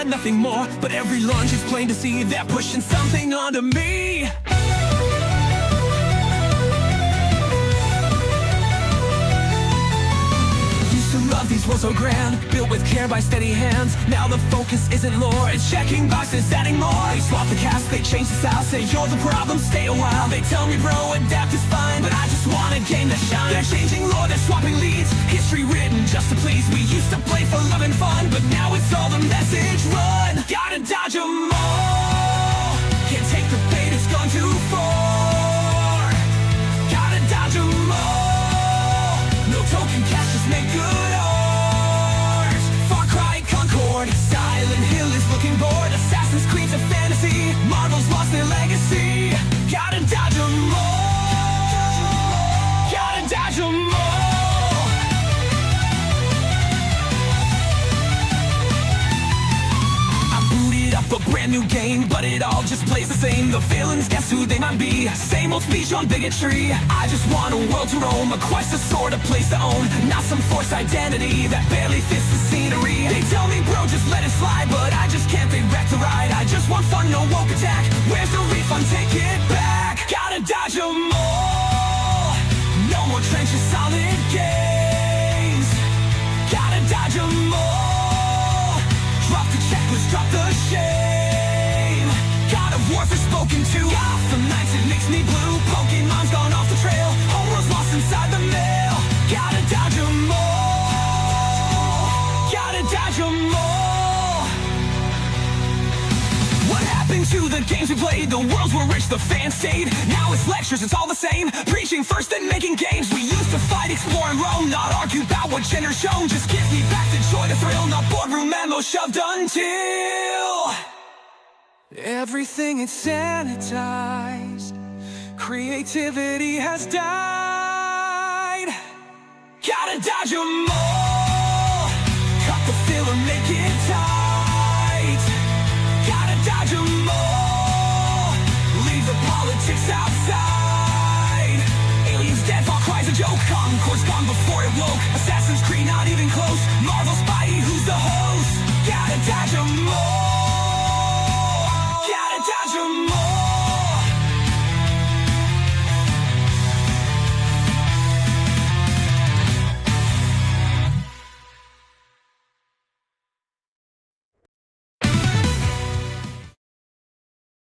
said nothing more, but every lunge is plain to see they're pushing something onto me. Love these worlds so grand, built with care by steady hands. Now the focus isn't lore, it's checking boxes, adding more. They swap the cast, they change the style, say you're the problem, stay a while. They tell me bro, adapt is fine, but I just want a game to shine. They're changing lore, they're swapping leads, history written just to please. We used to play for love and fun, but now it's all the message run. Gotta dodge 'em all, can't take the bait, it's gone too far. Gotta dodge 'em all, no token cash, just make good. Silent Hill is looking bored. Assassin's Creed's a fantasy. Marvel's lost their legacy. Gotta dodge 'em all. Gotta dodge 'em all. I booted up a brand new game, but it all just plays the same. The villains, guess who they might be? Same old speech on bigotry. I just want a world to roam, a quest, a sword, a place to own. Not some forced identity that barely fits the scenery. They tell me bro, just let it slide, but I just can't think back to ride. I just want fun, no woke attack. Where's the refund? Take it back. Gotta dodge 'em all. No more trenches, solid games. Gotta dodge 'em all. Drop the checklist, drop the shame. God of War for spoken to. Gotham Knights, it makes me blue. Pokemon's gone off the trail. Homeworld's lost inside the mail. Gotta dodge 'em all. Gotta dodge 'em all. What happened to the games we played? The worlds were rich, the fans stayed. Now it's lectures, it's all the same. Preaching first, then making games. We used to fight, explore, and roam. Not argue about what gender's shown. Just give me back the joy, the thrill. Not boardroom memos shoved until everything is sanitized. Creativity has died. Gotta dodge 'em all. Cut the filler, make it tight. Gotta dodge 'em all. Leave the politics outside. Aliens dead, Far Cry's a joke. Concord's gone before it woke. Assassin's Creed not even close. Marvel Spidey, who's the host? Gotta dodge 'em all. Gotta dodge 'em all.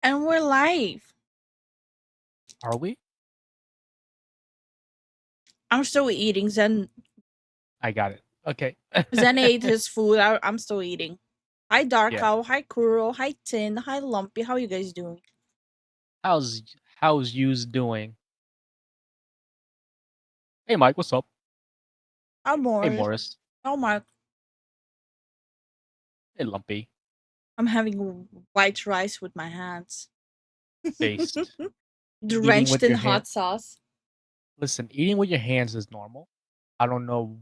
And we're live. Are we? I'm still eating. Zen I got it. Okay. Zen ate his food. I'm still eating. Hi Dark Yeah. Owl. Hi Kuro. Hi Tin. Hi Lumpy. How you guys doing? How's yous doing? Hey Mike, what's up? Hi Hey Morris. Morris. Oh Mark. Hey Lumpy. I'm having white rice with my hands. Based. Drenched with in your hot hand- sauce. Listen, eating with your hands is normal. I don't know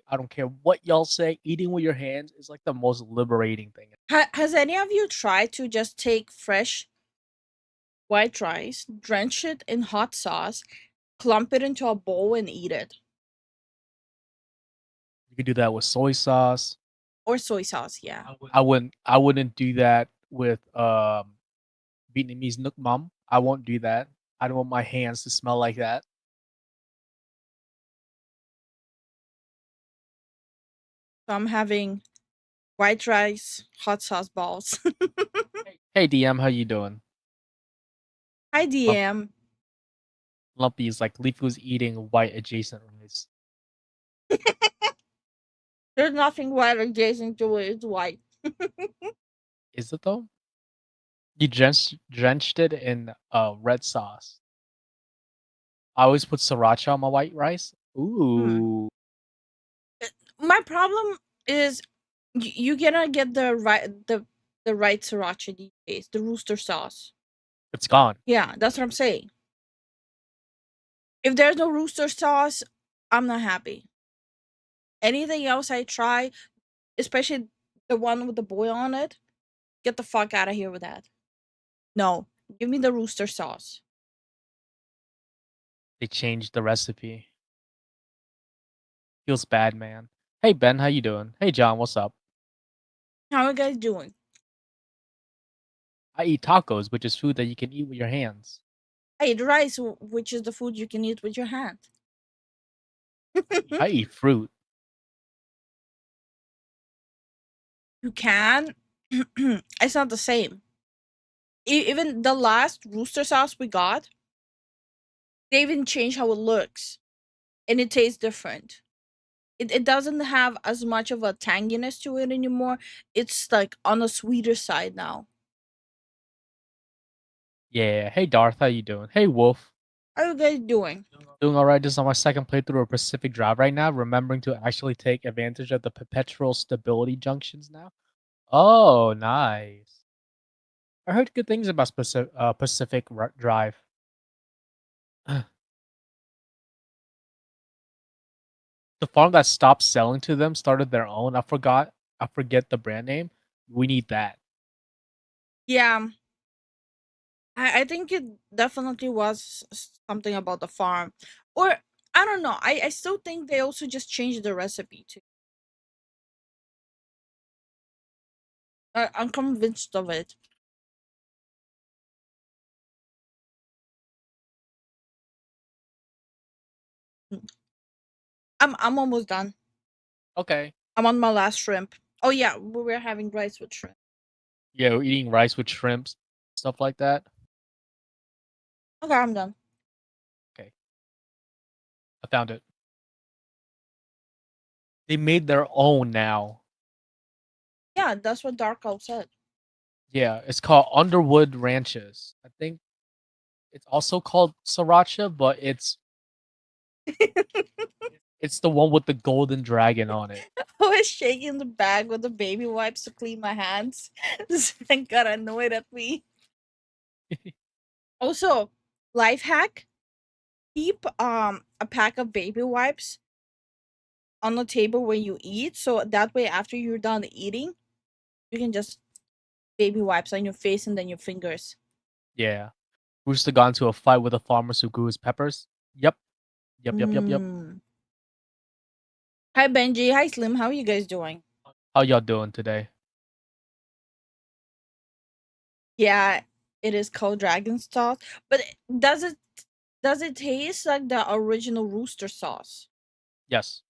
I don't care what y'all say. Eating with your hands is like the most liberating thing. Has any of you tried to just take fresh white rice, drench it in hot sauce, clump it into a bowl, and eat it? You could do that with soy sauce. Or soy sauce, yeah. I wouldn't do that with Vietnamese nook mum. I won't do that. I don't want my hands to smell like that. So I'm having white rice, hot sauce balls. Hey DM, how you doing? Hi DM. Lumpy is like Lifu's eating white adjacent rice. There's nothing white adjacent to it. It's white. Is it though? You drenched it in red sauce. I always put sriracha on my white rice. Ooh. My problem is you cannot get the right sriracha these days. The rooster sauce. It's gone. Yeah, that's what I'm saying. If there's no rooster sauce, I'm not happy. Anything else I try, especially the one with the boil on it, get the fuck out of here with that. No, give me the rooster sauce. They changed the recipe. Feels bad, man. Hey Ben, how you doing? Hey John, what's up? How are you guys doing? I eat tacos, which is food that you can eat with your hands. I eat rice, which is the food you can eat with your hand. I eat fruit. You can. It's not the same. Even the last rooster sauce we got, they even changed how it looks, and it tastes different. It doesn't have as much of a tanginess to it anymore. It's like on the sweeter side now. Yeah. Hey Darth, how you doing? Hey Wolf. How are you guys doing? Doing alright. This is on my second playthrough of Pacific Drive right now. Remembering to actually take advantage of the perpetual stability junctions now. Oh, nice. I heard good things about Drive. The farm that stopped selling to them started their own. I forget the brand name. We need that. Yeah, I think it definitely was something about the farm. Or I don't know. I still think they also just changed the recipe too. I'm convinced of it. Mm. I'm almost done. Okay. I'm on my last shrimp. Oh yeah, we were having rice with shrimp. Yeah, we're eating rice with shrimps, stuff like that. Okay, I'm done. Okay, I found it. They made their own now. Yeah, that's what Dark Owl said. Yeah, it's called Underwood Ranches. I think it's also called Sriracha, but it's the one with the golden dragon on it. I was shaking the bag with the baby wipes to clean my hands. This thing got annoyed at me. Also, life hack: keep a pack of baby wipes on the table when you eat, so that way after you're done eating, you can just baby wipes on your face and then your fingers. Yeah. Rooster got into a fight with the farmers who grew his peppers. Yep. Yep. Mm. Hi Benji, hi Slim, how are you guys doing? How y'all doing today? Yeah, it is called dragon sauce, but does it taste like the original rooster sauce? Yes.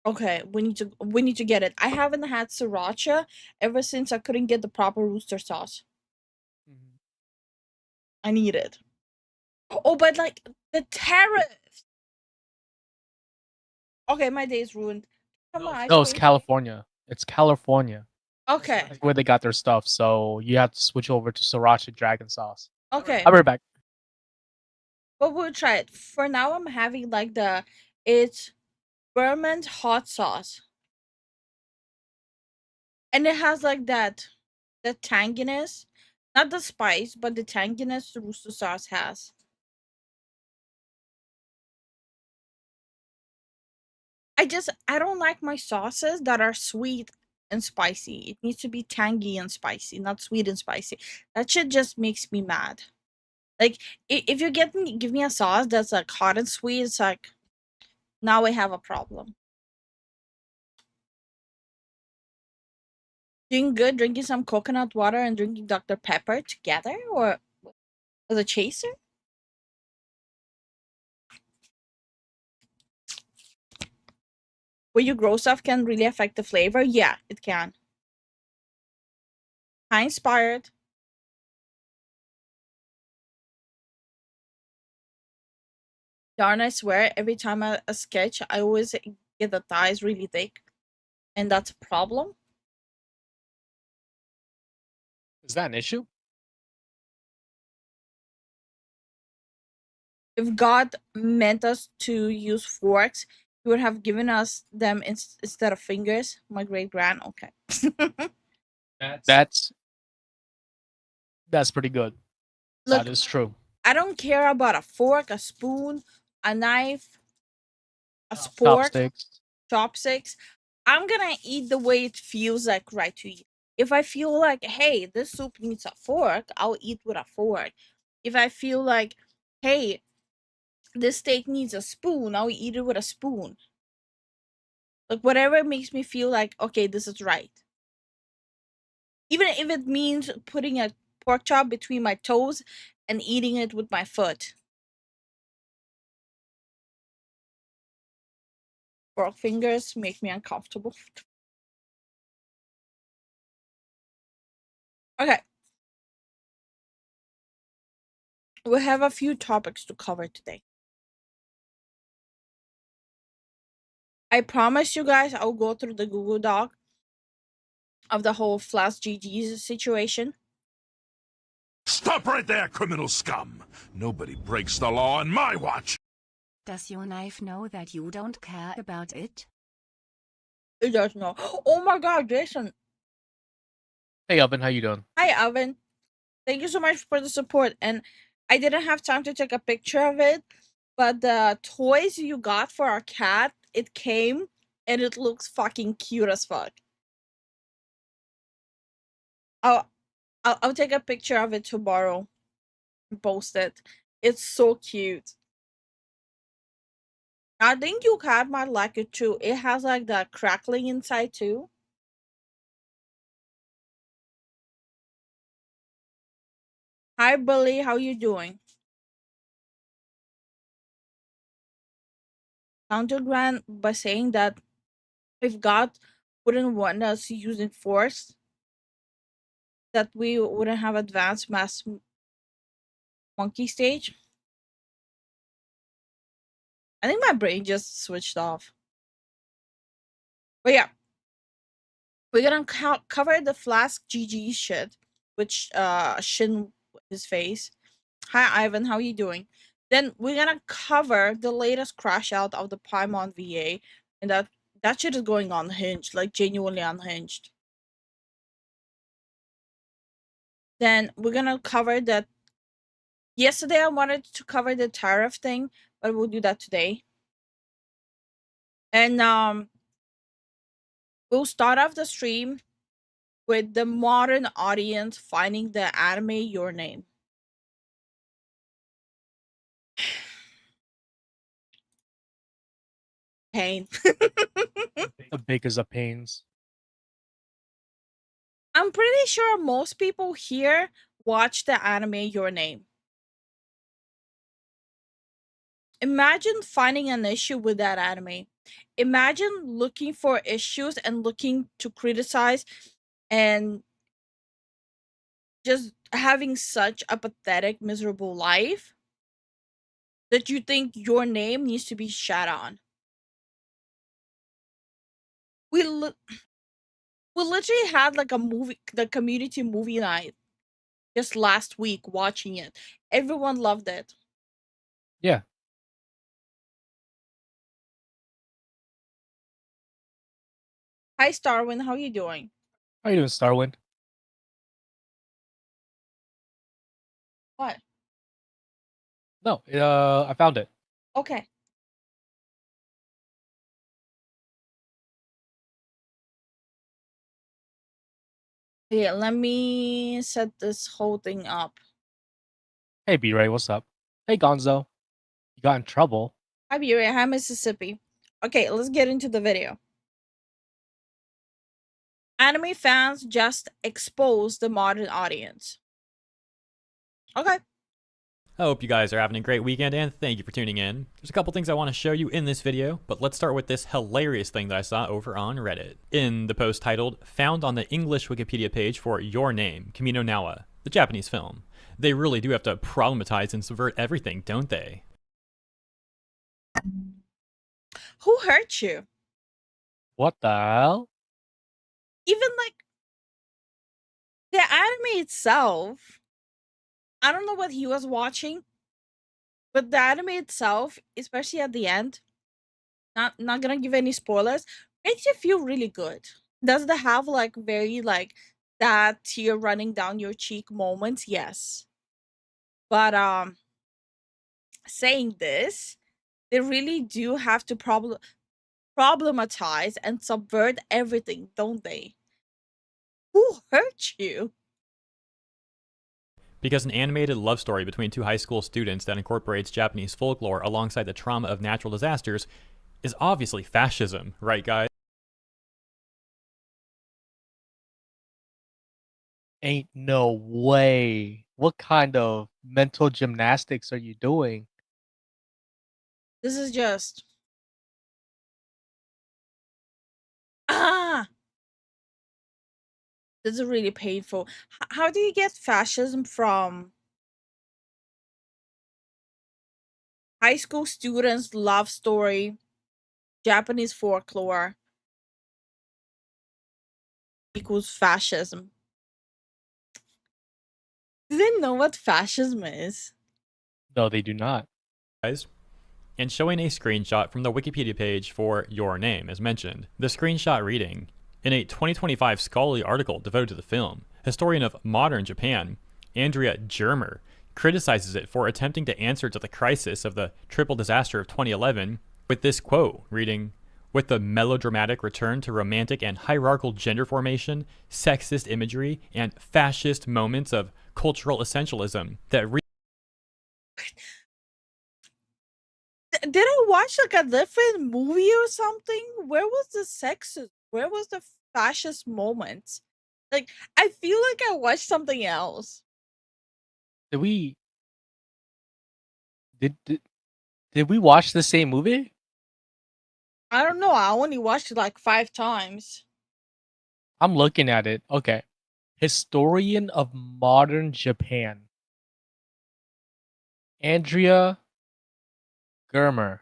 Okay, we need to get it. I haven't had sriracha ever since I couldn't get the proper rooster sauce. Mhm. I need it. Oh, but like the tariffs. Okay, my day's ruined. Come on, ice No, it's cream. California. It's California. Okay, That's where they got their stuff. So you have to switch over to Sriracha Dragon Sauce. okay. I'll be right back. But we'll try it. For now, I'm having like it's Burman's hot sauce, and it has like the tanginess, not the spice, but the tanginess the rooster sauce has. I don't like my sauces that are sweet and spicy. It needs to be tangy and spicy, not sweet and spicy. That shit just makes me mad. Like if you give me a sauce that's like hot and sweet, it's like now I have a problem. Doing good, drinking some coconut water and drinking Dr. Pepper together, or as a chaser? Where you grow stuff can really affect the flavor? Yeah, it can. High inspired. Darn, I swear, every time I sketch, I always get the thighs really thick. And that's a problem. Is that an issue? If God meant us to use forks, He would have given us them instead of fingers. My great grand. Okay. That's that's pretty good. That Look, is true. I don't care about a fork, a spoon, a knife, a spork, Chopsticks. chopsticks. I'm gonna eat the way it feels like right to eat. If I feel like, hey, this soup needs a fork, I'll eat with a fork. If I feel like, hey, this steak needs a spoon, I'll eat it with a spoon. Like whatever makes me feel like, okay, this is right. Even if it means putting a pork chop between my toes and eating it with my foot. Fork fingers make me uncomfortable. Okay. We have a few topics to cover today. I promise you guys I'll go through the Google Doc of the whole Flash GG's situation. Stop right there, criminal scum! Nobody breaks the law on my watch! Does your knife know that you don't care about it? It does know. Oh my god, Jason. Hey, Alvin, how you doing? Hi, Alvin. Thank you so much for the support. And I didn't have time to take a picture of it, but the toys you got for our cat, it came and it looks fucking cute as fuck. I'll take a picture of it tomorrow and post it. It's so cute. I think your cat might like it too. It has like the crackling inside too. Hi Billy, how you doing? Counter Grant by saying that if God wouldn't want us using force, that we wouldn't have advanced mass monkey stage. I think my brain just switched off. But yeah, we're gonna cover the Flask GG shit, which Shin his face. Hi Ivan, how you doing? Then we're gonna cover the latest crash out of the Paimon VA, and that shit is going unhinged, like genuinely unhinged. Then we're gonna cover that. Yesterday I wanted to cover the tariff thing, but we'll do that today. And we'll start off the stream with the modern audience finding the anime Your Name. Pain. The biggest of pains. I'm pretty sure most people here watch the anime Your Name. Imagine finding an issue with that anime. Imagine looking for issues and looking to criticize and just having such a pathetic, miserable life that you think your name needs to be shat on. We literally had like a movie, the community movie night just last week watching it. Everyone loved it. Yeah. Hi Starwin, how you doing? How you doing, Starwind? What? No, I found it. Okay. Yeah, let me set this whole thing up. Hey, B-Ray, what's up? Hey, Gonzo. You got in trouble. Hi Beauty, hi Mississippi. Okay, let's get into the video. Anime fans just expose the modern audience. Okay. I hope you guys are having a great weekend, and thank you for tuning in. There's a couple things I want to show you in this video, but let's start with this hilarious thing that I saw over on Reddit. In the post titled, "Found on the English Wikipedia page for Your Name, Kimi no Nawa," the Japanese film. They really do have to problematize and subvert everything, don't they? Who hurt you? What the hell? Even like the anime itself. I don't know what he was watching, but the anime itself, especially at the end, not gonna give any spoilers, makes you feel really good. Does it have like very like that tear running down your cheek moments? Yes. But saying this, they really do have to problematize and subvert everything, don't they? Who hurt you? Because an animated love story between two high school students that incorporates Japanese folklore alongside the trauma of natural disasters is obviously fascism, right guys? Ain't no way. What kind of mental gymnastics are you doing? This is just ah. This is really painful. How do you get fascism from high school students' love story, Japanese folklore equals fascism? Do they know what fascism is? No, they do not. Guys, and showing a screenshot from the Wikipedia page for your name, as mentioned. The screenshot reading, in a 2025 scholarly article devoted to the film, historian of modern Japan, Andrea Germer, criticizes it for attempting to answer to the crisis of the triple disaster of 2011 with this quote reading, "With the melodramatic return to romantic and hierarchical gender formation, sexist imagery, and fascist moments of cultural essentialism that Did I watch like a different movie or something? Where was the sexist? Where was the fascist moments? Like, I feel like I watched something else. Did we did did, did we watch the same movie? I don't know. I only watched it like 5 times. I'm looking at it. Okay. Historian of modern Japan. Andrea Germer.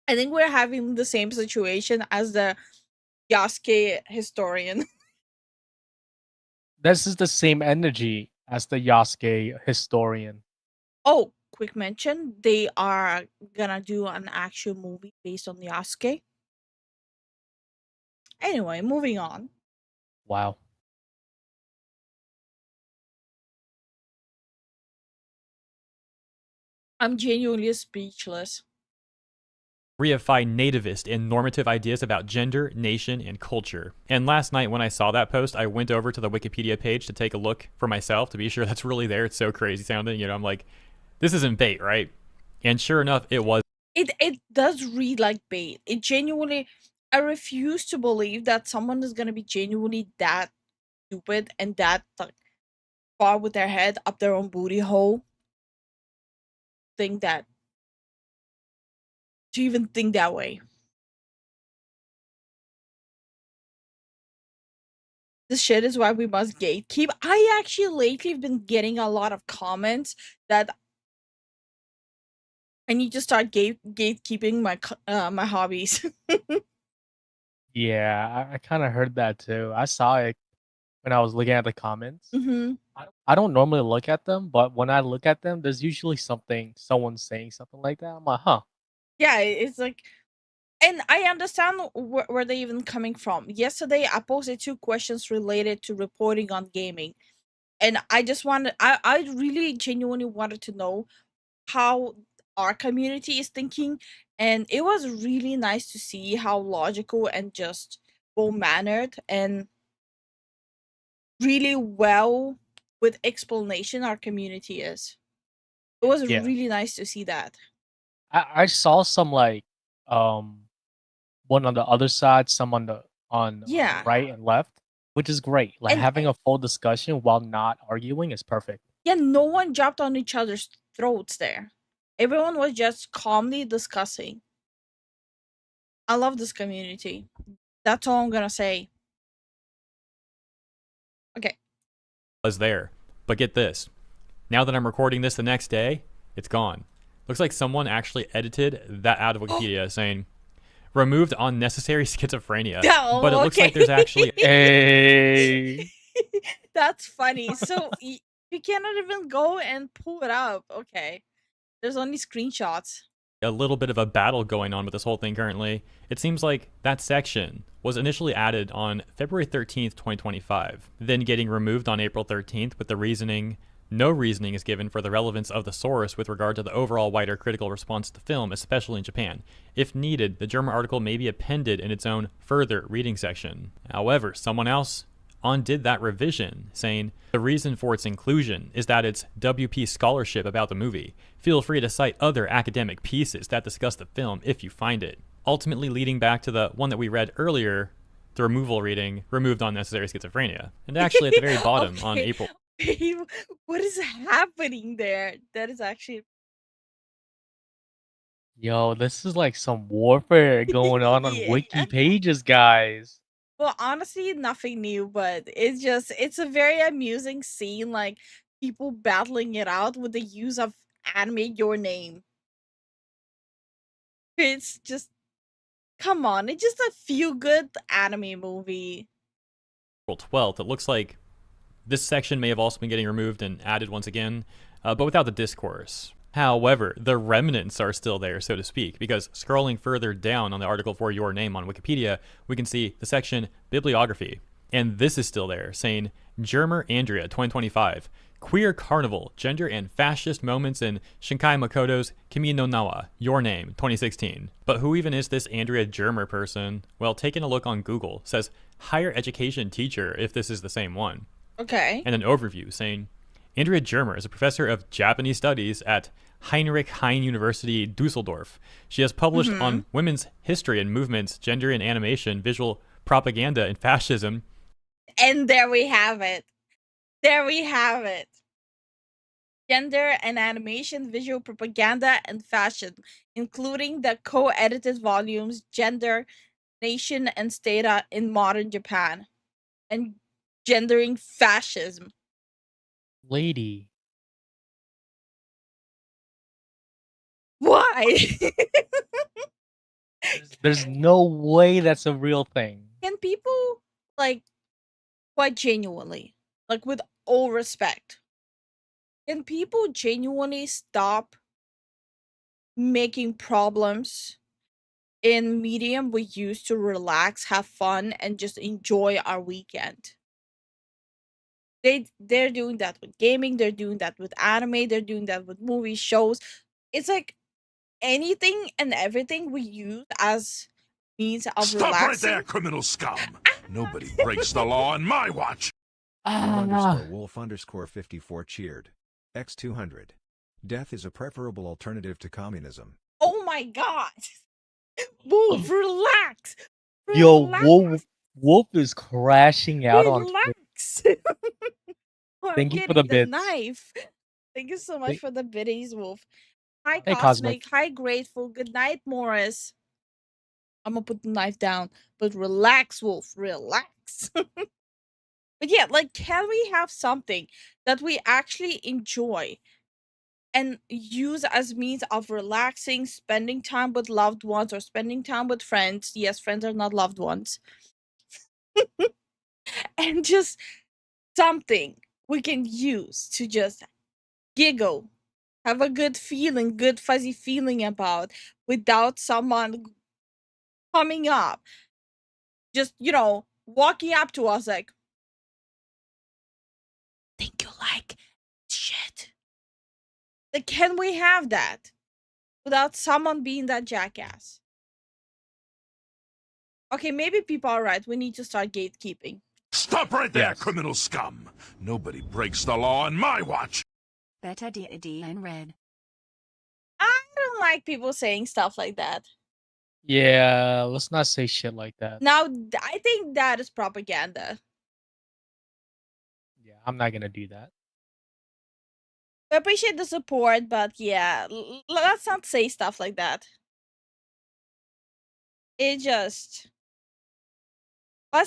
I think we're having the same situation as the Yasuke historian. This is the same energy as the Yasuke historian. Oh, quick mention. They are gonna do an actual movie based on Yasuke. Anyway, moving on. Wow. I'm genuinely speechless. reify nativist and normative ideas about gender, nation, and culture. And last night when I saw that post, I went over to the Wikipedia page to take a look for myself to be sure that's really there. It's so crazy sounding. You know, I'm like, this isn't bait, right? And sure enough, it was. It does read like bait. It genuinely, I refuse to believe that someone is gonna be genuinely that stupid and that like far with their head up their own booty hole. Think that to even think that way. This shit is why we must gatekeep. I actually lately have been getting a lot of comments that I need to start gatekeeping my hobbies. Yeah, I kind of heard that too. I saw it when I was looking at the comments. Mm-hmm. I don't normally look at them, but when I look at them, there's usually someone saying something like that. I'm like, huh. Yeah, it's like, and I understand where they even coming from. Yesterday, I posted 2 questions related to reporting on gaming, and I just wanted, I really genuinely wanted to know how our community is thinking, and it was really nice to see how logical and just well mannered and really well with explanation our community is. It was Yeah. really nice to see that. I saw some like one on the other side, some on the Yeah. right and left, which is great. Like And having a full discussion while not arguing is perfect. yeah, no one jumped on each other's throats there. Everyone was just calmly discussing. I love this community. That's all I'm gonna say. Okay. Was there. But get this. Now that I'm recording this the next day, it's gone. Looks like someone actually edited that out of Wikipedia saying, removed unnecessary schizophrenia. Oh, but it looks like okay. there's actually Hey. That's funny. So you cannot even go and pull it up. Okay. There's only screenshots. a little bit of a battle going on with this whole thing currently. It seems like that section was initially added on February 13th, 2025, then getting removed on April 13th with the reasoning, no reasoning is given for the relevance of the source with regard to the overall wider critical response to the film, especially in Japan. If needed, the German article may be appended in its own further reading section. However, someone else undid that revision, saying the reason for its inclusion is that it's WP scholarship about the movie. Feel free to cite other academic pieces that discuss the film if you find it. ultimately leading back to the one that we read earlier, the removal reading, removed unnecessary schizophrenia. And actually at the very bottom on Okay. April What is happening there? That is actually Yo, this is like some warfare going on yeah. wiki pages, guys. Well, honestly, nothing new, but it's a very amusing scene, like people battling it out with the use of animate your name. It's just come on, it's just a feel good anime movie. 12th, it looks like this section may have also been getting removed and added once again, but without the discourse. However, the remnants are still there, so to speak, because scrolling further down on the article for your name on Wikipedia, we can see the section Bibliography. And this is still there, saying Germer Andrea 2025, Queer Carnival, Gender and Fascist Moments in Shinkai Makoto's Kimi no Nawa, Your Name, 2016. But who even is this Andrea Germer person? Well, taking a look on Google, says higher education teacher if this is the same one. Okay. And an overview saying Andrea Germer is a professor of Japanese studies at Heinrich Heine University, Dusseldorf. She has published on women's history and movements, gender and animation, visual propaganda, and fascism. And there we have it. There we have it. Gender and animation, visual propaganda, and fashion, including the co-edited volumes Gender, Nation, and State in Modern Japan, and Gendering Fascism. Lady. Why? There's no way that's a real thing. Can people, like, quite genuinely, like with all respect, can people genuinely stop making problems in medium we use to relax, have fun, and just enjoy our weekend? They're doing that with gaming, they're doing that with anime, they're doing that with movies, shows. It's like anything and everything we use as means of Stop right relaxing. there, criminal scum! Nobody breaks the law on my watch! Wolf_54 cheered. X200. Death is a preferable alternative to communism. Oh my god. Wolf, relax. Yo, Relax. Wolf is crashing out on Twitter. Relax. Oh, I'm Thank you for getting the bits. knife. Thank you so much Thank- for the biddies, Wolf. Hi, Hey, Cosmic. Cosmic. Hi, Grateful. Good night, Morris. I'm gonna put the knife down, but relax, Wolf. Relax. But yeah, like, can we have something that we actually enjoy and use as means of relaxing, spending time with loved ones, or spending time with friends? Yes, friends are not loved ones. And just something we can use to just giggle, have a good feeling, good fuzzy feeling about, without someone coming up, just, walking up to us like, think you like shit. Like, can we have that without someone being that jackass? Okay, maybe people are right. We need to start gatekeeping. Stop right there, Yes. criminal scum! Nobody breaks the law on my watch! Beta D and red. I don't like people saying stuff like that. Yeah, let's not say shit like that. Now, I think that is propaganda. Yeah, I'm not gonna do that. I appreciate the support, but yeah, let's not say stuff like that. Let's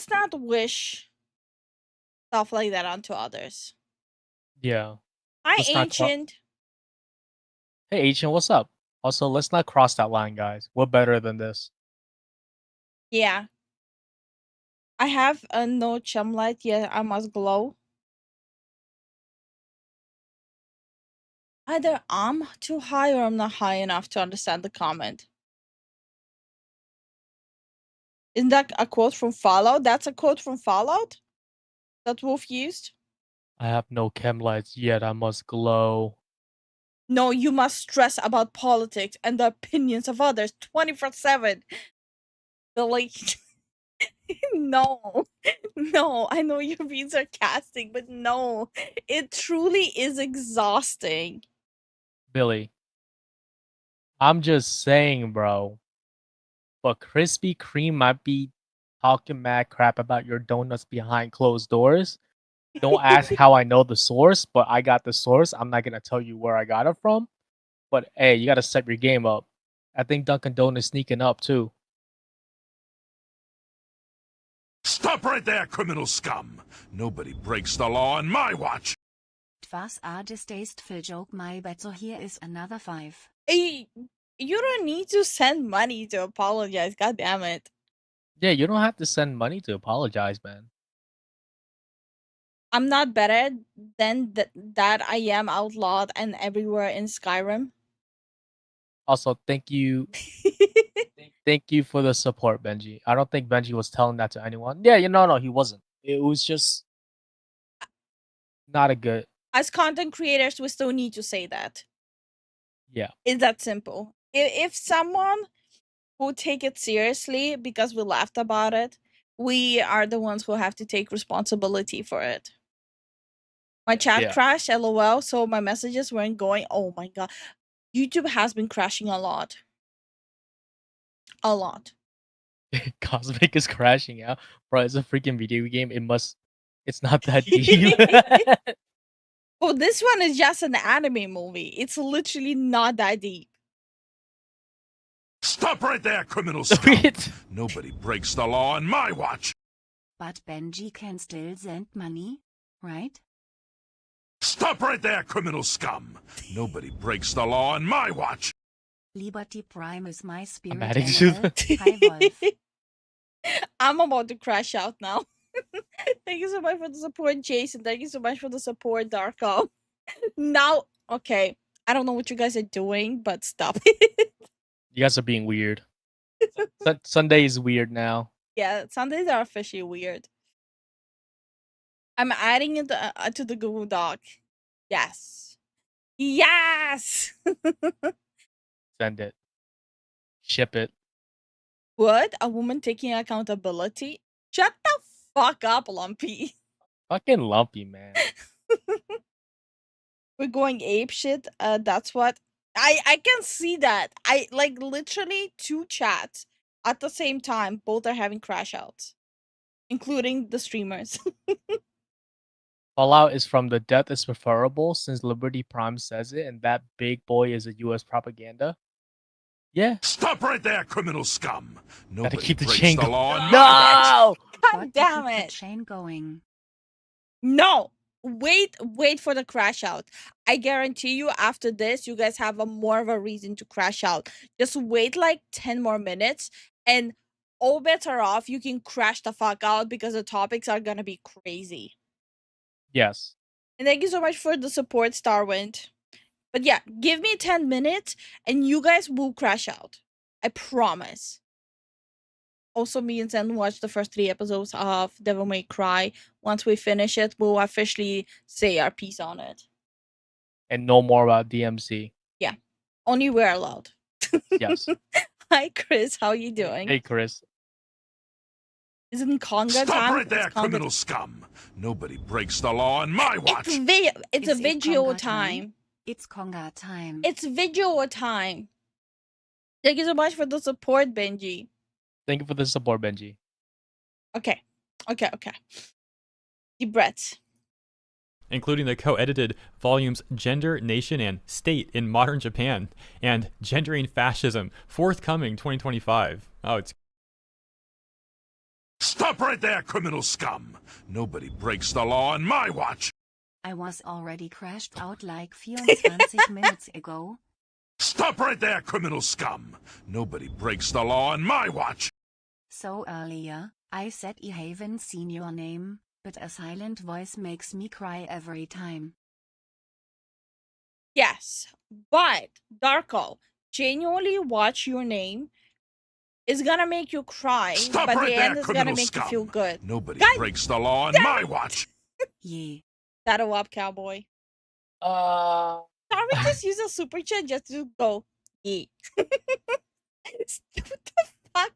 not wish stuff like that onto others. Yeah. Hi, Let's not Ancient. Hey, Ancient, what's up? Also, let's not cross that line, guys. We're better than this. Yeah. I have a no chum light, yet I must glow. Either I'm too high or I'm not high enough to understand the comment. Isn't that a quote from Fallout? That's a quote from Fallout that Wolf used? I have no chem lights, yet I must glow. No, you must stress about politics and the opinions of others 24/7. Billy. No. No, I know you're being sarcastic, but no. It truly is exhausting. Billy. I'm just saying, bro. but Krispy Kreme might be talking mad crap about your donuts behind closed doors. Don't ask how I know the source, but I got the source. I'm not gonna tell you where I got it from. But hey, you gotta step your game up. I think Dunkin' Donuts sneaking up too. Stop right there, criminal scum! Nobody breaks the law on my watch! Was a distasteful joke, my bad. So here is another 5. Hey, you don't need to send money to apologize. God damn it. Yeah, you don't have to send money to apologize, man. I'm not better than that I am outlawed and everywhere in Skyrim. Also, thank you for the support, Benji. I don't think Benji was telling that to anyone. Yeah, no, he wasn't. It was just not a good. As content creators, we still need to say that. Yeah. It's that simple. If someone who take it seriously because we laughed about it, we are the ones who have to take responsibility for it. My chat Yeah. crashed, lol, so my messages weren't going. Oh my god. YouTube has been crashing a lot. A lot. Cosmic is crashing out, bro. It's a freaking video game. It's not that deep. Oh, this one is just an anime movie. It's literally not that deep. Stop right there, criminal scum! Wait. Nobody breaks the law on my watch! But Benji can still send money, right? Stop right there, criminal scum! Nobody breaks the law on my watch! Liberty Prime is my spirit adding to animal. Hi, Wolf. I'm about to crash out now. Thank you so much for the support, Jason. Thank you so much for the support, Darko. Now, okay. I don't know what you guys are doing, but stop it. You guys are being weird. Sunday is weird now. Yeah, Sundays are officially weird. I'm adding it to the Google Doc. Yes. Yes! Send it. Ship it. What? A woman taking accountability? Shut the fuck up, Lumpy. Fucking lumpy, man. We're going ape shit. That's what I can see that. I like literally 2 chats at the same time. Both are having crash outs, including the streamers. Fallout is from the death is preferable since Liberty Prime says it, and that big boy is a U.S. propaganda. Yeah. Stop right there, criminal scum! Nobody keep the breaks chain the going. law on my watch! No! God Got to damn keep the it. chain going. No. Wait for the crash out. I guarantee you after this you guys have a more of a reason to crash out. Just wait like 10 more minutes and all bets are off. You can crash the fuck out because the topics are gonna be crazy. Yes. And thank you so much for the support, Starwind. But yeah, give me 10 minutes and you guys will crash out. I promise. Also, me and Zen watched the first 3 episodes of Devil May Cry. Once we finish it, we'll officially say our piece on it. And no more about DMC. Yeah. Only we're allowed. Yes. Hi, Chris. How you doing? Hey, Chris. Isn't Conga Stop time? right there, It's Conga criminal scum! Nobody breaks the law on my watch! It's a Is it video Conga time. It's Conga time. It's video time. Thank you so much for the support, Benji. Thank you for the support, Benji. Okay. Deep breaths. Including the co-edited volumes Gender, Nation, and State in Modern Japan and Gendering Fascism, forthcoming 2025. Oh, it's Stop right there, criminal scum! Nobody breaks the law on my watch! I was already crashed out like 24 minutes ago. Stop right there, criminal scum! Nobody breaks the law on my watch! So earlier, I said I haven't seen your name, but a silent voice makes me cry every time. Yes, but Darko, genuinely watch your name is gonna make you cry, Stop but right the there, end is gonna criminal make scum! you feel good. Nobody God breaks the law on damn my it. watch! Yeah. Saddle up, cowboy. Can't we just use a super chat just to go, yeah. What the fuck?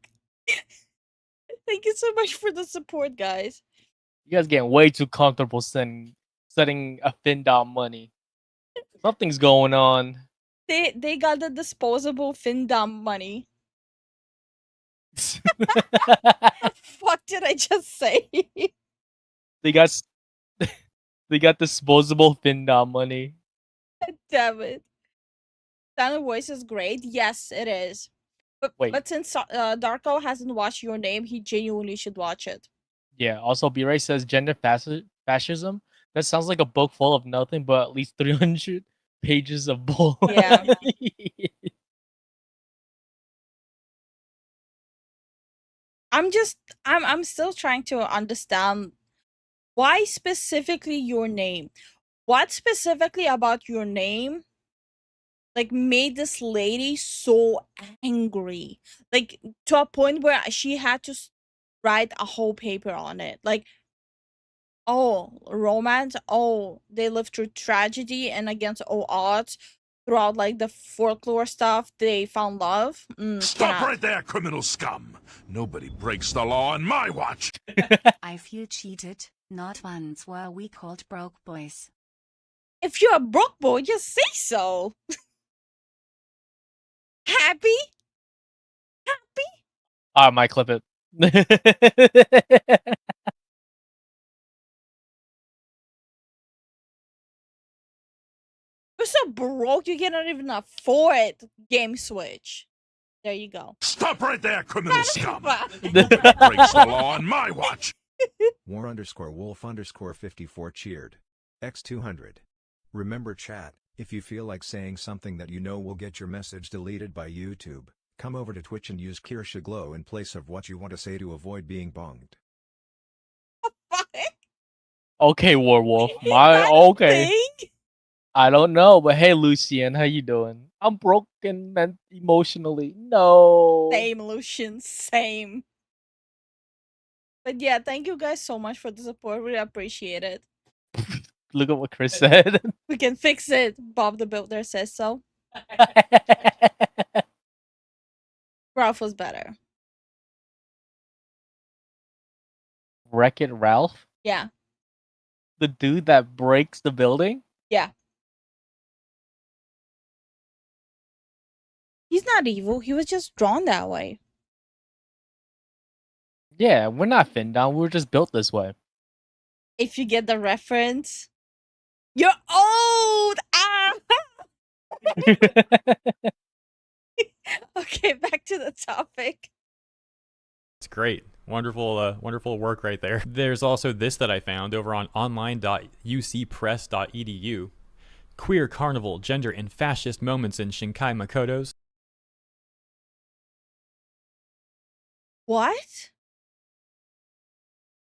Thank you so much for the support, guys. You guys getting way too comfortable setting a Findom money. Something's going on. They got the disposable Findom money. Fuck did I just say? They got s- they got disposable Findom money. Damn it. Silent Voice is great. Yes, it is. But Wait. but since Darko hasn't watched Your Name, he genuinely should watch it. Yeah. Also, B-Ray says gender fascism. That sounds like a book full of nothing but at least 300 pages of bull. Yeah. I'm still trying to understand why specifically Your Name. What specifically about Your Name like made this lady so angry? Like to a point where she had to write a whole paper on it. Like, oh, romance, oh, they lived through tragedy and against all odds throughout like the folklore stuff, they found love. Stop Cannot. right there, criminal scum! Nobody breaks the law on my watch! I feel cheated, not once were we called broke boys. If you're a broke boy, just say so. Happy? I might clip it. You're so broke you cannot even afford Game Switch. There you go. Stop right there, criminal scum! Fuck. Nobody breaks the law on my watch! War_wolf_54 cheered. X200. Remember chat, if you feel like saying something that you know will get your message deleted by YouTube, come over to Twitch and use Kirsha Glow in place of what you want to say to avoid being bonged. Okay, Warwolf. Is that a Okay. thing? I don't know, but hey, Lucian, how you doing? I'm broken emotionally. No. Same, Lucian, same. But yeah, thank you guys so much for the support. We appreciate it. Look at what Chris said. We can fix it. Bob the Builder says so. Ralph was better. Wreck-It Ralph? Yeah. The dude that breaks the building? Yeah. He's not evil. He was just drawn that way. Yeah, we're not Findom. We were just built this way. If you get the reference. You're old! Ah! Okay, back to the topic. It's great. Wonderful, wonderful work right there. There's also this that I found over on online.ucpress.edu. Queer carnival, gender, and fascist moments in Shinkai Makoto's. What?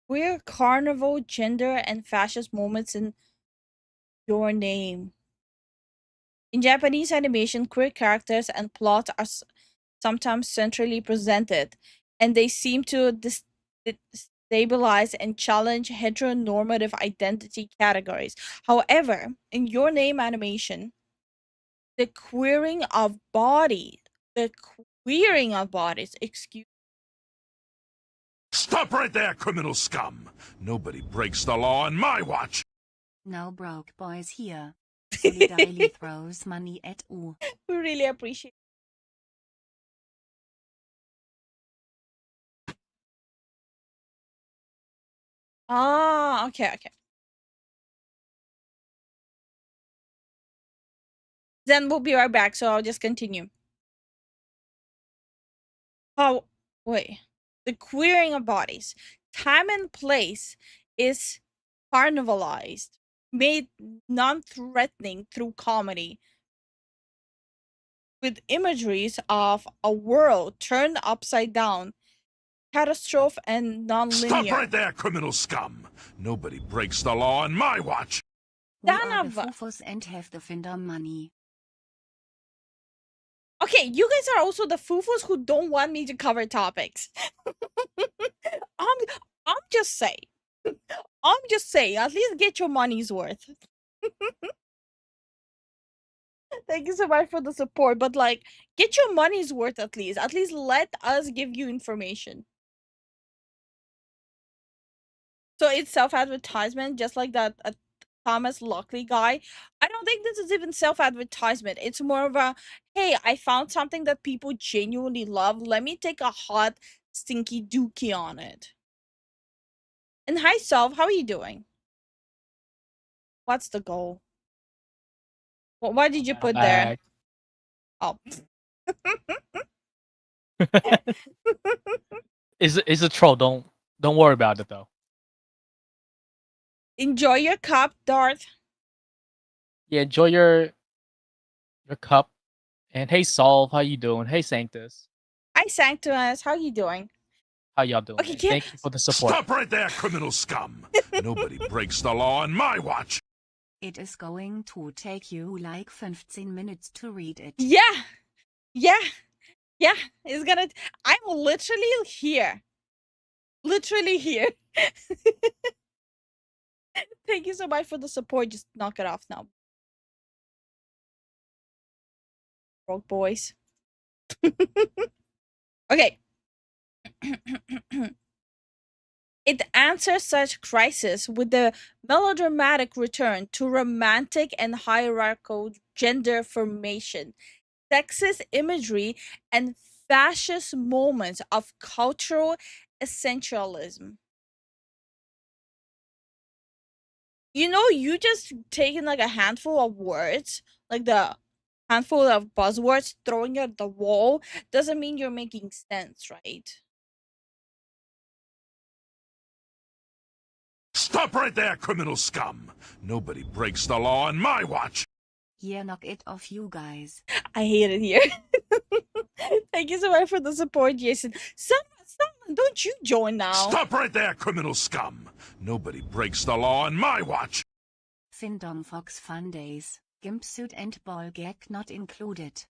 Queer carnival, gender, and fascist moments in Your Name. In Japanese animation, queer characters and plot are sometimes centrally presented, and they seem to destabilize and challenge heteronormative identity categories. However, in Your Name animation, the queering of bodies, excuse. Stop right there, criminal scum! Nobody breaks the law on my watch! No broke boys here. Solidarity throws money at U. We really appreciate. Ah, okay. Then we'll be right back, so I'll just continue. Oh, wait. The queering of bodies. Time and place is carnivalized, made non-threatening through comedy, with imageries of a world turned upside down, catastrophe, and non-linear. Stop right there, criminal scum! Nobody breaks the law on my watch! We are the Danava. Fufus and have the Finder money. Okay, you guys are also the foofos who don't want me to cover topics. I'm just saying. I'm just saying, at least get your money's worth. Thank you so much for the support, but like, get your money's worth at least. At least let us give you information. So it's self-advertisement, just like that Thomas Lockley guy. I don't think this is even self-advertisement. It's more of a, hey, I found something that people genuinely love. Let me take a hot, stinky dookie on it. And hi, Self, how are you doing? What's the goal? What did you put there? Oh. It's a troll. Don't worry about it though. Enjoy your cup, Darth. Yeah, enjoy your cup. And hey Solve, how you doing? Hey Sanctus. Hi, Sanctus. How you doing? How y'all doing? Okay, yeah. Thank you for the support. Stop right there, criminal scum! Nobody breaks the law on my watch! It is going to take you like 15 minutes to read it. Yeah. Yeah. Yeah. It's gonna. I'm literally here. Literally here. Thank you so much for the support. Just knock it off now. Broke boys. Okay. It answers such crisis with the melodramatic return to romantic and hierarchical gender formation, sexist imagery, and fascist moments of cultural essentialism. You know, you just taking like a handful of words, like the handful of buzzwords, throwing it at the wall, doesn't mean you're making sense, right? Stop right there, criminal scum! Nobody breaks the law on my watch! Yeah, knock it off, you guys. I hate it here. Thank you so much for the support, Jason. Someone, don't you join now? Stop right there, criminal scum! Nobody breaks the law on my watch! Findom Fox Fun Days, Gimp Suit and Ball Gag not included.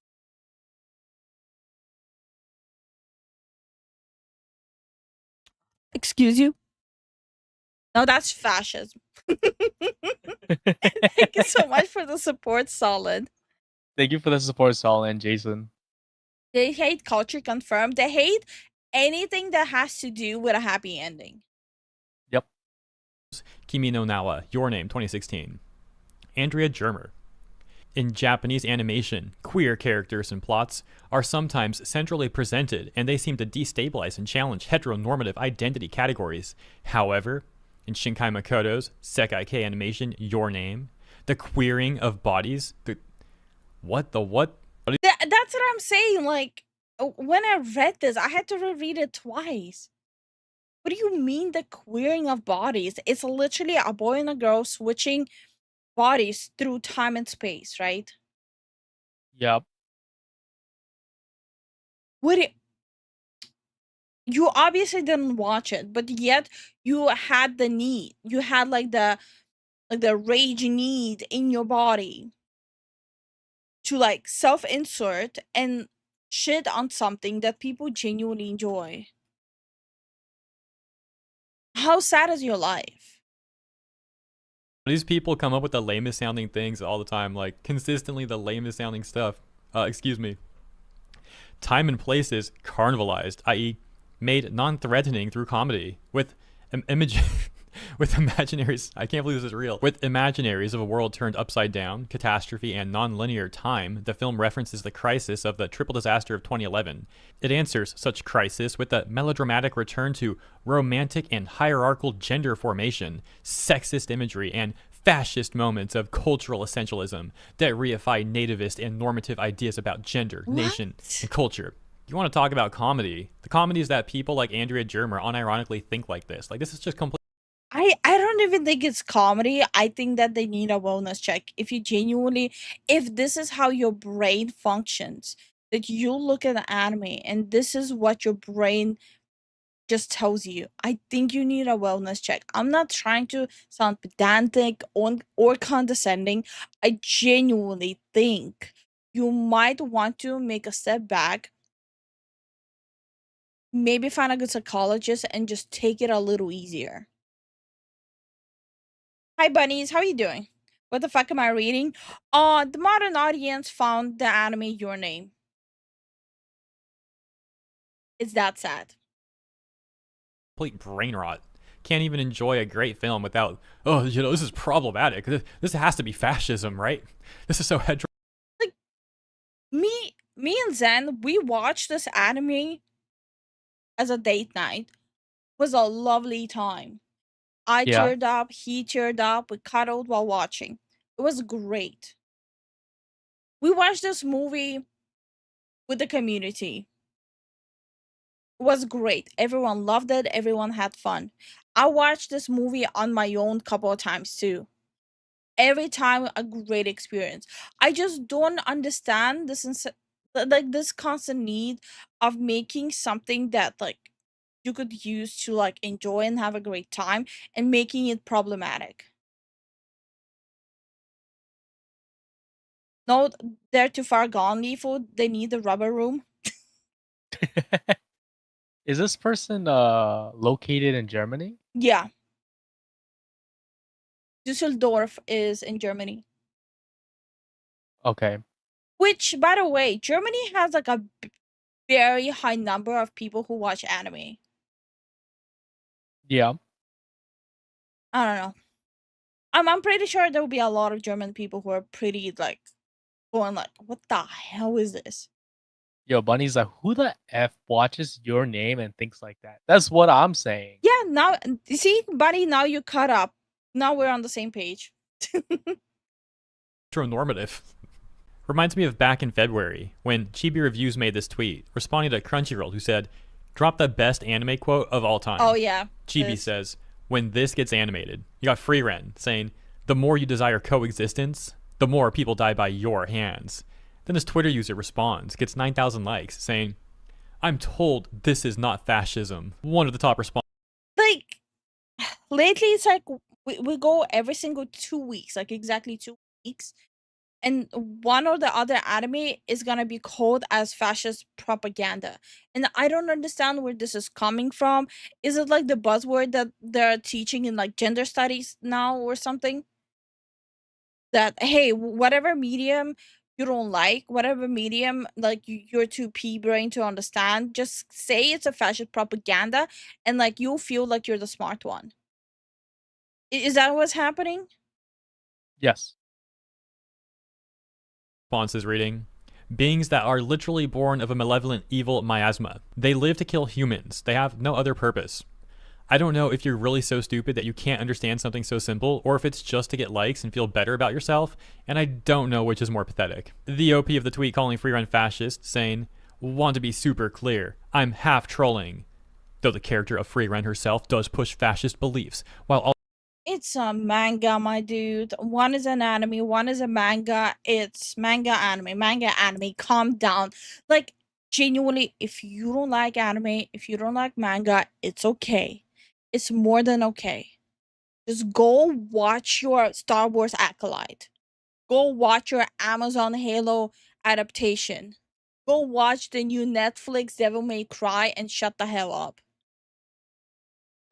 Excuse you? No, that's fascism. Thank you so much for the support, Solid. Thank you for the support, Sol and Jason. They hate culture confirmed. They hate anything that has to do with a happy ending. Yep. Kimi no Nawa, Your Name, 2016. Andrea Germer. In Japanese animation, queer characters and plots are sometimes centrally presented, and they seem to destabilize and challenge heteronormative identity categories. However, in Shinkai Makoto's Sekai K animation, Your Name, the queering of bodies, what? That's what I'm saying. Like, when I read this, I had to reread it twice. What do you mean the queering of bodies? It's literally a boy and a girl switching bodies through time and space, right? Yep. You obviously didn't watch it, but yet you had the need. You had like the rage need in your body to like self-insert and shit on something that people genuinely enjoy. How sad is your life? These people come up with the lamest sounding things all the time, like consistently the lamest sounding stuff. Excuse me. Time and place is carnivalized, i.e. made non-threatening through comedy, with with imaginaries. I can't believe this is real. With imaginaries of a world turned upside down, catastrophe, and non-linear time, the film references the crisis of the triple disaster of 2011. It answers such crisis with a melodramatic return to romantic and hierarchical gender formation, sexist imagery, and fascist moments of cultural essentialism that reify nativist and normative ideas about gender, nation, and culture. You want to talk about comedy? The comedy is that people like Andrea Germer unironically think like this. Like, this is just complete. I don't even think it's comedy. I think that they need a wellness check. If you genuinely, if this is how your brain functions, that you look at an anime and this is what your brain just tells you, I think you need a wellness check. I'm not trying to sound pedantic or condescending. I genuinely think you might want to make a step back, maybe find a good psychologist and just take it a little easier. Hi bunnies, how are you doing? What the fuck am I reading? The modern audience found the anime Your Name. It's that sad. Complete brain rot. can't even enjoy a great film without, oh, you know, this is problematic. This has to be fascism, right? This is so hetero. Like me and Zen, we watched this anime as a date night. It was a lovely time. I Yeah. cheered up, he cheered up, we cuddled while watching. It was great. We watched this movie with the community. It was great. Everyone loved it, everyone had fun. I watched this movie on my own couple of times too. Every time a great experience. I just don't understand like this constant need of making something that like you could use to like enjoy and have a great time and making it problematic. No, they're too far gone, Lifu. They need the rubber room. Is this person located in Germany? Yeah. Düsseldorf is in Germany. Okay. Which, by the way, Germany has like a very high number of people who watch anime. Yeah. I don't know. I'm pretty sure there will be a lot of German people who are pretty like going like, what the hell is this? Yo, Bunny's like, who the F watches your name and thinks like that? That's what I'm saying. Yeah, now you see, buddy, now you caught up. Now we're on the same page. Heteronormative. Reminds me of back in February when Chibi Reviews made this tweet responding to Crunchyroll, who said, drop the best anime quote of all time. Oh yeah. Chibi says, when this gets animated, you got Free Ren saying, the more you desire coexistence, the more people die by your hands. Then his Twitter user responds, gets 9,000 likes, saying, I'm told this is not fascism. One of the top responses. Like, lately it's like we go every single 2 weeks, like exactly 2 weeks. And one or the other anime is gonna be called as fascist propaganda. And I don't understand where this is coming from. Is it like the buzzword that they're teaching in like gender studies now or something? That, hey, whatever medium you don't like, whatever medium like you're too pea brain to understand, just say it's a fascist propaganda and like you'll feel like you're the smart one. Is that what's happening? Yes. Responses reading, beings that are literally born of a malevolent evil miasma. They live to kill humans. They have no other purpose. I don't know if you're really so stupid that you can't understand something so simple, or if it's just to get likes and feel better about yourself, and I don't know which is more pathetic. The OP of the tweet calling Free Run fascist, saying, want to be super clear, I'm half trolling. Though the character of Free Run herself does push fascist beliefs, while all It's a manga, my dude. One is an anime, one is a manga. It's manga anime. Calm down. Like, genuinely, if you don't like anime, if you don't like manga, it's okay. It's more than okay. Just go watch your Star Wars Acolyte. Go watch your Amazon Halo adaptation. Go watch the new Netflix Devil May Cry and shut the hell up.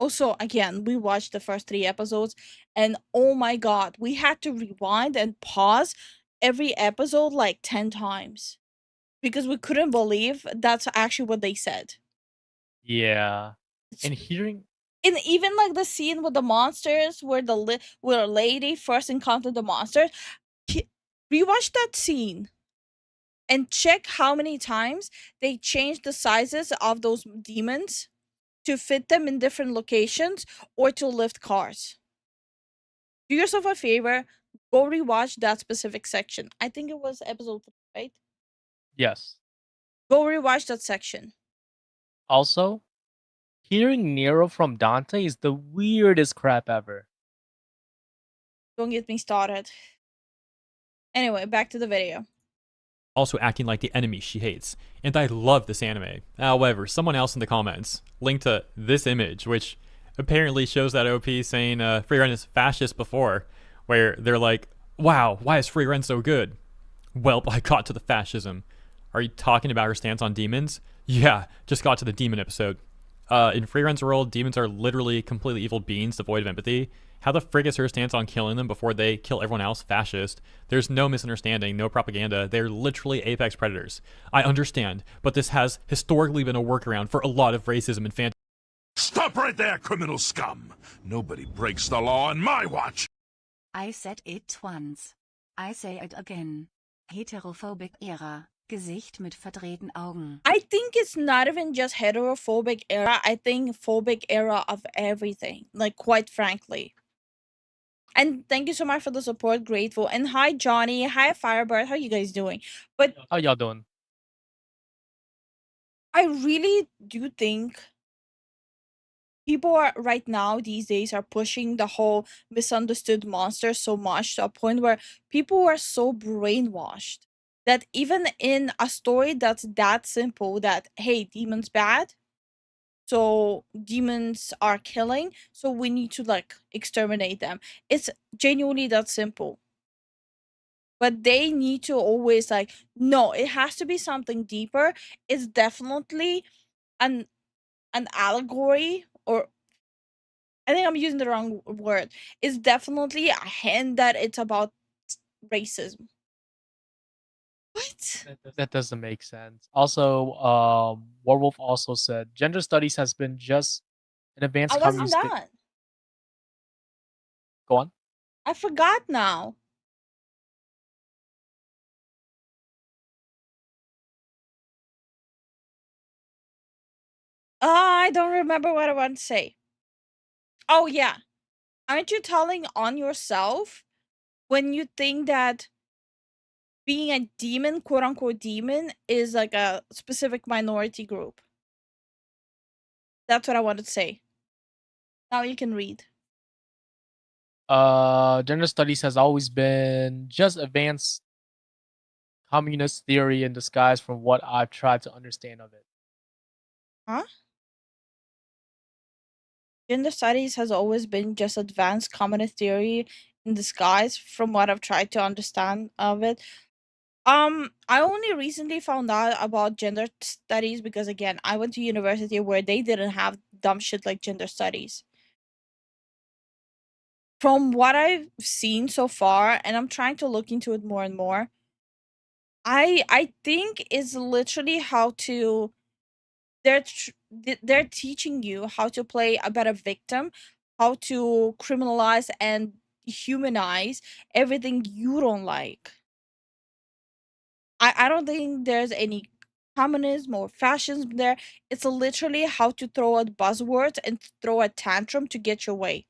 Also, again, we watched the first 3 episodes and oh my god, we had to rewind and pause every episode like 10 times because we couldn't believe that's actually what they said. Yeah. And hearing And even like the scene with the monsters where where a lady first encountered the monsters, rewatch that scene and check how many times they changed the sizes of those demons to fit them in different locations or to lift cars. Do yourself a favor, go rewatch that specific section. I think it was episode 3, right? yes. Go rewatch that section. Also, hearing Nero from Dante is the weirdest crap ever. Don't get me started. Anyway, back to the video. also acting like the enemy she hates. And I love this anime. However, someone else in the comments linked to this image, which apparently shows that OP saying Free Ren is fascist before, where they're like, wow, why is Free Ren so good? Welp, I got to the fascism. Are you talking about her stance on demons? Yeah, just got to the demon episode. In Free Ren's world, demons are literally completely evil beings devoid of empathy. How the frig is her stance on killing them before they kill everyone else fascist? There's no misunderstanding, no propaganda. They're literally apex predators. I understand, but this has historically been a workaround for a lot of racism and Stop right there, criminal scum! Nobody breaks the law on my watch! I said it once. I say it again. Heterophobic era. Gesicht mit verdrehten Augen. I think it's not even just heterophobic era. I think phobic era of everything. Like, quite frankly. And thank you so much for the support. Grateful. And hi, Johnny. Hi, Firebird. How you guys doing? But How y'all doing? I really do think people are right now these days are pushing the whole misunderstood monster so much to a point where people are so brainwashed that even in a story that's that simple, that hey, demons bad, so demons are killing, so we need to like exterminate them, it's genuinely that simple. But they need to always like, no, it has to be something deeper. It's definitely an allegory, or I think I'm using the wrong word. It's definitely a hint that it's about racism. What? That doesn't make sense. Also, Werewolf also said gender studies has been just an advanced I wasn't communist. done. Go on. I forgot now. I don't remember what I want to say. Oh yeah. Aren't you telling on yourself when you think that being a demon, quote unquote demon, is like a specific minority group? That's what I wanted to say. Now you can read. Gender studies has always been just advanced communist theory in disguise from what I've tried to understand of it. Huh? Gender studies has always been just advanced communist theory in disguise from what I've tried to understand of it. I only recently found out about gender studies because again, I went to university where they didn't have dumb shit like gender studies. From what I've seen so far, and I'm trying to look into it more and more, I think it's literally how to they're teaching you how to play a better victim, how to criminalize and humanize everything you don't like. I don't think there's any communism or fascism there. It's literally how to throw out buzzwords and throw a tantrum to get your way.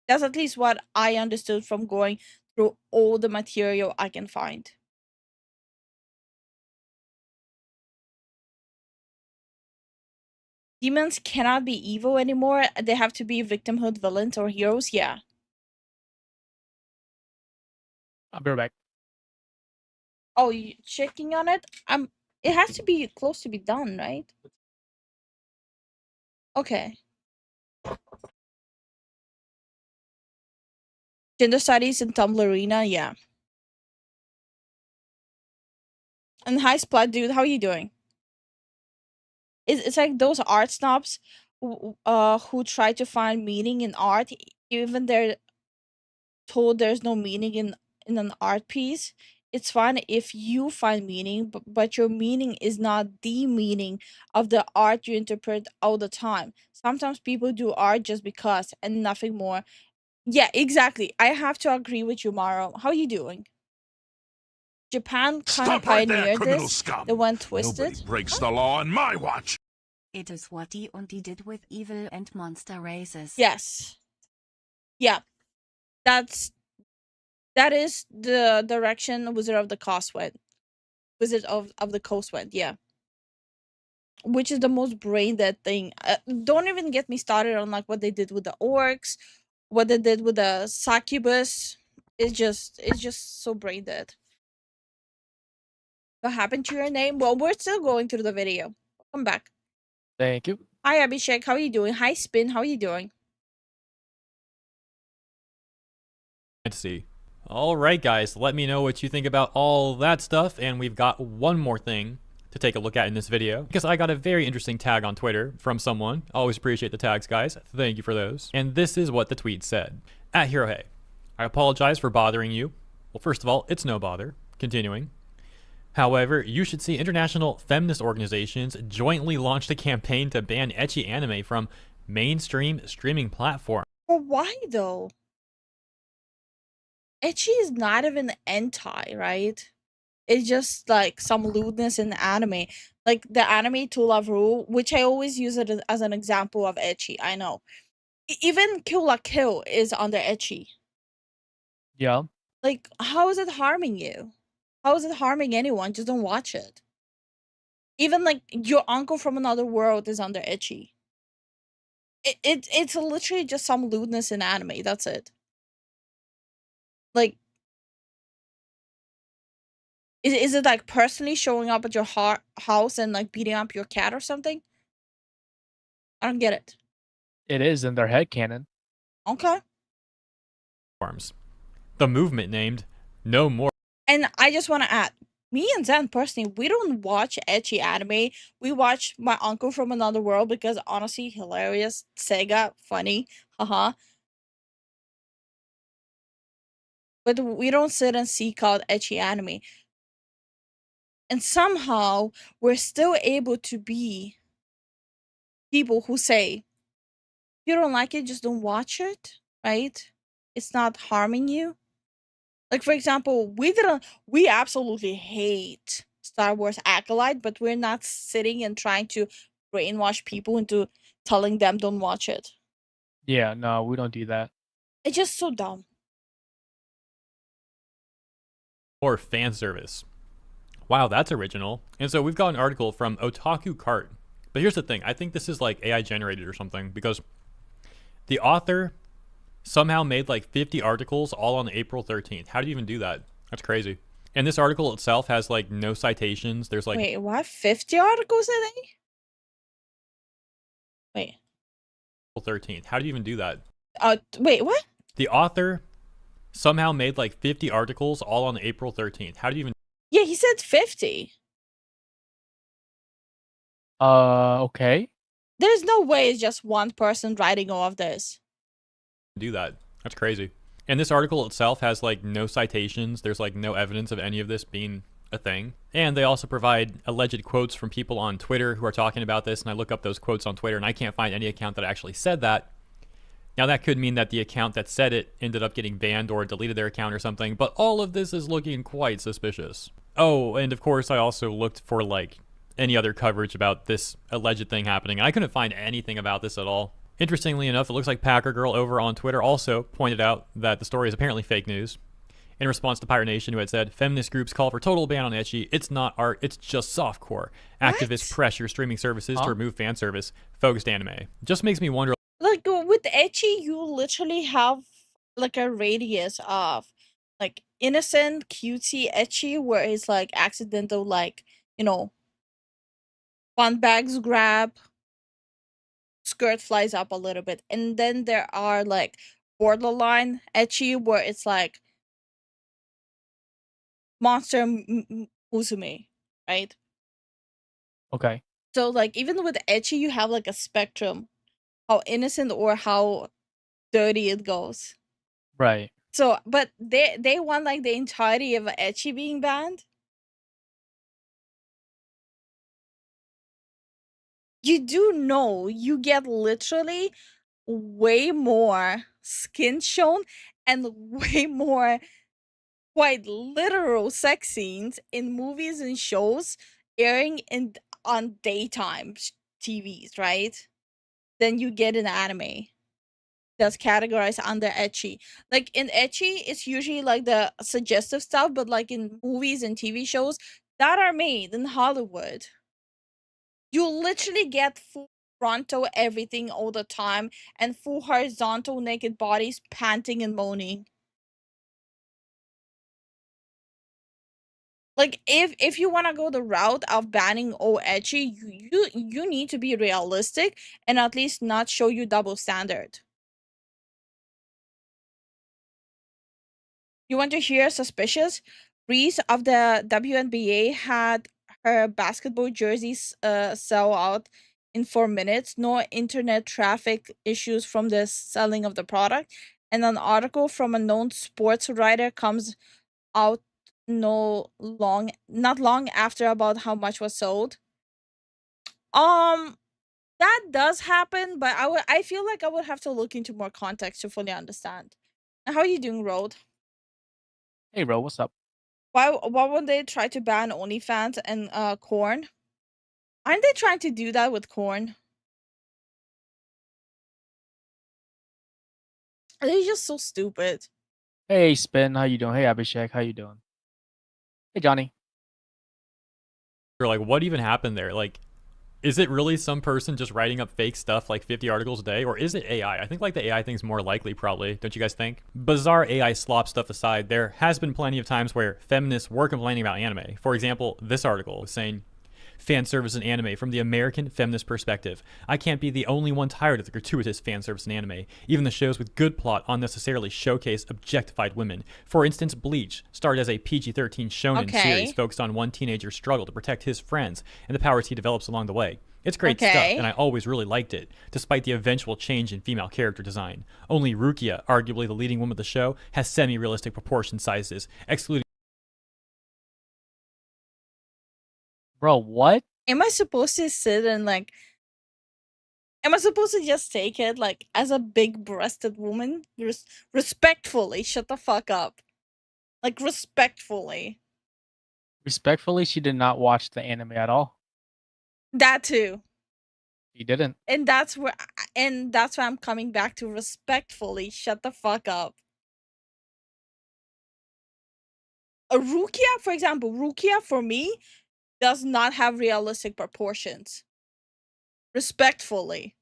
That's at least what I understood from going through all the material I can find. Demons cannot be evil anymore. They have to be victimhood villains or heroes. Yeah. I'll be right back. Oh, you checking on it? It has to be close to be done, right? Okay. Gender studies in Tumblr Arena, yeah. And hi, Splat dude, how are you doing? It's like those art snobs who try to find meaning in art, even they're told there's no meaning in an art piece. It's fine if you find meaning, but your meaning is not the meaning of the art you interpret all the time. Sometimes people do art just because and nothing more. Yeah, exactly. I have to agree with you, Maro. How are you doing? Japan kind of Stop right there, pioneered criminal this. scum! They went Nobody twisted. breaks the law on my watch! It is what D&D did with evil and monster races. Yes. Yeah. That is the direction Wizard of the Coast went. Wizard of the Coast went, yeah. Which is the most brain dead thing. Don't even get me started on like what they did with the orcs, what they did with the succubus. It's just so brain dead. What happened to your name? Well, we're still going through the video. Welcome back. Thank you. Hi Abhishek, how are you doing? Hi Spin, how are you doing? Let's see. All right, guys, let me know what you think about all that stuff. And we've got one more thing to take a look at in this video because I got a very interesting tag on Twitter from someone. Always appreciate the tags, guys. Thank you for those. And this is what the tweet said. At HeroHey, I apologize for bothering you. Well, first of all, it's no bother. Continuing. However, you should see international feminist organizations jointly launched a campaign to ban ecchi anime from mainstream streaming platforms. But why though? Ecchi is not even hentai, right? It's just like some lewdness in anime. Like the anime To Love Rule, which I always use it as an example of ecchi, I know. Even Kill La Kill is under ecchi. Yeah. Like, how is it harming you? How is it harming anyone? Just don't watch it. Even like Your Uncle from Another World is under ecchi. It's literally just some lewdness in anime. That's it. Like, is it like personally showing up at your house and like beating up your cat or something? I don't get it. It is in their headcanon. Okay. The movement named No More. And I just want to add, me and Zen personally, we don't watch ecchi anime. We watch My Uncle from Another World because honestly, hilarious, Sega, funny, haha. But we don't sit and seek out ecchi anime. And somehow we're still able to be people who say, if you don't like it, just don't watch it, right? It's not harming you. Like, for example, we absolutely hate Star Wars Acolyte, but we're not sitting and trying to brainwash people into telling them don't watch it. Yeah, no, we don't do that. It's just so dumb. Or fan service. Wow, that's original. And so we've got an article from Otaku Cart. But here's the thing, I think this is like AI generated or something because the author somehow made like 50 articles all on April 13th. How do you even do that? That's crazy. And this article itself has like no citations. There's like Wait, what? 50 articles a day? Wait. April 13th. How do you even do that? Wait, what? The author somehow made like 50 articles all on April 13th. How do you even Yeah, he said 50. Okay. There's no way it's just one person writing all of this. do that? That's crazy. And this article itself has like no citations. There's like no evidence of any of this being a thing. And they also provide alleged quotes from people on Twitter who are talking about this. And I look up those quotes on Twitter and I can't find any account that actually said that. Now that could mean that the account that said it ended up getting banned or deleted their account or something, but all of this is looking quite suspicious. Oh, and of course I also looked for like any other coverage about this alleged thing happening. I couldn't find anything about this at all. Interestingly enough, it looks like Packer Girl over on Twitter also pointed out that the story is apparently fake news. In response to Pirate Nation, who had said, feminist groups call for total ban on ecchi. It's not art, it's just softcore. Activists pressure streaming services to remove fan service. Focused anime. Just makes me wonder. Like, with ecchi, you literally have like a radius of like innocent, cutesy ecchi where it's like accidental, like, you know, fun bags grab, skirt flies up a little bit. And then there are like borderline ecchi where it's like monster musume, right? Okay. So like even with ecchi, you have like a spectrum, how innocent or how dirty it goes. Right. So, but they want like the entirety of ecchi being banned. You do know you get literally way more skin shown and way more quite literal sex scenes in movies and shows airing on daytime TVs, right? Than you get in anime that's categorized under ecchi. Like in ecchi, it's usually like the suggestive stuff, but like in movies and TV shows that are made in Hollywood, you literally get full frontal everything all the time and full horizontal naked bodies panting and moaning. Like if you want to go the route of banning all ecchi, you need to be realistic and at least not show you double standard. You want to hear suspicious? Reese of the WNBA had her basketball jerseys sell out in 4 minutes. No internet traffic issues from the selling of the product. And an article from a known sports writer comes out not long after about how much was sold. That does happen, but I feel like I would have to look into more context to fully understand. How are you doing, Road? Hey, bro, what's up? Why would they try to ban OnlyFans and corn? Aren't they trying to do that with corn? They're just so stupid. Hey, Spin, how you doing? Hey, Abhishek, how you doing? Hey, Johnny. You're like, what even happened there? Like, is it really some person just writing up fake stuff like 50 articles a day? Or is it AI? I think like the AI thing's more likely probably. Don't you guys think? Bizarre AI slop stuff aside, there has been plenty of times where feminists were complaining about anime. For example, this article was saying, fan service in anime from the American feminist perspective. I can't be the only one tired of the gratuitous fan service in anime. Even the shows with good plot unnecessarily showcase objectified women. For instance, Bleach started as a PG-13 shonen series focused on one teenager's struggle to protect his friends and the powers he develops along the way. It's great stuff, and I always really liked it, despite the eventual change in female character design. Only Rukia, arguably the leading woman of the show, has semi-realistic proportion sizes, excluding... Bro, what? Am I supposed to sit and like? Am I supposed to just take it like as a big-breasted woman? Respectfully, shut the fuck up. Like respectfully. Respectfully, she did not watch the anime at all. That too. She didn't. And that's why I'm coming back to respectfully shut the fuck up. A Rukia, for example, Rukia for me does not have realistic proportions. Respectfully.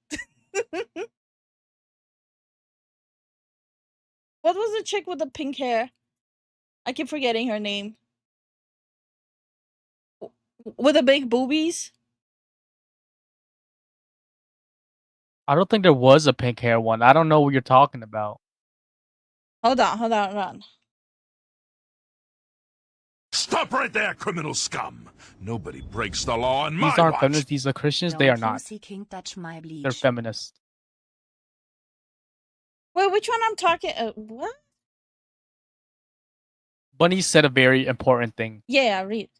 What was the chick with the pink hair? I keep forgetting her name. With the big boobies? I don't think there was a pink hair one. I don't know what you're talking about. Hold on. Stop right there, criminal scum! Nobody breaks the law on my These aren't watch. feminists, these are Christians. They are not. King touch my bleach. They're feminists. Wait, which one I'm talking? What? Bunny said a very important thing. Yeah, read.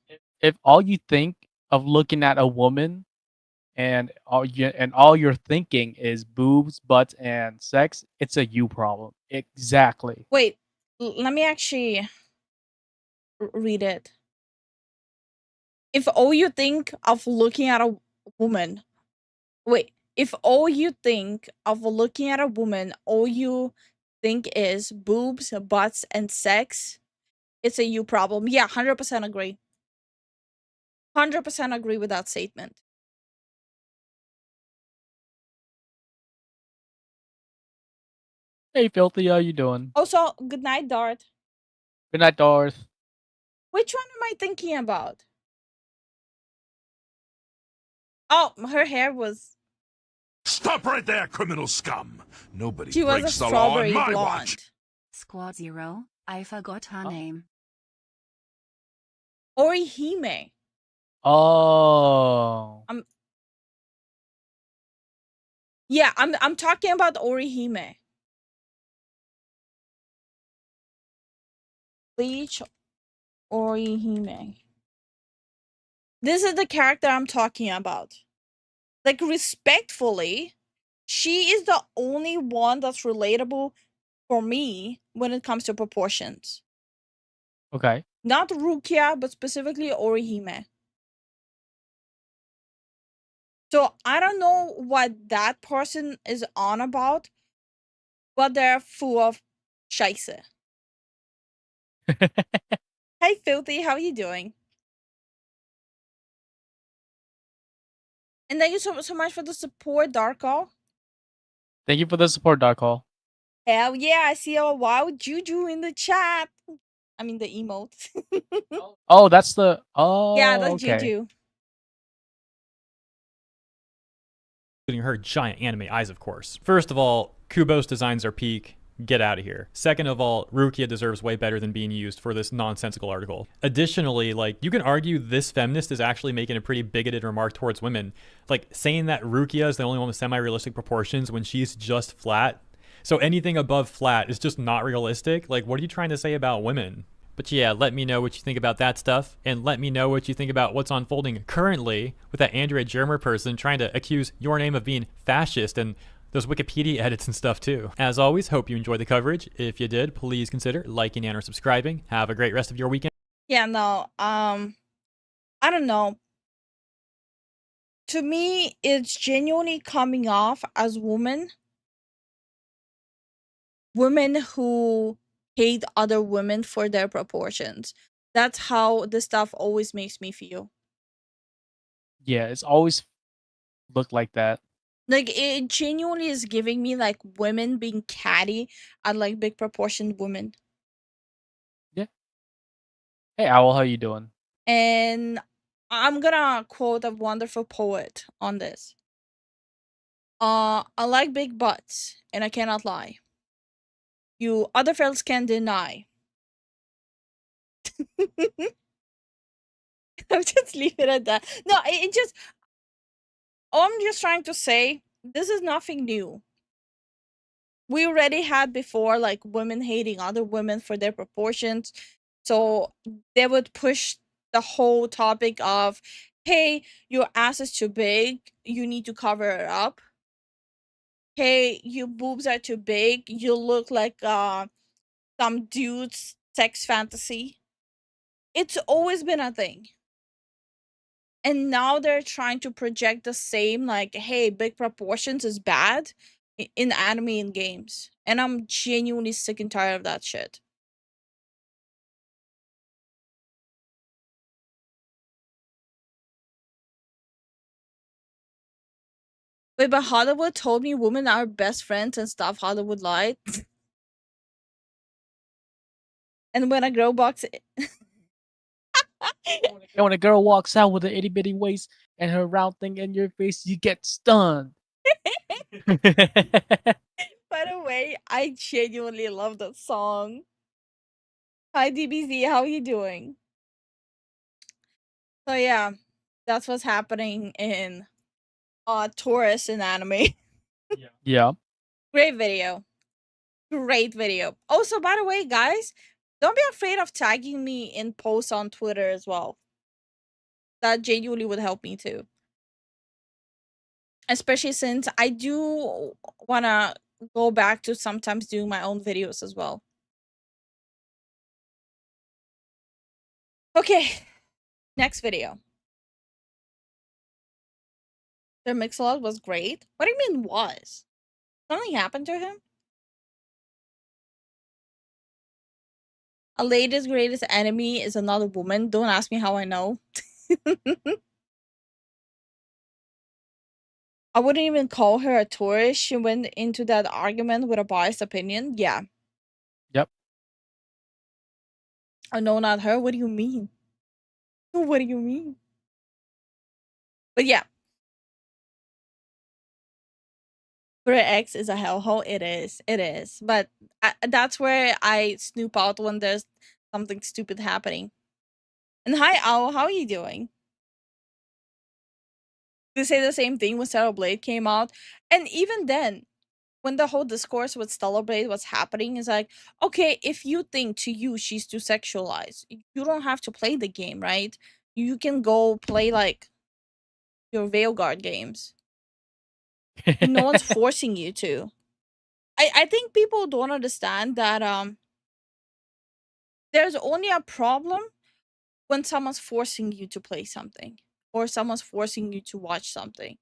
If all you think of looking at a woman and all you're thinking is boobs, butts, and sex, it's a you problem. Exactly. Wait, let me actually read it. If all you think of looking at a woman, if all you think of looking at a woman, all you think is boobs, butts, and sex, it's a you problem. Yeah, 100% agree. 100% agree with that statement. Hey, Filthy, how you doing? Also, good night, Dart. Good night, Darth. Which one am I thinking about? Oh, her hair was... Stop right there, criminal scum! Nobody She was a breaks the law on strawberry my watch. blonde. Squad 0, I forgot her name. Orihime. Oh. Yeah, I'm talking about Orihime. Bleach Orihime. This is the character I'm talking about. Like, respectfully, she is the only one that's relatable for me when it comes to proportions. Okay. Not Rukia, but specifically Orihime. So I don't know what that person is on about, but they're full of scheisse. Hey, Filthy, how are you doing? And thank you so much for the support, Darko. Thank you for the support, Dark Hall. Hell yeah, I see a wild Juju in the chat. I mean, the emote. Oh, that's the... Oh, Yeah, that's okay. Juju. Including her giant anime eyes, of course. First of all, Kubo's designs are peak. Get out of here. Second of all, Rukia deserves way better than being used for this nonsensical article. Additionally, like, you can argue this feminist is actually making a pretty bigoted remark towards women. Like, saying that Rukia is the only one with semi-realistic proportions when she's just flat. So anything above flat is just not realistic. Like, what are you trying to say about women? But yeah, let me know what you think about that stuff, and let me know what you think about what's unfolding currently with that Andrea Germer person trying to accuse Your Name of being fascist and those Wikipedia edits and stuff too. As always, hope you enjoyed the coverage. If you did, please consider liking and or subscribing. Have a great rest of your weekend. Yeah, no, I don't know. To me, it's genuinely coming off as women who hate other women for their proportions. That's how this stuff always makes me feel. Yeah, it's always looked like that. Like, it genuinely is giving me like women being catty at like big proportioned women. Yeah. Hey, Owl, how you doing? And I'm gonna quote a wonderful poet on this. I like big butts, and I cannot lie. You other fellas can deny. I'm just leave it at that. No, it just. All I'm just trying to say, this is nothing new. We already had before, like, women hating other women for their proportions. So they would push the whole topic of, hey, your ass is too big, you need to cover it up. Hey, your boobs are too big, you look like some dude's sex fantasy. It's always been a thing. And now they're trying to project the same, like, hey, big proportions is bad in anime and games. And I'm genuinely sick and tired of that shit. Wait, but Hollywood told me women are best friends and stuff. Hollywood lied. And when a girl walks And when a girl walks out with an itty bitty waist and her round thing in your face, you get stunned. By the way, I genuinely love that song. Hi DBZ, how are you doing? So yeah, that's what's happening in Taurus in anime. Yeah. Great video. Great video. Also, by the way, guys, don't be afraid of tagging me in posts on Twitter as well. That genuinely would help me too. Especially since I do want to go back to sometimes doing my own videos as well. Okay, next video. Their mix-a-lot was great. What do you mean was? Something happened to him? A latest greatest enemy is another woman. Don't ask me how I know. I wouldn't even call her a tourist. She went into that argument with a biased opinion. Yeah. Yep. Oh, no, not her. What do you mean? What do you mean? But yeah. Brit X is a hellhole. It is. It is. But that's where I snoop out when there's something stupid happening. And hi, Owl. How are you doing? They say the same thing when Stellar Blade came out. And even then, when the whole discourse with Stellar Blade was happening, is like, okay, if you think to you she's too sexualized, you don't have to play the game, right? You can go play like your Veilguard games. No one's forcing you to. I think people don't understand that there's only a problem when someone's forcing you to play something or someone's forcing you to watch something.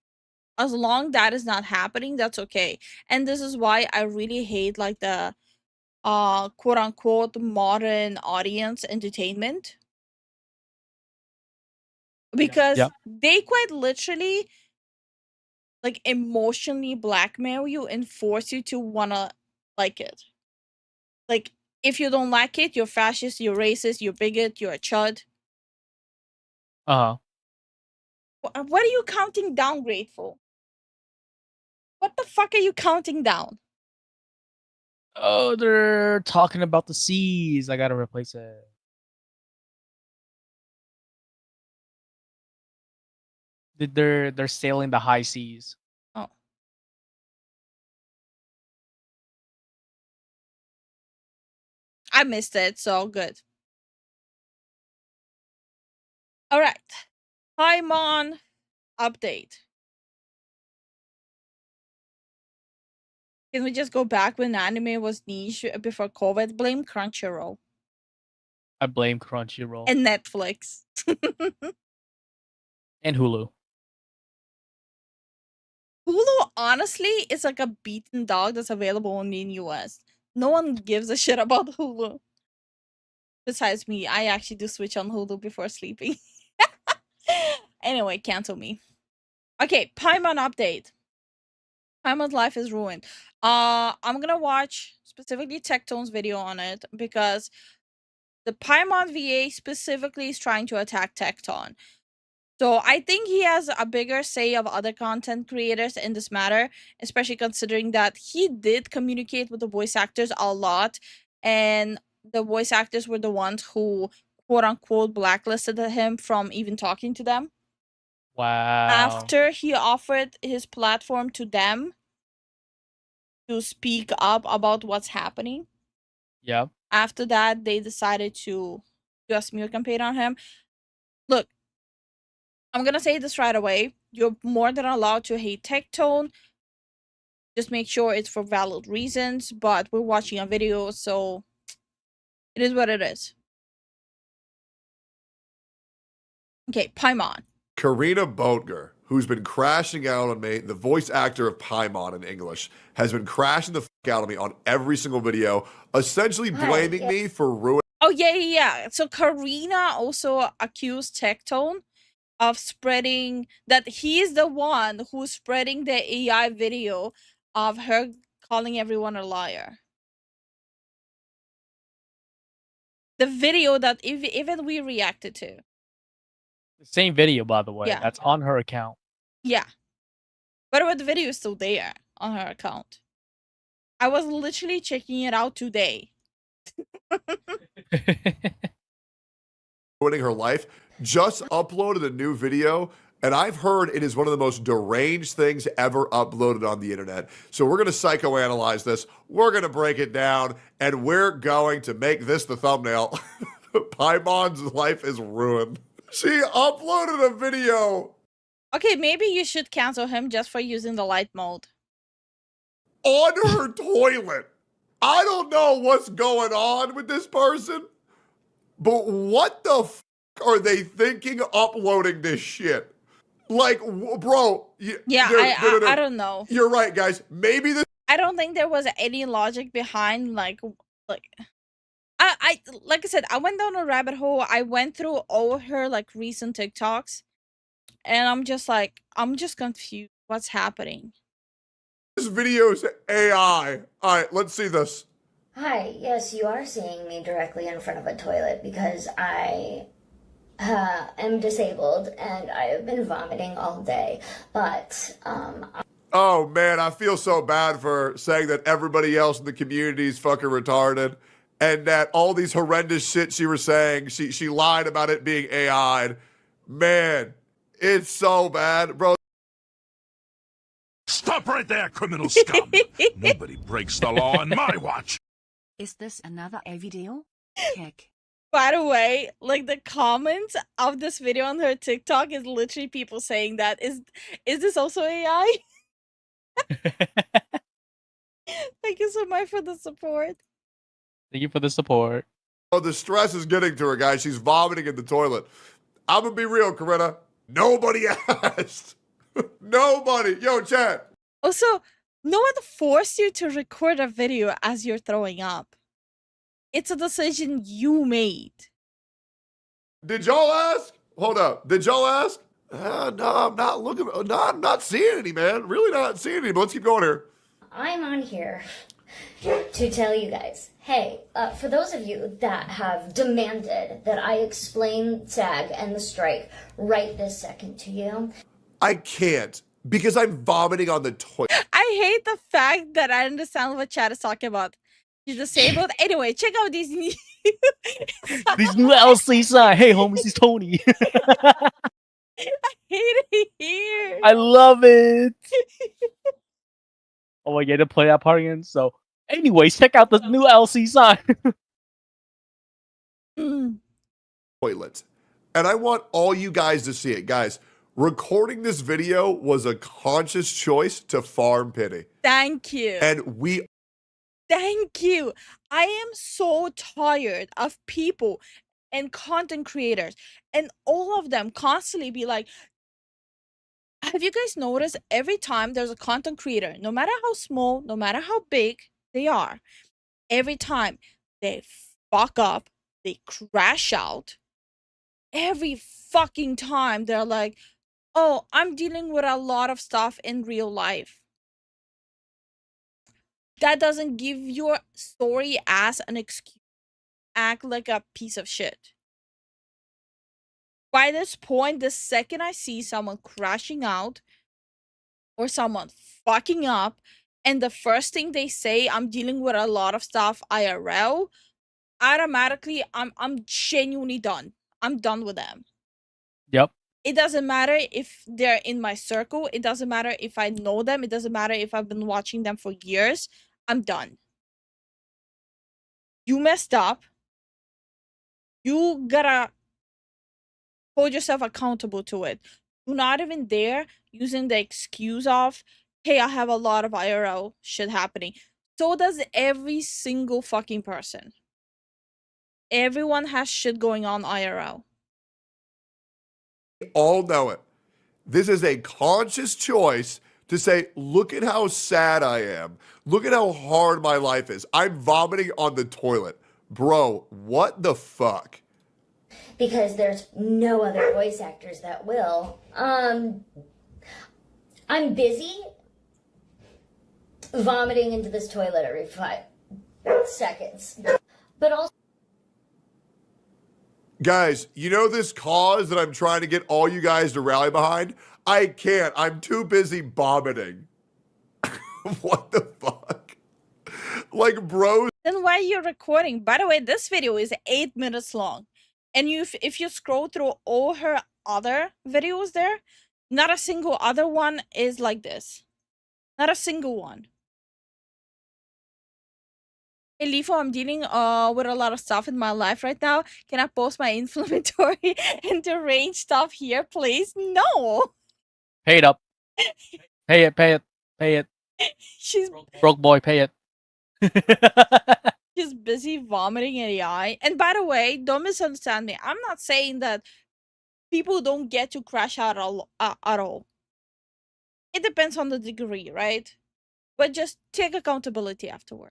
As long that is not happening, that's okay. And this is why I really hate like the quote unquote modern audience entertainment, because Yep. they quite literally like emotionally blackmail you and force you to wanna like it. Like, if you don't like it, you're fascist, you're racist, you're bigot, you're a chud. Uh-huh. What are you counting down, Grateful? What the fuck are you counting down? Oh, they're talking about the seas. I gotta replace it. They're sailing the high seas. Oh. I missed it, so good. All right. Paimon update. Can we just go back when anime was niche before COVID? Blame Crunchyroll I blame Crunchyroll and Netflix. and Hulu. Hulu, honestly, is like a beaten dog that's available only in US. No one gives a shit about Hulu. Besides me, I actually do switch on Hulu before sleeping. Anyway, cancel me. Okay, Paimon update. Paimon's life is ruined. I'm gonna watch specifically Tectone's video on it because the Paimon VA specifically is trying to attack Tecton. So I think he has a bigger say of other content creators in this matter, especially considering that he did communicate with the voice actors a lot, and the voice actors were the ones who quote unquote blacklisted him from even talking to them. Wow. After he offered his platform to them to speak up about what's happening, Yep. after that they decided to do a smear campaign on him. Look, I'm gonna say this right away. You're more than allowed to hate Tectone. Just make sure it's for valid reasons. But we're watching a video, so it is what it is. Okay, Paimon. Karina Boatger, who's been crashing out on me, the voice actor of Paimon in English, has been crashing the fuck out of me on every single video, essentially blaming me for ruining. Oh, yeah. So Karina also accused Tectone of spreading that he's the one who's spreading the AI video of her calling everyone a liar. The video that even we reacted to. The same video, by the way. Yeah. That's on her account. Yeah. But the video is still there on her account. I was literally checking it out today. Ruining her life, just uploaded a new video, and I've heard it is one of the most deranged things ever uploaded on the internet. So we're going to psychoanalyze this, we're going to break it down, and we're going to make this the thumbnail. Paimon's life is ruined. She uploaded a video Okay, maybe you should cancel him just for using the light mode. on her toilet. I don't know what's going on with this person, but what the f are they thinking uploading this shit? Like, bro. I don't know. You're right, guys. Maybe this. I don't think there was any logic behind like I like I said, I went down a rabbit hole. I went through all her like recent TikToks, and I'm just confused. What's happening? This video's AI. All right, let's see this. Hi, yes, you are seeing me directly in front of a toilet because I am disabled and I have been vomiting all day. But, Oh man, I feel so bad for saying that everybody else in the community is fucking retarded, and that all these horrendous shit she was saying, she lied about it being AI'd. Man, it's so bad, bro. Stop right there, criminal scum! Nobody breaks the law on my watch! Is this another A video? Kick. By the way, like the comments of this video on her TikTok is literally people saying that is this also AI? Thank you so much for the support. Thank you for the support. Oh, the stress is getting to her, guys. She's vomiting in the toilet. I'm gonna be real, Corinna. Nobody asked. Nobody. Yo, chat. Also, no one forced you to record a video as you're throwing up. It's a decision you made. Did y'all ask? Hold up. Did y'all ask? No, I'm not looking. No, I'm not seeing any, man. Really not seeing any. But let's keep going here. I'm on here to tell you guys, hey, for those of you that have demanded that I explain SAG and the strike right this second to you. I can't because I'm vomiting on the toilet. I hate the fact that I understand what chat is talking about. You're disabled. Anyway, check out these new These new LC sign. Hey, homies, it's Tony. I hate it here. I love it. Oh, I get to play that part again. So, anyways, check out the new LC sign. Toilet. and I want all you guys to see it. Guys, recording this video was a conscious choice to farm pity. Thank you. And we Thank you. I am so tired of people and content creators and all of them constantly be like, have you guys noticed every time there's a content creator, no matter how small, no matter how big they are, every time they fuck up, they crash out, every fucking time they're like, oh, I'm dealing with a lot of stuff in real life. That doesn't give your story as an excuse. Act like a piece of shit. By this point, the second I see someone crashing out or someone fucking up, and the first thing they say, I'm dealing with a lot of stuff IRL, automatically I'm genuinely done. I'm done with them. Yep. It doesn't matter if they're in my circle. It doesn't matter if I know them. It doesn't matter if I've been watching them for years. I'm done. You messed up. You gotta hold yourself accountable to it. Do not even dare using the excuse of, hey, I have a lot of IRL shit happening. So does every single fucking person. Everyone has shit going on IRL. all know it. This is a conscious choice to say, look at how sad I am. Look at how hard my life is. I'm vomiting on the toilet. Bro, what the fuck? Because there's no other voice actors that will. I'm busy vomiting into this toilet every 5 seconds. But also, Guys, you know this cause that I'm trying to get all you guys to rally behind? I can't. I'm too busy vomiting. What the fuck? Like, bros. Then why are you recording? By the way, this video is 8 minutes long. And if you scroll through all her other videos there, not a single other one is like this. Not a single one. Hey, Lifu, I'm dealing with a lot of stuff in my life right now. Can I post my inflammatory and deranged stuff here, please? No. Pay it up. Pay it, pay it, pay it. She's Broke boy, pay it. She's busy vomiting AI. And by the way, don't misunderstand me. I'm not saying that people don't get to crash out at all. It depends on the degree, right? But just take accountability afterward.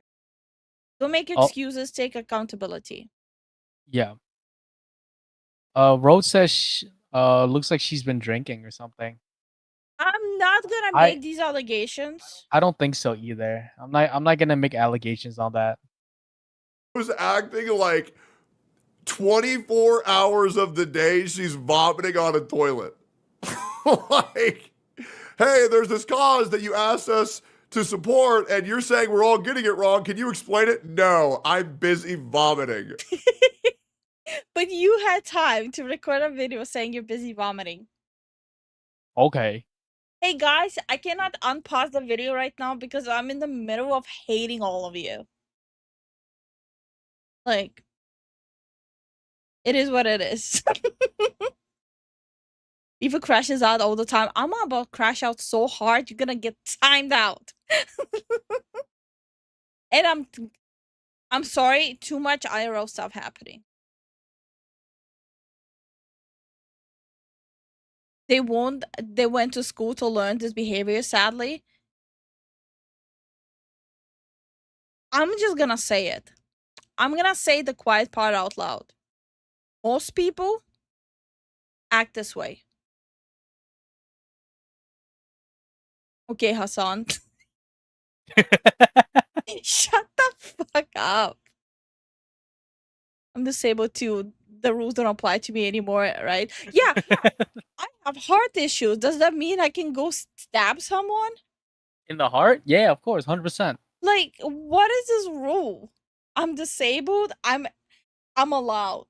Don't make excuses, take accountability. Yeah. Rose says looks like she's been drinking or something. I'm not gonna make these allegations. I don't think so either. I'm not gonna make allegations on that. Was acting like 24 hours of the day she's vomiting on a toilet. Like, hey, there's this cause that you asked us to support and you're saying we're all getting it wrong. Can you explain it? No, I'm busy vomiting. But you had time to record a video saying you're busy vomiting. Okay. Hey guys, I cannot unpause the video right now because I'm in the middle of hating all of you. Like, it is what it is. Eva crashes out all the time. I'm about to crash out so hard, you're gonna get timed out. And I'm sorry, too much IRL stuff happening. They went to school to learn this behavior, sadly. I'm just gonna say it. I'm gonna say the quiet part out loud. Most people act this way. Okay, Hassan. Shut the fuck up. I'm disabled too. The rules don't apply to me anymore, right? Yeah, I have heart issues. Does that mean I can go stab someone? In the heart? Yeah, of course, 100%. Like, what is this rule? I'm disabled. I'm allowed.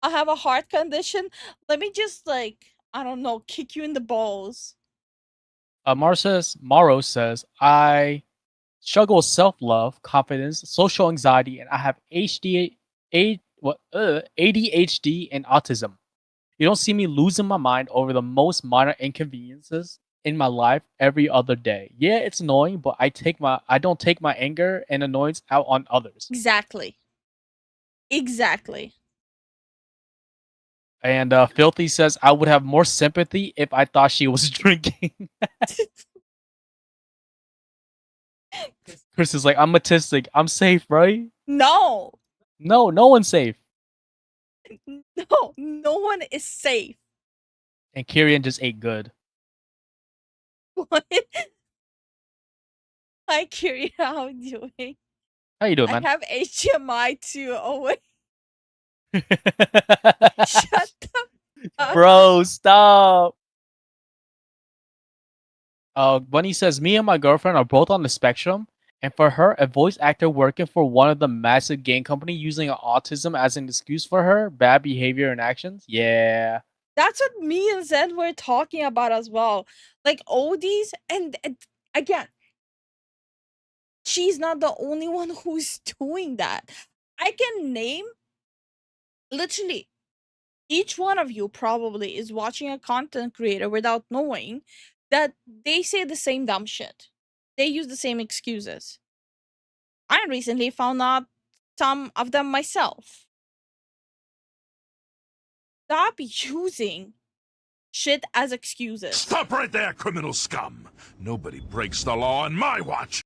I have a heart condition. Let me just, like, I don't know, kick you in the balls. Maro says, I struggle with self-love, confidence, social anxiety, and I have ADHD and autism. You don't see me losing my mind over the most minor inconveniences in my life every other day. Yeah, it's annoying, but I don't take my anger and annoyance out on others. Exactly. Exactly. And Filthy says I would have more sympathy if I thought she was drinking. Chris is like, I'm autistic. I'm safe, right? No. No, no one's safe. No. No one is safe. And Kyrian just ate good. What? Hi, Kiri. How are you doing? How you doing, I man? have HMI too. Oh wait. Shut the fuck. Bro, stop. Bunny says, me and my girlfriend are both on the spectrum, and for her, a voice actor working for one of the massive game company using autism as an excuse for her bad behavior and actions. Yeah. That's what me and Zen were talking about as well. Like Odie's, and again, she's not the only one who's doing that. I can name literally each one of you probably is watching a content creator without knowing that they say the same dumb shit. They use the same excuses. I recently found out some of them myself. Stop using shit as excuses. Stop right there, criminal scum! Nobody breaks the law on my watch!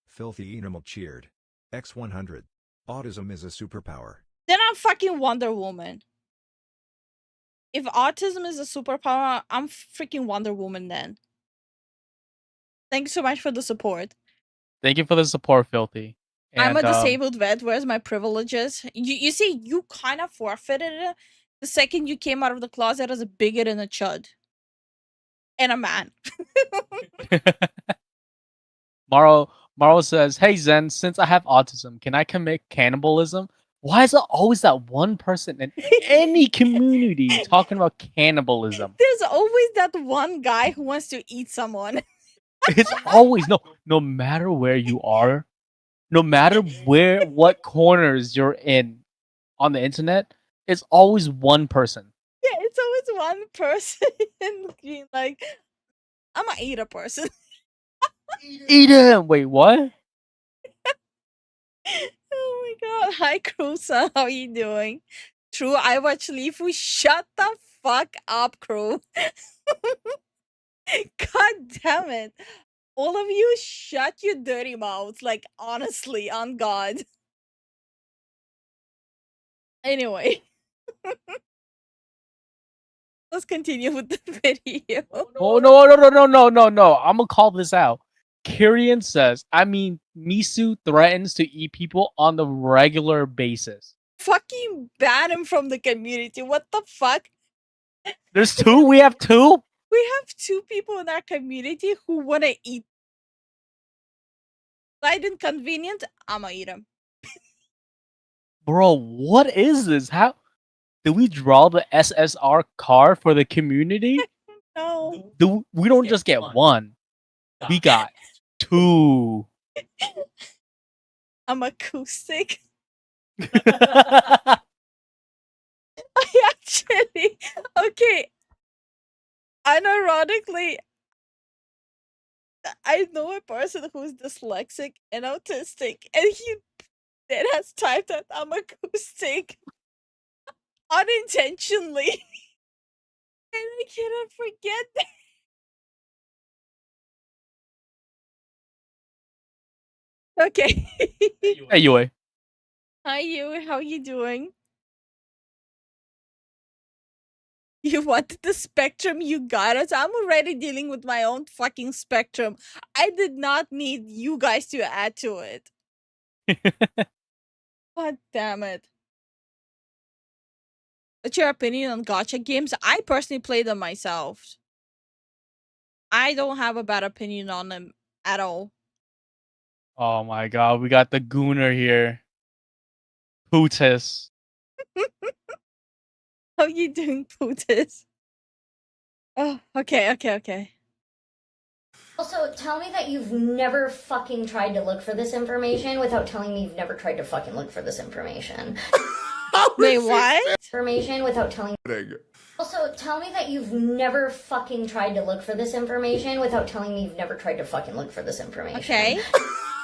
Filthy Animal cheered. X100. Autism is a superpower. Then I'm fucking Wonder Woman. If autism is a superpower, I'm freaking Wonder Woman then. Thanks so much for the support. Thank you for the support, Filthy. I'm a disabled vet. Where's my privileges? You see, you kind of forfeited it the second you came out of the closet as a bigot and a chud. And a man. Maro says, hey Zen, since I have autism, can I commit cannibalism? Why is it always that one person in any community talking about cannibalism? There's always that one guy who wants to eat someone. It's always no matter where you are, no matter what corners you're in on the internet, it's always one person. Yeah, it's always one person being like, I'm gonna eat a person. Eat him! Wait, what? Oh my god. Hi, Cruza. How you doing? True, I watch Lifu. Shut the fuck up, crew. God damn it. All of you, shut your dirty mouths. Like, honestly, on God. Anyway. Let's continue with the video. Oh no! I'm gonna call this out. Kyrian says, Misu threatens to eat people on the regular basis. Fucking ban him from the community. What the fuck? There's two? We have two? We have two people in our community who wanna eat. Light inconvenient, I'ma eat him. Bro, what is this? How did we draw the SSR card for the community? No. We don't just get one. We got two. I'm acoustic. I I actually, okay. Unironically, I know a person who's dyslexic and autistic, and he that has typed that I'm acoustic unintentionally. And I cannot forget that. Okay. Hey, Yue. Hi, you. How you doing? You wanted the spectrum, you got it. I'm already dealing with my own fucking spectrum. I did not need you guys to add to it. God damn it. What's your opinion on gacha games? I personally play them myself. I don't have a bad opinion on them at all. Oh my god, we got the Gooner here. Pootis. How you doing, Putis? Oh, okay. Also, tell me that you've never fucking tried to look for this information without telling me you've never tried to fucking look for this information. Wait, what? information without telling. Also, tell me that you've never fucking tried to look for this information without telling me you've never tried to fucking look for this information. Okay.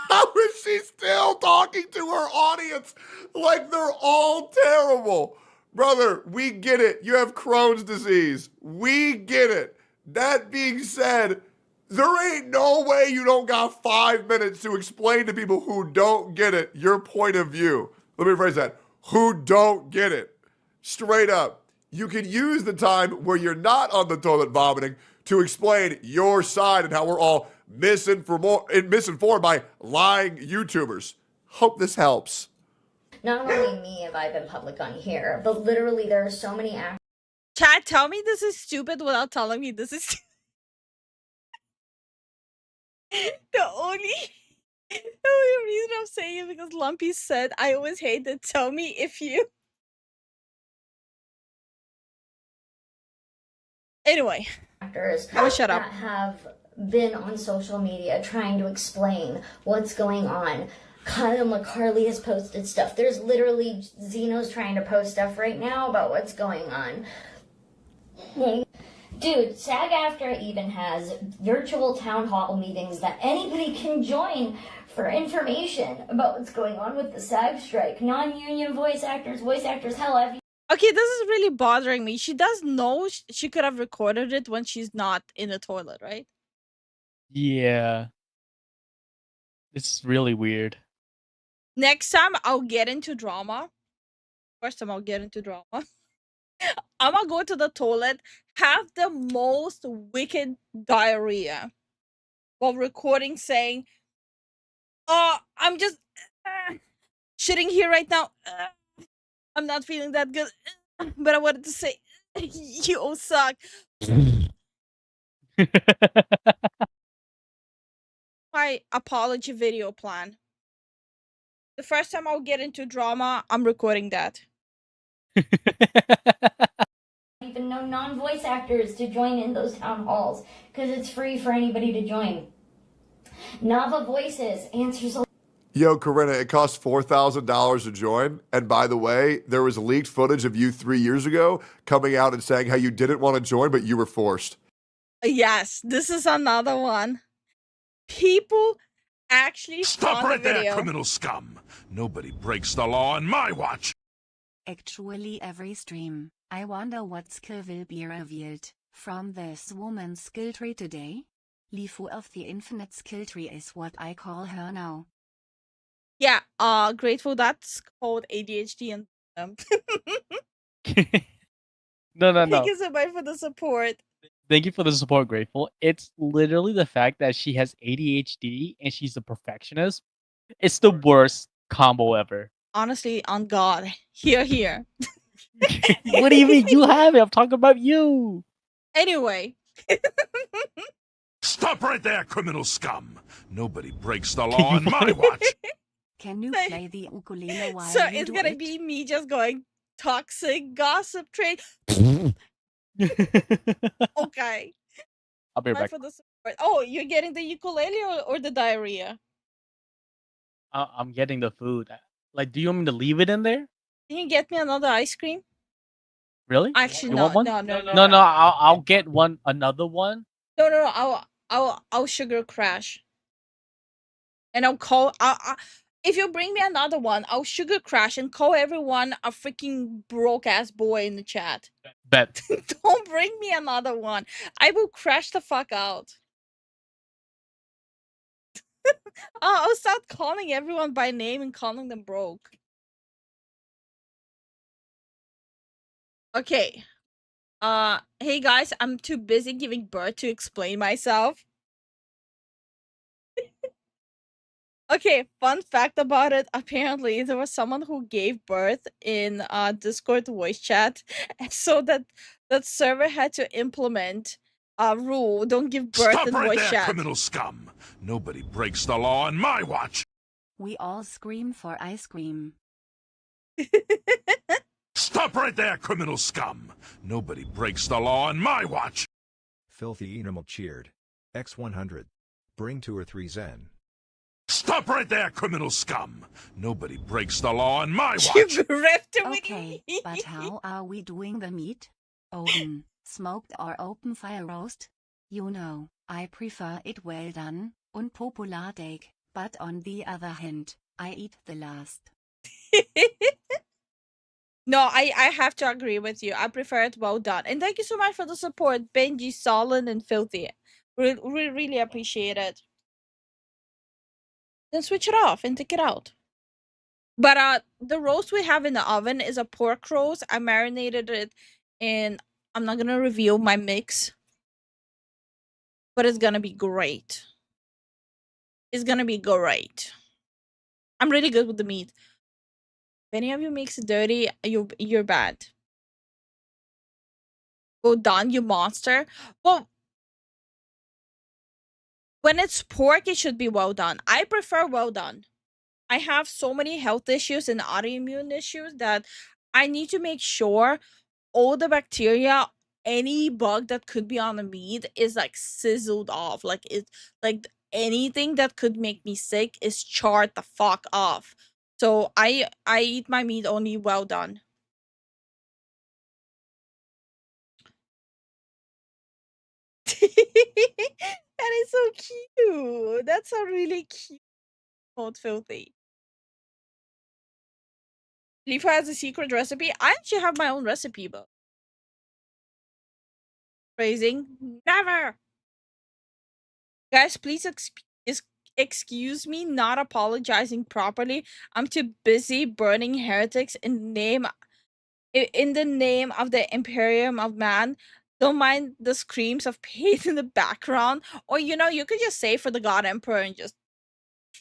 How is she still talking to her audience like they're all terrible? Brother, we get it. You have Crohn's disease. We get it. That being said, there ain't no way you don't got 5 minutes to explain to people who don't get it your point of view. Let me rephrase that. Who don't get it. Straight up. You can use the time where you're not on the toilet vomiting to explain your side and how we're all misinformed by lying YouTubers. Hope this helps. Not only me have I been public on here, but literally there are so many actors. Chat, tell me this is stupid without telling me this is stupid. The only reason I'm saying it because Lumpy said, I always hate that. Tell me if you. Anyway, Actors shut up. that have been on social media trying to explain what's going on. Kyle McCarley has posted stuff. There's literally Xeno's trying to post stuff right now about what's going on. Dude, SAG-AFTRA even has virtual town hall meetings that anybody can join for information about what's going on with the SAG strike. Non-union voice actors, hell, I've... Okay, this is really bothering me. She does know she could have recorded it when she's not in the toilet, right? Yeah. It's really weird. Next time, I'll get into drama. First time, I'll get into drama. I'm gonna go to the toilet, have the most wicked diarrhea while recording saying, oh, I'm just shitting here right now. I'm not feeling that good. But I wanted to say, you all suck. My apology video plan. The first time I'll get into drama, I'm recording that. even know non-voice actors to join in those town halls because it's free for anybody to join. Nava Voices answers a... Yo, Corinna, it costs $4,000 to join. And by the way, there was leaked footage of you 3 years ago coming out and saying how you didn't want to join, but you were forced. Yes, this is another one. People actually Stop saw right the video. there, criminal scum. Nobody breaks the law on my watch. Actually every stream, I wonder what skill will be revealed from this woman's skill tree today. Lifu of the infinite skill tree is what I call her now. Yeah, grateful that's called ADHD and No. Thank you so much for the support. Thank you for the support, Grateful. It's literally the fact that she has ADHD and she's a perfectionist. It's the worst combo ever. Honestly, on God. Here. What do you mean you have it? I'm talking about you. Anyway. Stop right there, criminal scum. Nobody breaks the law on my watch. Can you play the ukulele while So you it's do gonna it? be me just going toxic gossip train. Okay. I'll be right back. For the support. Oh, you're getting the ukulele or the diarrhea? I'm getting the food. Like, do you want me to leave it in there? Can you get me another ice cream? Really? Actually, you no, want one? no. I'll get another one. No. I'll sugar crash. And I'll call. If you bring me another one, I'll sugar crash and call everyone a freaking broke ass boy in the chat. Bet. Don't bring me another one. I will crash the fuck out. I'll start calling everyone by name and calling them broke. Okay. Hey guys, I'm too busy giving birth to explain myself. Okay, fun fact about it. Apparently, there was someone who gave birth in Discord voice chat, so that server had to implement a rule: don't give birth Stop in right voice there, chat. criminal scum. Nobody breaks the law on my watch. We all scream for ice cream. Stop right there, criminal scum. Nobody breaks the law on my watch. Filthy Animal cheered. X100. Bring 2 or 3 Zen. Stop right there, criminal scum! Nobody breaks the law on my You watch! gripped it with Okay, me. but how are we doing the meat? Oven, smoked or open fire roast? You know, I prefer it well done, unpopular take, but on the other hand, I eat the last. No, I have to agree with you. I prefer it well done. And thank you so much for the support, Benji, Solid, and Filthy. We really appreciate it. Then switch it off and take it out. But the roast we have in the oven is a pork roast. I marinated it in, I'm not gonna reveal my mix, but it's gonna be great. It's gonna be great. I'm really good with the meat. If any of you makes it dirty, you're bad. Well done, you monster. Well, when it's pork, it should be well done. I prefer well done. I have so many health issues and autoimmune issues that I need to make sure all the bacteria, any bug that could be on the meat is like sizzled off. Like it's like anything that could make me sick is charred the fuck off. So I eat my meat only well done. That is so cute. That's a really cute old Filthy. Leaf has a secret recipe. I actually have my own recipe book. Phrasing, never. Guys, please excuse me not apologizing properly. I'm too busy burning heretics in the name of the Imperium of Man. Don't mind the screams of pain in the background. Or you could just say for the God Emperor and just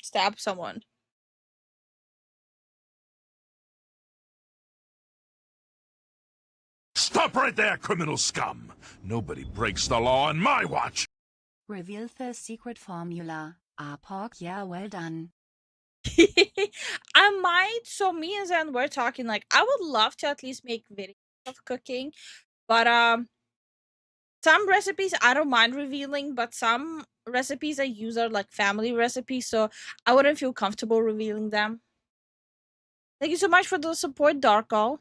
stab someone. Stop right there, criminal scum! Nobody breaks the law on my watch! Reveal the secret formula. Pork, yeah, well done. I might. So me and Zen were talking like I would love to at least make videos of cooking, but some recipes I don't mind revealing, but some recipes I use are like family recipes, so I wouldn't feel comfortable revealing them. Thank you so much for the support, Darko.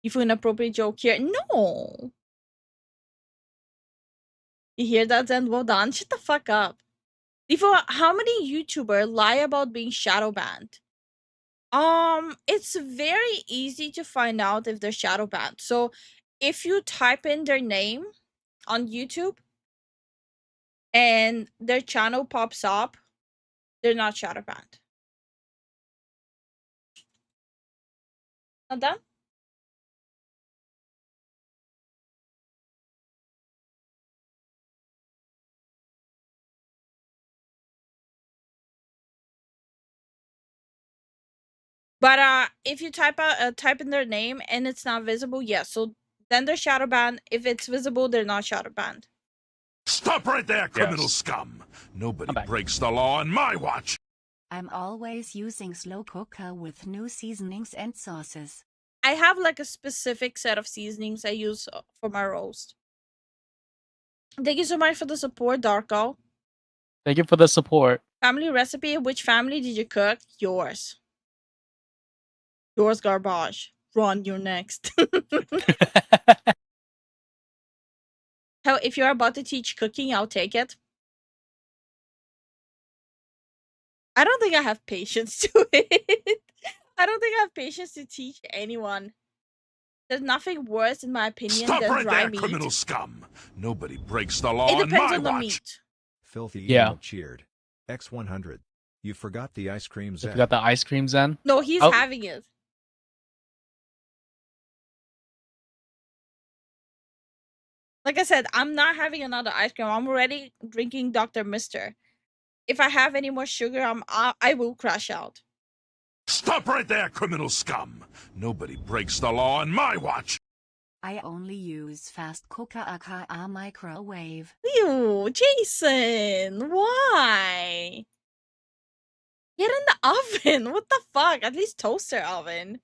You feel inappropriate joke here? No. You hear that, Zen? Well done. Shut the fuck up. Lifu, how many YouTubers lie about being shadow banned? It's very easy to find out if they're shadow banned. So if you type in their name on YouTube and their channel pops up, they're not shadow banned. Not done? But if you type in their name and it's not visible, yes. So then they're shadow banned. If it's visible, they're not shadow banned. Stop right there, criminal scum! Nobody breaks the law on my watch! I'm always using slow cooker with new seasonings and sauces. I have like a specific set of seasonings I use for my roast. Thank you so much for the support, Darko. Thank you for the support. Family recipe. Which family did you cook? Yours. Yours, garbage. Ron, you're next. Hell, if you're about to teach cooking, I'll take it. I don't think I have patience to it. I don't think I have patience to teach anyone. There's nothing worse, in my opinion, Stop than right dry there, meat. criminal scum! Nobody breaks the law It on depends my on the watch! meat. Filthy Yeah. emo cheered. X100. You forgot the ice cream, You Zen. got the ice cream, Zen? No, he's Oh. having it. Like I said, I'm not having another ice cream. I'm already drinking Dr. Mister. If I have any more sugar, I will crash out. Stop right there, criminal scum! Nobody breaks the law on my watch! I only use fast cooker aka microwave. Ew, Jason, why? Get in the oven. What the fuck? At least toaster oven.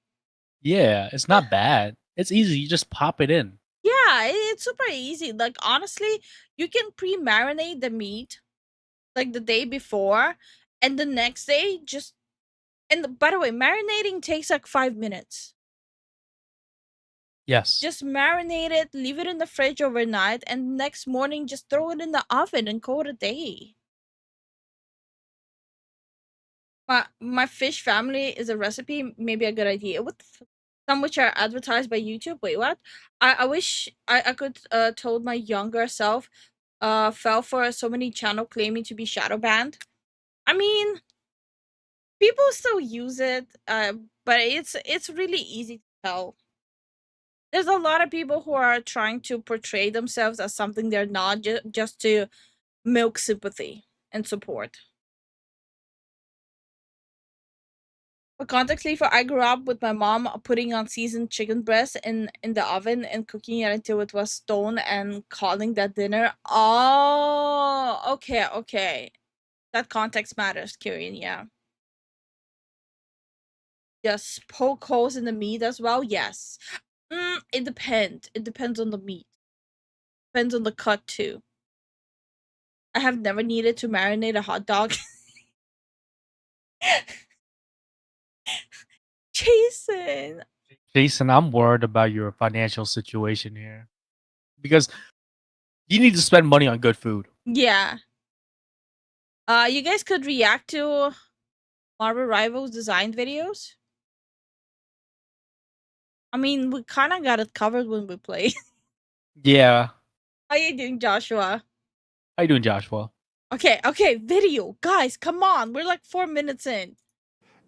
Yeah, it's not bad. It's easy. You just pop it in. Yeah, it's super easy. Like honestly, you can pre-marinate the meat like the day before, and the next day just. And by the way, marinating takes like 5 minutes. Yes. Just marinate it, leave it in the fridge overnight, and next morning just throw it in the oven and call it a day. My fish family is a recipe, maybe a good idea. What the some which are advertised by YouTube. Wait, what? I wish I could told my younger self fell for so many channel claiming to be shadow banned. I mean, people still use it, but it's really easy to tell. There's a lot of people who are trying to portray themselves as something they're not, just to milk sympathy and support. For context, Leaf, I grew up with my mom putting on seasoned chicken breast in the oven and cooking it until it was stone and calling that dinner. Oh, okay, okay. That context matters, Kieran, yeah. Just poke holes in the meat as well, yes. It depends. It depends on the meat. Depends on the cut, too. I have never needed to marinate a hot dog. Jason. Jason, I'm worried about your financial situation here because you need to spend money on good food. Yeah. You guys could react to Marvel Rivals design videos. I mean, we kind of got it covered when we play. Yeah. How you doing, Joshua? How you doing, Joshua? Okay, video. Guys, come on. We're like 4 minutes in.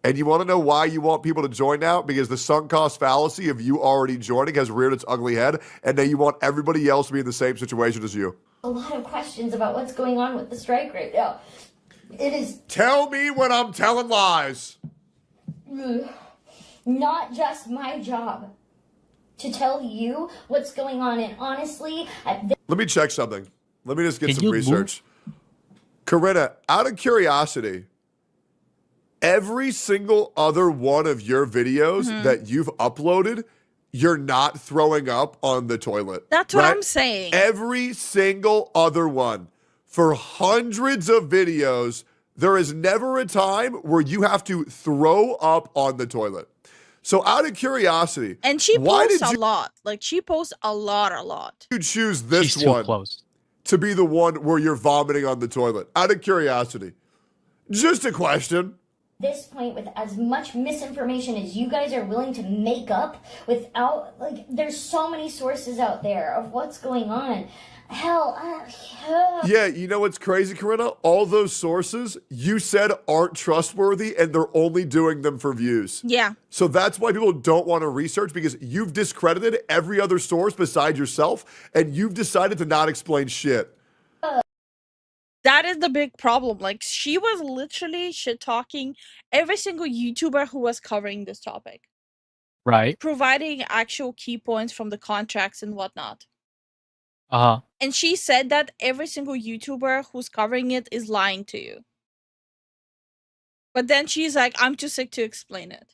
And you want to know why you want people to join now? Because the sunk cost fallacy of you already joining has reared its ugly head, and now you want everybody else to be in the same situation as you. A lot of questions about what's going on with the strike right now. It is Tell me when I'm telling lies. not just my job to tell you what's going on, and honestly, Let me check something. Let me just get Can some you research. Corinna, out of curiosity, every single other one of your videos that you've uploaded, you're not throwing up on the toilet. That's what right? I'm saying. Every single other one. For hundreds of videos, there is never a time where you have to throw up on the toilet. So out of curiosity, And she why posts did a you lot. Like, she posts a lot. choose this She's too one close. to be the one where you're vomiting on the toilet? Out of curiosity. Just a question. this point, with as much misinformation as you guys are willing to make up, without, like, there's so many sources out there of what's going on. Hell, Yeah, you know what's crazy, Corinna? All those sources you said aren't trustworthy and they're only doing them for views. Yeah. So that's why people don't want to research, because you've discredited every other source besides yourself and you've decided to not explain shit. That is the big problem. Like, she was literally shit talking every single YouTuber who was covering this topic, Right. providing actual key points from the contracts and whatnot. Uh-huh. And she said that every single YouTuber who's covering it is lying to you. But then she's like, I'm too sick to explain it.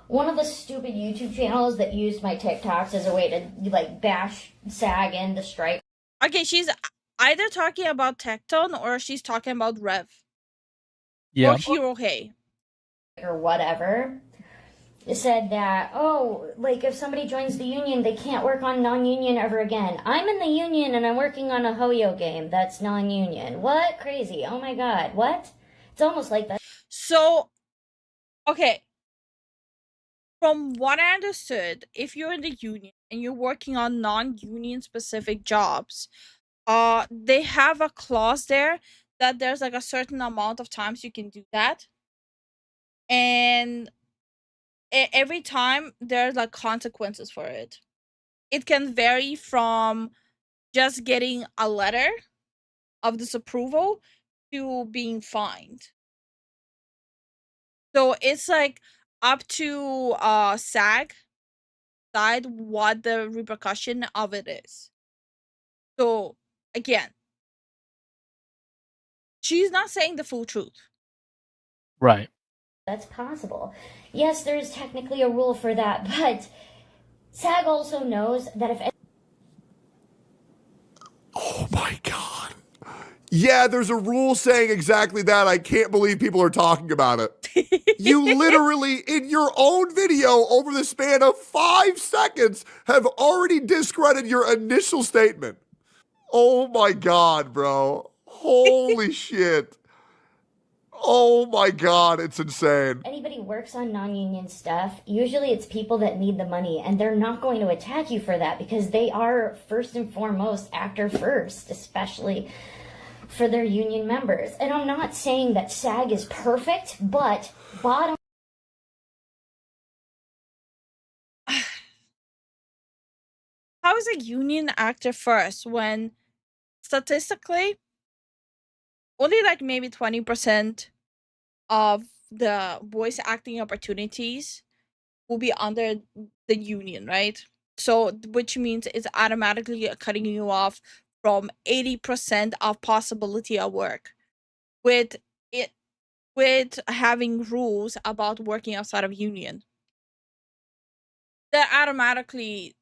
one of the stupid YouTube channels that used my TikToks as a way to, like, bash SAG and the strike. Okay, she's either talking about Tecton or she's talking about Rev. Yeah. Or Hero Hey. Or whatever. It said that, oh, like, if somebody joins the union, they can't work on non-union ever again. I'm in the union and I'm working on a Hoyo game that's non-union. What? Crazy. Oh my god. What? It's almost like that. So, okay. From what I understood, if you're in the union and you're working on non-union specific jobs, they have a clause there that there's like a certain amount of times you can do that. And every time there's like consequences for it. It can vary from just getting a letter of disapproval to being fined. So it's like up to SAG side what the repercussion of it is. So again, she's not saying the full truth. Right. that's possible. Yes, there's technically a rule for that, but SAG also knows that if Oh my God. Yeah, there's a rule saying exactly that. I can't believe people are talking about it. You literally, in your own video, over the span of 5 seconds, have already discredited your initial statement. Oh my God, bro. Holy shit. Oh my God, it's insane. anybody works on non-union stuff, usually it's people that need the money, and they're not going to attack you for that because they are first and foremost actor first, especially for their union members. And I'm not saying that SAG is perfect, but bottom How is a union actor first when statistically only like maybe 20% of the voice acting opportunities will be under the union, right? So, which means it's automatically cutting you off from 80% of possibility of work. With it, with having rules about working outside of union, that automatically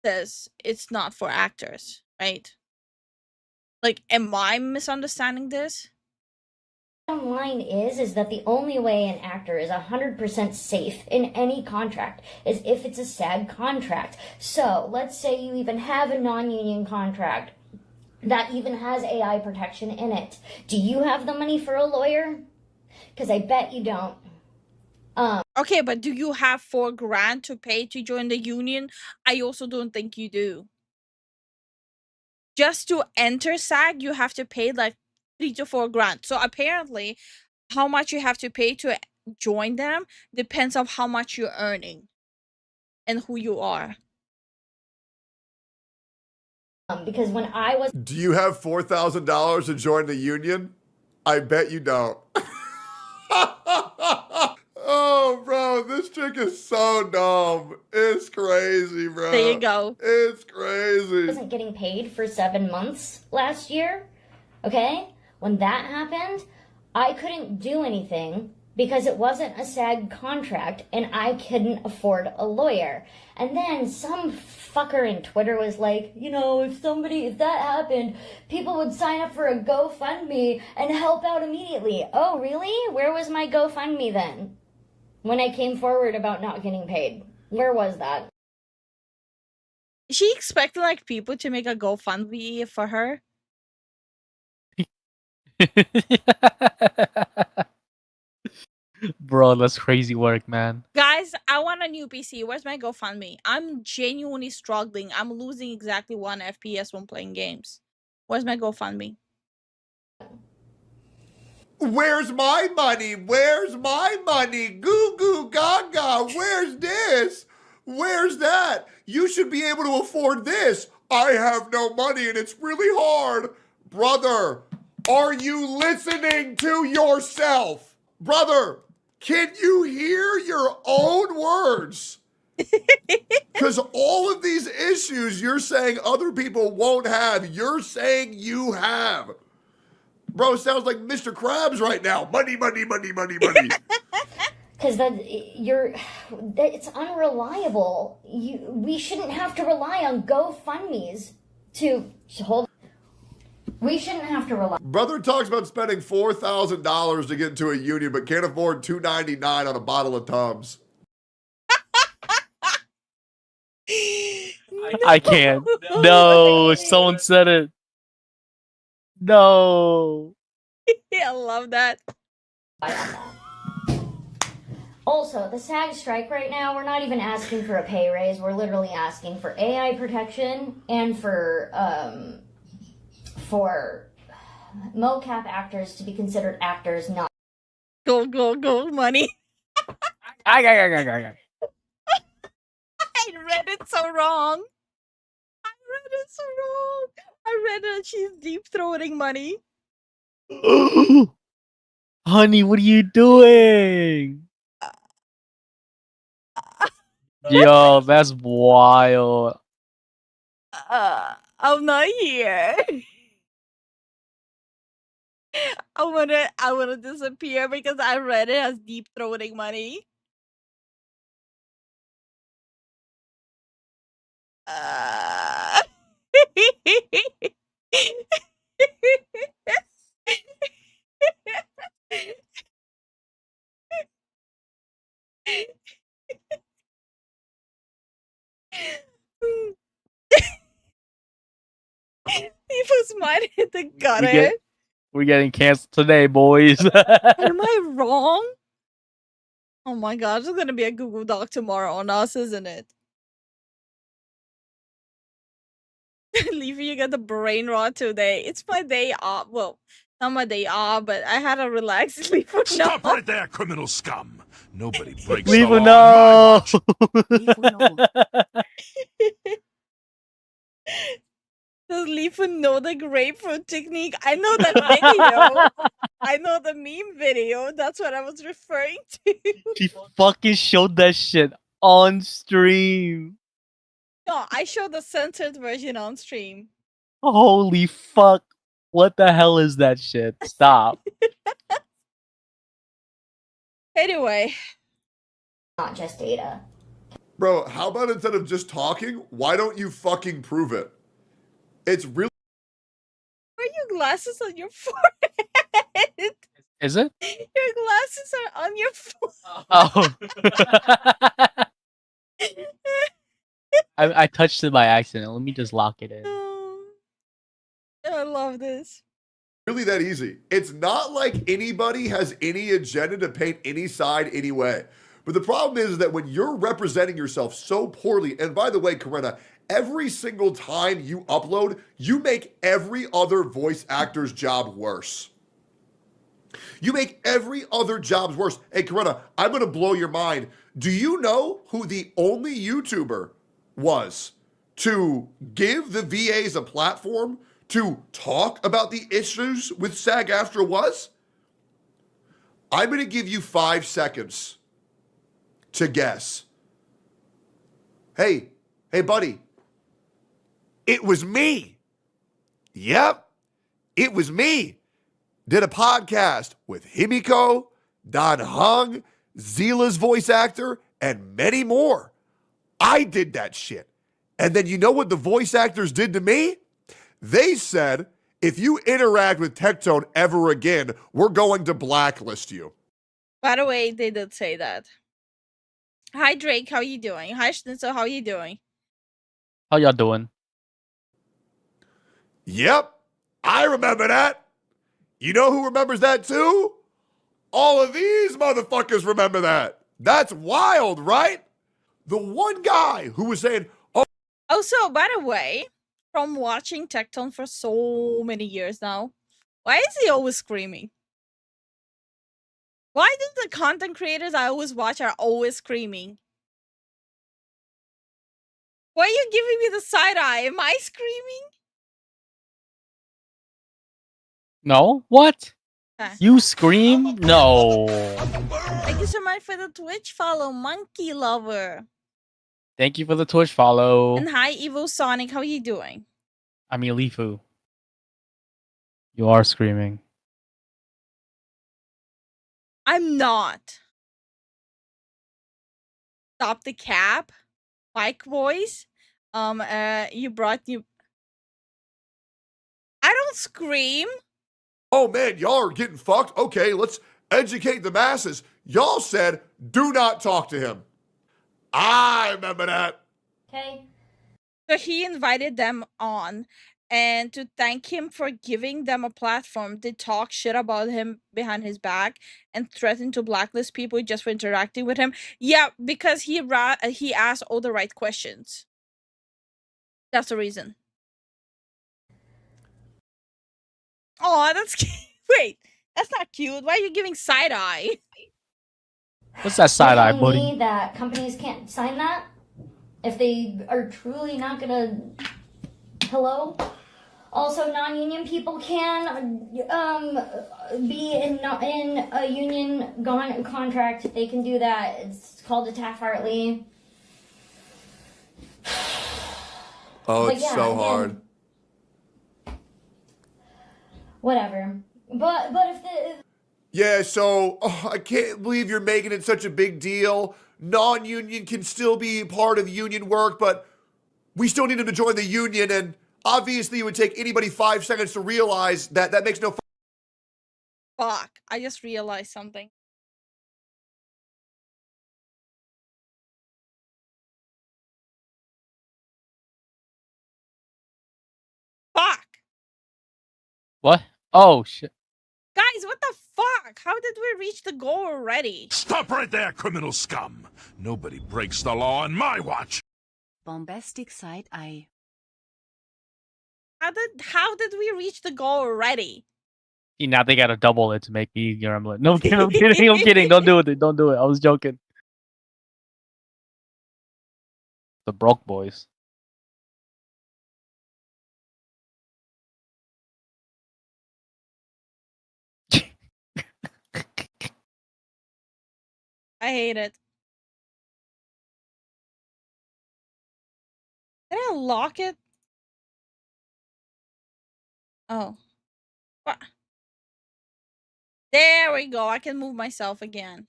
says it's not for actors, right? Like, am I misunderstanding this? line is that the only way an actor is 100% safe in any contract is if it's a SAG contract. So let's say you even have a non-union contract that even has AI protection in it. Do you have the money for a lawyer? Because I bet you don't. Okay, but do you have $4,000 to pay to join the union? I also don't think you do. Just to enter SAG, you have to pay like $3,000 to $4,000. So apparently, how much you have to pay to join them depends on how much you're earning and who you are. Because when I was Do you have $4,000 to join the union? I bet you don't. Oh, bro, this chick is so dumb. It's crazy, bro. There you go. It's crazy. wasn't getting paid for 7 months last year, okay? When that happened, I couldn't do anything because it wasn't a SAG contract and I couldn't afford a lawyer. And then some fucker in Twitter was like, you know, if that happened, people would sign up for a GoFundMe and help out immediately. Oh, really? Where was my GoFundMe then? When I came forward about not getting paid. Where was that? She expected like people to make a GoFundMe for her. Bro, that's crazy work, man. Guys, I want a new PC. Where's my GoFundMe? I'm genuinely struggling. I'm losing exactly 1 FPS when playing games. Where's my GoFundMe? Where's my money? Where's my money? Goo goo gaga. Where's this? Where's that? You should be able to afford this. I have no money and it's really hard. Brother, are you listening to yourself? Brother, can you hear your own words? Because all of these issues you're saying other people won't have, you're saying you have. Bro, sounds like Mr. Krabs right now. Money, money, money, money, money. Because it's unreliable. We shouldn't have to rely on GoFundMes to hold. We shouldn't have to rely. Brother talks about spending $4,000 to get into a union, but can't afford $2.99 on a bottle of Tums. I can't. No, someone said it. No. I love that. Also, the SAG strike right now, we're not even asking for a pay raise. We're literally asking for AI protection and for mocap actors to be considered actors, not. Go, go, go, money. I read it so wrong. I read that she's deep throating money. Honey, what are you doing? Yo, that's wild. I'm not here. I wanna disappear because I read it as deep throating money. Uh... He was mad at the gutter. We're getting canceled today, boys. Am I wrong? Oh my god, there's gonna be a Google Doc tomorrow on us, isn't it? Leafy, you got the brain rot today. It's my day off. Well, not my day off, but I had a relaxed sleep for now. Stop right there, criminal scum! Nobody breaks Leave the a law on my no. watch. Does Leafy know the grapefruit technique? I know that video. I know the meme video. That's what I was referring to. She fucking showed that shit on stream. No, I showed the censored version on stream. Holy fuck. What the hell is that shit? Stop. Anyway. Not just data. Bro, how about instead of just talking, why don't you fucking prove it? It's really... Where are your glasses on your forehead? Is it? Your glasses are on your forehead. Oh. I touched it by accident. Let me just lock it in. I love this. Really that easy. It's not like anybody has any agenda to paint any side anyway. But the problem is that when you're representing yourself so poorly, and by the way, Corinna, every single time you upload, you make every other voice actor's job worse. You make every other job's worse. Hey, Corinna, I'm going to blow your mind. Do you know who the only YouTuber was to give the VAs a platform to talk about the issues with SAG-AFTRA was? I'm going to give you 5 seconds to guess. Hey, buddy. It was me. Yep, it was me. Did a podcast with Himiko, Don Hung, Zila's voice actor, and many more. I did that shit. And then you know what the voice actors did to me? They said, if you interact with Tectone ever again, we're going to blacklist you. By the way, they did say that. Hi, Drake. How you doing? Hi, Schnitzel. How you doing? How y'all doing? Yep, I remember that. You know who remembers that too? All of these motherfuckers remember that. That's wild, right? The one guy who was saying, oh. Also, by the way, from watching Tectone for so many years now, why is he always screaming? Why do the content creators I always watch are always screaming? Why are you giving me the side eye? Am I screaming? No? What? Okay. You scream? No. Thank you so much for the Twitch follow, Monkey Lover. Thank you for the Twitch follow. And hi, Evo Sonic. How are you doing? I mean, Lifu. You are screaming. I'm not. Stop the cap. Mike voice. You brought you. I don't scream. Oh man, y'all are getting fucked. Okay, let's educate the masses. Y'all said, do not talk to him. I remember that. Okay. So he invited them on, and to thank him for giving them a platform, they talk shit about him behind his back and threaten to blacklist people just for interacting with him. Yeah, because he asked all the right questions. That's the reason. Oh, that's cute. Wait, that's not cute. Why are you giving side eye? What's that side eye, You're telling buddy? me that companies can't sign that if they are truly not gonna. Hello. Also, non-union people can be in a union contract. They can do that. It's called a Taft-Hartley. Oh, But it's yeah, so again, hard. Whatever. But if the Yeah, so I can't believe you're making it such a big deal. Non-union can still be part of union work, but we still need him to join the union, and obviously it would take anybody 5 seconds to realize that that makes no Fuck, I just realized something. Fuck! What? Oh shit. Guys, what the fuck? How did we reach the goal already? Stop right there, criminal scum! Nobody breaks the law on my watch! Bombastic side eye. How did we reach the goal already? See, now they gotta double it to make me easier. I'm like, no, I'm kidding, I'm kidding, I'm kidding. Don't do it, don't do it. I was joking. The broke boys. I hate it. Did I lock it? Oh. What? There we go. I can move myself again.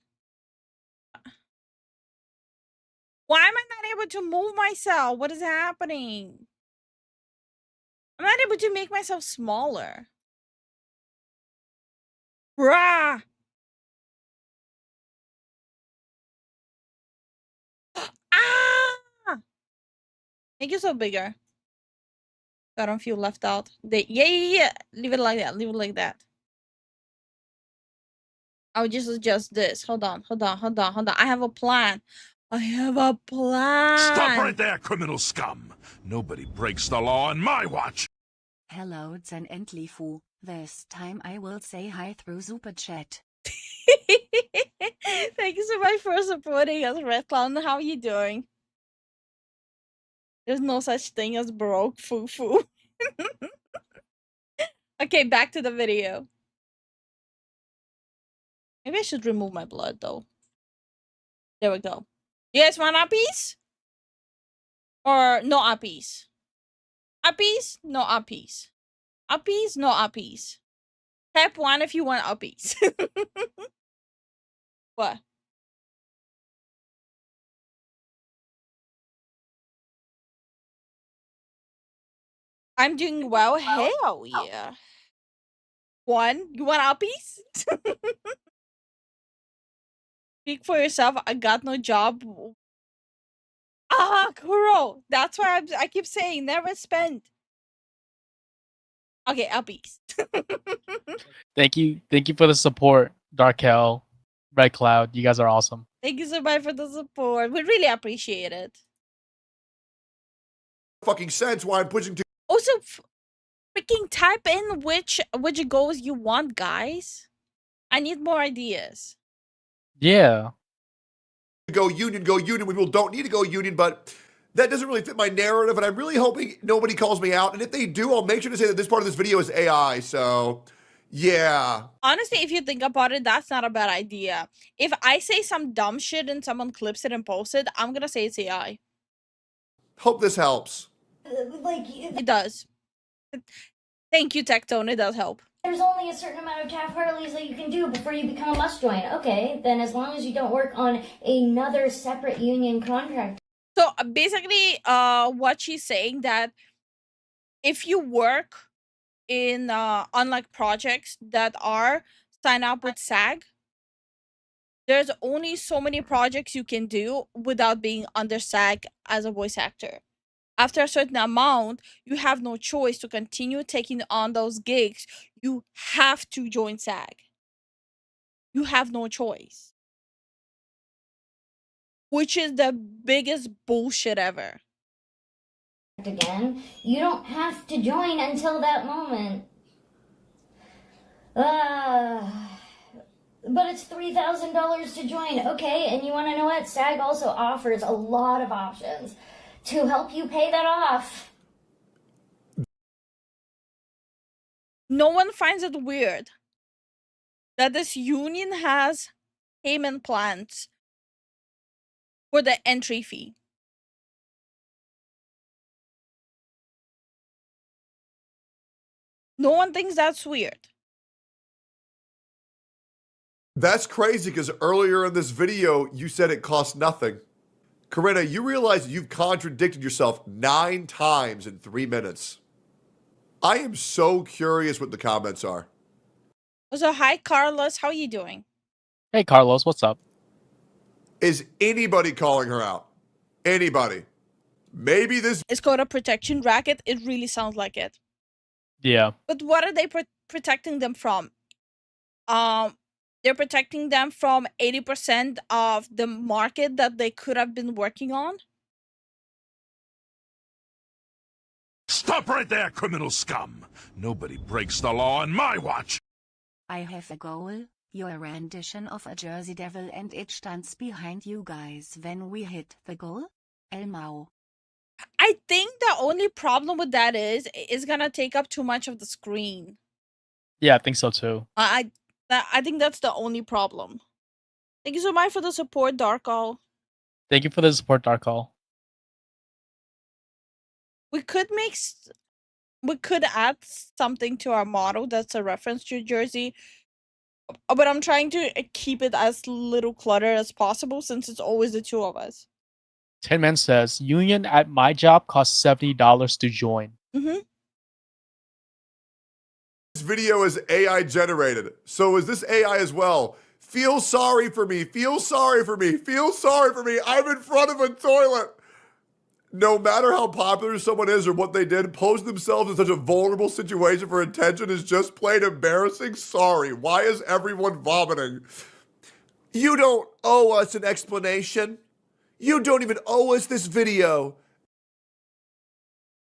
Why am I not able to move myself? What is happening? I'm not able to make myself smaller. Bruh! Ah! Make yourself bigger. So I don't feel left out. Yeah. Leave it like that. Leave it like that. I'll just adjust this. Hold on. I have a plan. I have a plan. Stop right there, criminal scum! Nobody breaks the law on my watch! Hello Zen and Lifu. This time I will say hi through Super Chat. Thank you so much for supporting us, Red Clown. How are you doing? There's no such thing as broke foo-foo. Okay, back to the video. Maybe I should remove my blood, though. There we go. You guys want uppies? Or no uppies? Uppies? No uppies. Uppies? No uppies. Tap 1 if you want uppies. What? I'm doing well. Hell yeah. 1? You want uppies? Speak for yourself. I got no job. Ah, Kuro. That's why I keep saying never spend. Okay, uppies. Thank you for the support, Darkel, Red Cloud. You guys are awesome. Thank you so much for the support. We really appreciate it. fucking sense why I'm pushing to Also, freaking type in which goals you want, guys. I need more ideas. Yeah. go union. We people don't need to go union, but that doesn't really fit my narrative, and I'm really hoping nobody calls me out. And if they do, I'll make sure to say that this part of this video is AI. So, yeah. Honestly, if you think about it, that's not a bad idea. If I say some dumb shit and someone clips it and posts it, I'm gonna say it's AI. Hope this helps. It does. Thank you, Tectone. It does help. There's only a certain amount of Taft-Hartleys that you can do before you become a must join. Okay, then as long as you don't work on another separate union contract. So basically, what she's saying that if you work in on like projects that are sign up with SAG, there's only so many projects you can do without being under SAG as a voice actor. After a certain amount, you have no choice to continue taking on those gigs. You have to join SAG. You have no choice. Which is the biggest bullshit ever. Again, you don't have to join until that moment. But it's $3,000 to join. Okay, and you want to know what? SAG also offers a lot of options to help you pay that off. No one finds it weird that this union has payment plans for the entry fee. No one thinks that's weird. That's crazy because earlier in this video, you said it cost nothing. Corinna, you realize you've contradicted yourself 9 times in 3 minutes. I am so curious what the comments are. So hi Carlos, how are you doing? Hey, Carlos, what's up? Is anybody calling her out? Anybody? Maybe this It's called a protection racket. It really sounds like it. Yeah. But what are they protecting them from? They're protecting them from 80% of the market that they could have been working on. Stop right there, criminal scum! Nobody breaks the law on my watch! I have a goal, your rendition of a Jersey Devil, and it stands behind you guys when we hit the goal. Elmao. I think the only problem with that is it's gonna take up too much of the screen. Yeah, I think so too. I think that's the only problem. Thank you so much for the support, Darko. Thank you for the support, Darkall. We could we could add something to our model that's a reference to Jersey, but I'm trying to keep it as little clutter as possible since it's always the two of us. Tin Man says, union at my job costs $70 to join. Mm-hmm. This video is AI generated. So is this AI as well? Feel sorry for me. Feel sorry for me. Feel sorry for me. I'm in front of a toilet. No matter how popular someone is or what they did, posing themselves in such a vulnerable situation for attention is just plain embarrassing. Sorry. Why is everyone vomiting? You don't owe us an explanation. You don't even owe us this video.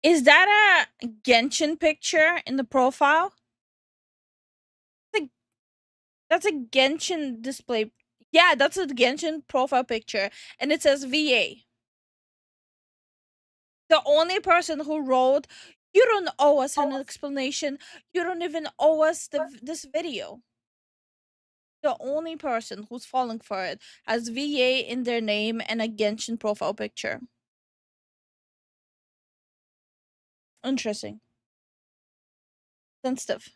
Is that a Genshin picture in the profile? That's a Genshin display. Yeah, that's a Genshin profile picture. And it says VA. The only person who wrote, you don't owe us an explanation. You don't even owe us this video. The only person who's falling for it has VA in their name and a Genshin profile picture. Interesting. Sensitive.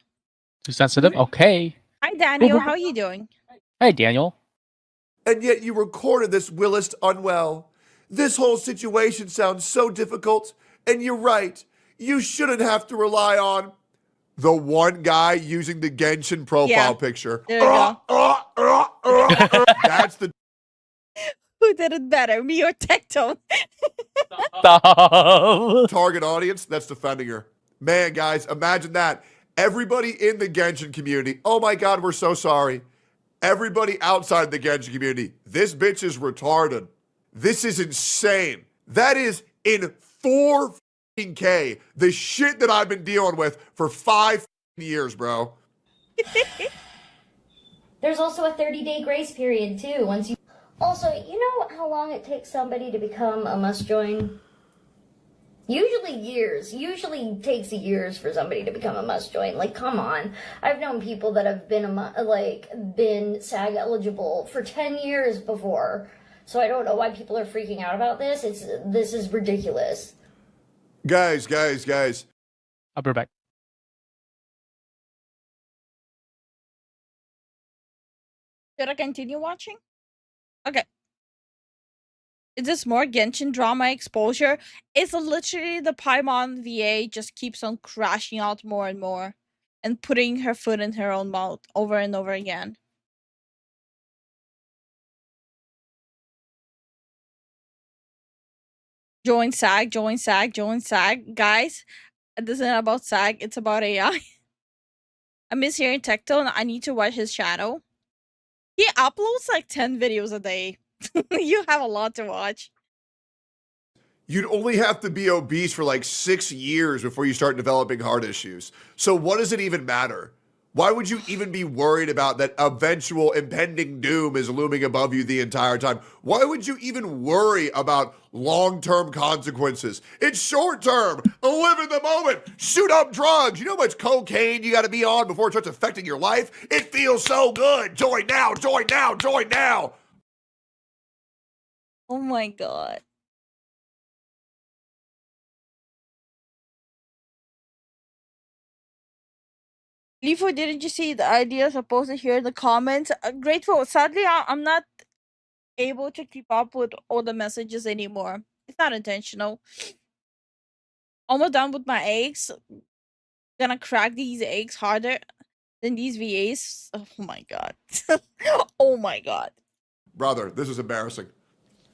Too sensitive? Okay. Hi, Daniel. How are you doing? Hey, Daniel. And yet you recorded this Willist unwell. This whole situation sounds so difficult. And you're right. You shouldn't have to rely on the one guy using the Genshin profile picture. There you go. That's the Who did it better, me or Tectone? Stop. target audience that's defending her. Man, guys, imagine that. Everybody in the Genshin community, oh my God, we're so sorry. Everybody outside the Genshin community, this bitch is retarded. This is insane. That is in 4K the shit that I've been dealing with for 5 years, bro. There's also a 30-day grace period too. Once you also, you know how long it takes somebody to become a must join? Usually years. Usually takes years for somebody to become a must join. Like, come on. I've known people that have been been SAG eligible for 10 years before. So I don't know why people are freaking out about this. This is ridiculous. Guys. I'll be back. Should I continue watching? Okay. Is this more Genshin drama exposure? It's literally the Paimon VA just keeps on crashing out more and more and putting her foot in her own mouth over and over again. Join SAG, join SAG, join SAG. Guys, this isn't about SAG, it's about AI. I miss hearing Tectone. I need to watch his channel. He uploads like 10 videos a day. You have a lot to watch. You'd only have to be obese for like 6 years before you start developing heart issues. So what does it even matter? Why would you even be worried about that eventual impending doom is looming above you the entire time? Why would you even worry about long-term consequences? It's short-term. Live in the moment. Shoot up drugs. You know how much cocaine you got to be on before it starts affecting your life? It feels so good. Join now, join now, join now. Oh my God. Lifu, didn't you see the ideas I posted here in the comments? Grateful. Sadly, I'm not able to keep up with all the messages anymore. It's not intentional. Almost done with my eggs. Gonna crack these eggs harder than these VAs. Oh my god. Oh my god. Brother, this is embarrassing.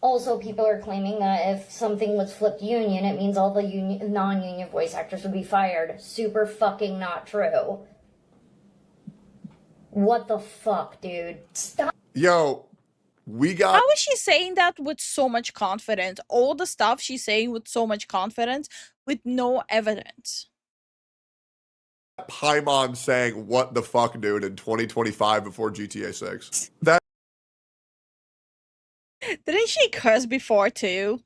Also, people are claiming that if something was flipped union, it means all the non-union voice actors would be fired. Super fucking not true. What the fuck, dude? Stop. Yo, we got How is she saying that with so much confidence? All the stuff she's saying with so much confidence with no evidence. Paimon saying what the fuck, dude, in 2025 before GTA 6. That Didn't she curse before too?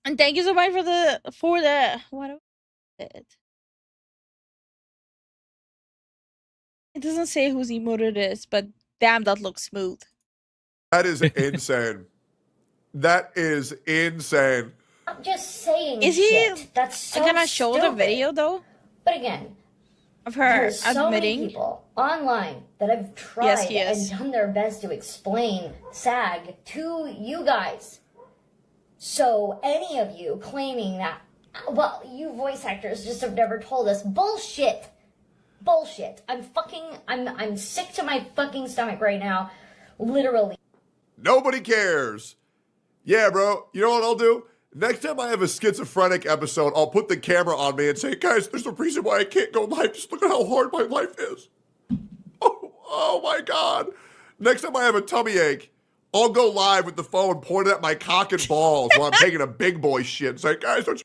And thank you so much for the what was it? It doesn't say whose emote it is, but damn, that looks smooth. that is insane. That is insane. I'm just saying Is he shit. That's so gonna show the stupid. video though But again, of her there's so many admitting? people online that have tried Yes, he is. and done their best to explain SAG to you guys. So any of you claiming that, well, you voice actors just have never told us, bullshit. Bullshit. I'm sick to my fucking stomach right now. Literally. Nobody cares. Yeah, bro. You know what I'll do? Next time I have a schizophrenic episode, I'll put the camera on me and say, guys, there's a reason why I can't go live. Just look at how hard my life is. Oh my God. Next time I have a tummy ache, I'll go live with the phone pointed at my cock and balls while I'm taking a big boy shit and say, guys, don't you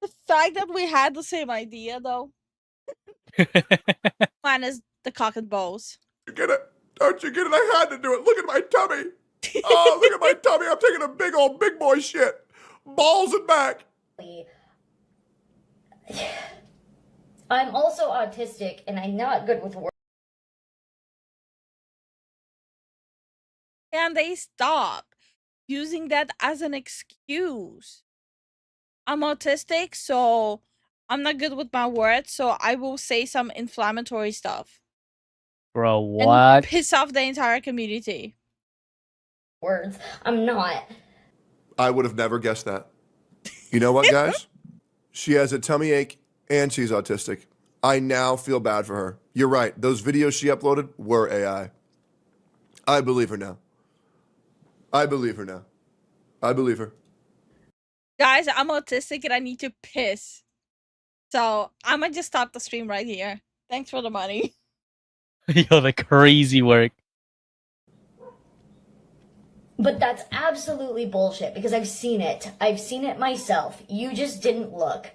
The fact that we had the same idea though. Mine is the cock and balls. get it? Don't you get it? I had to do it. Look at my tummy. Oh, look at my tummy. I'm taking a big old big boy shit. Balls and back. I'm also autistic and I'm not good with words. And they stop using that as an excuse. I'm autistic, so I'm not good with my words, so I will say some inflammatory stuff. Bro, And what? piss off the entire community. Words. I'm not. I would have never guessed that. You know what, guys? She has a tummy ache and she's autistic. I now feel bad for her. You're right. Those videos she uploaded were AI. I believe her now. I believe her now. I believe her. Guys, I'm autistic and I need to piss. So I'm gonna just stop the stream right here. Thanks for the money. Yo, the crazy work. But that's absolutely bullshit because I've seen it. I've seen it myself. You just didn't look.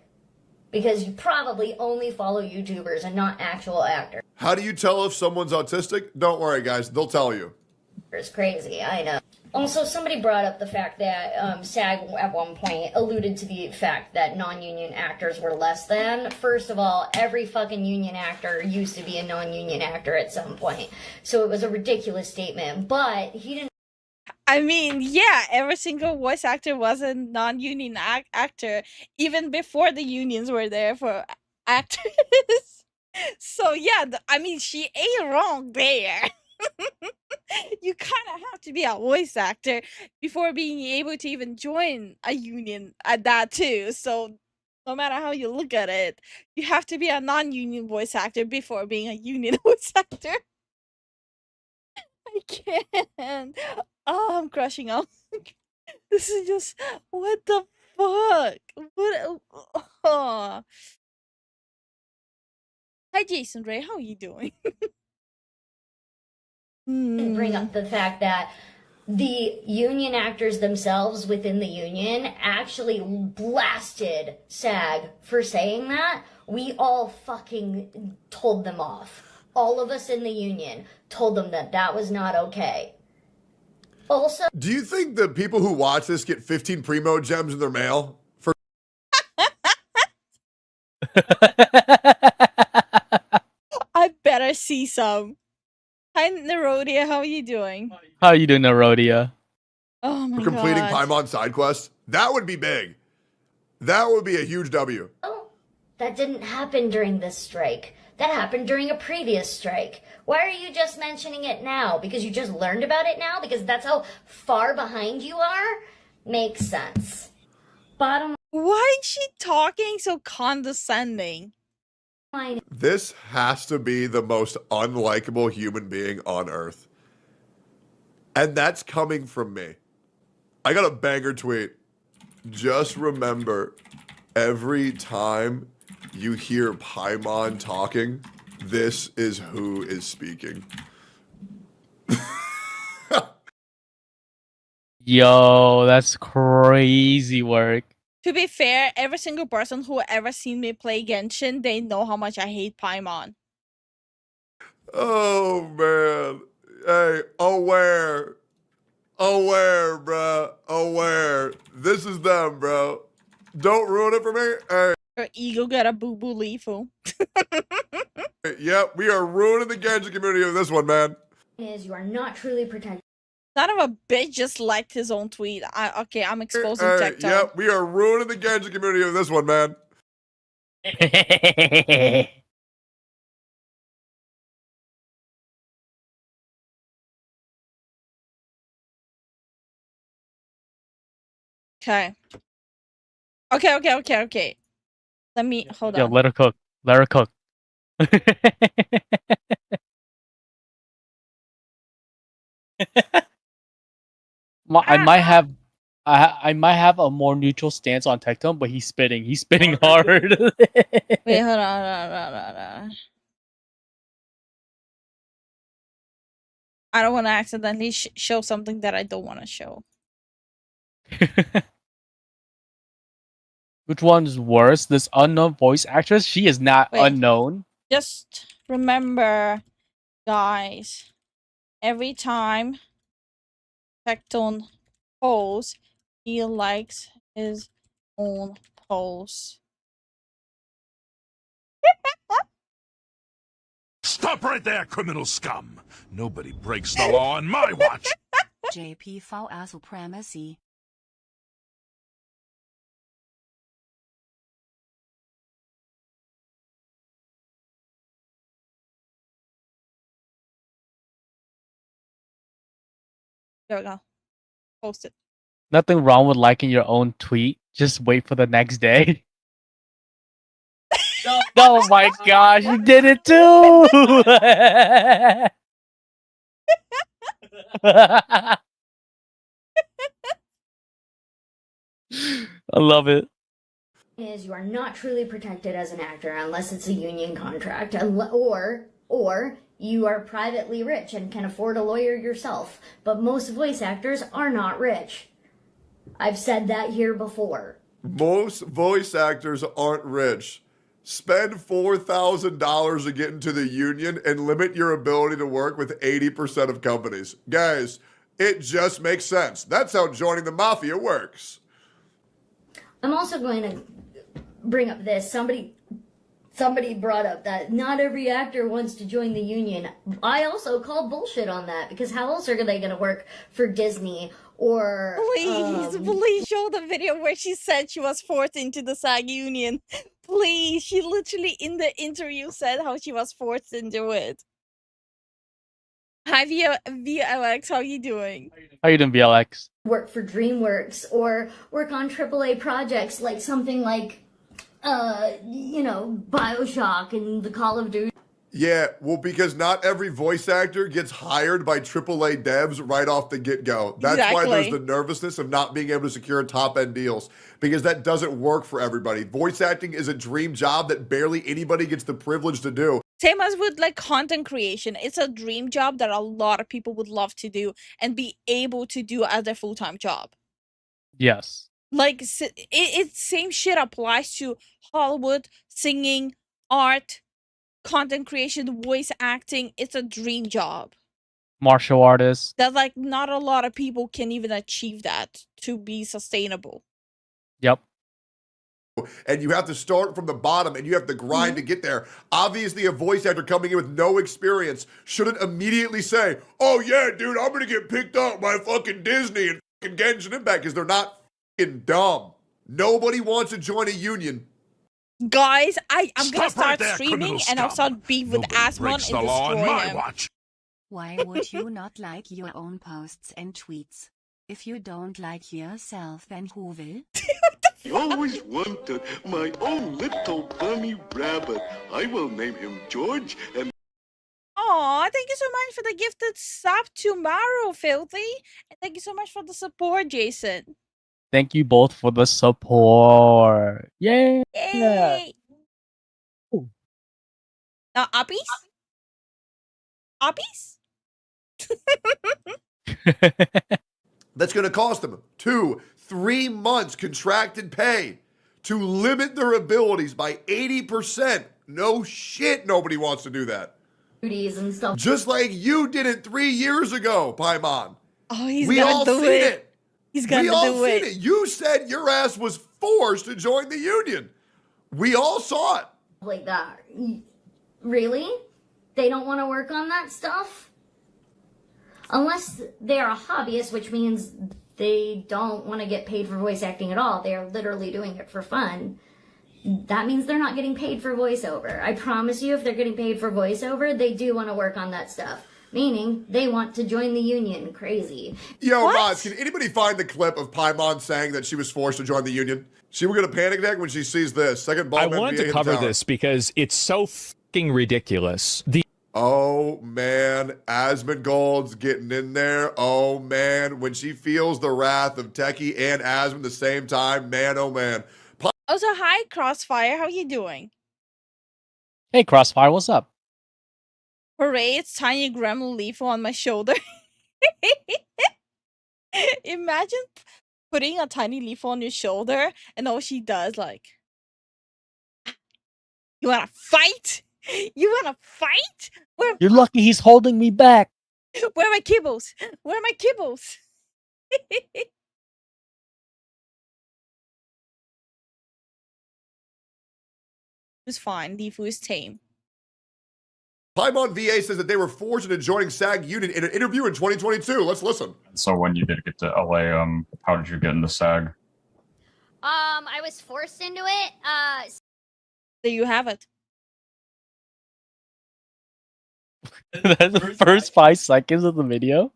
Because you probably only follow YouTubers and not actual actors. How do you tell if someone's autistic? Don't worry, guys. They'll tell you. It's crazy, I know. Also, somebody brought up the fact that SAG at one point alluded to the fact that non-union actors were less than. First of all, every fucking union actor used to be a non-union actor at some point. So it was a ridiculous statement, but he didn't. I mean, yeah, every single voice actor was a non-union actor, even before the unions were there for actors. So yeah, I mean, she ain't wrong there. You kind of have to be a voice actor before being able to even join a union at that too. So no matter how you look at it, you have to be a non-union voice actor before being a union voice actor. I can't. Oh, I'm crushing up. This is just what the fuck. What? Oh. Hi, Jason Ray. How are you doing? bring up the fact that the union actors themselves within the union actually blasted SAG for saying that. We all fucking told them off. All of us in the union told them that that was not okay. Also, Do you think the people who watch this get 15 Primo gems in their mail? For I better see some. Hi, Nerodia. How are you doing? How you doing, Nerodia? Oh my completing god. Paimon side quest? That would be big. That would be a huge W. That didn't happen during this strike. That happened during a previous strike. Why are you just mentioning it now? Because you just learned about it now? Because that's how far behind you are? Makes sense. Bottom Why is she talking so condescending? line. This has to be the most unlikable human being on earth. And that's coming from me. I got a banger tweet. Just remember, every time you hear Paimon talking, this is who is speaking. Yo, that's crazy work. To be fair, every single person who ever seen me play Genshin, they know how much I hate Paimon. Oh, man. Hey, aware, bruh. Aware. This is them, bro. Don't ruin it for me. Hey. Her ego got a boo-boo Lifu. Yep, we are ruining the Genshin community with this one, man. Is you are not truly pretending. Son of a bitch just liked his own tweet. Okay, I'm exposing Hey, TikTok. yep, we are ruining the Genshin community with this one, man. Okay. Okay. Let me hold Yo, on. let her cook. Let her cook. I might have a more neutral stance on Tectone, but he's spitting. He's spitting hard. Wait, hold on. I don't want to accidentally show something that I don't want to show. Which one's worse? This unknown voice actress? She is not unknown. Just remember, guys, every time Tectone posts, he likes his own posts. Stop right there, criminal scum! Nobody breaks the law on my watch! JPVR supremacy. There we go. Post it. Nothing wrong with liking your own tweet. Just wait for the next day. Oh my gosh, you did it too! I love it. Is you are not truly protected as an actor unless it's a union contract, or you are privately rich and can afford a lawyer yourself. But most voice actors are not rich. I've said that here before. Most voice actors aren't rich. Spend $4,000 to get into the union and limit your ability to work with 80% of companies. Guys, it just makes sense. That's how joining the mafia works. I'm also going to bring up this. Somebody brought up that not every actor wants to join the union. I also call bullshit on that, because how else are they going to work for Disney or... Please show the video where she said she was forced into the SAG union. Please, she literally in the interview said how she was forced into it. Hi, VLX, how you doing? How you doing, VLX? Work for DreamWorks or work on AAA projects like something like, BioShock and the Call of Duty. Yeah, well, because not every voice actor gets hired by AAA devs right off the get-go. That's why there's the nervousness of not being able to secure top-end deals, because that doesn't work for everybody. Voice acting is a dream job that barely anybody gets the privilege to do. Same as with like content creation. It's a dream job that a lot of people would love to do and be able to do as their full-time job. Yes. Like, it's same shit applies to Hollywood, singing, art, content creation, voice acting. It's a dream job. Martial artists. That like not a lot of people can even achieve that to be sustainable. Yep. And you have to start from the bottom and you have to grind to get there. Obviously, a voice actor coming in with no experience shouldn't immediately say, oh yeah, dude, I'm gonna get picked up by fucking Disney and fucking Genshin Impact, because they're not fucking dumb. Nobody wants to join a union. Guys, I'm gonna Stop right start there, streaming criminal and I'll scum. start beef with Nobody Asmon breaks and the law on destroy my him. watch. Why would you not like your own posts and tweets? If you don't like yourself, then who will? I always wanted my own little bunny rabbit. I will name him George, and Aw, thank you so much for the gifted sub tomorrow, Filthy. And thank you so much for the support, Jason. Thank you both for the support. Yay! Yay! Ooh. Now, uppies? Uppies? That's going to cost them 2-3 months contracted pay to limit their abilities by 80%. No shit, nobody wants to do that. Duties and stuff. Just like you did it 3 years ago, Paimon. Oh, he's We gonna all do seen it. it. He's gonna We all do seen it. it. You said your ass was forced to join the union. We all saw it. Like that. Really? They don't want to work on that stuff? Unless they're a hobbyist, which means they don't want to get paid for voice acting at all. They're literally doing it for fun. That means they're not getting paid for voiceover. I promise you, if they're getting paid for voiceover, they do want to work on that stuff. Meaning, they want to join the union. Crazy. Yo, What? Mods, can anybody find the clip of Paimon saying that she was forced to join the union? She will get a panic attack when she sees this. Second ball. I wanted to cover this because it's so fucking ridiculous. Oh man, Asmongold's getting in there. Oh man, when she feels the wrath of Techie and Asmon the same time, man, oh man. Also, hi, Crossfire. How you doing? Hey, Crossfire, what's up? Hooray, it's tiny grandma Leaf on my shoulder. Imagine putting a tiny leaf on your shoulder and all she does, like, you wanna fight? You wanna fight? You're lucky he's holding me back. Where are my kibbles? Where are my kibbles? It's fine. Lifu is tame. Paimon VA says that they were forced into joining SAG Union in an interview in 2022. Let's listen. So when you did get to LA, how did you get into SAG? I was forced into it. There you have it. That's the first 5 seconds of the video.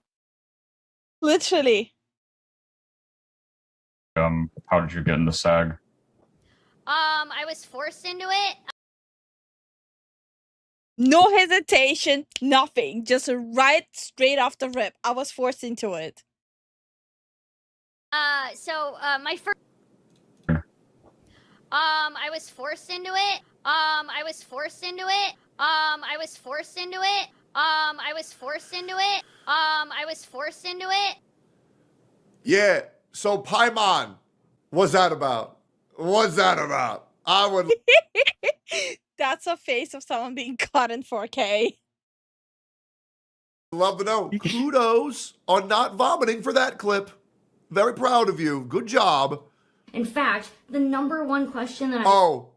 Literally. How did you get into SAG? I was forced into it. No hesitation, nothing. Just right straight off the rip. I was forced into it. My first. I was forced into it. I was forced into it. I was forced into it. I was forced into it. I was forced into it. Yeah, so Paimon, what's that about? What's that about? I would That's a face of someone being caught in 4K. love to know. Kudos on not vomiting for that clip. Very proud of you. Good job. In fact, the number one question that I Oh,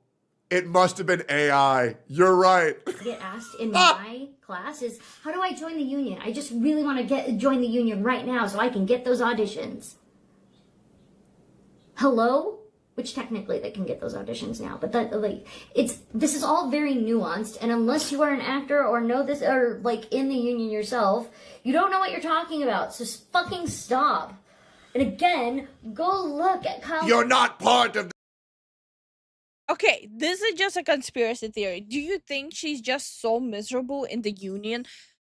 it must have been AI. You're right. get asked in my class is, how do I join the union? I just really want to join the union right now so I can get those auditions. Hello? Which technically they can get those auditions now, but that this is all very nuanced, and unless you are an actor or know this or like in the union yourself, you don't know what you're talking about. So fucking stop. And again, go look at Kyle. You're not part of Okay, this is just a conspiracy theory. Do you think she's just so miserable in the union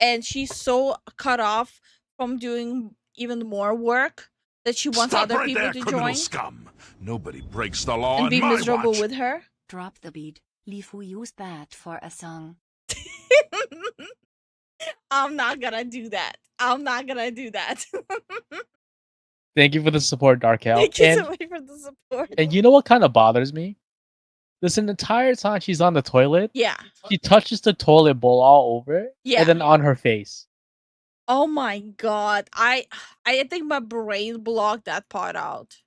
and she's so cut off from doing even more work that she wants Stop other right people there, to criminal join scum. Nobody breaks the law and on be my miserable watch. with her? Drop the beat. Lifu used that for a song. I'm not gonna do that. I'm not gonna do that. Thank you for the support, Darkel. Thank you And, so much for the support. and you know what kind of bothers me? This entire time she's on the toilet, Yeah. she touches the toilet bowl all over, Yeah. and then on her face. Oh my god. I think my brain blocked that part out.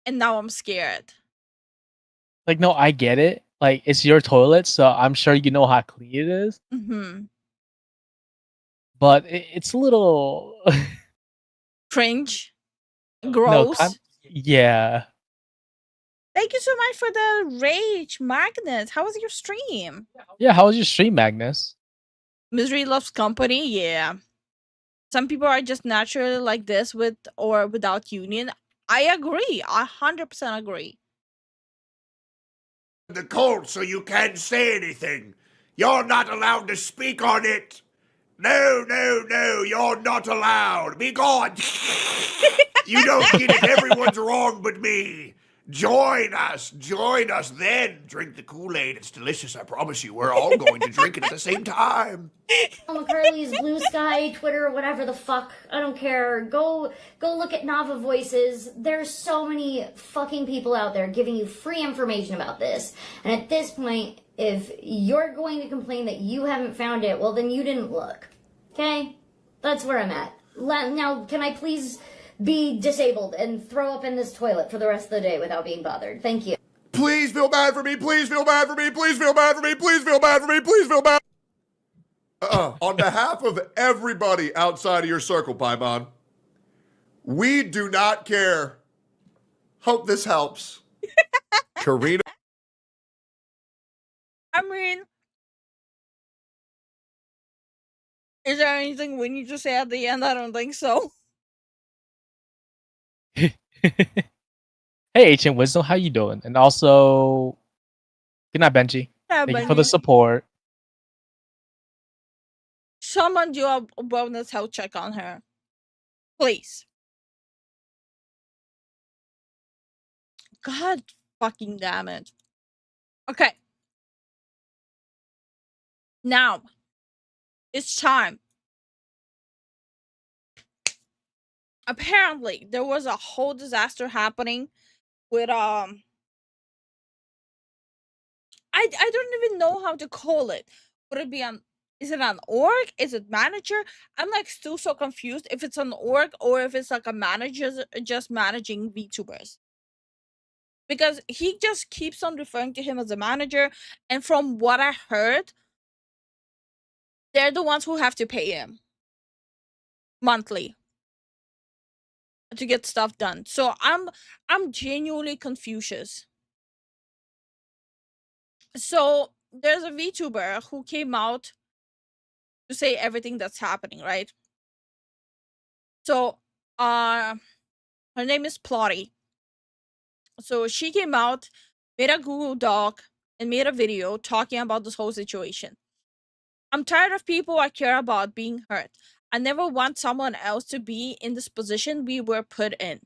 And now I'm scared. Like, no, I get it. Like, it's your toilet, so I'm sure you know how clean it is. Mm-hmm. But it's a little... Cringe. No, Gross. yeah. Thank you so much for the rage, Magnus. How was your stream? Yeah, how was your stream, Magnus? Misery loves company. Yeah. Some people are just naturally like this with or without union. I agree. I 100% agree. The cold, so you can't say anything. You're not allowed to speak on it. No, you're not allowed. Be gone. You don't get it. Everyone's wrong but me. Join us, then drink the Kool-Aid. It's delicious, I promise you. We're all going to drink it at the same time. McCurley's Blue Sky, Twitter, whatever the fuck. I don't care. Go look at Nava Voices. There's so many fucking people out there giving you free information about this. And at this point, if you're going to complain that you haven't found it, well then you didn't look. Okay? That's where I'm at. Now, can I please be disabled and throw up in this toilet for the rest of the day without being bothered? Thank you. Please feel bad for me. Please feel bad for me. Please feel bad for me. Please feel bad for me. Please feel bad. On behalf of everybody outside of your circle, Paimon, we do not care. Hope this helps. Karina. I mean, is there anything we need to say at the end? I don't think so. Hey, Ancient Wisdom, how you doing? And also, good night, Benji. Yeah, Thank you for the support. Someone do a wellness health check on her. Please. God fucking damn it. Okay. Now, it's time. Apparently, there was a whole disaster happening with I don't even know how to call it. Would it be is it an org? Is it manager? I'm like still so confused if it's an org or if it's like a manager just managing VTubers. Because he just keeps on referring to him as a manager, and from what I heard, they're the ones who have to pay him monthly to get stuff done. So I'm genuinely confused. So there's a VTuber who came out to say everything that's happening, right? So her name is Plotty. So she came out, made a Google Doc, and made a video talking about this whole situation. I'm tired of people I care about being hurt. I never want someone else to be in this position we were put in.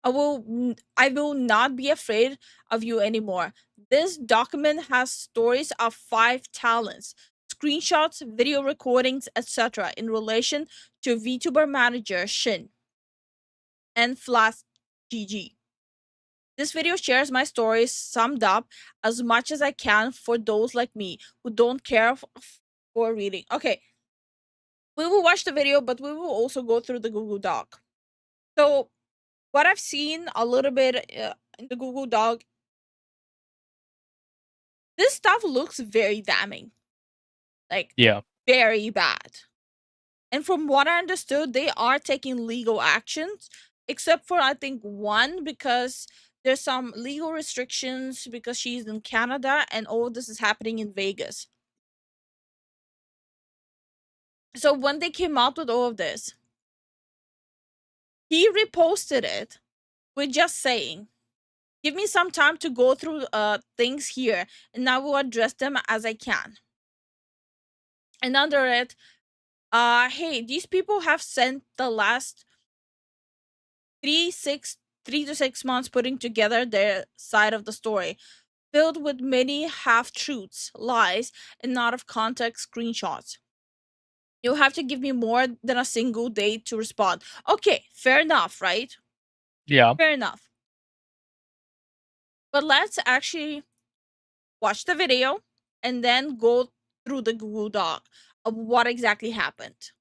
I will not be afraid of you anymore. This document has stories of 5 talents, screenshots, video recordings, etc. in relation to VTuber manager Shin and Flash GG. This video shares my stories summed up as much as I can for those like me who don't care for reading. Okay, we will watch the video, but we will also go through the Google Doc. So, what I've seen a little bit in the Google Doc, this stuff looks very damning. Like, yeah, very bad. And from what I understood, they are taking legal actions, except for I think one, because there's some legal restrictions because she's in Canada and all of this is happening in Vegas. So when they came out with all of this, he reposted it with just saying, give me some time to go through things here and I will address them as I can. And under it, hey, these people have spent the last 3 to 6 months putting together their side of the story, filled with many half-truths, lies, and not of context screenshots. You'll have to give me more than a single day to respond. Okay, fair enough, right? Yeah. Fair enough. But let's actually watch the video and then go through the Google Doc of what exactly happened.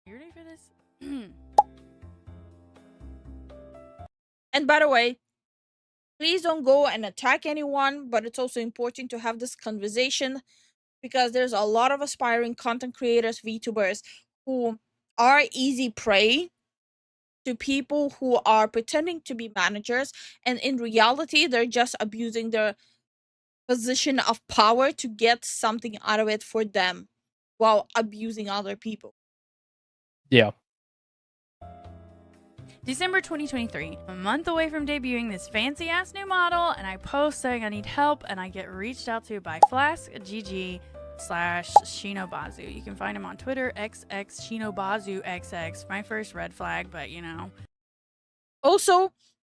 You ready for this? And by the way, please don't go and attack anyone, but it's also important to have this conversation because there's a lot of aspiring content creators, VTubers, who are easy prey to people who are pretending to be managers, and in reality, they're just abusing their position of power to get something out of it for them while abusing other people. Yeah. December 2023. I'm a month away from debuting this fancy ass new model, and I post saying I need help, and I get reached out to by FlaskGG/Shinobazu. You can find him on Twitter, XX My first red flag, but you know. Also,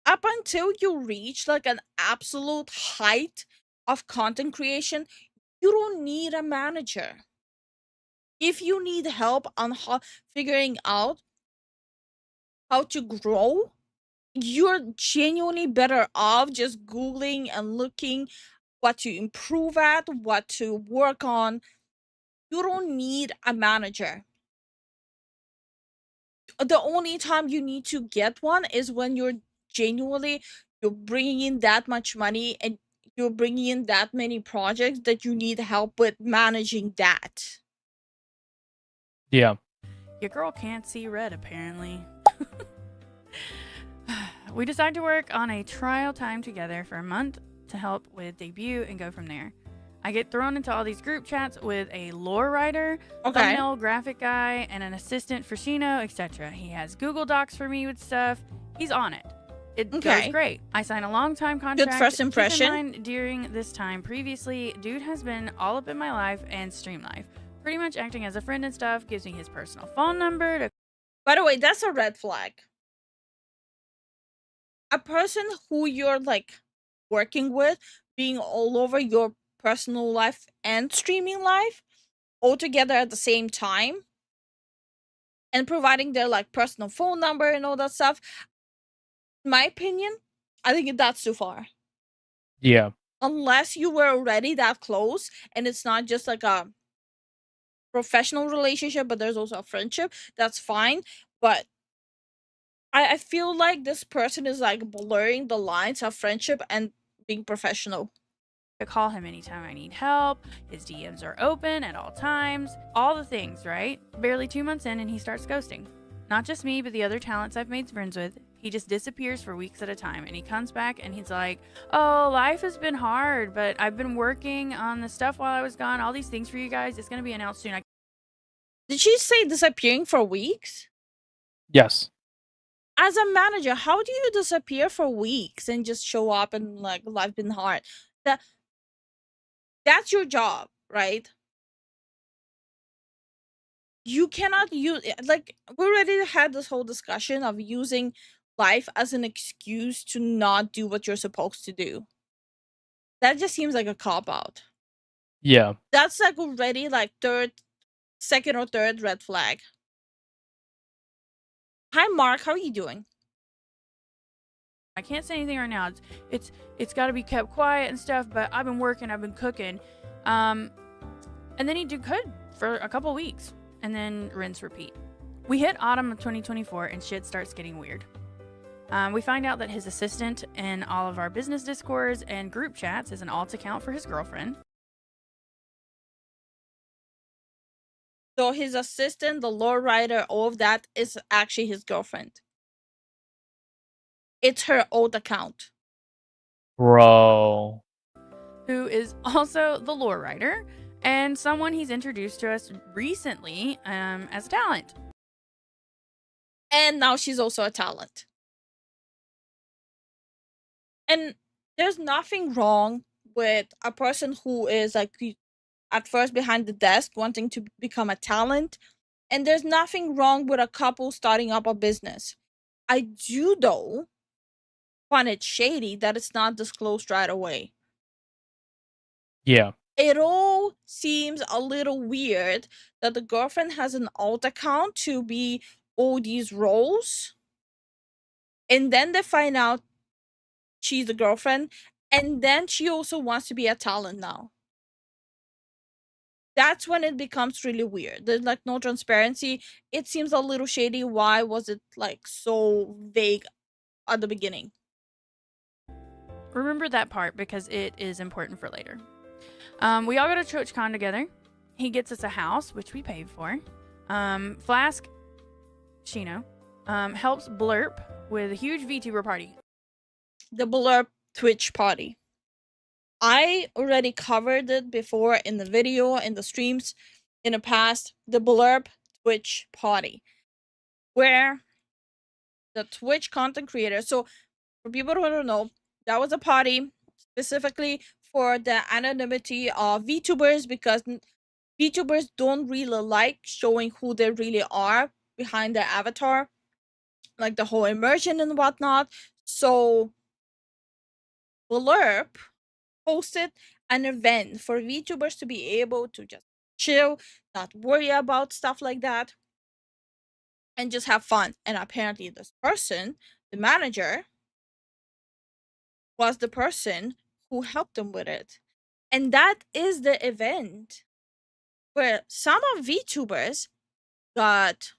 up until you reach like an absolute height of content creation, you don't need a manager. If you need help on figuring out how to grow, you're genuinely better off just Googling and looking what to improve at, what to work on. You don't need a manager. The only time you need to get one is when you're bringing in that much money and you're bringing in that many projects that you need help with managing that. Yeah. Your girl can't see red, apparently. We decide to work on a trial time together for a month to help with debut and go from there. I get thrown into all these group chats with a lore writer, thumbnail graphic guy, and an assistant for Shino, etc. He has Google Docs for me with stuff. He's on it. It goes great. I sign a long-time contract. Good first impression. Keep in mind, during this time previously, dude has been all up in my life and stream life. Pretty much acting as a friend and stuff, gives me his personal phone number. By the way, that's a red flag. A person who you're like working with being all over your personal life and streaming life all together at the same time and providing their like personal phone number and all that stuff, in my opinion, I think that's too far. Yeah. Unless you were already that close and it's not just like a professional relationship, but there's also a friendship, that's fine. But I feel like this person is like blurring the lines of friendship and being professional. I call him anytime I need help. His DMs are open at all times. All the things, right? Barely 2 months in and he starts ghosting. Not just me, but the other talents I've made friends with. He just disappears for weeks at a time, and he comes back and he's like, oh, life has been hard, but I've been working on the stuff while I was gone. All these things for you guys. It's going to be announced soon. Did she say disappearing for weeks? Yes. As a manager, how do you disappear for weeks and just show up and like life been hard? That's your job, right? You cannot use like we already had this whole discussion of using life as an excuse to not do what you're supposed to do. That just seems like a cop-out. Yeah. That's like already like second or third red flag. Hi Mark, how are you doing? I can't say anything right now. It's got to be kept quiet and stuff, but I've been working, I've been cooking. And then he could for a couple weeks and then rinse repeat. We hit autumn of 2024 and shit starts getting weird. We find out that his assistant in all of our business discords and group chats is an alt account for his girlfriend. So his assistant, the lore writer, all of that is actually his girlfriend. It's her old account. Bro. Who is also the lore writer and someone he's introduced to us recently as a talent. And now she's also a talent. And there's nothing wrong with a person who is like at first behind the desk wanting to become a talent. And there's nothing wrong with a couple starting up a business. I do, though, find it shady that it's not disclosed right away. Yeah. It all seems a little weird that the girlfriend has an alt account to be all these roles. And then they find out she's the girlfriend. And then she also wants to be a talent now. That's when it becomes really weird. There's like no transparency. It seems a little shady. Why was it like so vague at the beginning? Remember that part because it is important for later. We all go to TwitchCon together. He gets us a house, which we paid for. Flask, Shino, helps Blurp with a huge VTuber party. The Blurp Twitch party. I already covered it before in the video, in the streams, in the past. The Blurp Twitch party, where the Twitch content creators. So, for people who don't know, that was a party specifically for the anonymity of VTubers, because VTubers don't really like showing who they really are behind their avatar, like the whole immersion and whatnot. So, Blurp hosted an event for VTubers to be able to just chill, not worry about stuff like that, and just have fun. And apparently, this person, the manager, was the person who helped them with it. And that is the event where some of VTubers got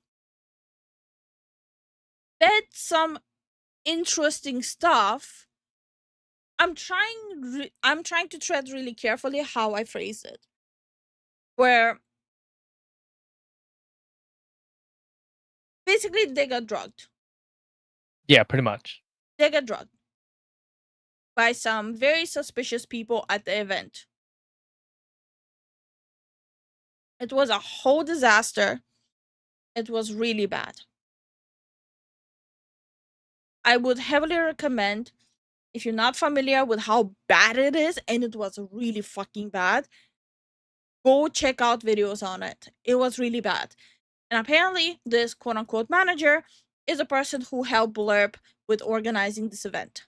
fed some interesting stuff. I'm trying to tread really carefully how I phrase it. Where basically they got drugged. Yeah, pretty much. They got drugged by some very suspicious people at the event. It was a whole disaster. It was really bad. I would heavily recommend, if you're not familiar with how bad it is, and it was really fucking bad, go check out videos on it. It was really bad. And apparently, this quote-unquote manager is a person who helped Blurp with organizing this event.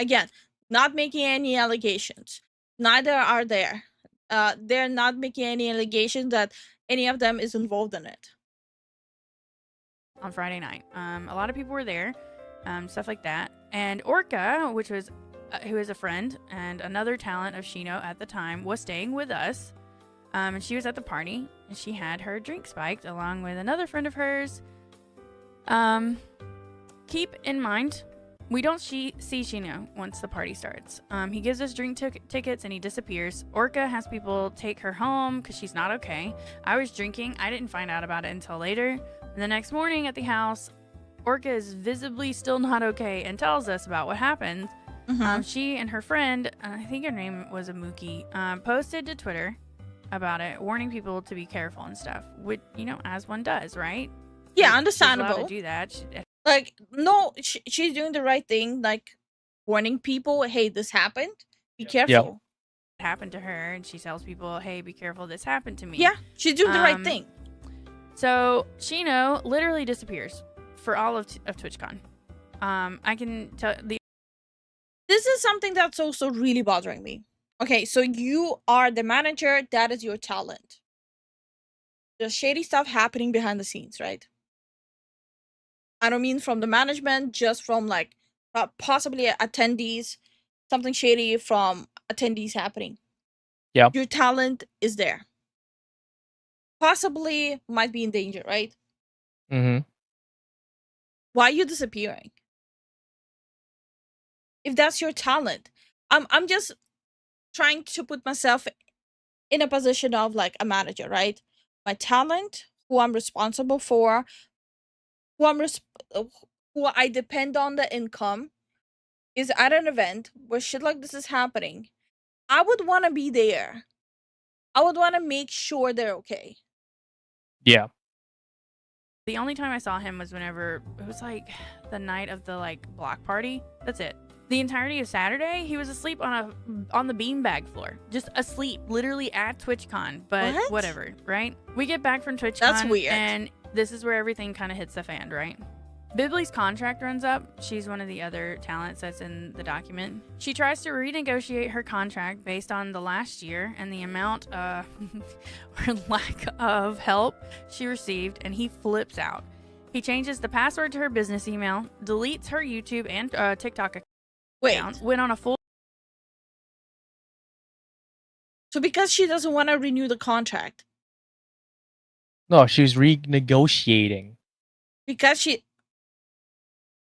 Again, not making any allegations. Neither are there. They're not making any allegations that any of them is involved in it. On Friday night, a lot of people were there, stuff like that. And Orca, which was who is a friend and another talent of Shino at the time, was staying with us. And she was at the party, and she had her drink spiked along with another friend of hers. Keep in mind, we don't see Shino once the party starts. He gives us drink tickets and he disappears. Orca has people take her home because she's not okay. I was drinking. I didn't find out about it until later. And the next morning at the house, Orca is visibly still not okay and tells us about what happened. She and her friend, I think her name was Amuki, posted to Twitter about it, warning people to be careful and stuff. Which, as one does, right? Yeah, Like, understandable. she's allowed to do that. Like, no, she's doing the right thing, like warning people, hey, this happened. Be careful. It happened to her, and she tells people, hey, be careful, this happened to me. Yeah, she's doing the right thing. So Shino literally disappears for all of TwitchCon. I can tell This is something that's also really bothering me. Okay, so you are the manager, that is your talent. There's shady stuff happening behind the scenes, right? I don't mean from the management, just from like possibly attendees, something shady from attendees happening. Yeah. Your talent is there. Possibly might be in danger, right? Mm-hmm. Why are you disappearing? If that's your talent, I'm just trying to put myself in a position of like a manager, right? My talent, who I'm responsible for, who I depend on the income, is at an event where shit like this is happening. I would want to be there. I would want to make sure they're okay. Yeah. the only time I saw him was whenever it was like the night of the like block party. That's it. The entirety of Saturday, he was asleep on the beanbag floor, just asleep, literally at TwitchCon. But whatever, right? We get back from TwitchCon, That's weird. and this is where everything kind of hits the fan, right? Bibley's contract runs up. She's one of the other talents that's in the document. She tries to renegotiate her contract based on the last year and the amount or lack of help she received, and he flips out. He changes the password to her business email, deletes her YouTube and TikTok account, went on a full... So because she doesn't want to renew the contract. No, she was renegotiating. Because she...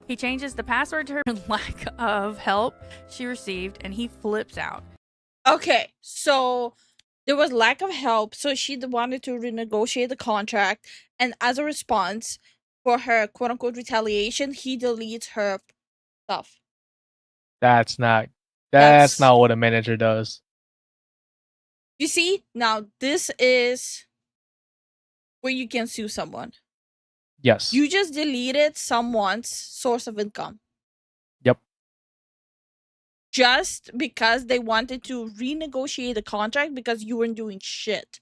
He changes the password to her lack of help she received, and he flips out. Okay, so there was lack of help, so she wanted to renegotiate the contract, and as a response, for her quote unquote retaliation, he deletes her stuff. That's not That's what a manager does. You see, now this is where you can sue someone. Yes. You just deleted someone's source of income. Yep. Just because they wanted to renegotiate the contract because you weren't doing shit.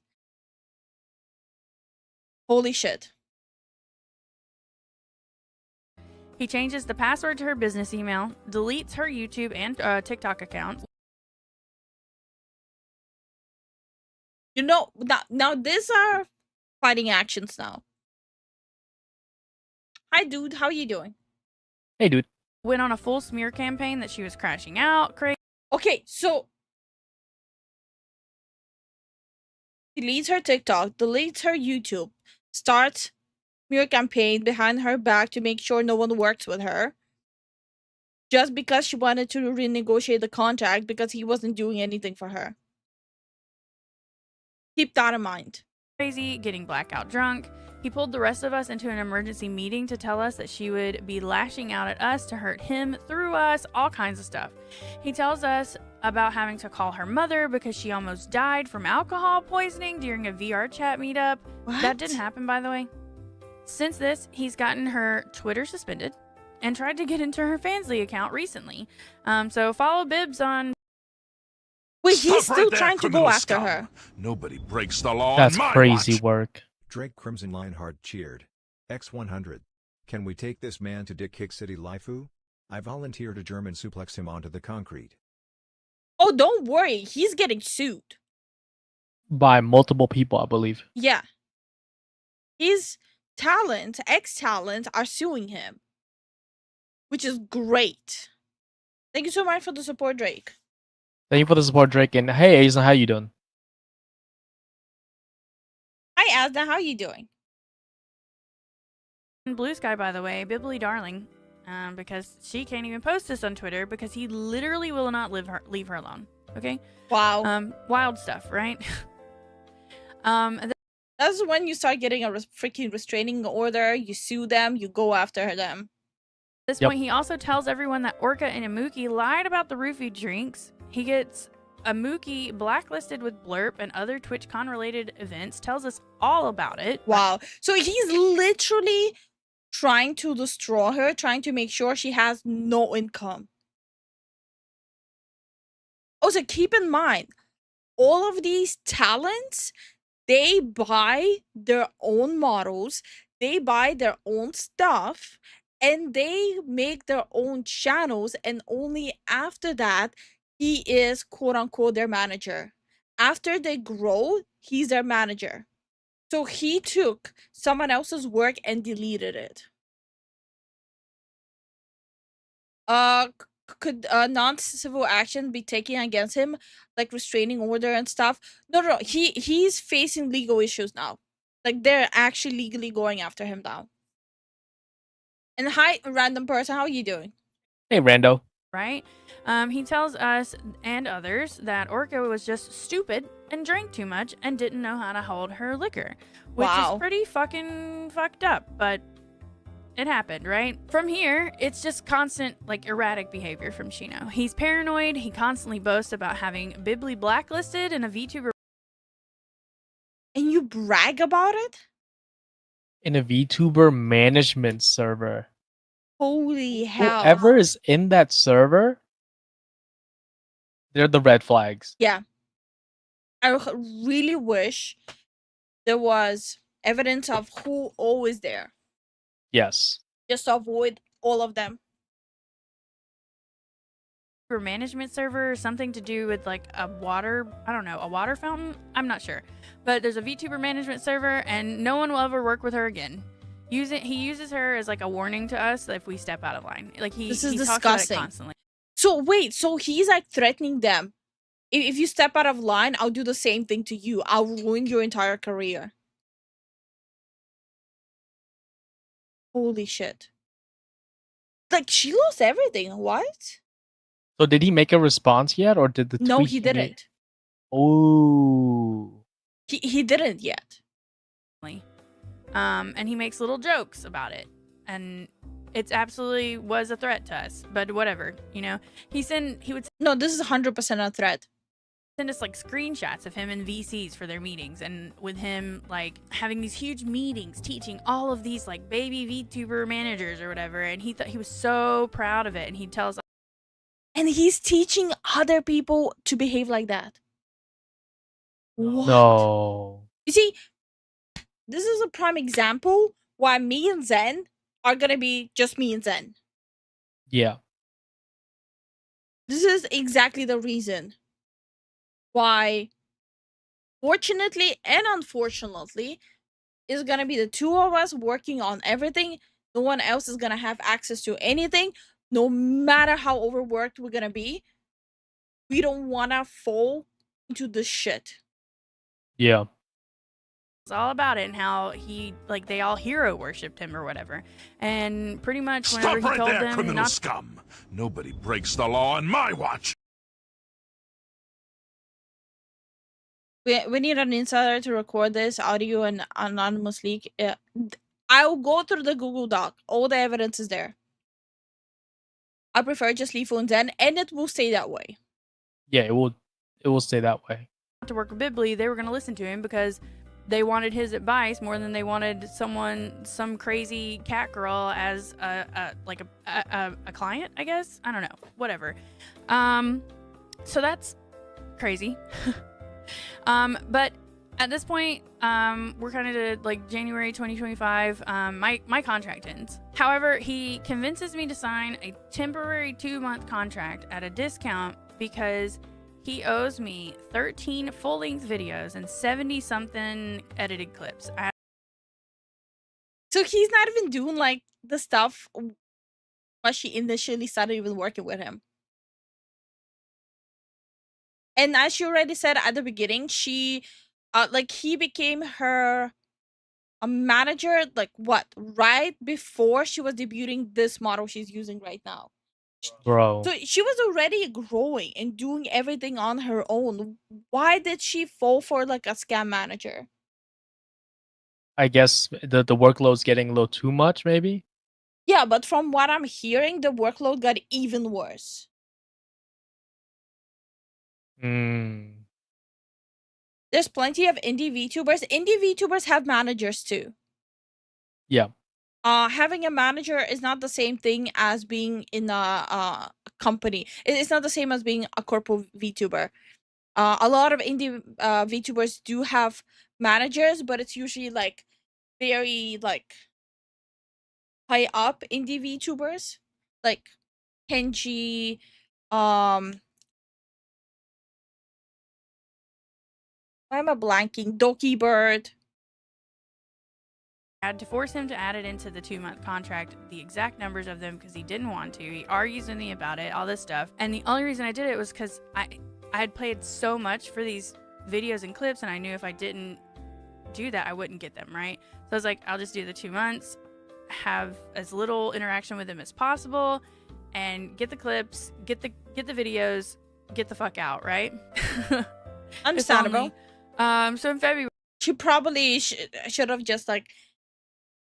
Holy shit. He changes the password to her business email, deletes her YouTube and TikTok account. You know, now these are fighting actions now. Hi, dude. How are you doing? Hey, dude. Went on a full smear campaign that she was crashing out. Okay, so deletes her TikTok, deletes her YouTube, starts smear campaign behind her back to make sure no one works with her. Just because she wanted to renegotiate the contract because he wasn't doing anything for her. Keep that in mind. Crazy, getting blackout drunk. He pulled the rest of us into an emergency meeting to tell us that she would be lashing out at us to hurt him, through us, all kinds of stuff. He tells us about having to call her mother because she almost died from alcohol poisoning during a VR chat meetup. What? That didn't happen, by the way. Since this, he's gotten her Twitter suspended and tried to get into her Fansly account recently. So follow Bibbs on... Wait, he's Stop still right there, trying to go criminal after scum. her. Nobody breaks the law That's on my crazy watch. work. Drake Crimson Lionheart cheered. X100. Can we take this man to Dick Kick City Lifu? I volunteer to German suplex him onto the concrete. Oh, don't worry. He's getting sued. By multiple people, I believe. Yeah. His talent, ex-talent, are suing him. Which is great. Thank you so much for the support, Drake. Thank you for the support, Drake. And hey, Aizen, how you doing? Hi, Asda. How are you doing? Blue Sky, by the way, Bibbly Darling, because she can't even post this on Twitter because he literally will not leave her alone. Okay. Wow. Wild stuff, right? That's when you start getting a freaking restraining order. You sue them. You go after them. At this point, he also tells everyone that Orca and Imuki lied about the roofie drinks. He gets Imuki blacklisted with Blurp and other TwitchCon related events. Tells us all about it. Wow. So he's literally trying to destroy her, trying to make sure she has no income. Also, keep in mind, all of these talents, they buy their own models, they buy their own stuff, and they make their own channels, and only after that, he is quote-unquote their manager. After they grow, he's their manager. So he took someone else's work and deleted it. Could non-civil action be taken against him, like restraining order and stuff? No. He's facing legal issues now. Like they're actually legally going after him now. And hi, random person, how are you doing? Hey, Rando. Right? He tells us and others that Orca was just stupid and drank too much and didn't know how to hold her liquor, which is pretty fucking fucked up, but it happened, right? From here, it's just constant, like, erratic behavior from Shino. He's paranoid. He constantly boasts about having Bibbly blacklisted and a VTuber. And you brag about it? In a VTuber management server. Holy hell. Whoever is in that server, they're the red flags. Yeah. I really wish there was evidence of who all is there. Yes. Just to avoid all of them. Management server, something to do with like a water, I don't know, a water fountain? I'm not sure. But there's a VTuber management server and no one will ever work with her again. He uses her as like a warning to us if we step out of line. Like This is he disgusting. talks about it constantly. So wait, so he's like threatening them. If you step out of line, I'll do the same thing to you. I'll ruin your entire career. Holy shit. Like, she lost everything. What? So did he make a response yet, or did the No, tweet he didn't. Oh. He didn't yet. And he makes little jokes about it, and it's absolutely was a threat to us, but whatever, you know. He would No, this is 100% a threat. send us like screenshots of him in VCs for their meetings, and with him like having these huge meetings teaching all of these like baby VTuber managers or whatever, and he thought he was so proud of it, and he'd tell us. And he's teaching other people to behave like that. What? No. You see, this is a prime example why me and Zen are gonna be just me and Zen. Yeah. This is exactly the reason why, fortunately and unfortunately, is gonna be the two of us working on everything. No one else is gonna have access to anything, no matter how overworked we're gonna be. We don't wanna fall into this shit. Yeah. It's all about it, and how he like they all hero worshipped him or whatever, and pretty much whenever Stop he right told there, them criminal not scum! Nobody breaks the law on my watch! We need an insider to record this audio and anonymous leak. I'll go through the Google Doc. All the evidence is there. I prefer just Lifu and Zen, and it will stay that way. Yeah, it will stay that way. to work with Bibly, they were going to listen to him because they wanted his advice more than they wanted some crazy cat girl as a client, I guess. I don't know, whatever. So that's crazy. But at this point, we're kind of to like January 2025. My contract ends. However, he convinces me to sign a temporary 2-month contract at a discount because he owes me 13 full-length videos and 70-something edited clips. So he's not even doing like the stuff when she initially started even working with him. And as you already said at the beginning, she he became her a manager like what, right before she was debuting this model she's using right now. Bro. So she was already growing and doing everything on her own. Why did she fall for like a scam manager? I guess the workload's getting a little too much, maybe? Yeah, but from what I'm hearing, the workload got even worse. There's plenty of indie VTubers. Indie VTubers have managers too. Yeah. Having a manager is not the same thing as being in a company. It's not the same as being a corporate VTuber. A lot of indie VTubers do have managers, but it's usually like very like high up indie VTubers, like Kenji, why am I blanking? Doki Bird. I had to force him to add it into the 2-month contract, the exact numbers of them, because he didn't want to. He argues with me about it, all this stuff. And the only reason I did it was because I had played so much for these videos and clips, and I knew if I didn't do that, I wouldn't get them, right? So I was like, I'll just do the 2 months, have as little interaction with them as possible, and get the clips, get the videos, get the fuck out, right? Understandable. So in February, she probably should have just like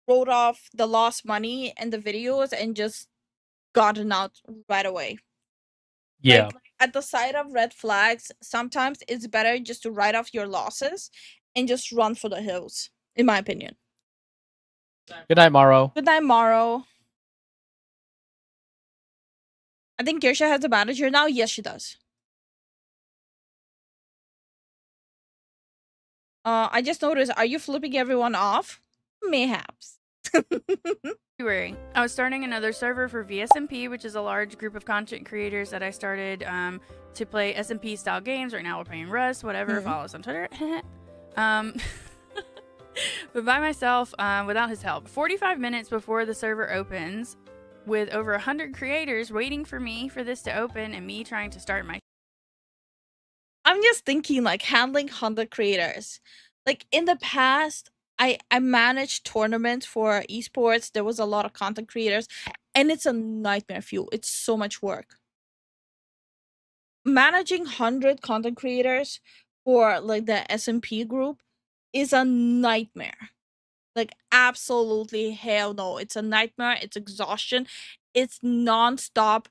wrote off the lost money and the videos and just gotten out right away. Yeah. Like, at the sight of red flags, sometimes it's better just to write off your losses and just run for the hills, in my opinion. Good night, Morrow. Good night, Morrow. I think Kirsha has a manager now. Yes, she does. I just noticed, are you flipping everyone off? Mayhaps. February, I was starting another server for VSMP, which is a large group of content creators that I started to play SMP style games. Right now we're playing Rust, whatever. Follow us on Twitter. But by myself, without his help. 45 minutes before the server opens, with over 100 creators waiting for me for this to open, and me trying to start my... I'm just thinking, like, handling 100 creators. Like, in the past, I managed tournaments for esports. There was a lot of content creators, and it's a nightmare fuel. It's so much work. Managing 100 content creators for, like, the SMP group is a nightmare. Like, absolutely hell no. It's a nightmare. It's exhaustion. It's non-stop,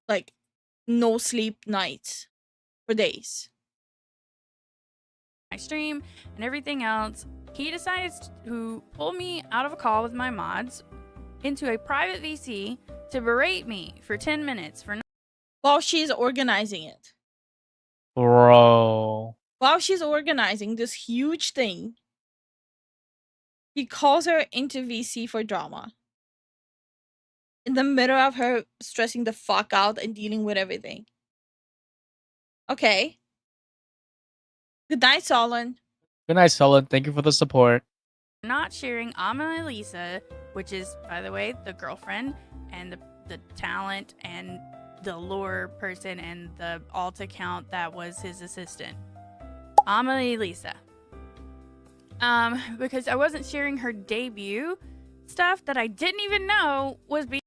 like, no sleep nights for days. My stream and everything else, he decides to pull me out of a call with my mods into a private VC to berate me for 10 minutes for while she's organizing it. Bro. While she's organizing this huge thing, he calls her into VC for drama. In the middle of her stressing the fuck out and dealing with everything. Okay. Good night, Solon. Good night, Solon. Thank you for the support. not sharing Ama Elisa, which is, by the way, the girlfriend and the talent and the lore person and the alt account that was his assistant. Ama Elisa. Because I wasn't sharing her debut stuff that I didn't even know was being.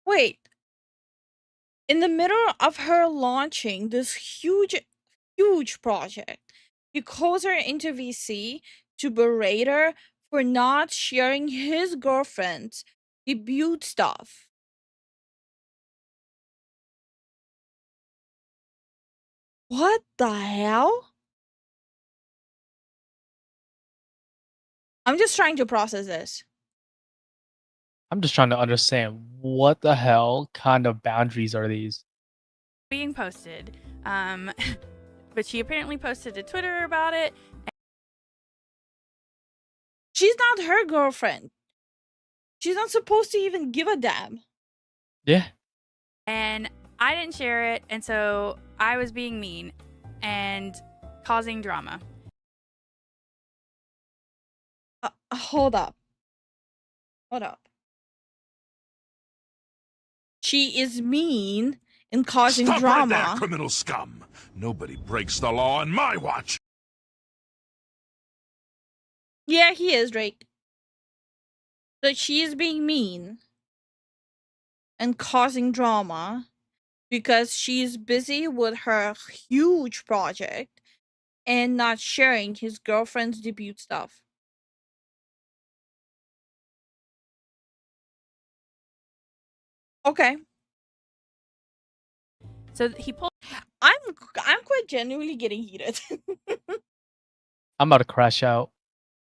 Wait. In the middle of her launching this huge project, he calls her into VC to berate her for not sharing his girlfriend's debut stuff. What the hell? I'm just trying to process this. I'm just trying to understand what the hell kind of boundaries are these? Being posted. But she apparently posted to Twitter about it. She's not her girlfriend. She's not supposed to even give a damn. Yeah. And I didn't share it, and so I was being mean and causing drama. Hold up. Hold up. She is mean and causing Stop drama. right there, criminal scum! Nobody breaks the law on my watch! Yeah, he is, Drake. But she is being mean and causing drama because she's busy with her huge project and not sharing his girlfriend's debut stuff. Okay. So he pulled. I'm quite genuinely getting heated. I'm about to crash out.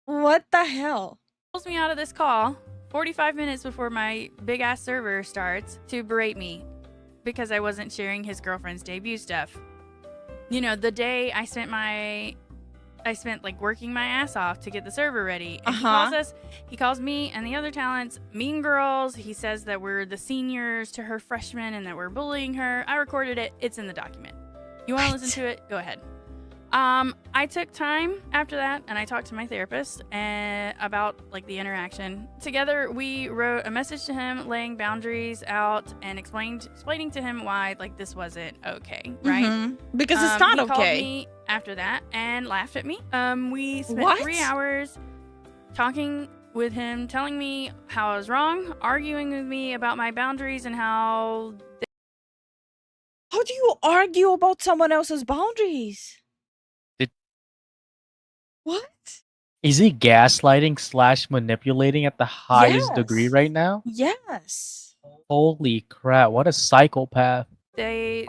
What the hell? Pulls me out of this call 45 minutes before my big ass server starts to berate me because I wasn't sharing his girlfriend's debut stuff. You know, the day I spent like working my ass off to get the server ready. And he calls me and the other talents mean girls. He says that we're the seniors to her freshmen and that we're bullying her. I recorded it. It's in the document. You want to listen to it? Go ahead. I took time after that and I talked to my therapist about like the interaction. Together we wrote a message to him laying boundaries out and explaining to him why like this wasn't okay, right? Mm-hmm. Because it's not he okay. Called me after that and laughed at me. We spent 3 hours talking with him, telling me how I was wrong, arguing with me about my boundaries and how do you argue about someone else's boundaries? What? Is he gaslighting / manipulating at the highest degree right now? Yes. Holy crap, what a psychopath. Good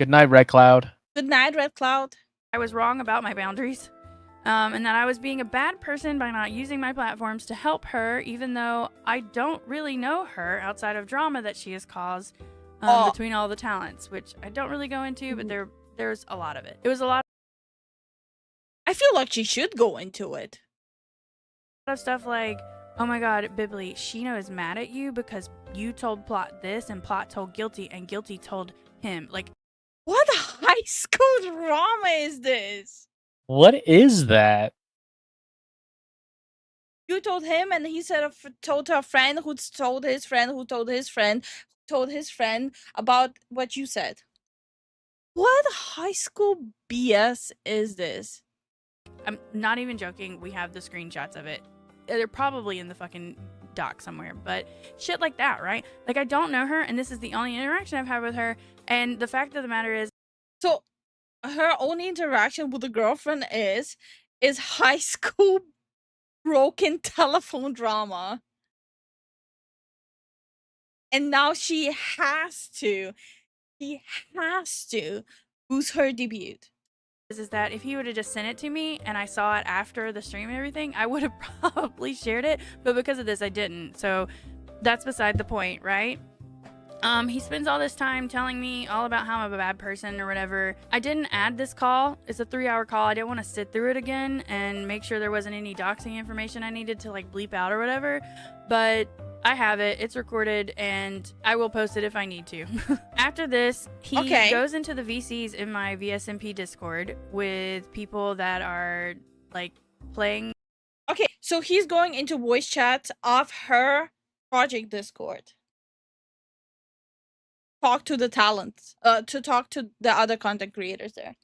night, Red Cloud. Good night, Red Cloud. I was wrong about my boundaries. And that I was being a bad person by not using my platforms to help her, even though I don't really know her outside of drama that she has caused between all the talents, which I don't really go into, but there's a lot of it. It was a lot I feel like she should go into it. of stuff like, oh my god, Bibli, Shino is mad at you because you told Plot this and Plot told Guilty and Guilty told him. Like, what high school drama is this? What is that? You told him and he told a friend who told his friend who told his friend who told his friend about what you said. What high school BS is this? I'm not even joking. We have the screenshots of it. They're probably in the fucking doc somewhere, but shit like that, right? Like, I don't know her, and this is the only interaction I've had with her, and the fact of the matter is... So, her only interaction with the girlfriend is high school broken telephone drama. And now she has to boost her debut. Is that if he would have just sent it to me and I saw it after the stream and everything, I would have probably shared it, but because of this I didn't. So that's beside the point, right? He spends all this time telling me all about how I'm a bad person or whatever. I didn't add this call. It's a 3-hour call. I didn't want to sit through it again and make sure there wasn't any doxing information I needed to like bleep out or whatever. But I have it. It's recorded and I will post it if I need to. After this, he goes into the VCs in my VSMP Discord with people that are like playing. Okay, so he's going into voice chat of her project Discord. Talk to the talents, to talk to the other content creators there.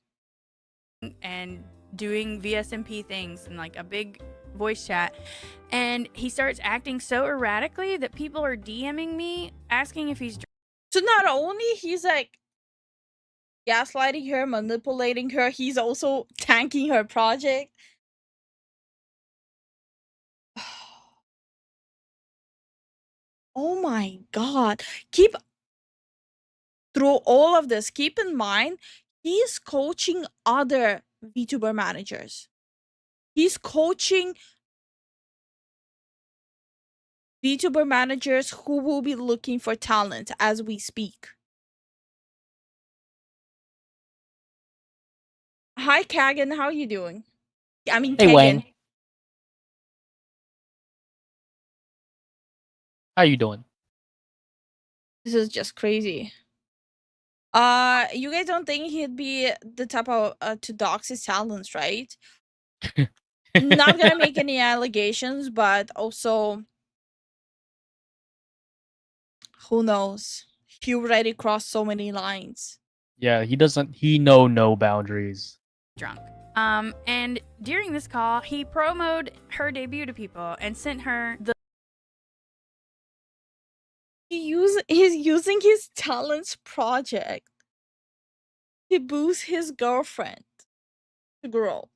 And doing VSMP things and like a big voice chat. And he starts acting so erratically that people are DMing me asking if he's. So not only he's like gaslighting her, manipulating her, he's also tanking her project. Oh my god. Through all of this, keep in mind, he's coaching other VTuber managers. He's coaching VTuber managers who will be looking for talent as we speak. Hi, Kagan. How are you doing? I mean, Hey, Kagan. Wang. How you doing? This is just crazy. You guys don't think he'd be the type of to dox his talents, right? Not gonna make any allegations, but also, who knows? He already crossed so many lines. Yeah, he no boundaries. Drunk. And during this call, he promoted her debut to people and sent her the. He's using his talents project to boost his girlfriend to grow.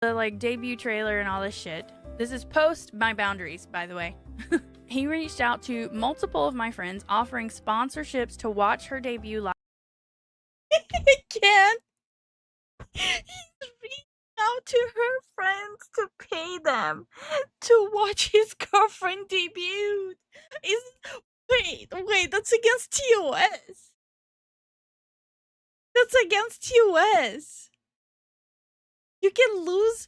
The like debut trailer and all this shit. This is post my boundaries, by the way. He reached out to multiple of my friends offering sponsorships to watch her debut live. I can't. He's reaching out to her friends to pay them to watch his girlfriend debut. Wait, that's against TOS. That's against TOS. You can lose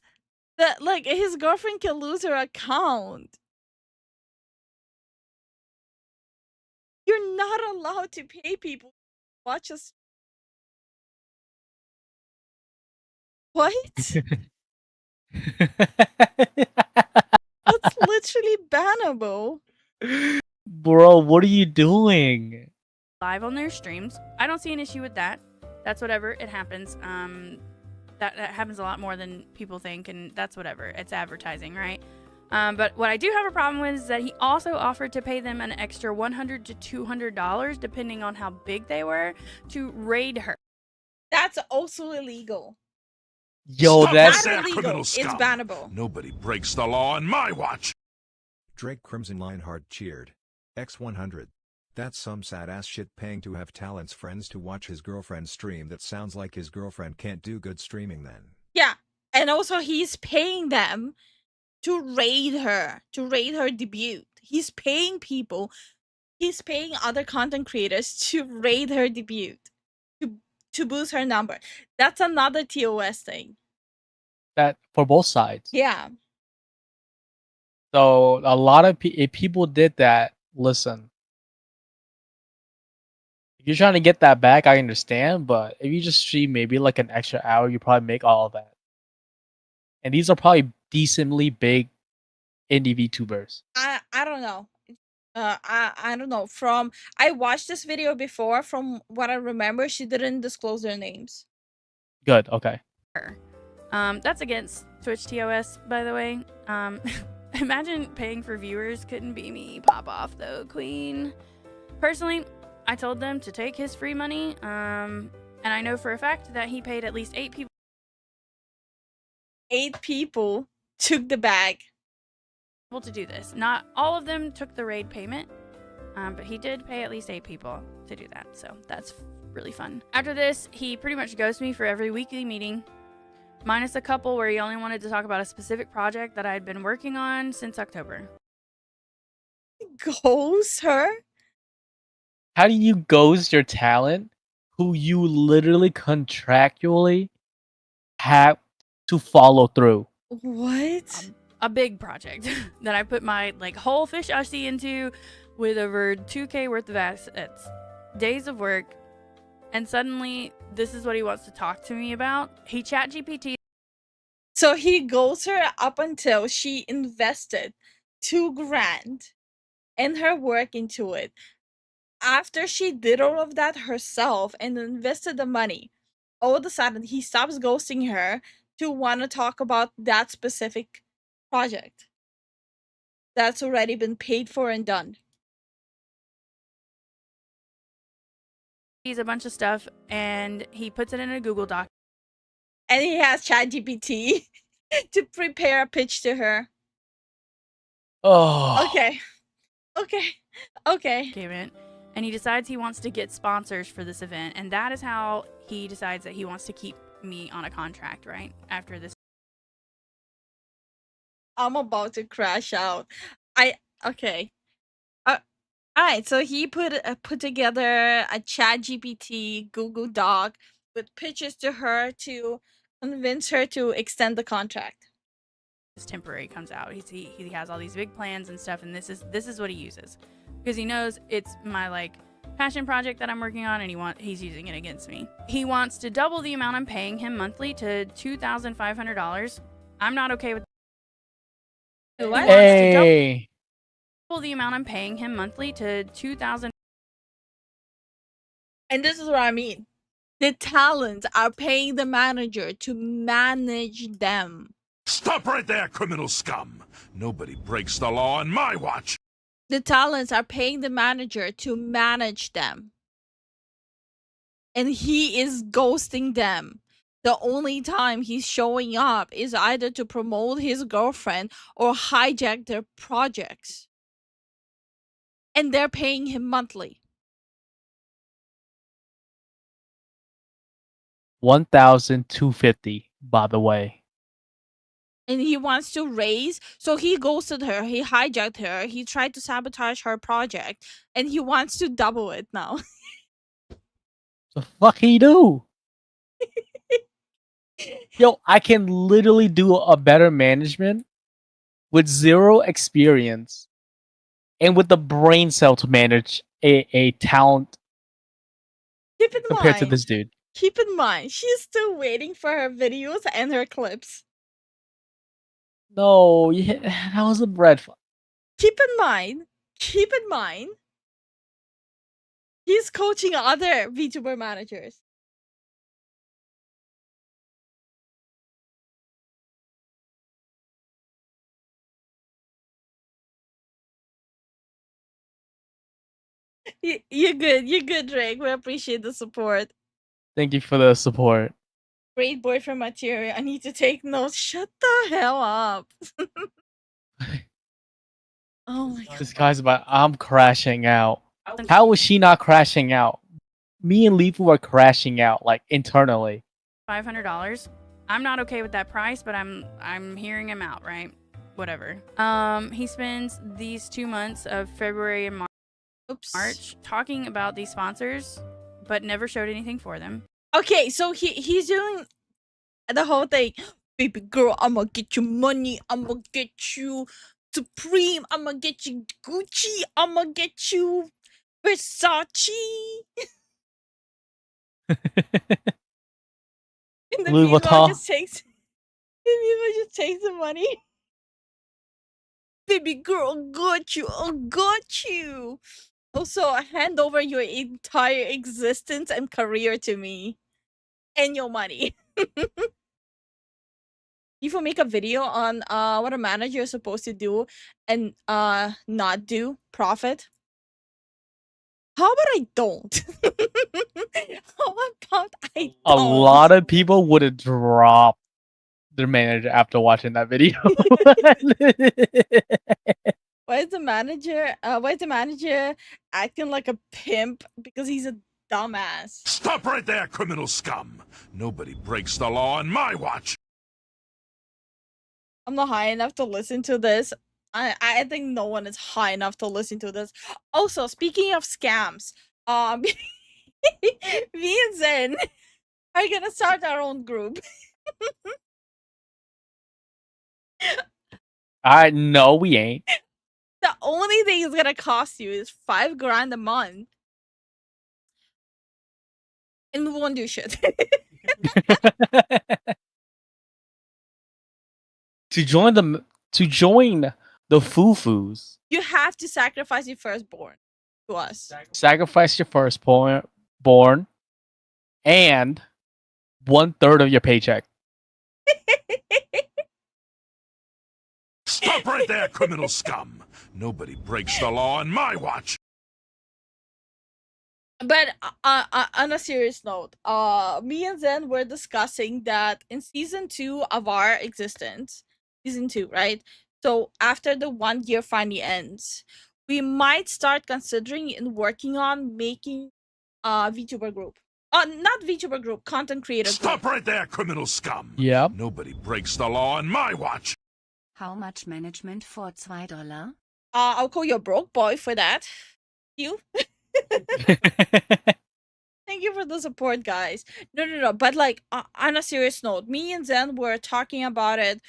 that, like, his girlfriend can lose her account. You're not allowed to pay people to watch us. What? That's literally bannable. Bro, what are you doing? Live on their streams. I don't see an issue with that. That's whatever. It happens. That happens a lot more than people think, and that's whatever. It's advertising, right? But what I do have a problem with is that he also offered to pay them an extra $100 to $200, depending on how big they were, to raid her. That's also illegal. Yo, that's not illegal. It's bannable. Nobody breaks the law on my watch. Drake Crimson Lionheart cheered. X100. That's some sad ass shit paying to have talent's friends to watch his girlfriend stream. That sounds like his girlfriend can't do good streaming then. Yeah, and also he's paying them to raid her debut. He's paying people. He's paying other content creators to raid her debut, to boost her number. That's another TOS thing. that for both sides. Yeah. So a lot of if people did that, listen. If you're trying to get that back, I understand, but if you just stream maybe like an extra hour, you probably make all of that. And these are probably decently big indie VTubers. I don't know. I don't know. I watched this video before. From what I remember, she didn't disclose their names. Good. Okay. That's against Twitch TOS, by the way. Imagine paying for viewers. Couldn't be me. Pop off though, queen. Personally, I told them to take his free money. And I know for a fact that he paid at least 8 people. 8 people took the bag. To do this. Not all of them took the raid payment, but he did pay at least 8 people to do that. So that's really fun. After this, he pretty much ghosted me for every weekly meeting, minus a couple where he only wanted to talk about a specific project that I had been working on since October. Ghost her? How do you ghost your talent who you literally contractually have to follow through? What? A big project that I put my whole fish Ushi into with over 2K worth of assets, days of work, and suddenly this is what he wants to talk to me about. He chat GPT. So he goes her up until she invested $2,000 and her work into it. After she did all of that herself and invested the money, all of a sudden he stops ghosting her to want to talk about that specific project that's already been paid for and done. He's a bunch of stuff and he puts it in a Google Doc. And he has ChatGPT to prepare a pitch to her. Oh. Okay. And he decides he wants to get sponsors for this event, and that is how he decides that he wants to keep me on a contract, right? After this. I'm about to crash out. Okay. All right, so he put together a ChatGPT Google Doc with pitches to her to convince her to extend the contract. This temporary comes out. He has all these big plans and stuff, and this is what he uses because he knows it's my passion project that I'm working on, and he's using it against me. He wants to double the amount I'm paying him monthly to $2,500. I'm not okay with. What? Hey. Double the amount I'm paying him monthly to $2,000. And this is what I mean. The talents are paying the manager to manage them. Stop right there, criminal scum! Nobody breaks the law on my watch! The talents are paying the manager to manage them. And he is ghosting them. The only time he's showing up is either to promote his girlfriend or hijack their projects. And they're paying him monthly. 1,250, by the way. And he wants to raise, so he ghosted her, he hijacked her, he tried to sabotage her project, and he wants to double it now. The fuck he do? Yo, I can literally do a better management with 0 experience and with the brain cell to manage a talent Keep in compared to mind, this dude. Keep in mind, she's still waiting for her videos and her clips. No, yeah, that was a bread. Keep in mind, he's coaching other VTuber managers. You're good, Drake. We appreciate the support. Thank you for the support. Great boyfriend material. I need to take notes. Shut the hell up. Oh my god. This guy's about, I'm crashing out. How was she not crashing out? Me and Lifu are crashing out, internally. $500. I'm not okay with that price, but I'm hearing him out, right? Whatever. He spends these 2 months of February and March talking about these sponsors, but never showed anything for them. Okay, so he's doing the whole thing. Baby girl, I'ma get you money. I'ma get you Supreme. I'ma get you Gucci. I'ma get you Versace. And the Louis meanwhile Vuitton. just takes the money. Baby girl, got you. Oh, got you. Also, hand over your entire existence and career to me. And your money. You will make a video on what a manager is supposed to do and not do profit. How about I don't? How about I A don't? lot of people would have dropped their manager after watching that video. Why is the manager acting like a pimp because he's a dumbass? Stop right there, criminal scum! Nobody breaks the law on my watch! I'm not high enough to listen to this. I think no one is high enough to listen to this. Also, speaking of scams, me and Zen are gonna start our own group. No, we ain't. The only thing it's gonna cost you is $5,000 a month. And we won't do shit. To join the Foo-Foos, You have to sacrifice your firstborn to us. sacrifice your firstborn and 1/3 of your paycheck. Stop right there, criminal scum! Nobody breaks the law on my watch! But on a serious note, me and Zen were discussing that in season 2 of our existence, season 2, right? So after the 1 year finally ends, we might start considering and working on making a VTuber group. Not VTuber group, content creator group. Stop right there, criminal scum! Yep. Nobody breaks the law on my watch! How much management for $2? I'll call you a broke boy for that. You. Thank you for the support, guys. No. But like on a serious note, me and Zen were talking about it.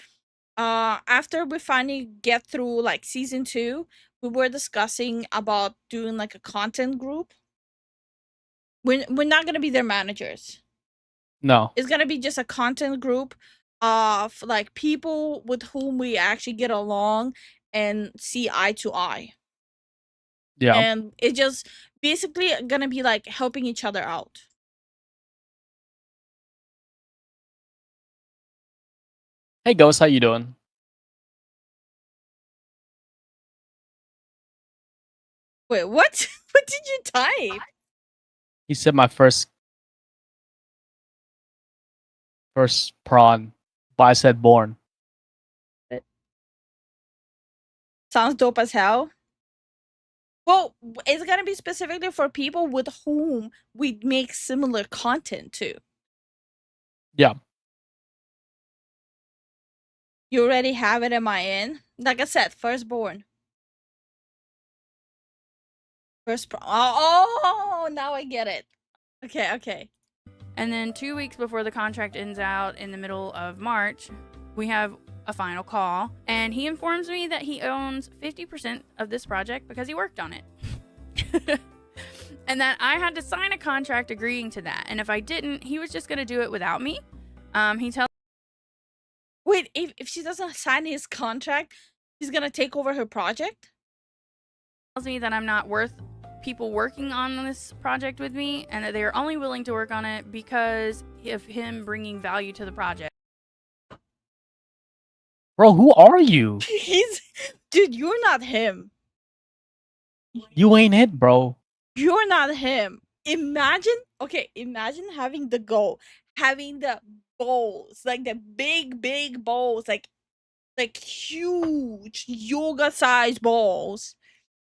After we finally get through like season 2, we were discussing about doing like a content group. We're not gonna be their managers. No. It's gonna be just a content group of like people with whom we actually get along and see eye to eye. Yeah. And it's just basically gonna be like helping each other out. Hey, Ghost, how you doing? Wait, what? What did you type? He said my first prawn, but I said born. Sounds dope as hell. Well, it's gonna be specifically for people with whom we make similar content to. Yeah. You already have it in my in. Like I said, firstborn. Oh, now I get it. Okay. And then 2 weeks before the contract ends out in the middle of March, we have a final call, and he informs me that he owns 50% of this project because he worked on it. And that I had to sign a contract agreeing to that. And if I didn't, he was just going to do it without me. He tells Wait, if she doesn't sign his contract, he's gonna take over her project? tells me that I'm not worth people working on this project with me, and that they are only willing to work on it because of him bringing value to the project. Bro, who are you? Dude, you're not him. You ain't it, bro. You're not him. Imagine having the goal, having the bowls, like the big bowls, like huge yoga-sized balls,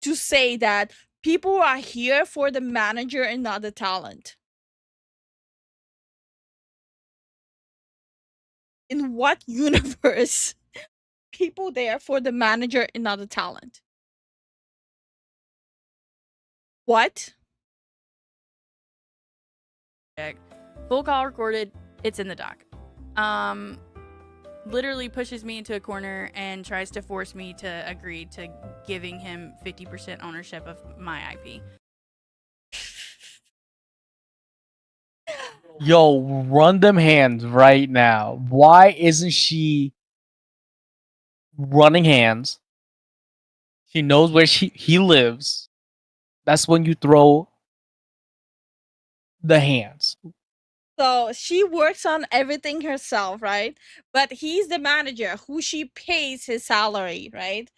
to say that people are here for the manager and not the talent. In what universe people there for the manager and not the talent? What? Full call recorded. It's in the doc. Literally pushes me into a corner and tries to force me to agree to giving him 50% ownership of my IP. Yo, run them hands right now. Why isn't she running hands? She knows where he lives. That's when you throw the hands. So she works on everything herself, right? But he's the manager who she pays his salary, right?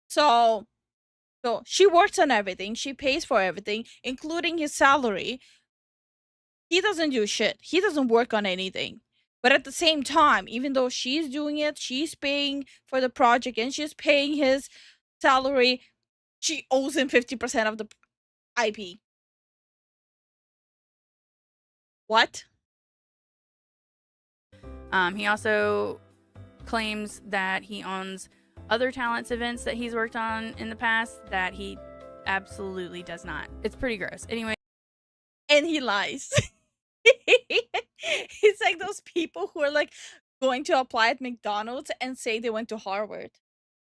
So So she works on everything. She pays for everything, including his salary. He doesn't do shit. He doesn't work on anything. But at the same time, even though she's doing it, she's paying for the project and she's paying his salary, she owes him 50% of the IP. What? He also claims that he owns other talents events that he's worked on in the past that he absolutely does not. It's pretty gross. Anyway. And he lies. He's like those people who are like going to apply at McDonald's and say they went to Harvard.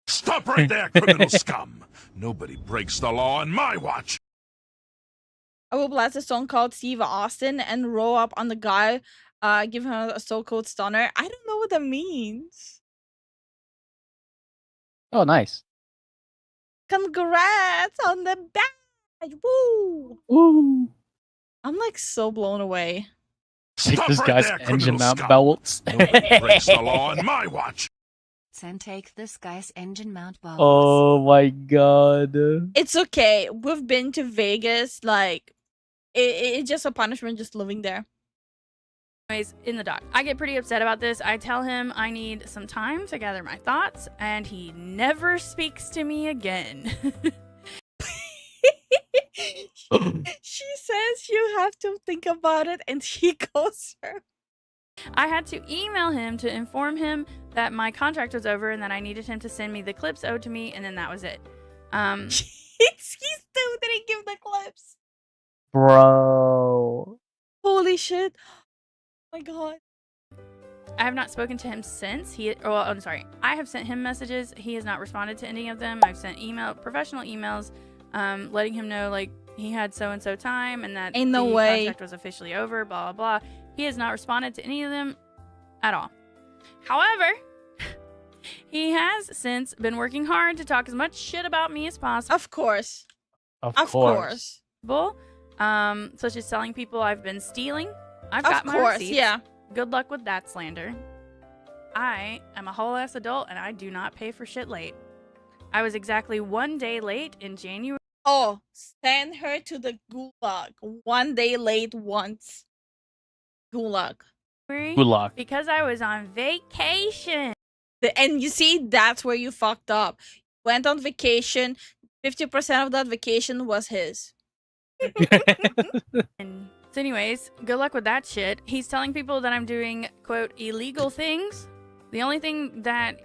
Stop right there, criminal scum! Nobody breaks the law on my watch! I will blast a song called Steve Austin and roll up on the guy, give him a so-called stunner. I don't know what that means. Oh, nice. Congrats on the badge! Woo! Woo! I'm like so blown away. Take this guy's there, engine criminal mount scum. belts. Nobody breaks the law on my watch! Then take this guy's engine mount balls. Oh my god. It's okay. We've been to Vegas. Like, it's just a punishment just living there. Anyways, in the dock. I get pretty upset about this. I tell him I need some time to gather my thoughts, and he never speaks to me again. She says you have to think about it, and he goes her. I had to email him to inform him that my contract was over and that I needed him to send me the clips owed to me, and then that was it. He still didn't give the clips. Bro. Holy shit. Oh my god. I have not spoken to him since. I'm sorry. I have sent him messages. He has not responded to any of them. I've sent professional emails, letting him know like he had so and so time and that Ain't no the way. contract was officially over. Blah blah blah. He has not responded to any of them at all. However, he has since been working hard to talk as much shit about me as possible. Of course. Of course. Such as telling people I've been stealing. I've got my receipts. Yeah. Good luck with that slander. I am a whole ass adult and I do not pay for shit late. I was exactly 1 day late in January. Oh, send her to the gulag. 1 day late once. Gulag. Gulag. Because I was on vacation. And you see, that's where you fucked up. Went on vacation. 50% of that vacation was his. So anyways, good luck with that shit. He's telling people that I'm doing, quote, illegal things. The only thing that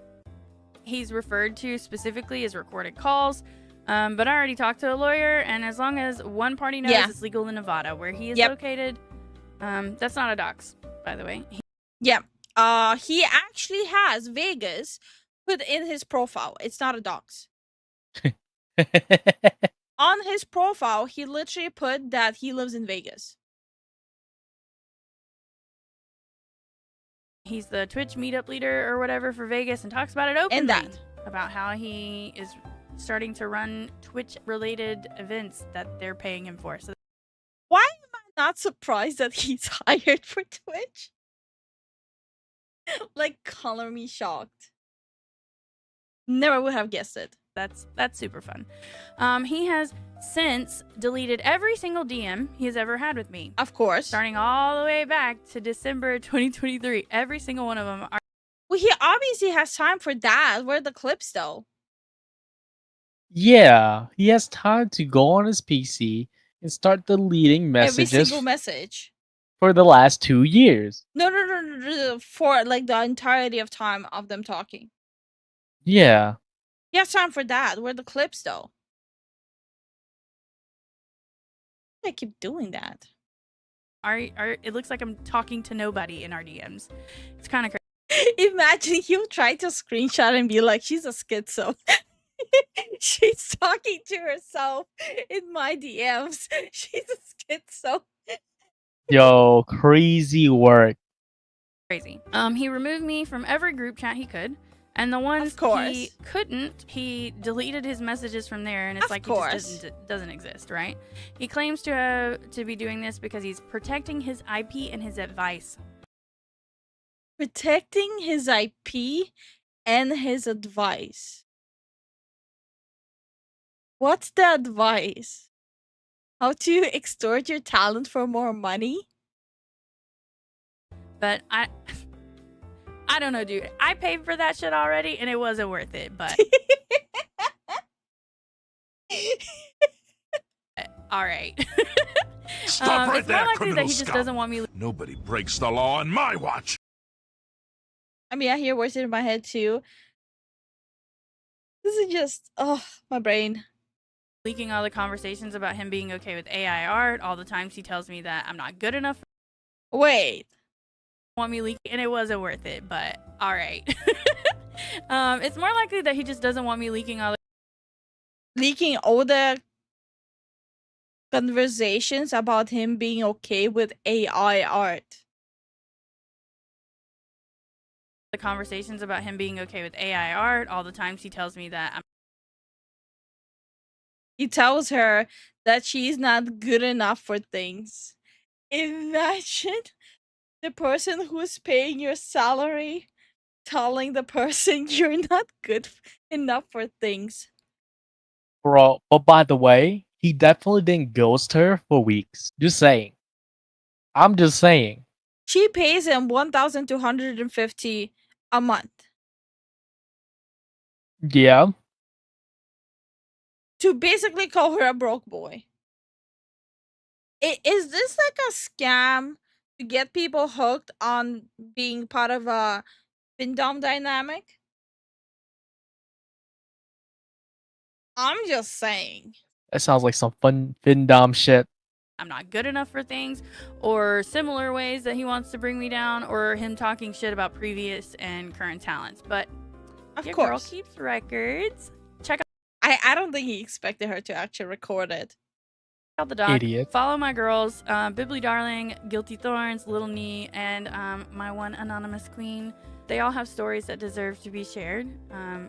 he's referred to specifically is recorded calls. But I already talked to a lawyer, and as long as one party knows it's legal in Nevada, where he is located, that's not a dox, by the way. He actually has Vegas put in his profile. It's not a dox. On his profile, he literally put that he lives in Vegas. He's the Twitch meetup leader or whatever for Vegas and talks about it openly. And that. About how he is starting to run Twitch-related events that they're paying him for. So why am I not surprised that he's hired for Twitch? Like, color me shocked. Never would have guessed it. That's super fun. He has since deleted every single DM he has ever had with me. Of course. Starting all the way back to December 2023. Every single one of them are... Well, he obviously has time for that. Where are the clips, though? Yeah, he has time to go on his PC and start deleting messages Every single message. for the last 2 years. No. For, like, the entirety of time of them talking. Yeah. He has time for that. Where are the clips, though? I keep doing that. It looks like I'm talking to nobody in our DMs. It's kind of crazy. Imagine you try to screenshot and be like, she's a schizo. She's talking to herself in my DMs. She's a schizo. Yo, crazy work. Crazy. He removed me from every group chat he could. And the ones he couldn't, he deleted his messages from there, and it's like he just doesn't exist, right? He claims to be doing this because he's protecting his IP and his advice. Protecting his IP and his advice. What's the advice? How to extort your talent for more money? But I don't know, dude. I paid for that shit already, and it wasn't worth it. But all right. Stop right it's there, more likely criminal that he just scum. doesn't want me. Nobody breaks the law on my watch. I mean, I hear voices in my head too. This is just, oh, my brain. Leaking all the conversations about him being okay with AI art, all the times he tells me that I'm not good enough. Wait. Want me leaking, and it wasn't worth it, but all right. It's more likely that he just doesn't want me leaking all the conversations about him being okay with AI art. the conversations about him being okay with AI art, all the times he tells me that He tells her that she's not good enough for things. Imagine the person who's paying your salary telling the person you're not good enough for things. Bro, but by the way, he definitely didn't ghost her for weeks. Just saying. I'm just saying. She pays him 1,250 a month Yeah. to basically call her a broke boy. Is this like a scam to get people hooked on being part of a findom dynamic? I'm just saying. That sounds like some fun findom shit. I'm not good enough for things, or similar ways that he wants to bring me down, or him talking shit about previous and current talents. But Of your course. girl keeps records. Check I don't think he expected her to actually record it. out the doc. Idiot. Follow my girls, Bibly Darling, Guilty Thorns, Little Knee, and my one anonymous queen. They all have stories that deserve to be shared,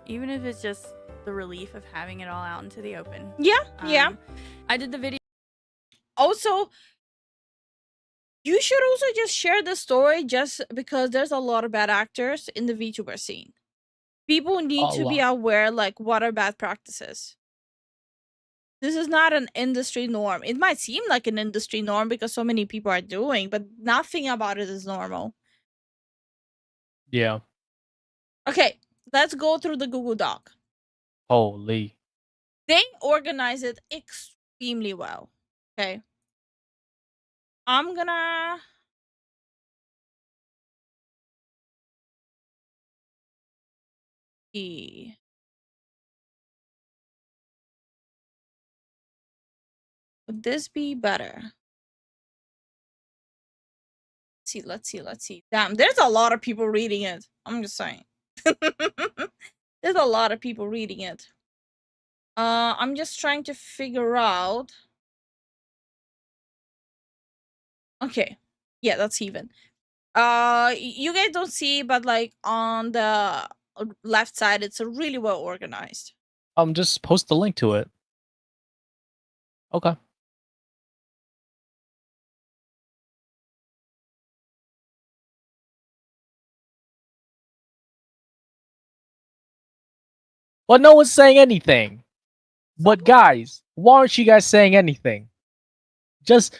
even if it's just the relief of having it all out into the open. Yeah. I did the video. Also, you should also just share the story just because there's a lot of bad actors in the VTuber scene. People need to be aware, like, what are bad practices. This is not an industry norm. It might seem like an industry norm because so many people are doing, but nothing about it is normal. Yeah. Okay, let's go through the Google Doc. Holy. They organize it extremely well. Okay. I'm gonna see. Would this be better? Let's see. Damn, there's a lot of people reading it. I'm just saying. There's a lot of people reading it. I'm just trying to figure out. Okay. Yeah, that's even. You guys don't see, but like on the left side, it's a really well organized. Just post the link to it. Okay. Well, no one's saying anything. But guys, why aren't you guys saying anything? Just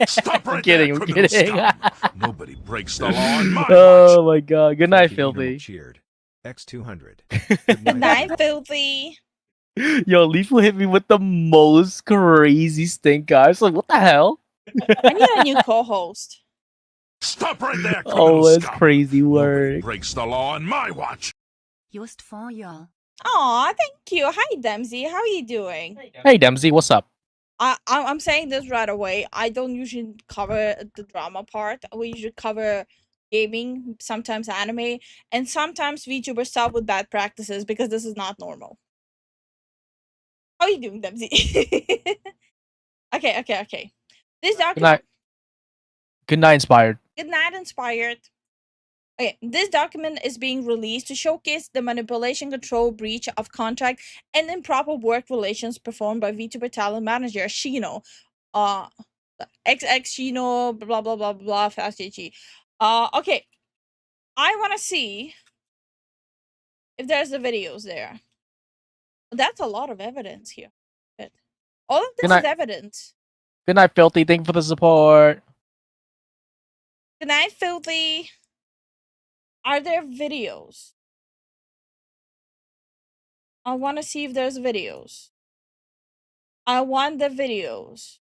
Stop right kidding, there, I'm criminal kidding. scum. Nobody breaks the law on my watch. Oh my god. Good night, Thank you, Animal Filthy. Cheered. X200. Good night, Filthy. Yo, Lifu hit me with the most crazy stink eye. I was like, what the hell? I need a new co-host. Stop right there, criminal Oh, that's scum. crazy Nobody work. breaks the law on my watch. Just for y'all. Aw, thank you. Hi, Dempsey. How are you doing? Hey, Dempsey, what's up? I'm saying this right away. I don't usually cover the drama part. We usually cover gaming, sometimes anime, and sometimes VTuber stuff with bad practices because this is not normal. How are you doing, Dempsey? Okay. This Good document. night. Good night, Inspired. Good night, Inspired. Okay, this document is being released to showcase the manipulation, control, breach of contract, and improper work relations performed by VTuber talent manager Shino. XX Shino, blah blah blah blah, fast GG. Okay. I wanna see if there's the videos there. That's a lot of evidence here. But all of Good this is night. evidence. Good night, Filthy. Thank you for the support. Good night, Filthy. Are there videos? I want to see if there's videos. I want the videos.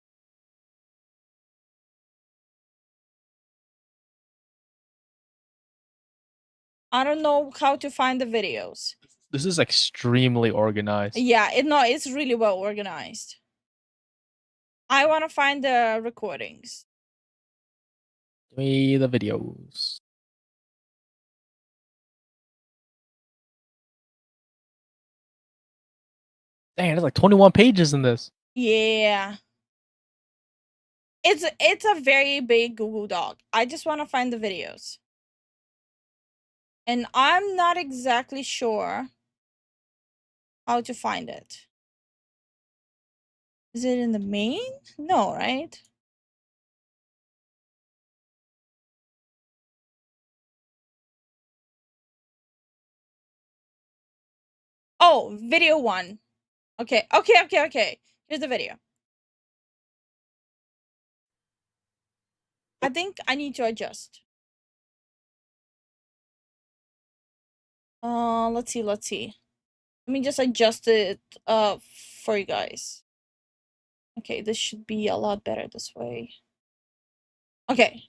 I don't know how to find the videos. This is extremely organized. Yeah, it's really well organized. I want to find the recordings. Give me the videos. Dang, there's like 21 pages in this. Yeah. It's a very big Google Doc. I just want to find the videos. And I'm not exactly sure how to find it. Is it in the main? No, right? Oh, video 1. Okay. Here's the video. I think I need to adjust. Let's see. Let me just adjust it for you guys. Okay, this should be a lot better this way. Okay.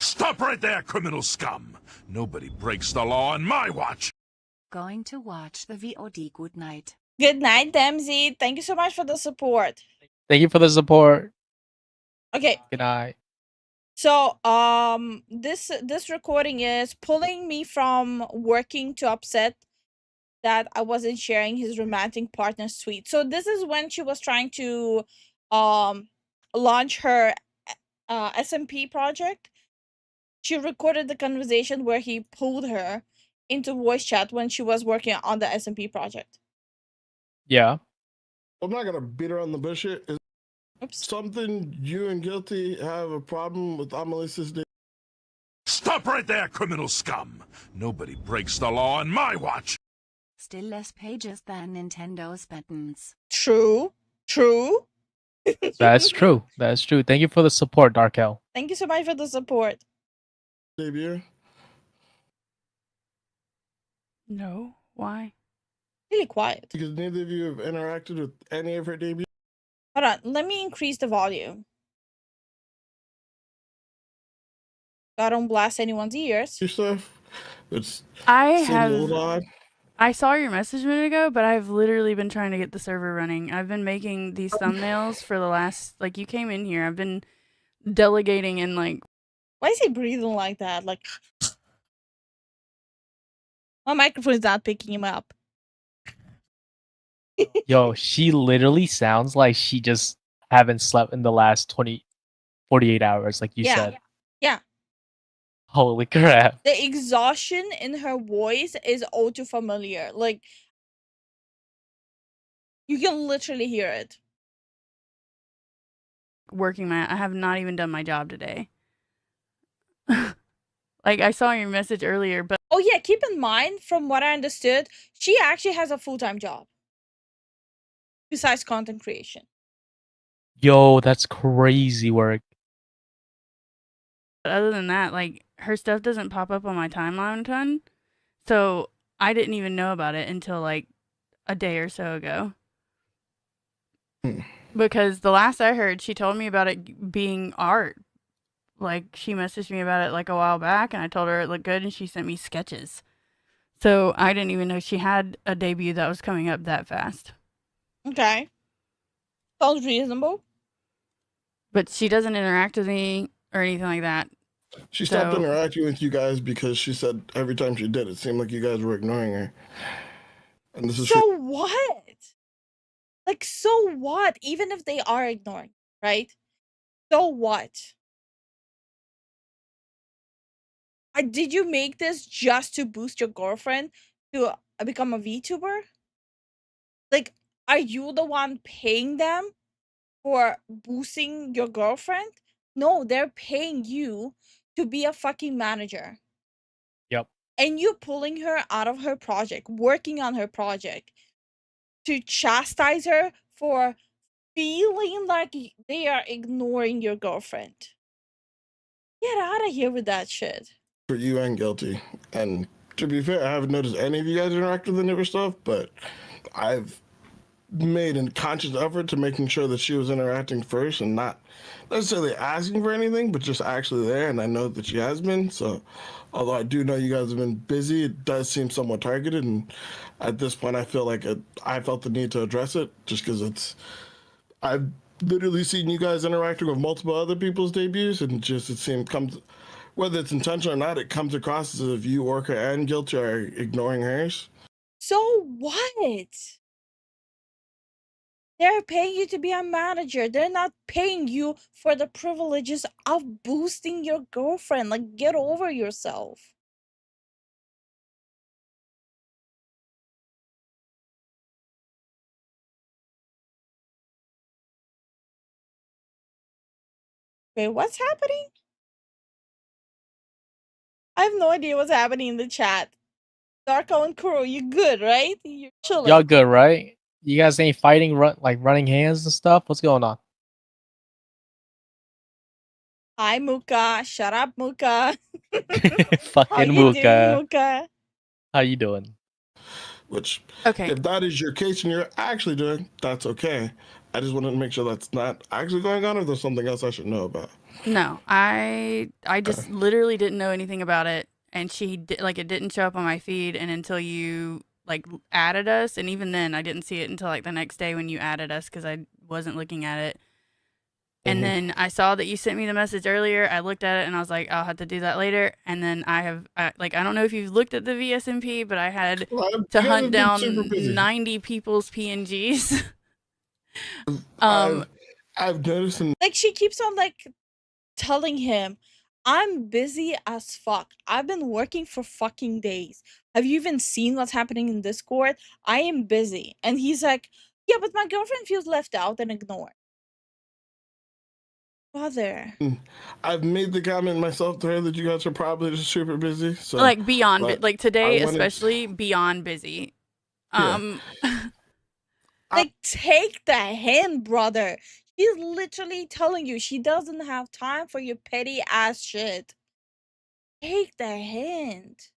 Stop right there, criminal scum! Nobody breaks the law on my watch! Going to watch the VOD. Good night. Good night, Dempsey. Thank you so much for the support. Thank you for the support. Okay. Good night. So, this recording is pulling me from working to upset that I wasn't sharing his romantic partner suite. So this is when she was trying to launch her SMP project. She recorded the conversation where he pulled her into voice chat when she was working on the SMP project. Yeah. I'm not gonna beat around the bush here. Is something you and Guilty have a problem with Amelisa's day? Stop right there, criminal scum! Nobody breaks the law on my watch! Still less pages than Nintendo's buttons. True. That's true. That's true. Thank you for the support, Darkel. Thank you so much for the support. Debut? No. Why? Really quiet. Because neither of you have interacted with any of her debut. Hold on, let me increase the volume. I don't blast anyone's ears. Your stuff. It's I saw your message a minute ago, but I've literally been trying to get the server running. I've been making these thumbnails for the last, like, you came in here. I've been delegating and, like... Why is he breathing like that? Like... My microphone is not picking him up. Yo, she literally sounds like she just haven't slept in the last 48 hours, like you said. Yeah. Holy crap. The exhaustion in her voice is all too familiar. Like, you can literally hear it. I have not even done my job today. Like, I saw your message earlier, but... Oh yeah, keep in mind, from what I understood, she actually has a full-time job. Besides content creation. Yo, that's crazy work. But other than that, like, her stuff doesn't pop up on my timeline a ton. So I didn't even know about it until like a day or so ago. Because the last I heard, she told me about it being art. Like, she messaged me about it like a while back, and I told her it looked good, and she sent me sketches. So I didn't even know she had a debut that was coming up that fast. Okay. Sounds reasonable. But she doesn't interact with me or anything like that. She stopped interacting with you guys because she said every time she did, it seemed like you guys were ignoring her. And this is so what? Like, so what? Even if they are ignoring, right? So what? Did you make this just to boost your girlfriend to become a VTuber? Like, are you the one paying them for boosting your girlfriend? No, they're paying you to be a fucking manager. Yep. And you pulling her out of her project, working on her project. to chastise her for feeling like they are ignoring your girlfriend. Get out of here with that shit. For you and Guilty. And to be fair, I haven't noticed any of you guys interact with any of her stuff, but I've made a conscious effort to making sure that she was interacting first and not necessarily asking for anything, but just actually there. And I know that she has been. So, although I do know you guys have been busy, it does seem somewhat targeted. And at this point, I feel like I felt the need to address it just because I've literally seen you guys interacting with multiple other people's debuts, and just it seemed whether it's intentional or not, it comes across as if you, Orca, and Guilty are ignoring hers. So what? They're paying you to be a manager. They're not paying you for the privileges of boosting your girlfriend. Like, get over yourself. Wait, what's happening? I have no idea what's happening in the chat. Darko and Kuro, you good, right? You're chilling. Y'all good, right? You guys ain't fighting, like running hands and stuff? What's going on? Hi, Muka. Shut up, Muka. Fucking How you Muka. doing, Muka? How you doing? Which, Okay. if that is your case and you're actually doing, that's okay. I just wanted to make sure that's not actually going on, or there's something else I should know about. No, I just literally didn't know anything about it, and it didn't show up on my feed, and until you like added us, and even then I didn't see it until like the next day when you added us because I wasn't looking at it. And then I saw that you sent me the message earlier. I looked at it and I was like, I'll have to do that later. And then I don't know if you've looked at the VSMP, but I had to hunt down 90 people's PNGs. I've noticed. Like, she keeps on like telling him, I'm busy as fuck. I've been working for fucking days. Have you even seen what's happening in Discord? I am busy. And he's like, yeah, but my girlfriend feels left out and ignored. Brother. I've made the comment myself to her that you guys are probably just super busy. So like beyond like today, I wanted- especially beyond busy. Like, take the hint, brother. She's literally telling you she doesn't have time for your petty ass shit. Take the hint.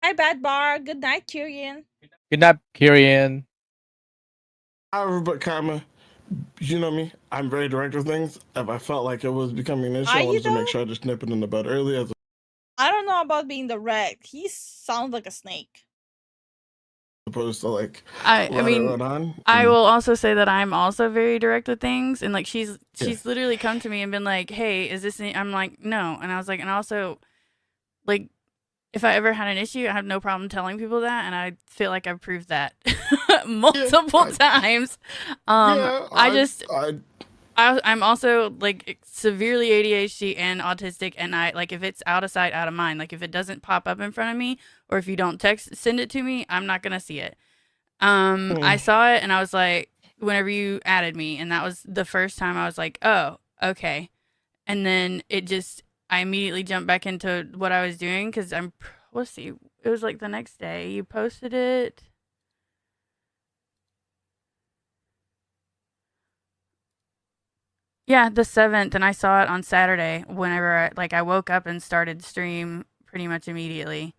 Hi, Bad Bar. Good night, Kyrian. Good night, Kyrian. However, but comma, you know me, I'm very direct with things. If I felt like it was becoming an issue, I wanted to make sure I just nip it in the bud early. As I don't know about being direct. He sounds like a snake. opposed to like, I mean, run on. I will also say that I'm also very direct with things, and like she's literally come to me and been like, "Hey, is this?" I'm like, "No," and I was like, and also, like, if I ever had an issue, I have no problem telling people that, and I feel like I've proved that multiple times. I'm also like severely ADHD and autistic, and I like if it's out of sight, out of mind. Like if it doesn't pop up in front of me, or if you don't send it to me, I'm not gonna see it. I saw it and I was like, whenever you added me, and that was the first time I was like, oh, okay. And then I immediately jumped back into what I was doing because let's see, it was like the next day you posted it. Yeah, the 7th, and I saw it on Saturday whenever I woke up and started stream pretty much immediately.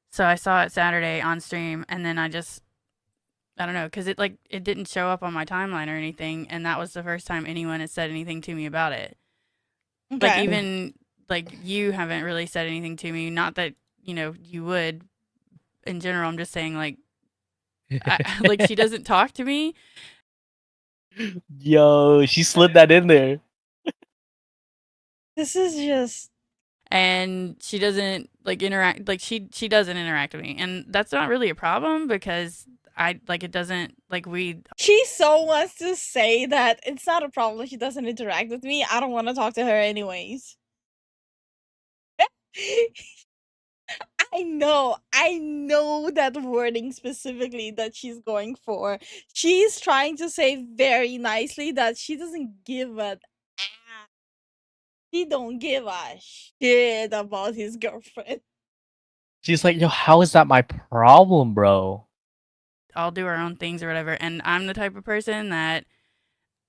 So I saw it Saturday on stream, and then I don't know, because it didn't show up on my timeline or anything, and that was the first time anyone had said anything to me about it. Okay. Like even like you haven't really said anything to me. Not that you would. In general, I'm just saying like she doesn't talk to me. Yo, she slid that in there. This is just. And she doesn't interact. Like she doesn't interact with me, and that's not really a problem because it doesn't She so wants to say that it's not a problem she doesn't interact with me. I don't want to talk to her anyways. I know that wording specifically that she's going for. She's trying to say very nicely that she doesn't give a He don't give a shit about his girlfriend. She's like, yo, how is that my problem, bro? all do our own things or whatever. And I'm the type of person that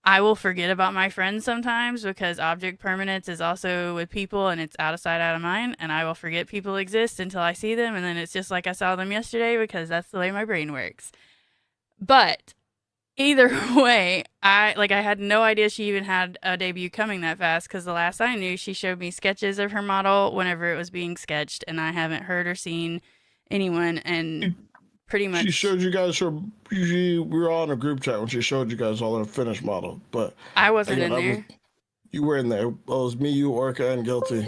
I will forget about my friends sometimes because object permanence is also with people and it's out of sight, out of mind. And I will forget people exist until I see them. And then it's just like I saw them yesterday because that's the way my brain works. But either way, I had no idea she even had a debut coming that fast because the last I knew, she showed me sketches of her model whenever it was being sketched. And I haven't heard or seen anyone. And pretty much She showed you guys her. We were all in a group chat when she showed you guys all her finished model, but I wasn't in there. You were in there. It was me, you, Orca, and Guilty.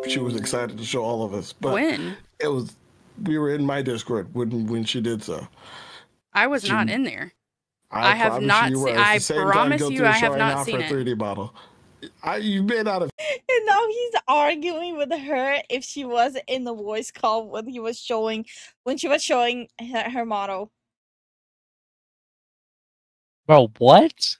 She was excited to show all of us. But when? We were in my Discord when she did so. I was not in there. I have not seen. I promise you, I have not seen it. 3D model. You may not have. And now he's arguing with her if she was in the voice call when she was showing her model. Bro, what?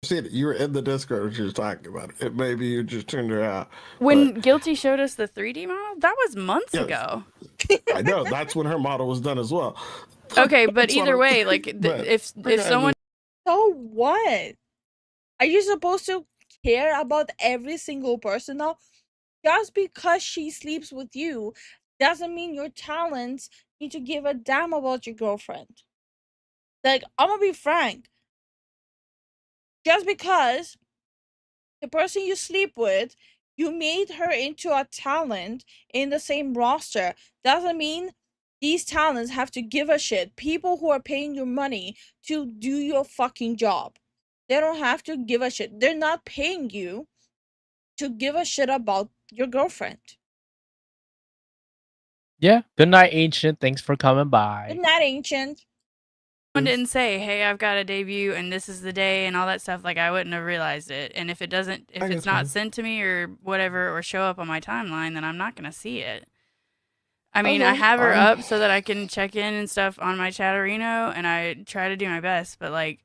See it. You were in the Discord when she was talking about it. Maybe you just turned her out. When Guilty showed us the 3D model, that was months ago. I know. That's when her model was done as well. Okay, but either way, like if someone. So what? Are you supposed to care about every single person now? Just because she sleeps with you doesn't mean your talents need to give a damn about your girlfriend. Like, I'm gonna be frank. Just because the person you sleep with, you made her into a talent in the same roster, doesn't mean these talents have to give a shit. People who are paying you money to do your fucking job, they don't have to give a shit. They're not paying you to give a shit about your girlfriend. Yeah. Good night, Ancient. Thanks for coming by. Good night, Ancient. Someone didn't say, "Hey, I've got a debut and this is the day" and all that stuff, like I wouldn't have realized it. And if it's not sent to me or whatever, or show up on my timeline, then I'm not gonna see it. I mean, I have her up so that I can check in and stuff on my Chatterino, and I try to do my best, but like,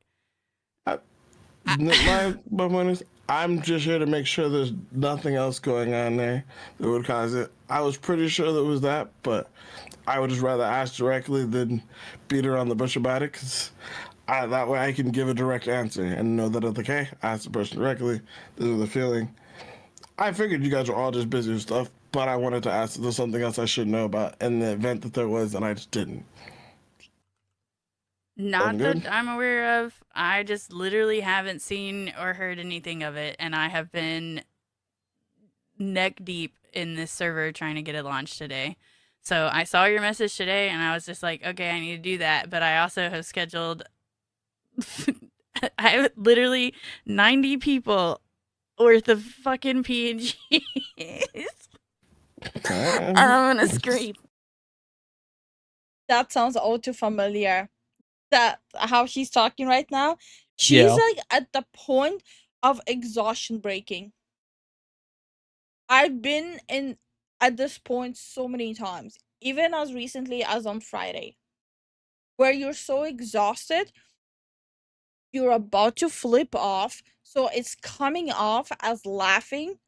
my point is, I'm just here to make sure there's nothing else going on there that would cause it. I was pretty sure there was that, but I would just rather ask directly than beat around the bush about it, because that way I can give a direct answer and know that, okay, I asked the person directly, this is the feeling. I figured you guys were all just busy with stuff, but I wanted to ask if there's something else I should know about in the event that there was, and I just didn't. Not that I'm aware of. I just literally haven't seen or heard anything of it, and I have been neck deep in this server trying to get it launched today. So I saw your message today, and I was just like, okay, I need to do that. But I also have scheduled, I have literally 90 people worth of fucking PNGs. I'm gonna scream. That sounds all too familiar. That how she's talking right now. She's like at the point of exhaustion breaking. I've been at this point so many times, even as recently as on Friday, where you're so exhausted, you're about to flip off, so it's coming off as laughing,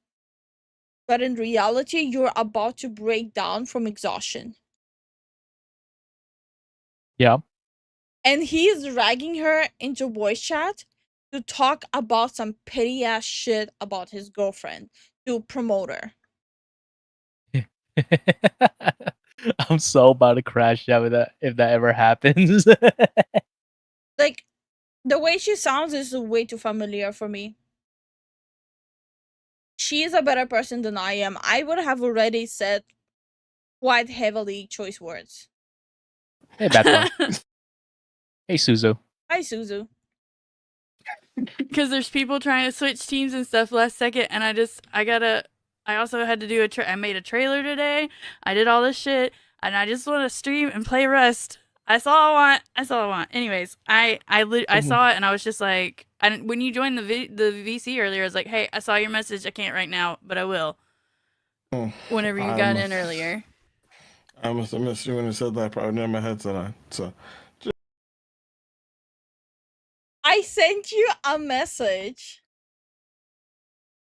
but in reality, you're about to break down from exhaustion. Yeah. And he's dragging her into voice chat to talk about some petty ass shit about his girlfriend to promote her. I'm so about to crash out with that if that ever happens. Like, the way she sounds is way too familiar for me. She is a better person than I am. I would have already said quite heavily choice words. Hey, Beth. Hey, Suzu. Hi, Suzu. Because there's people trying to switch teams and stuff last second, and I also had to do I made a trailer today. I did all this shit, and I just want to stream and play Rust. That's all I want. Anyways, I saw it, and I was just like, when you joined the VC earlier, I was like, hey, I saw your message. I can't right now, but I will. Whenever you got in earlier. I must have missed you when you said that. I probably didn't have my headset on. So. I sent you a message.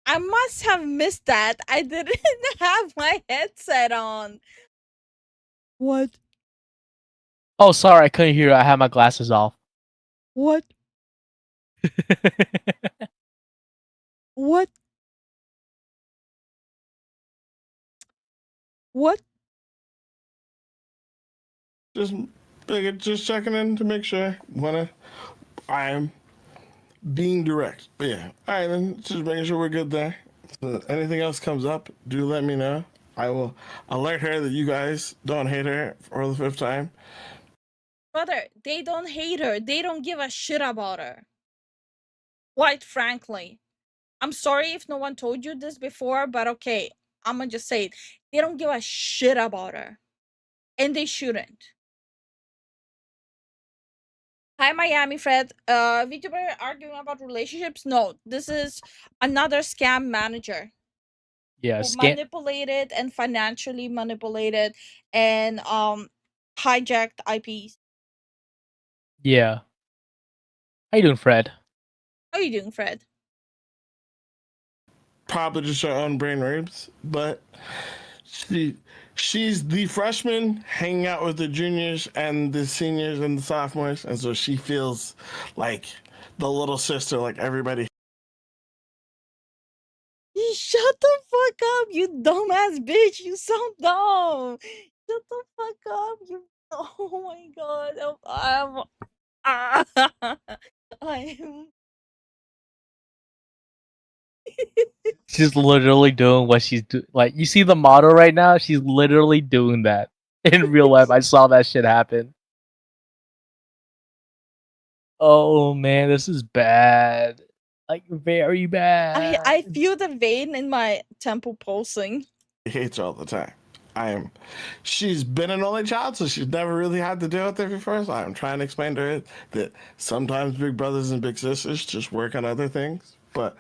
I must have missed that. I didn't have my headset on. What? Oh, sorry, I couldn't hear. I had my glasses off. What? What? What? Just checking in to make sure. I'm being direct. But yeah. All right, then. Just making sure we're good there. So anything else comes up, do let me know. I will alert her that you guys don't hate her for the 5th time. Brother, they don't hate her. They don't give a shit about her. Quite frankly. I'm sorry if no one told you this before, but okay, I'm gonna just say it. They don't give a shit about her. And they shouldn't. Hi, Miami Fred. VTuber arguing about relationships? No, this is another scam manager. Yeah, Who scam. manipulated and financially manipulated and hijacked IPs. Yeah. How you doing, Fred? How are you doing, Fred? Probably just her own brain ribs, but she's the freshman hanging out with the juniors and the seniors and the sophomores, and so she feels like the little sister, like everybody. Shut the fuck up, you dumbass bitch. You sound dumb. Shut the fuck up, you. Oh my god. I'm. She's literally doing what she's doing. Like, you see the model right now? She's literally doing that in real life. I saw that shit happen. Oh man, this is bad. Like, very bad. I feel the vein in my temple pulsing. Hates her all the time. She's been an only child, so she's never really had to deal with it before. So I'm trying to explain to her that sometimes big brothers and big sisters just work on other things. But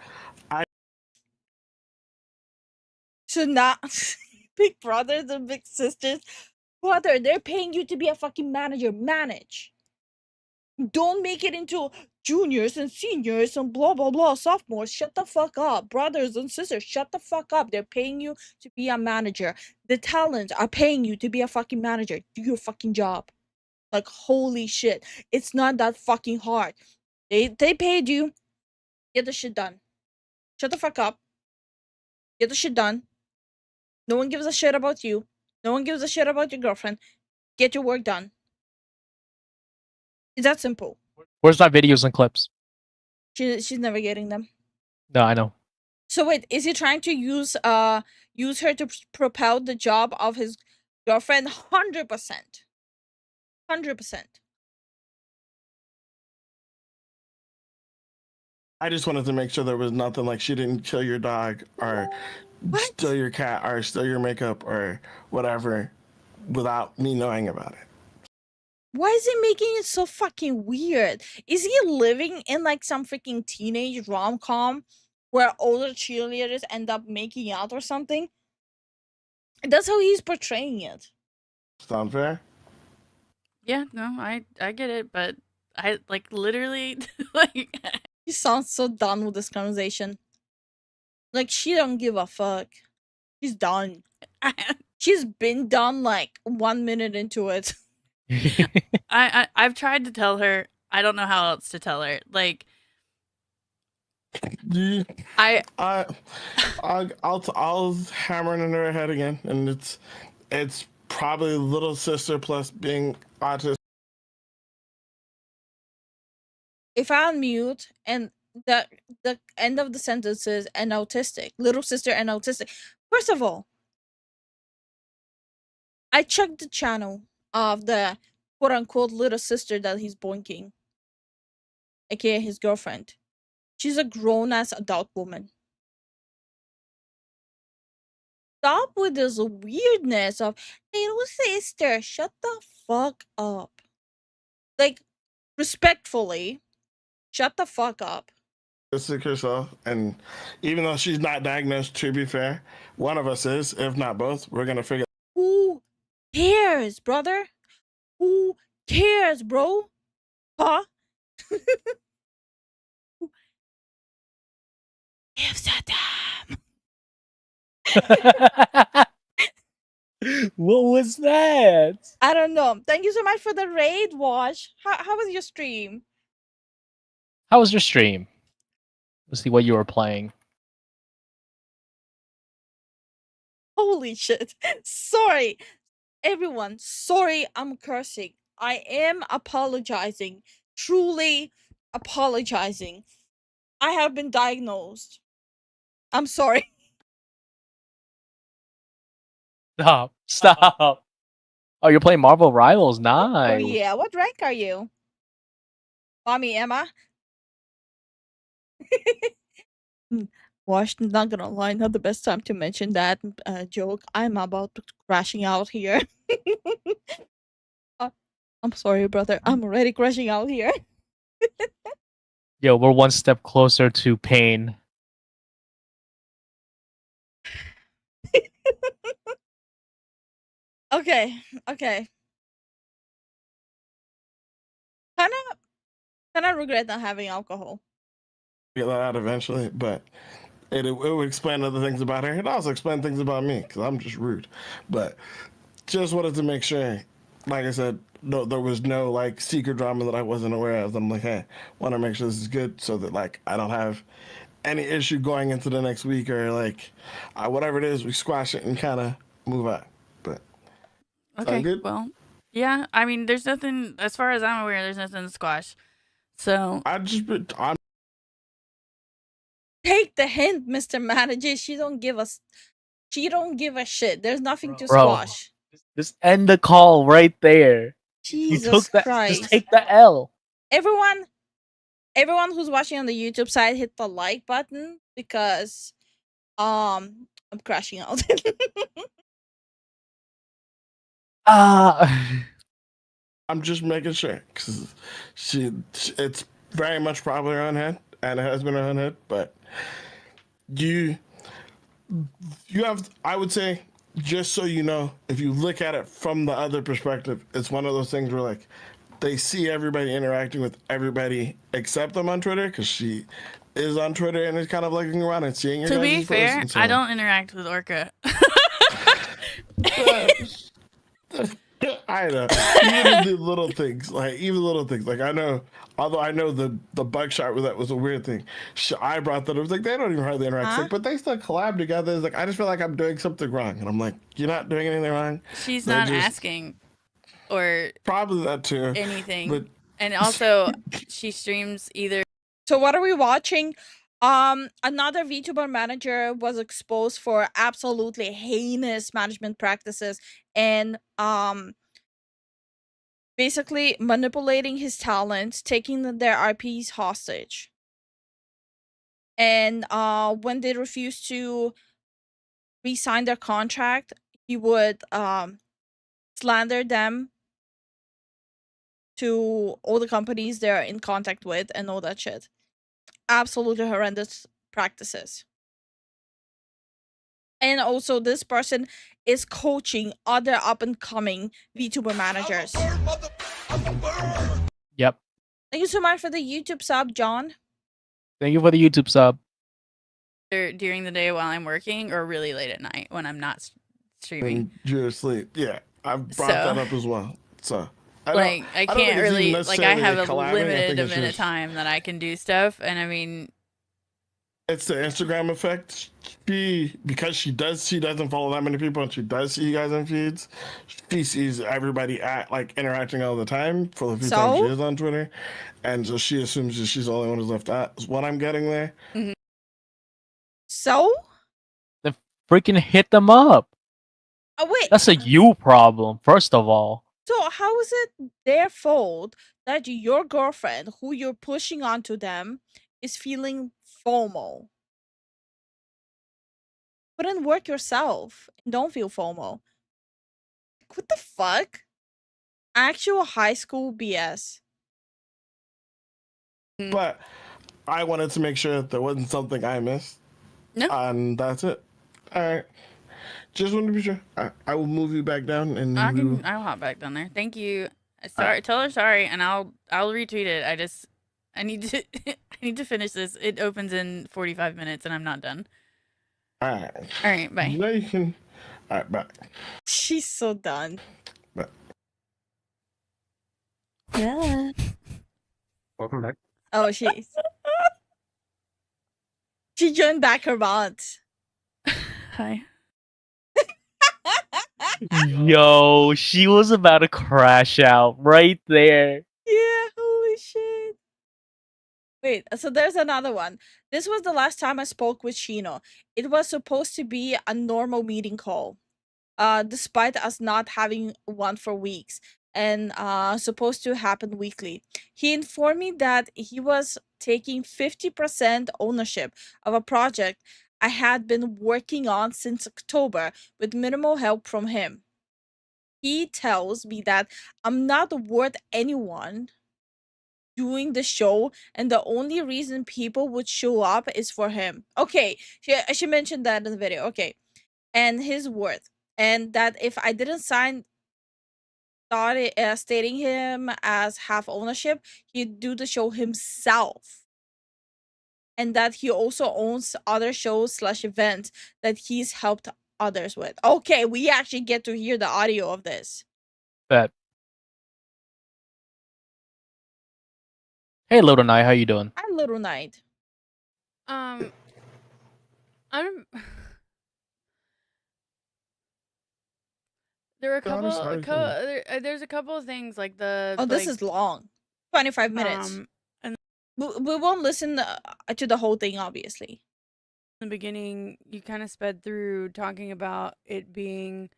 Should not. Big brothers and big sisters. Brother, they're paying you to be a fucking manager. Manage. Don't make it into juniors and seniors and blah blah blah sophomores. Shut the fuck up. Brothers and sisters, shut the fuck up. They're paying you to be a manager. The talents are paying you to be a fucking manager. Do your fucking job. Like, holy shit. It's not that fucking hard. They paid you. Get the shit done. Shut the fuck up. Get the shit done. No one gives a shit about you. No one gives a shit about your girlfriend. Get your work done. It's that simple. Where's my videos and clips? She's never getting them. No, I know. So wait, is he trying to use her to propel the job of his girlfriend? 100%. 100%. I just wanted to make sure there was nothing like she didn't kill your dog or steal your cat or steal your makeup or whatever without me knowing about it. Why is he making it so fucking weird? Is he living in like some freaking teenage rom-com where older cheerleaders end up making out or something? That's how he's portraying it. Sound fair? Yeah, no, I get it, but I like literally like He sounds so done with this conversation. Like, she don't give a fuck. She's done. She's been done like 1 minute into it. I've tried to tell her. I don't know how else to tell her. Like, I'll hammer it into her head again, and it's probably little sister plus being autistic. If I unmute and the end of the sentence is and autistic, little sister and autistic. First of all, I checked the channel of the quote unquote little sister that he's boinking, aka his girlfriend. She's a grown ass adult woman. Stop with this weirdness of little sister. Shut the fuck up. Like, respectfully, shut the fuck up. Sick herself, and even though she's not diagnosed, to be fair, one of us is, if not both. We're gonna figure. Who cares, brother? Who cares, bro? Huh? Gives a damn. What was that? I don't know. Thank you so much for the raid, Wash. How was your stream? How was your stream? Let's see what you were playing. Holy shit. Sorry. Everyone, sorry I'm cursing. I am apologizing. Truly apologizing. I have been diagnosed. I'm sorry. Stop. Stop. Oh, you're playing Marvel Rivals. Oh Nice. yeah, what rank are you? Mommy Emma? Wash, not gonna lie, not the best time to mention that joke. I'm about to crashing out here. I'm sorry, brother. I'm already crashing out here. Yo, we're one step closer to pain. Okay, okay. Kinda regret not having alcohol. Get that out eventually, but it would explain other things about her. It also explain things about me because I'm just rude. But just wanted to make sure, like I said, no, there was no like secret drama that I wasn't aware of. I'm like, hey, want to make sure this is good so that like I don't have any issue going into the next week or like whatever it is, we squash it and kind of move on. But Okay, good? well, yeah. I mean, there's nothing, as far as I'm aware, there's nothing to squash. So I'm Take the hint, Mr. Manager. She don't give a shit. There's nothing to Bro, squash. just end the call right there. You Jesus took that. Christ. Just take the L. Everyone who's watching on the YouTube side, hit the like button because I'm crashing out. I'm just making sure because it's very much probably her own head and it has been her own head, but you have, I would say, just so you know, if you look at it from the other perspective, it's one of those things where like they see everybody interacting with everybody except them on Twitter because she is on Twitter and is kind of looking around and seeing your to guys' be fair, posts, I don't interact with Orca. I know. Even the little things, like I know, although I know the buckshot that was a weird thing. I brought that. I was like, they don't even hardly interact, Huh? like, but they still collab together. It's like I just feel like I'm doing something wrong, and I'm like, you're not doing anything wrong. She's They're not just- asking or Probably that too. anything. But And also, she streams either. So what are we watching? Another VTuber manager was exposed for absolutely heinous management practices and basically manipulating his talents, taking their IPs hostage. And when they refused to re-sign their contract, he would slander them to all the companies they're in contact with and all that shit. Absolutely horrendous practices. And also, this person is coaching other up-and-coming VTuber managers. Yep. Thank you so much for the YouTube sub, John. Thank you for the YouTube sub. During the day while I'm working or really late at night when I'm not streaming. when you're asleep, yeah, I've brought So- that up as well. So I Like, I don't think can't it's even really, like, I necessarily have a collabing. I think limited it's amount of just- time that I can do stuff. And I mean, It's the Instagram effect. Because she doesn't follow that many people, and she does see you guys on feeds. She sees everybody interacting all the time for the few times she is on Twitter, and so she assumes that she's the only one who's left out. Is what I'm getting there. So? Then freaking hit them up. Oh wait. That's a you problem, first of all. So how is it their fault that your girlfriend, who you're pushing onto them, is feeling FOMO? Put in work yourself and don't feel FOMO. What the fuck? Actual high school BS. But I wanted to make sure that there wasn't something I missed. No. And that's it. All right. Just wanted to be sure. I will move you back down, and I'll hop back down there. Thank you. Sorry, tell her sorry, and I'll retweet it. I need to I need to finish this. It opens in 45 minutes, and I'm not done. All right. All right, bye. No, you can. All right, bye. She's so done. Bye. Yeah. Welcome back. Oh, she joined back her bot. Hi. Yo, she was about to crash out right there. Yeah, holy shit. Wait, so there's another one. This was the last time I spoke with Shino. It was supposed to be a normal meeting call. Despite us not having one for weeks and supposed to happen weekly. He informed me that he was taking 50% ownership of a project I had been working on since October with minimal help from him. He tells me that I'm not worth anyone doing the show and the only reason people would show up is for him. Okay, she mentioned that in the video. Okay. And his worth. And that if I didn't sign stating him as half ownership, he'd do the show himself. And that he also owns other shows / events that he's helped others with. Okay, we actually get to hear the audio of this. Bet. Hey, Little Knight, how you doing? Hi, Little Knight. I'm there are a couple. There's a couple of things like the. Oh, this is long. 25 minutes. And we won't listen to the whole thing, obviously. in the beginning, you kind of sped through talking about it being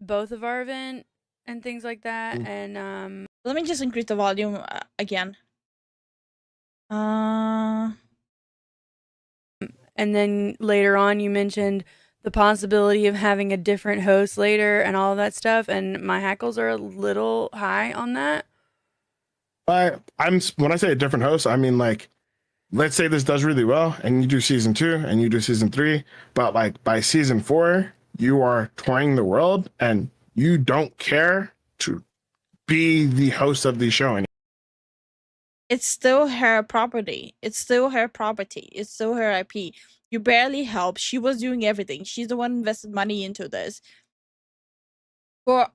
both of our event and things like that, and Let me just increase the volume again. And then later on, you mentioned the possibility of having a different host later and all of that stuff. And my hackles are a little high on that. When I say a different host, I mean like, let's say this does really well and you do season 2 and you do season 3, but like by season 4, you are touring the world and you don't care to be the host of the show anymore. It's still her property. It's still her property. It's still her IP. You barely help. She was doing everything. She's the one invested money into this. For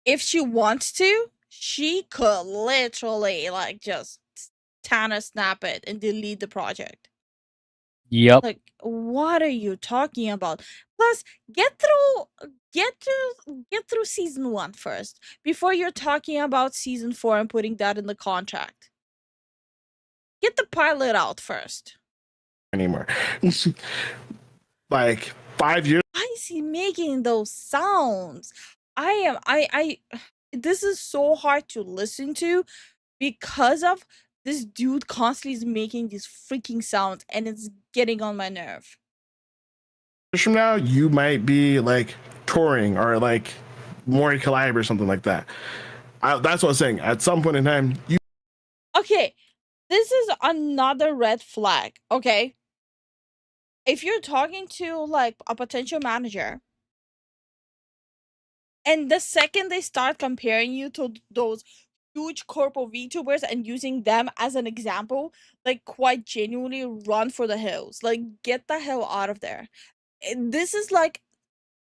if she wants to, she could literally like just Tana snap it and delete the project. Yep. Like, what are you talking about? Plus, get through season 1 first before you're talking about season 4 and putting that in the contract. Get the pilot out first. Anymore. Like 5 years. Why is he making those sounds? This is so hard to listen to because of this dude constantly is making these freaking sounds and it's getting on my nerve. From now, you might be like touring or like Mori Collab or something like that. That's what I'm saying. At some point in time, you. Okay, this is another red flag. Okay, if you're talking to like a potential manager, and the second they start comparing you to those huge corporate VTubers and using them as an example, like quite genuinely run for the hills. Like, get the hell out of there. This is like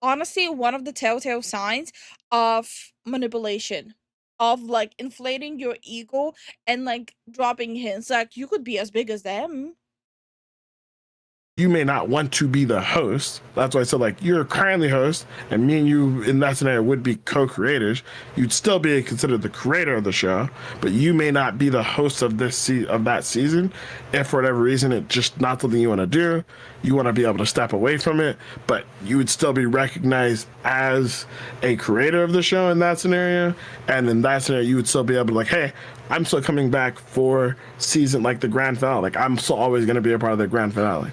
honestly one of the telltale signs of manipulation, of like inflating your ego and like dropping hints like you could be as big as them. You may not want to be the host. That's why I said, like, you're currently host, and me and you in that scenario would be co-creators. You'd still be considered the creator of the show, but you may not be the host of that season. If for whatever reason it's just not something you want to do, you want to be able to step away from it, but you would still be recognized as a creator of the show in that scenario. And in that scenario, you would still be able to like, hey, I'm still coming back for season, like the grand finale. Like, I'm still always going to be a part of the grand finale.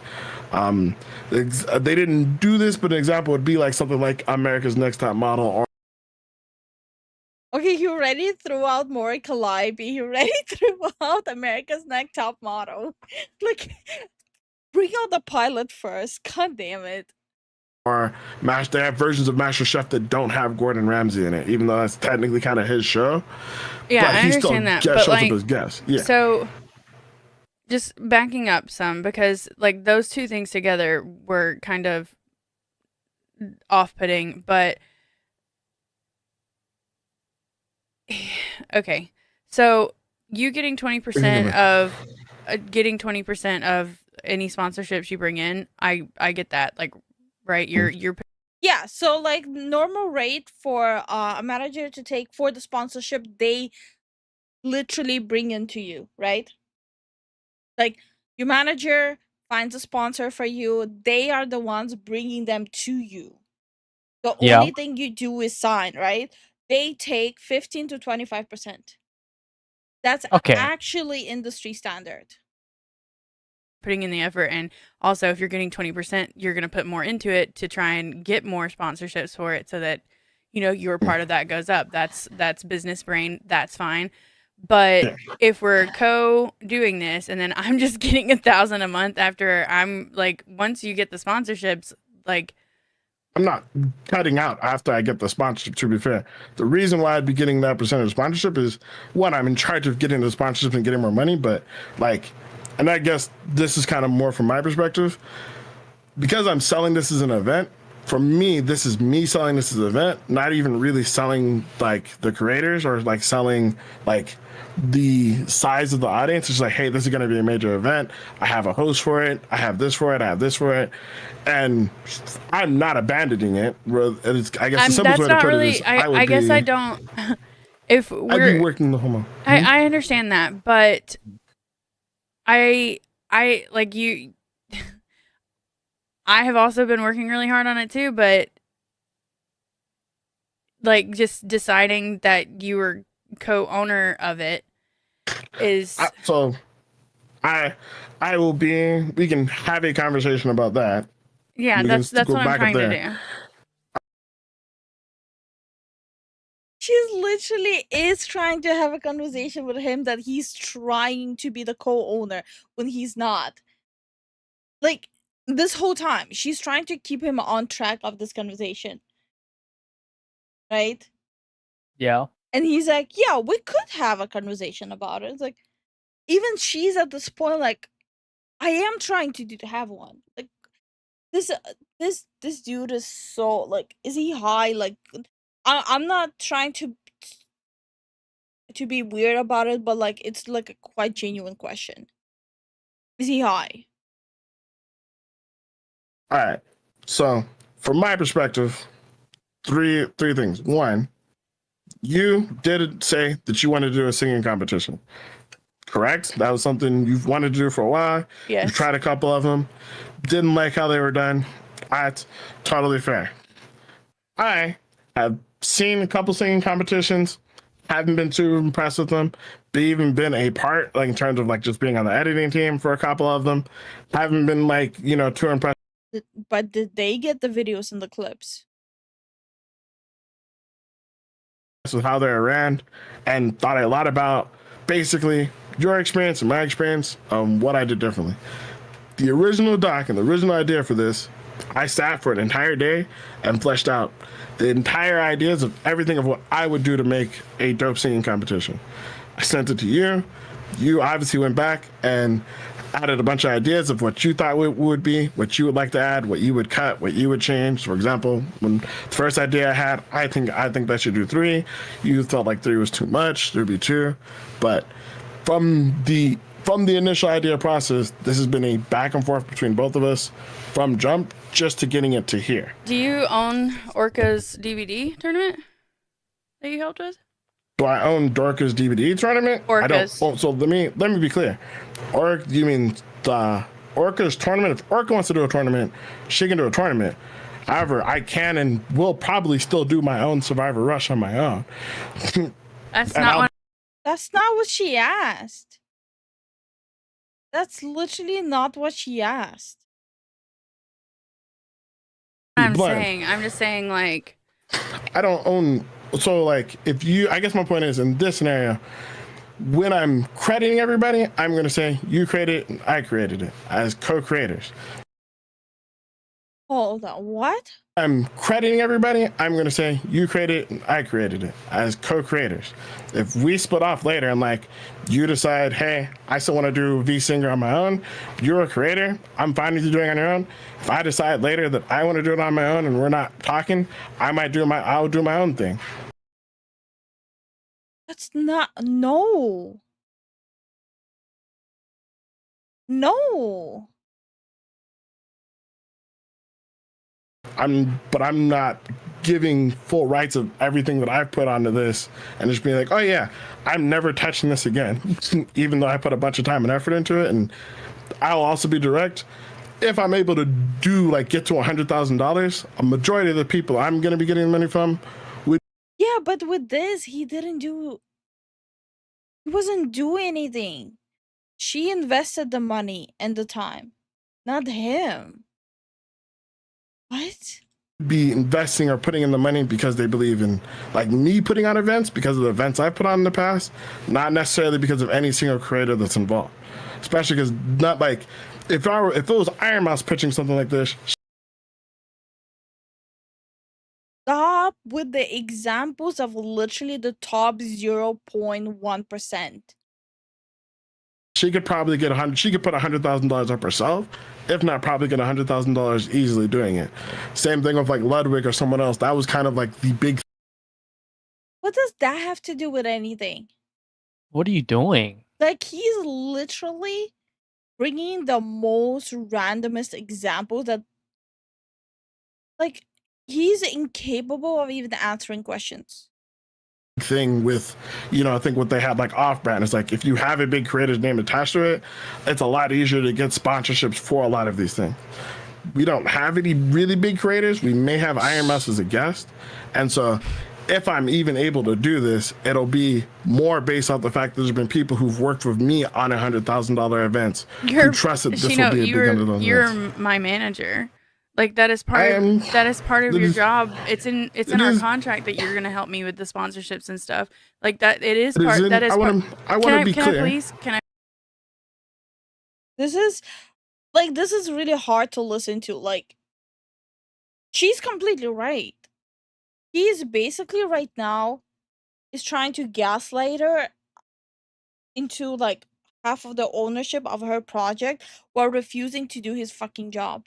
They didn't do this, but an example would be like something like America's Next Top Model. Or okay, you already threw out Mori Calliope. You already threw out America's Next Top Model. Like, bring out the pilot first. God damn it. Or they have versions of Master Chef that don't have Gordon Ramsay in it, even though that's technically kind of his show. Yeah, but I understand that. But shows like, up as guest. Yeah. So just backing up some, because like those two things together were kind of off-putting, but okay. So you getting 20% of any sponsorships you bring in, I get that. Like, right? You're Yeah, so like normal rate for a manager to take for the sponsorship, they literally bring into you, right? Like your manager finds a sponsor for you, they are the ones bringing them to you. The only thing you do is sign, right? They take 15 to 25%. That's Okay. actually industry standard. putting in the effort, and also if you're getting 20%, you're going to put more into it to try and get more sponsorships for it, so that your part of that goes up. That's business brain. That's fine. But if we're doing this and then I'm just getting 1,000 a month after, I'm like, once you get the sponsorships, like, I'm not cutting out after I get the sponsorship, to be fair. The reason why I'd be getting that percentage of sponsorship is, one, I'm in charge of getting the sponsorship and getting more money, but like, and I guess this is kind of more from my perspective, because I'm selling this as an event. For me, this is me selling this as an event, not even really selling like the creators or like selling like the size of the audience. It's like, hey, this is going to be a major event. I have a host for it. I have this for it. I have this for it. And I'm not abandoning it. I guess the simplest way to put it is I guess I don't. If we're, I'd be working the whole month. I understand that, but I like you. I have also been working really hard on it too, but like just deciding that you were co-owner of it is so I will be, we can have a conversation about that. Yeah, that's what I'm trying to do. She's literally is trying to have a conversation with him that he's trying to be the co-owner when he's not. Like, this whole time, she's trying to keep him on track of this conversation. Right? Yeah. And he's like, yeah, we could have a conversation about it. It's like, even she's at this point, like, I am trying to have one. Like, this dude is so, like, is he high? Like, I'm not trying to be weird about it, but like, it's like a quite genuine question. Is he high? All right. So from my perspective, three things. One, you did say that you wanted to do a singing competition, correct? That was something you've wanted to do for a while. Yes. You've tried a couple of them, didn't like how they were done. That's totally fair. I have seen a couple singing competitions, haven't been too impressed with them, but even been a part, like in terms of like just being on the editing team for a couple of them, haven't been like, too impressed. But did they get the videos and the clips? With how they're ran, and thought a lot about basically your experience and my experience, what I did differently. The original doc and the original idea for this, I sat for an entire day and fleshed out the entire ideas of everything of what I would do to make a dope singing competition. I sent it to you. You obviously went back and added a bunch of ideas of what you thought would be, what you would like to add, what you would cut, what you would change. For example, when the first idea I had, I think that should do 3. You felt like 3 was too much. There'd be 2. But from the initial idea process, this has been a back and forth between both of us from jump just to getting it to here. Do you own Orca's DVD tournament that you helped with? Do I own Dorca's DVD tournament? Orca's. I don't. So let me be clear. You mean the Orca's tournament? If Orca wants to do a tournament, she can do a tournament. However, I can and will probably still do my own Survivor Rush on my own. That's not what she asked. That's literally not what she asked. I'm just saying, like, I don't own. So, like, I guess my point is, in this scenario, when I'm crediting everybody, I'm going to say, you created it and I created it as co-creators. Hold on, what? I'm crediting everybody, I'm going to say you created it, I created it as co-creators. If we split off later and like you decide, hey, I still want to do V-Singer on my own, you're a creator, I'm fine with you doing it on your own. If I decide later that I want to do it on my own and we're not talking, I'll do my own thing. That's not, no. No. But I'm not giving full rights of everything that I've put onto this and just being like, oh yeah, I'm never touching this again, even though I put a bunch of time and effort into it. And I'll also be direct. If I'm able to get to $100,000, a majority of the people I'm going to be getting money from would. Yeah, but with this, he wasn't doing anything. She invested the money and the time, not him. What? Be investing or putting in the money because they believe in like me putting on events because of the events I've put on in the past, not necessarily because of any single creator that's involved. Especially because not like if it was Iron Mouse pitching something like this. Stop with the examples of literally the top 0.1%. She could probably get she could put $100,000 up herself, if not probably get $100,000 easily doing it. Same thing with like Ludwig or someone else. That was kind of like the big. What does that have to do with anything? What are you doing? Like, he's literally bringing the most randomest examples that, like, he's incapable of even answering questions. Thing with, I think what they had like off brand is like if you have a big creator's name attached to it, it's a lot easier to get sponsorships for a lot of these things. We don't have any really big creators. We may have Iron Mouse as a guest, and so if I'm even able to do this, it'll be more based off the fact that there's been people who've worked with me on $100,000 events who trust that this will be a big under those You're events. my manager. Like that is part of your job. It's in our contract that you're gonna help me with the sponsorships and stuff. Like that it is part that is I want to be clear. Can I This is really hard to listen to. Like, she's completely right. He's basically right now is trying to gaslight her into like half of the ownership of her project while refusing to do his fucking job.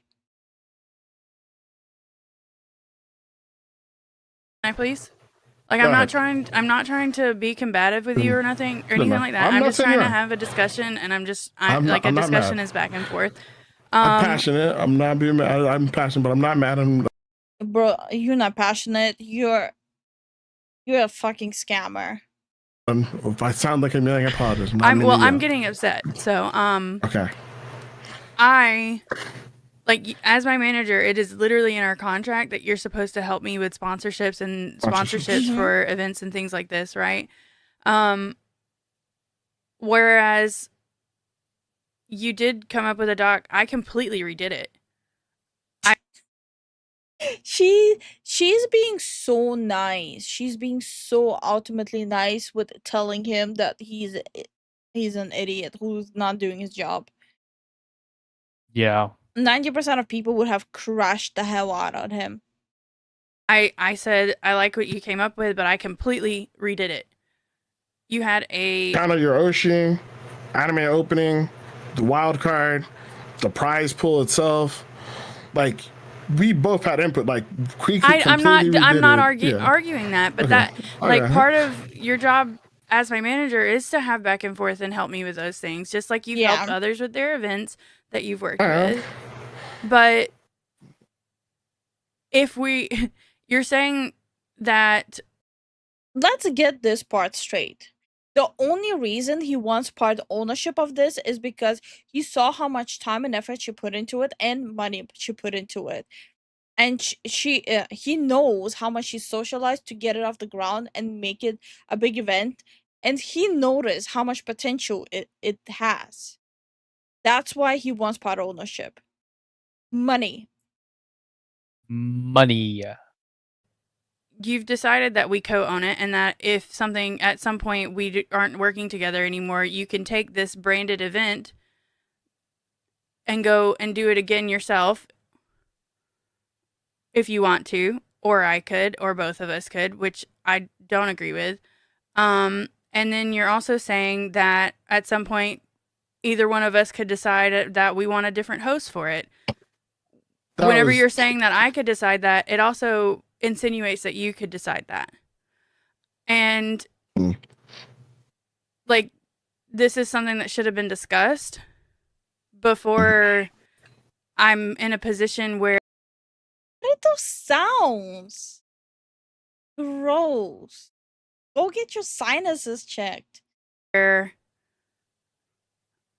please? Like Go I'm not ahead. trying to be combative with you or nothing or anything no. like that. I'm I'm not just saying trying you to are. have a discussion and I'm not discussion mad. is back and forth. I'm passionate. I'm not being mad. I'm passionate, but I'm not mad. Bro, you're not passionate. You're a fucking scammer. If I sound like I'm yelling, I apologize. I'm getting upset. So Okay. As my manager, it is literally in our contract that you're supposed to help me with sponsorships and sponsorships for events and things like this, right? Whereas you did come up with a doc, I completely redid it. She's being so nice. She's being so ultimately nice with telling him that he's an idiot who's not doing his job. Yeah. 90% of people would have crushed the hell out on him. I said, I like what you came up with, but I completely redid it. You had a... Kind of your Oshi, anime opening, the wild card, the prize pool itself. Like, we both had input. Like, I'm not arguing that, but part of your job as my manager is to have back and forth and help me with those things, just like you've helped others with their events that you've worked with. But if you're saying that... Let's get this part straight. The only reason he wants part ownership of this is because he saw how much time and effort she put into it and money she put into it. And he knows how much she socialized to get it off the ground and make it a big event. And he noticed how much potential it has. That's why he wants part ownership. Money. You've decided that we co-own it and that if something at some point we aren't working together anymore, you can take this branded event and go and do it again yourself. if you want to, or I could, or both of us could, which I don't agree with. And then you're also saying that at some point, either one of us could decide that we want a different host for it. Whenever you're saying that I could decide that, it also insinuates that you could decide that. And like, this is something that should have been discussed before I'm in a position where. What are those sounds? Gross. Go get your sinuses checked. Where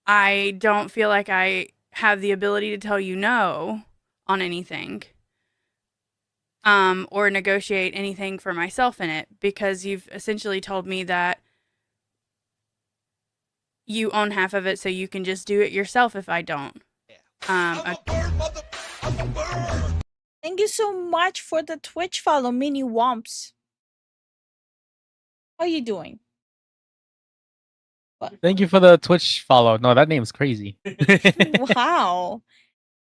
I don't feel like I have the ability to tell you no on anything. Or negotiate anything for myself in it, because you've essentially told me that you own half of it, so you can just do it yourself if I don't. Thank you so much for the Twitch follow, Mini Womps. How are you doing? Thank you for the Twitch follow. No, that name's crazy. Wow.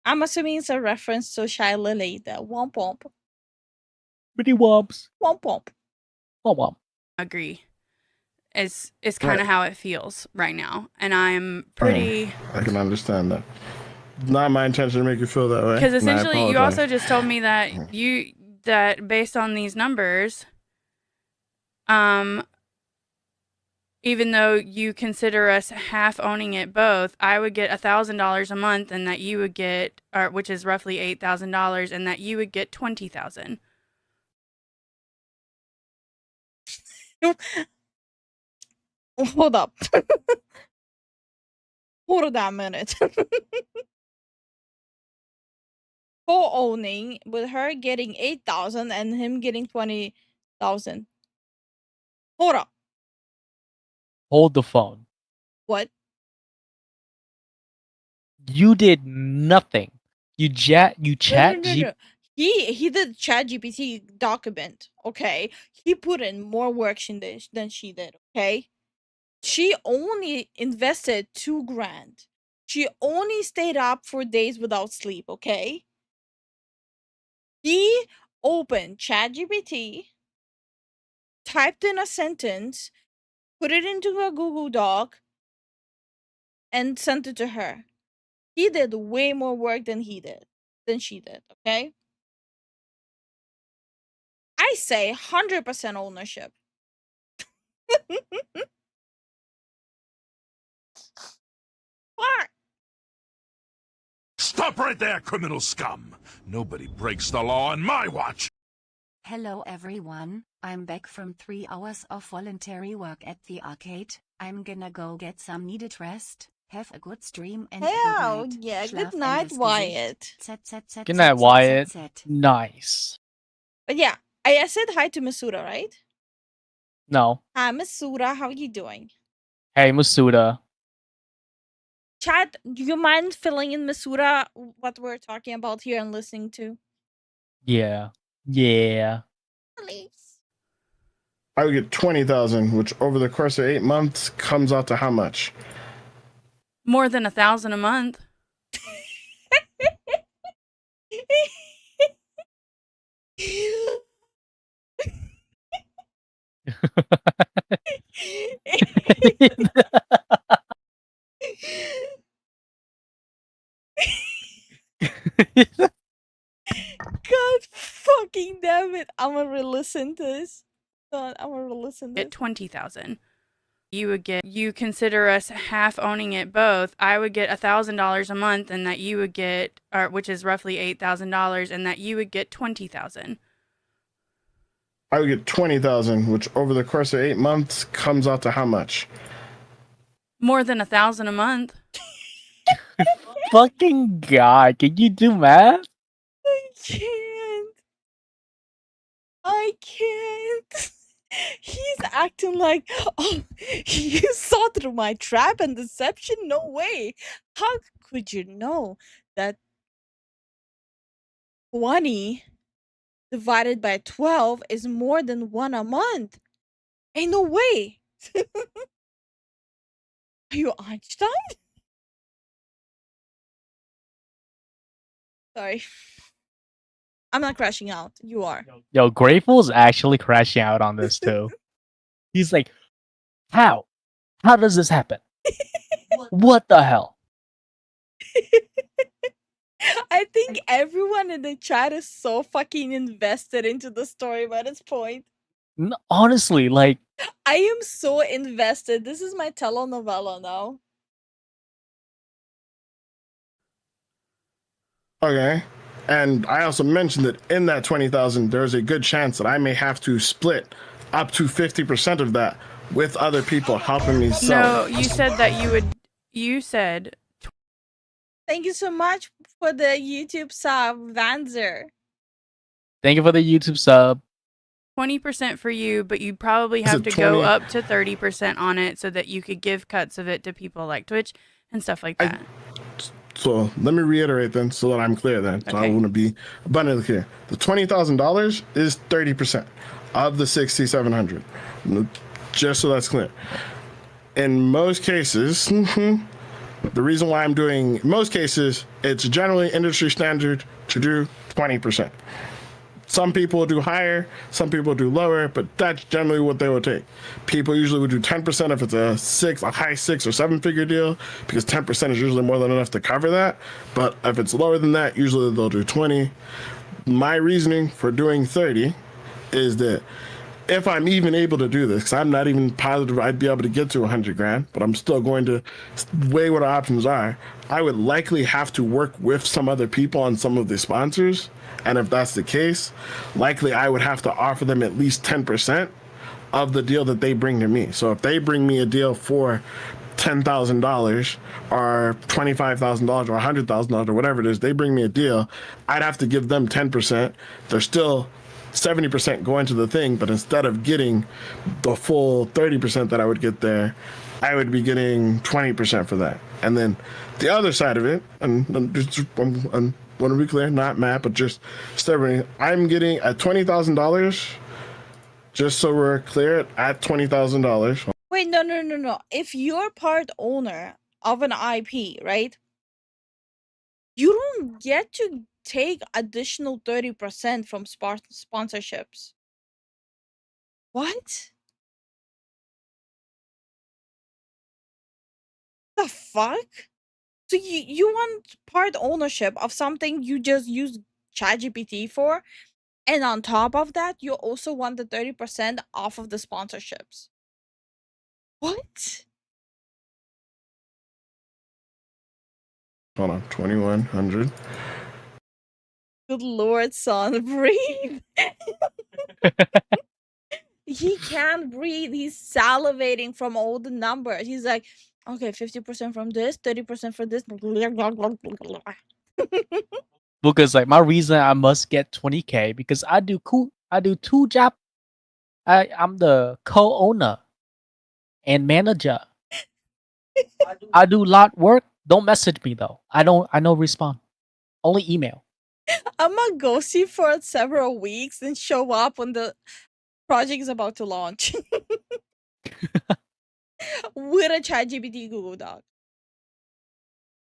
I'm assuming it's a reference to Shy Lily, the Womp Womp. Mini Womps. Womp Womp. Womp Womp. Agree. Is kind of how it feels right now, and I'm pretty. I can understand that. Not my intention to make you feel that way. Because essentially, you also just told me that that based on these numbers, even though you consider us half owning it both, I would get $1,000 a month, and that you would get, which is roughly $8,000, and that you would get $20,000. Hold up. Hold on a minute. Co-owning with her getting 8,000 and him getting 20,000. Hold up. Hold the phone. What? You did nothing. You chat. No. He did Chat GPT document. Okay, he put in more work than she did. Okay, she only invested $2,000. She only stayed up for days without sleep. Okay, he opened Chat GPT, typed in a sentence, put it into a Google Doc, and sent it to her. He did way more work than she did. Okay. I say 100% ownership. Fuck. Stop right there, criminal scum! Nobody breaks the law on my watch! Hello everyone, I'm back from 3 hours of voluntary work at the arcade. I'm gonna go get some needed rest. Have a good stream and Hell good night. yeah, Schlaf good night, ins Wyatt. Gesicht. Good night, Wyatt. Nice. But yeah, I said hi to Masuda, right? No. Hi, Masuda. How are you doing? Hey, Masuda. Chat, do you mind filling in, Masuda, what we're talking about here and listening to? Yeah. Yeah. Please. I would get 20,000, which over the course of 8 months comes out to how much? More than $1,000 a month. God fucking damn it. I'm gonna re-listen to this. God, I'm gonna re-listen to Get 20,000. You consider us half owning it both. I would get $1,000 a month, and that you would get, which is roughly $8,000, and that you would get 20,000. I would get 20,000, which over the course of 8 months comes out to how much? More than $1,000 a month. Fucking God, can you do math? I can't. He's acting like, oh, you saw through my trap and deception? No way. How could you know that 20 divided by 12 is more than 1 a month? Ain't no way. Are you Einstein? Sorry. I'm not crashing out. You are. Yo, Grateful's actually crashing out on this too. He's like, how? How does this happen? What the hell? I think everyone in the chat is so fucking invested into the story by this point. Honestly, like, I am so invested. This is my telenovela now. Okay. And I also mentioned that in that 20,000, there's a good chance that I may have to split up to 50% of that with other people helping me sell. No, you said that you would. You said Thank you so much for the YouTube sub, Vanzer. thank you for the YouTube sub. 20% for you, but you'd probably Is have it to go 20? up to 30% on it so that you could give cuts of it to people like Twitch and stuff like that. So let me reiterate then so that I'm clear then. So I Okay. want to be abundantly clear. The $20,000 is 30% of the 6,700. Just so that's clear. In most cases, the reason why I'm doing, in most cases, it's generally industry standard to do 20%. Some people do higher, some people do lower, but that's generally what they would take. People usually would do 10% if it's a high 6 or 7 figure deal, because 10% is usually more than enough to cover that. But if it's lower than that, usually they'll do 20. My reasoning for doing 30 is that if I'm even able to do this, because I'm not even positive I'd be able to get to 100 grand, but I'm still going to weigh what our options are. I would likely have to work with some other people on some of the sponsors. And if that's the case, likely I would have to offer them at least 10% of the deal that they bring to me. So if they bring me a deal for $10,000 or $25,000 or $100,000 or whatever it is, they bring me a deal, I'd have to give them 10%. They're still 70% going to the thing, but instead of getting the full 30% that I would get there, I would be getting 20% for that. And then the other side of it, and I want to be clear, not Matt, but just everybody, I'm getting at $20,000, just so we're clear, at $20,000. Wait, no. If you're part owner of an IP, right? You don't get to take additional 30% from sponsorships. What? The fuck? So you want part ownership of something you just use ChatGPT for, and on top of that, you also want the 30% off of the sponsorships. What? Hold on, 2,100. Good lord, son, breathe. He can't breathe. He's salivating from all the numbers. He's like, okay, 50% from this, 30% for this. Because like my reason I must get 20K because I do two job. I'm the co-owner and manager. I do lot work. Don't message me though. I don't respond. Only email. I'm gonna ghost you for several weeks and show up when the project is about to launch. With a ChatGPT Google Doc.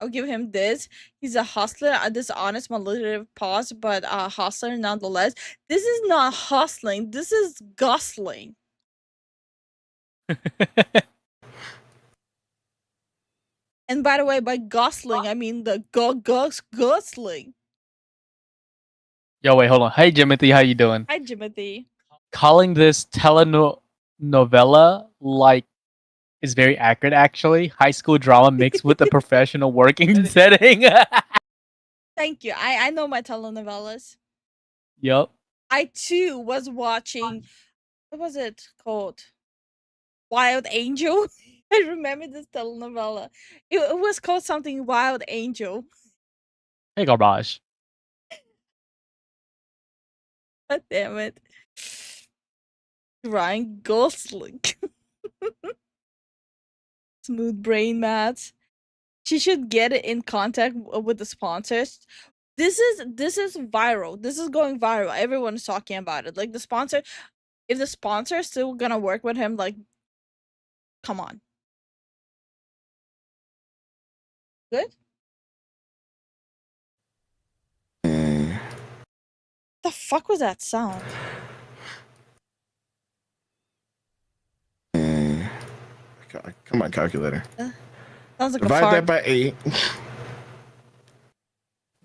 I'll give him this. He's a hustler, a dishonest, manipulative pause, but a hustler nonetheless. This is not hustling. This is gustling. And by the way, by gustling, I mean the gustling. Yo, wait, hold on. Hey, Jimothy, how you doing? Hi, Jimothy. Calling this telenovela like is very accurate, actually. High school drama mixed with a professional working setting. Thank you. I know my telenovelas. Yup. I too was watching. What was it called? Wild Angel. I remember this telenovela. It was called something Wild Angel. Hey, garbage. God damn it. Ryan Gosling. Smooth brain Matt. She should get it in contact with the sponsors. This is viral. This is going viral. Everyone is talking about it. Like the sponsor, if the sponsor is still gonna work with him, like, come on. Good? The fuck was that sound? Come on, calculator. Sounds like Divide a fart. that by 8.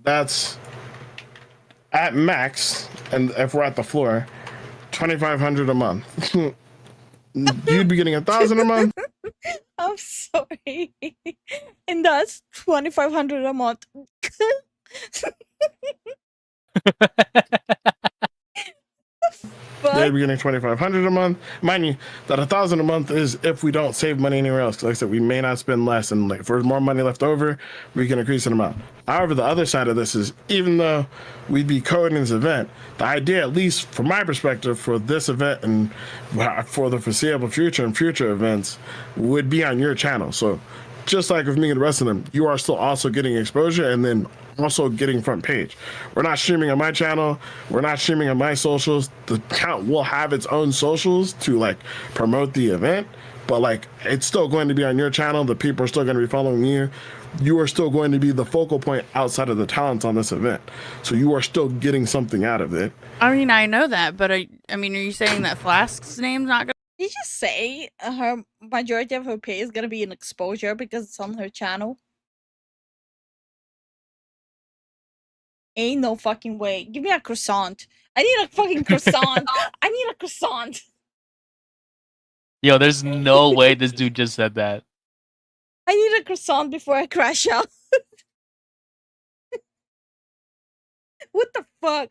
That's at max, and if we're at the floor, 2,500 a month. You'd be getting 1,000 a month. I'm sorry. And that's 2,500 a month. They'd be getting 2,500 a month. Mind you, that 1,000 a month is if we don't save money anywhere else. Like I said, we may not spend less, and like if there's more money left over, we can increase the amount. However, the other side of this is, even though we'd be coding this event, the idea, at least from my perspective, for this event and for the foreseeable future and future events, would be on your channel. So just like with me and the rest of them, you are still also getting exposure and then also getting front page. We're not streaming on my channel. We're not streaming on my socials. The account will have its own socials to like promote the event, but like it's still going to be on your channel. The people are still going to be following you. You are still going to be the focal point outside of the talents on this event. So you are still getting something out of it. I mean, I know that, but I mean, are you saying that Flask's name's not gonna? Did you just say her majority of her pay is gonna be an exposure because it's on her channel? Ain't no fucking way. Give me a croissant. I need a fucking croissant. I need a croissant. Yo, there's no way this dude just said that. I need a croissant before I crash out. What the fuck?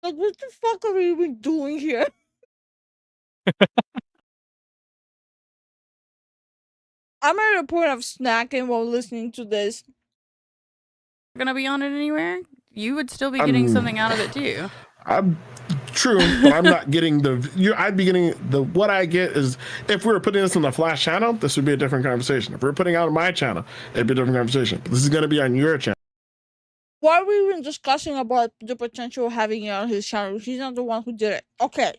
Like, what the fuck are we even doing here? I'm at a point of snacking while listening to this. Gonna be on it anywhere? You would still be getting something out of it too. I'm true, but I'm not getting I'd be getting what I get is, if we were putting this on the Flash channel, this would be a different conversation. If we're putting out on my channel, it'd be a different conversation. But this is going to be on your channel. Why are we even discussing about the potential of having it on his channel? He's not the one who did it. Okay,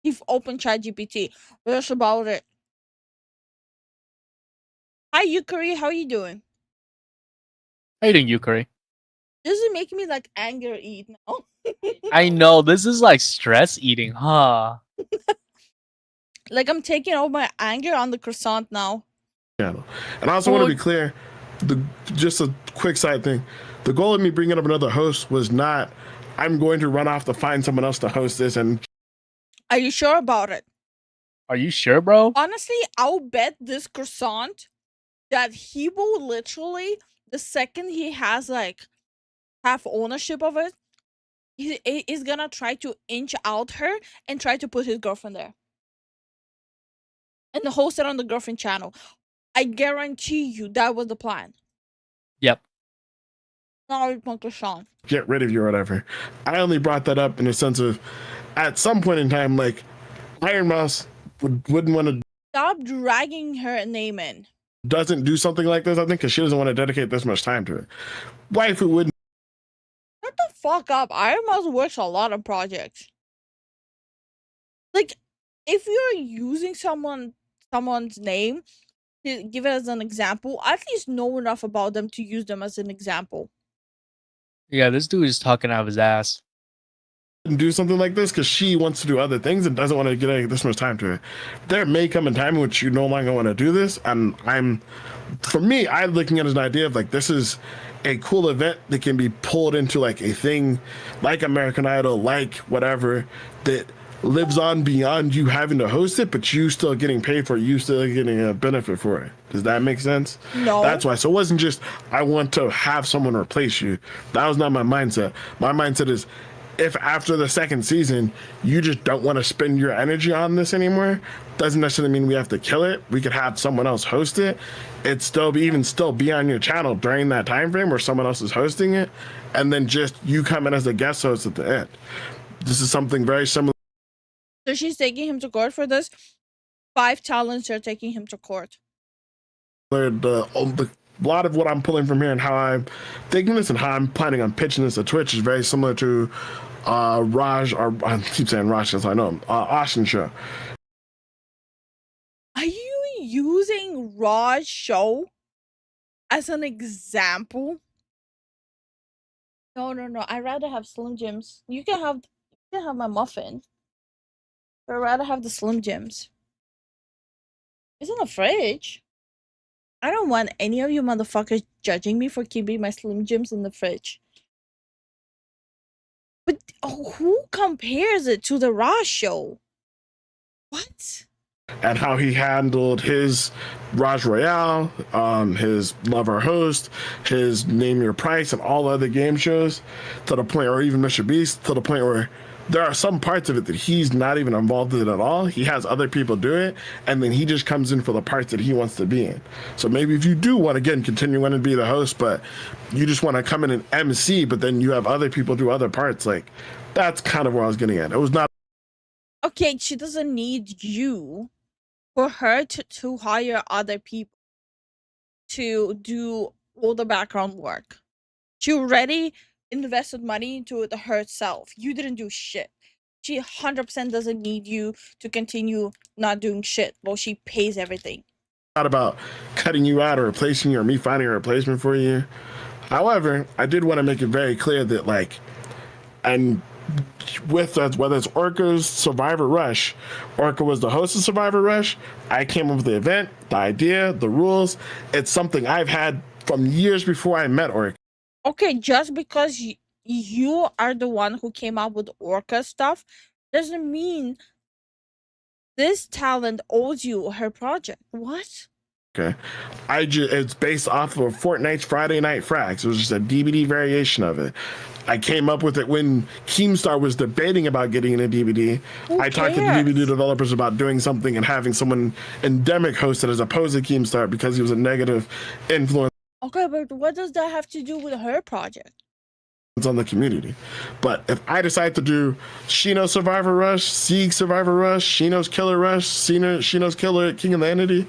he's open ChatGPT. That's about it. Hi, Yukari. How are you doing? How you doing, Yukari? This is making me like anger eat now. I know, this is like stress eating, huh? Like I'm taking all my anger on the croissant now. Channel. And I also want to be clear, just a quick side thing. The goal of me bringing up another host was not, I'm going to run off to find someone else to host this. And Are you sure about it? Are you sure, bro? Honestly, I'll bet this croissant that he will literally, the second he has like half ownership of it, he is gonna try to inch out her and try to put his girlfriend there. And host it on the girlfriend channel. I guarantee you that was the plan. Yep. Now it's my croissant. get rid of you or whatever. I only brought that up in the sense of, at some point in time, like, Iron Mouse wouldn't want to. Stop dragging her name in. Doesn't do something like this, I think, because she doesn't want to dedicate this much time to it. Waifu wouldn't. Shut the fuck up. Iron Mouse works a lot of projects. Like, if you're using someone's name to give it as an example, at least know enough about them to use them as an example. Yeah, this dude is talking out of his ass. Do something like this because she wants to do other things and doesn't want to get this much time to it. There may come a time in which you no longer want to do this, and for me, I'm looking at it as an idea of like, this is a cool event that can be pulled into like a thing like American Idol, like whatever, that lives on beyond you having to host it, but you still getting paid for it, you still getting a benefit for it. Does that make sense? No. That's why. So it wasn't just, I want to have someone replace you. That was not my mindset. My mindset is, if after the second season, you just don't want to spend your energy on this anymore, doesn't necessarily mean we have to kill it. We could have someone else host it. It'd still be on your channel during that time frame where someone else is hosting it, and then just you come in as a guest host at the end. This is something very similar. So she's taking him to court for this. 5 talents are taking him to court. A lot of what I'm pulling from here and how I'm thinking this and how I'm planning on pitching this at Twitch is very similar to Raj, or I keep saying Raj because I know him, Austin show. Are you using Raj's show as an example? No. I'd rather have Slim Jims. You can have I can have my muffin. But I'd rather have the Slim Jims. It's in the fridge. I don't want any of you motherfuckers judging me for keeping my Slim Jims in the fridge. But who compares it to the Raw show? What? And how he handled his Raj Royale, his Lover Host, his Name Your Price, and all other game shows, to the point, or even Mr. Beast, to the point where there are some parts of it that he's not even involved in at all. He has other people do it, and then he just comes in for the parts that he wants to be in. So maybe if you do want to, again, continue on and be the host, but you just want to come in and MC, but then you have other people do other parts, like, that's kind of where I was getting at. It was not... Okay, she doesn't need you for her to hire other people to do all the background work. She already invested money into it herself. You didn't do shit. She 100% doesn't need you to continue not doing shit while she pays everything. Not about cutting you out or replacing you or me finding a replacement for you. However, I did want to make it very clear that, like, and with us, whether it's Orca's Survivor Rush, Orca was the host of Survivor Rush. I came up with the event, the idea, the rules. It's something I've had from years before I met Orca. Okay, just because you are the one who came up with Orca stuff doesn't mean this talent owes you her project. What? Okay, it's based off of Fortnite's Friday Night Frags. It was just a DVD variation of it. I came up with it when Keemstar was debating about getting in a DVD. I talked to the DVD developers about doing something and having someone endemic host it as opposed to Keemstar because he was a negative influence. Okay, but what does that have to do with her project? On the community. But if I decide to do Shino Survivor Rush, Sieg Survivor Rush, Shino's Killer Rush, Shino's Killer King of the Entity,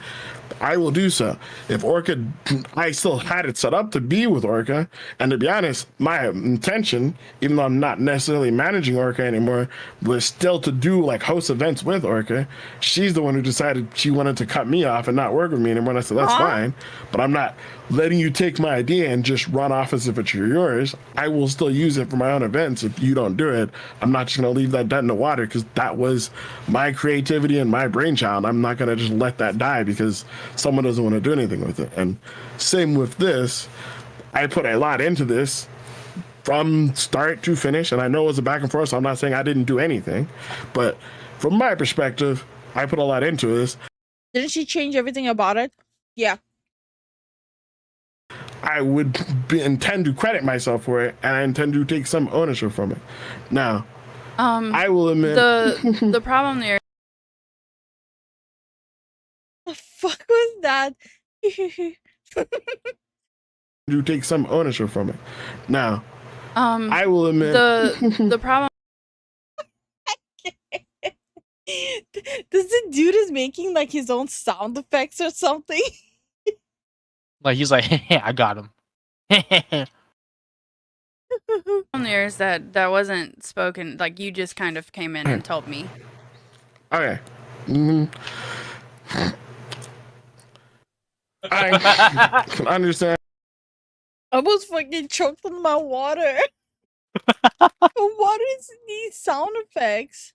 I will do so. If Orca, I still had it set up to be with Orca, and to be honest, my intention, even though I'm not necessarily managing Orca anymore, was still to do like host events with Orca. She's the one who decided she wanted to cut me off and not work with me anymore. And I said, that's fine, but I'm not letting you take my idea and just run off as if it's yours. I will still use it for my own events. If you don't do it, I'm not just going to leave that dead in the water because that was my creativity and my brainchild. I'm not going to just let that die because someone doesn't want to do anything with it. And same with this. I put a lot into this from start to finish, and I know it was a back and forth, so I'm not saying I didn't do anything, but from my perspective, I put a lot into this. Didn't she change everything about it? Yeah. I would intend to credit myself for it, and I intend to take some ownership from it. Now, I will admit the problem there. The fuck was that? to take some ownership from it. Now, I will admit the problem. Does the dude is making like his own sound effects or something? Like he's like, hey, I got him. There is that wasn't spoken. Like you just kind of came in and told me. Okay. I can understand. I almost fucking choked on my water. What is these sound effects?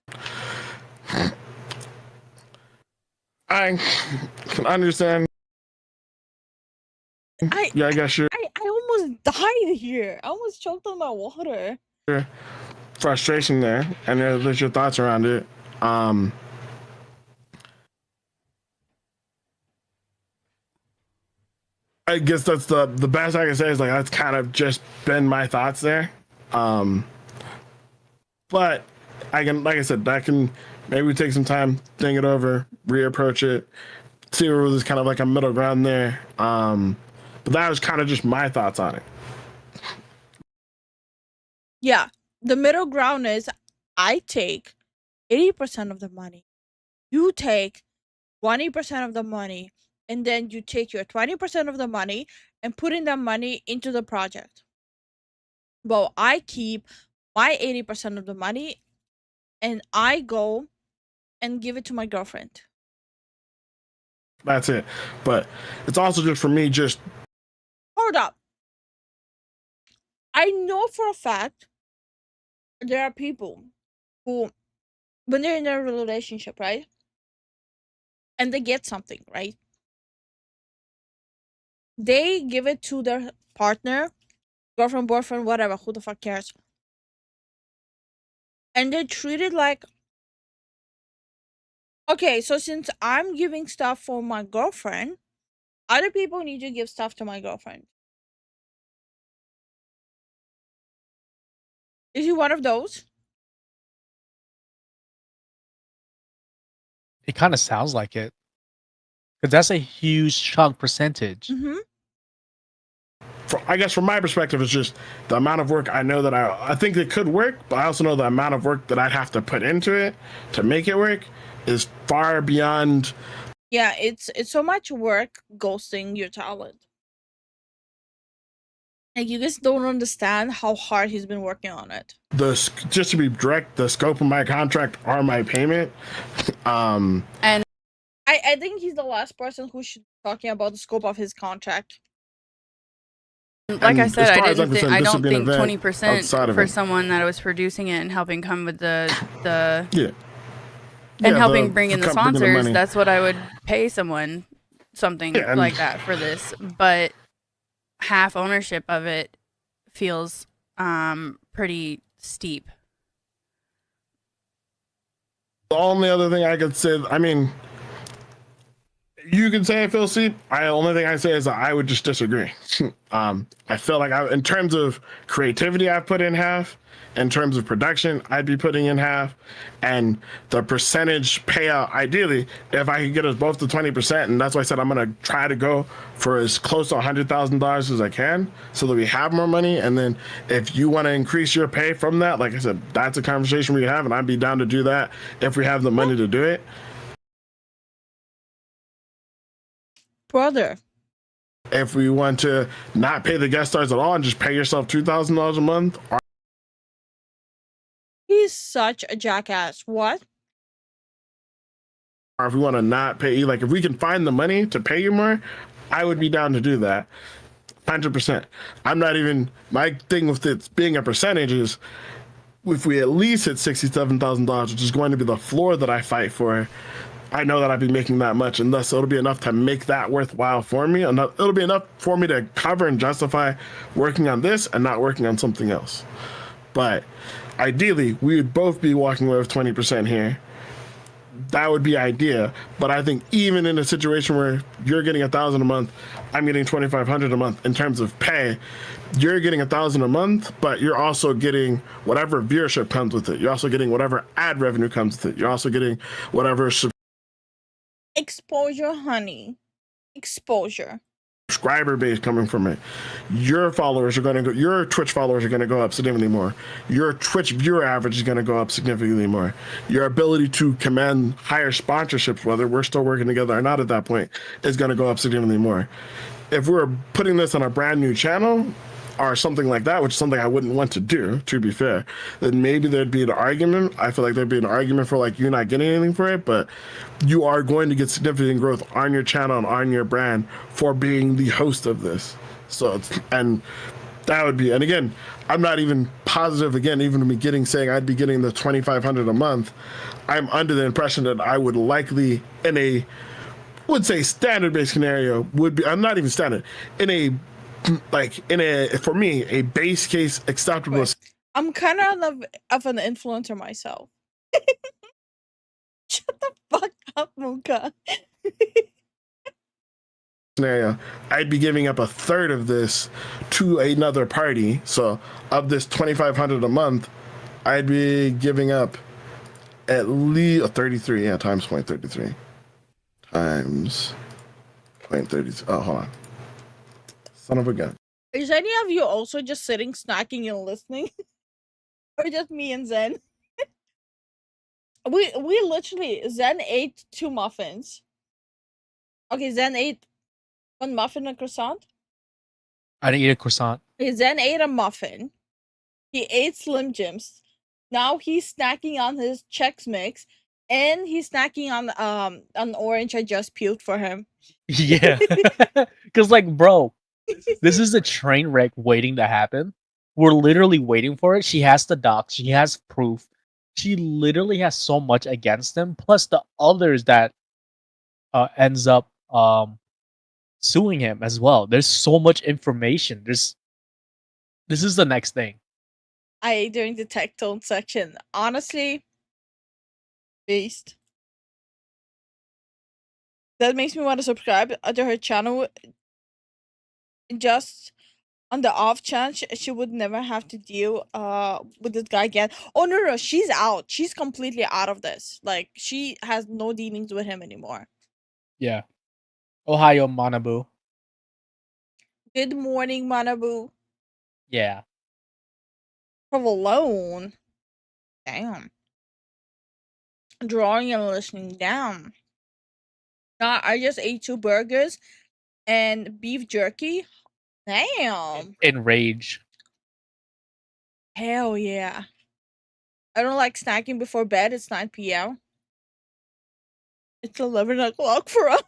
I can understand. I guess you're. I almost died here. I almost choked on my water. Frustration there, and there's your thoughts around it. I guess that's the best I can say is like that's kind of just been my thoughts there. But I can, like I said, that can maybe take some time, think it over, reapproach it, see where there's kind of like a middle ground there. But that was kind of just my thoughts on it. Yeah, the middle ground is I take 80% of the money. You take 20% of the money, and then you take your 20% of the money and put in that money into the project. Well, I keep my 80% of the money and I go and give it to my girlfriend. That's it. But it's also just for me, just hold up. I know for a fact there are people who, when they're in a relationship, right? And they get something, right? They give it to their partner, girlfriend, boyfriend, whatever, who the fuck cares? And they treat it like, okay, so since I'm giving stuff for my girlfriend, other people need to give stuff to my girlfriend. Is he one of those? It kind of sounds like it. Because that's a huge chunk percentage. Mm-hmm. I guess from my perspective, it's just the amount of work I know that I think it could work, but I also know the amount of work that I'd have to put into it to make it work is far beyond. Yeah, it's so much work ghosting your talent. Like, you guys don't understand how hard he's been working on it. Just to be direct, the scope of my contract are my payment. And I think he's the last person who should be talking about the scope of his contract. like I said, I don't think this would be an event 20% outside of for it. someone that was producing it and helping come with the Yeah. and Yeah, helping bring in the come bring in the sponsors. money. That's what I would pay someone, something Yeah, and- like that for this. But half ownership of it feels pretty steep. The only other thing I could say, I mean, you can say I feel steep. The only thing I say is that I would just disagree. I feel like in terms of creativity, I've put in half. In terms of production, I'd be putting in half. And the percentage payout, ideally, if I could get us both to 20%, and that's why I said I'm going to try to go for as close to $100,000 as I can so that we have more money. And then if you want to increase your pay from that, like I said, that's a conversation we have, and I'd be down to do that if we have the money to do it. Brother. If we want to not pay the guest stars at all and just pay yourself $2,000 a month. He's such a jackass. What? Or if we want to not pay you, like if we can find the money to pay you more, I would be down to do that. 100%. I'm not even, my thing with it being a percentage is if we at least hit $67,000, which is going to be the floor that I fight for, I know that I'd be making that much, and thus it'll be enough to make that worthwhile for me. It'll be enough for me to cover and justify working on this and not working on something else. But ideally, we would both be walking away with 20% here. That would be ideal. But I think even in a situation where you're getting $1,000 a month, I'm getting $2,500 a month in terms of pay, you're getting $1,000 a month, but you're also getting whatever viewership comes with it. You're also getting whatever ad revenue comes with it. You're also getting whatever Exposure, honey. Exposure. subscriber base coming from it. Your followers are going to go, your Twitch followers are going to go up significantly more. Your Twitch viewer average is going to go up significantly more. Your ability to command higher sponsorships, whether we're still working together or not at that point, is going to go up significantly more. If we're putting this on a brand new channel or something like that, which is something I wouldn't want to do, to be fair, then maybe there'd be an argument. I feel like there'd be an argument for like you not getting anything for it, but you are going to get significant growth on your channel and on your brand for being the host of this. So, and that would be, and again, I'm not even positive, again, even me saying I'd be getting the $2,500 a month. I'm under the impression that I would likely, would say standard based scenario would be, I'm not even standard, for me, a base case acceptable. I'm kind of an influencer myself. Shut the fuck up, Mocha. Scenario, I'd be giving up a third of this to another party. So of this $2,500 a month, I'd be giving up at least 33. Yeah, times 0.33 times 0.33. Oh, hold on. Son of a gun. Is any of you also just sitting, snacking, and listening? Or just me and Zen? We literally, Zen ate 2 muffins. Okay, Zen ate 1 muffin and a croissant. I didn't eat a croissant. Okay, Zen ate a muffin. He ate Slim Jims. Now he's snacking on his Chex Mix, and he's snacking on an orange I just puked for him. Yeah. Because, like, bro, this is a train wreck waiting to happen. We're literally waiting for it. She has the docs. She has proof. she literally has so much against him. Plus the others that ends up suing him as well. There's so much information. This is the next thing. During the tech tone section, honestly, beast. That makes me want to subscribe to her channel. Just on the off chance she would never have to deal with this guy again. Oh no, she's out. She's completely out of this. Like she has no dealings with him anymore. Yeah. Ohio Manabu. Good morning, Manabu. Yeah. Provolone. Damn. Drawing and listening down. I just ate 2 burgers and beef jerky. Damn. In rage. Hell yeah. I don't like snacking before bed. It's 9 p.m. It's 11 o'clock for us.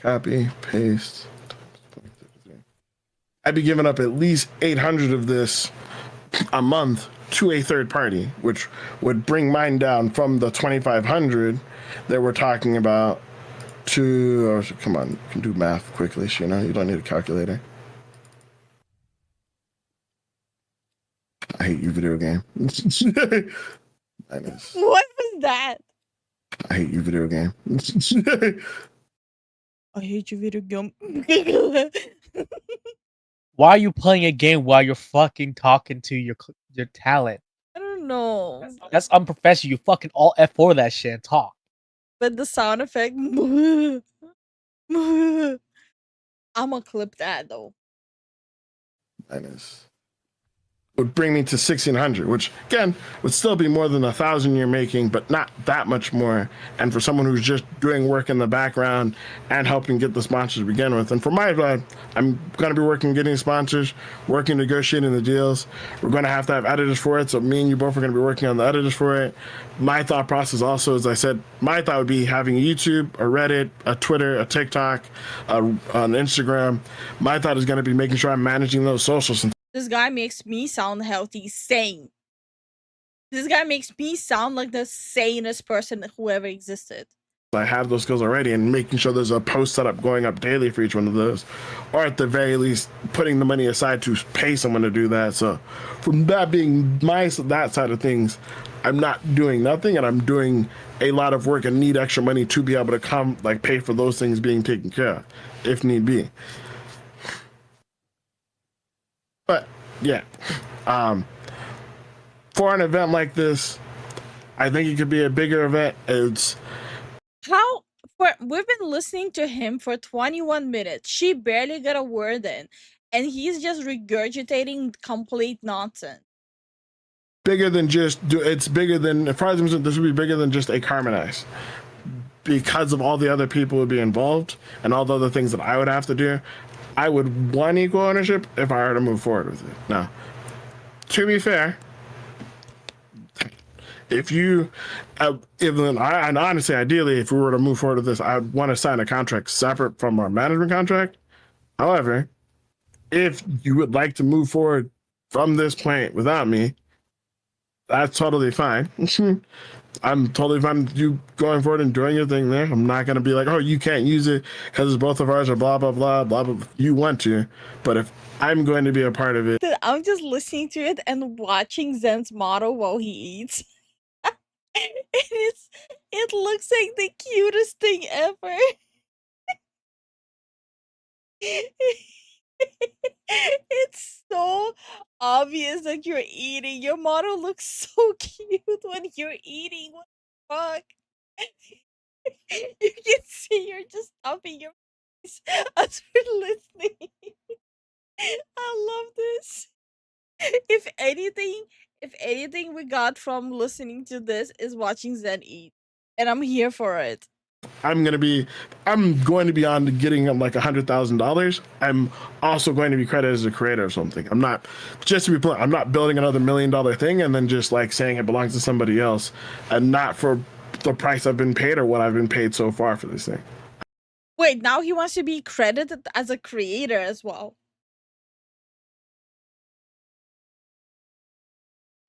Copy, paste. I'd be giving up at least 800 of this a month to a third party, which would bring mine down from the 2,500 that we're talking about to, oh, come on, you can do math quickly, Shino. You don't need a calculator. I hate you, video game. What was that? I hate you, video game. I hate you, video game. Why are you playing a game while you're fucking talking to your talent? I don't know. That's unprofessional. You fucking all F4 that shit and talk. But the sound effect. I'ma clip that though. Would bring me to 1,600, which again would still be more than 1,000 you're making, but not that much more. And for someone who's just doing work in the background and helping get the sponsors to begin with. And for my side, I'm going to be working getting sponsors, working negotiating the deals. We're going to have editors for it, so me and you both are going to be working on the editors for it. My thought process also, as I said, my thought would be having a YouTube, a Reddit, a Twitter, a TikTok, an Instagram. My thought is going to be making sure I'm managing those socials. This guy makes me sound healthy, sane. This guy makes me sound like the sanest person who ever existed. I have those skills already, and making sure there's a post setup going up daily for each one of those, or at the very least putting the money aside to pay someone to do that. So from that being that side of things, I'm not doing nothing, and I'm doing a lot of work and need extra money to be able to pay for those things being taken care of if need be. But yeah, for an event like this, I think it could be a bigger event. We've been listening to him for 21 minutes. She barely got a word in, and he's just regurgitating complete nonsense. Bigger than just it's bigger than, as far as this would be bigger than just a Carmenize, because of all the other people would be involved and all the other things that I would have to do. I would want equal ownership if I were to move forward with it. Now, to be fair, if you, and honestly, ideally, if we were to move forward with this, I'd want to sign a contract separate from our management contract. However, if you would like to move forward from this point without me, that's totally fine. I'm totally fine with you going forward and doing your thing there. I'm not going to be like, oh, you can't use it because both of ours are blah, blah, blah, blah, blah. You want to, but if I'm going to be a part of it. I'm just listening to it and watching Zen's model while he eats. It looks like the cutest thing ever. It's so obvious that you're eating. Your model looks so cute when you're eating. What the fuck? You can see you're just stuffing your face as we're listening. I love this. If anything we got from listening to this is watching Zen eat. And I'm here for it. I'm going to be on to getting like $100,000. I'm also going to be credited as a creator of something. I'm not, just to be blunt, I'm not building another $1 million thing and then just like saying it belongs to somebody else and not for the price I've been paid or what I've been paid so far for this thing. Wait, now he wants to be credited as a creator as well.